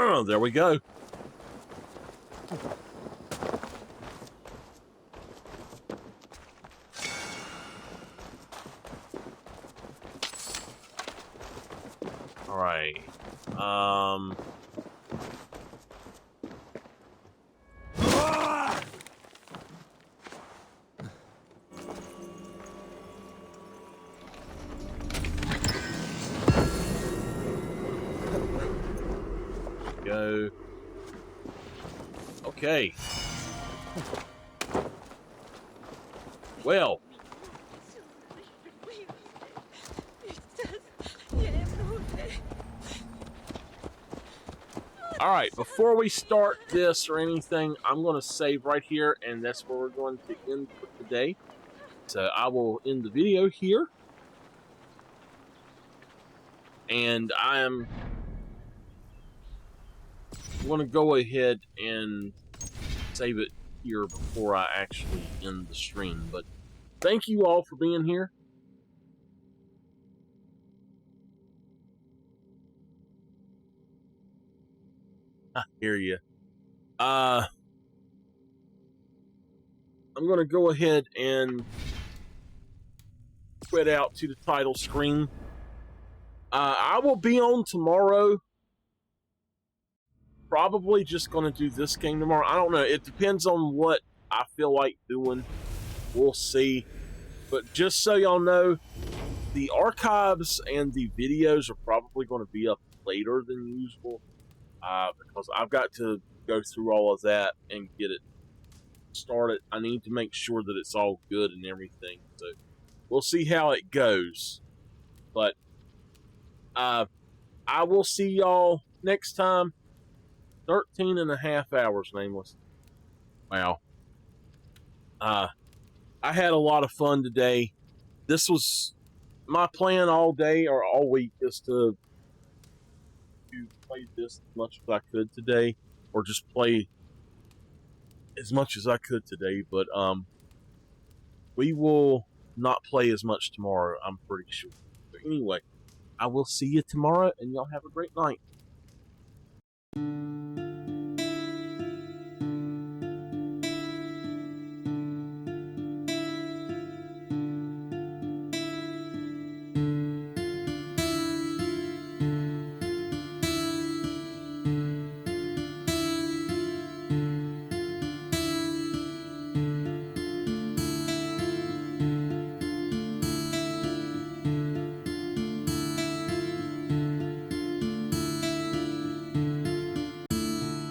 There we go. All right. Go. Okay. Well. All right, before we start this or anything, I'm going to save right here, and that's where we're going to end for today. So I will end the video here. And I'm going to go ahead and save it here before I actually end the stream. But thank you all for being here. I hear you. I'm going to go ahead and quit out to the title screen. I will be on tomorrow. Probably just going to do this game tomorrow. I don't know. It depends on what I feel like doing. We'll see. But just so y'all know, the archives and the videos are probably going to be up later than usual. Because I've got to go through all of that and get it started. I need to make sure that it's all good and everything. So we'll see how it goes. But I will see y'all next time. 13 and a half hours, Nameless. Wow. I had a lot of fun today. This was my plan all day or all week, is to play this as much as I could today, or just play as much as I could today. But we will not play as much tomorrow, I'm pretty sure. But anyway, I will see you tomorrow, and y'all have a great night.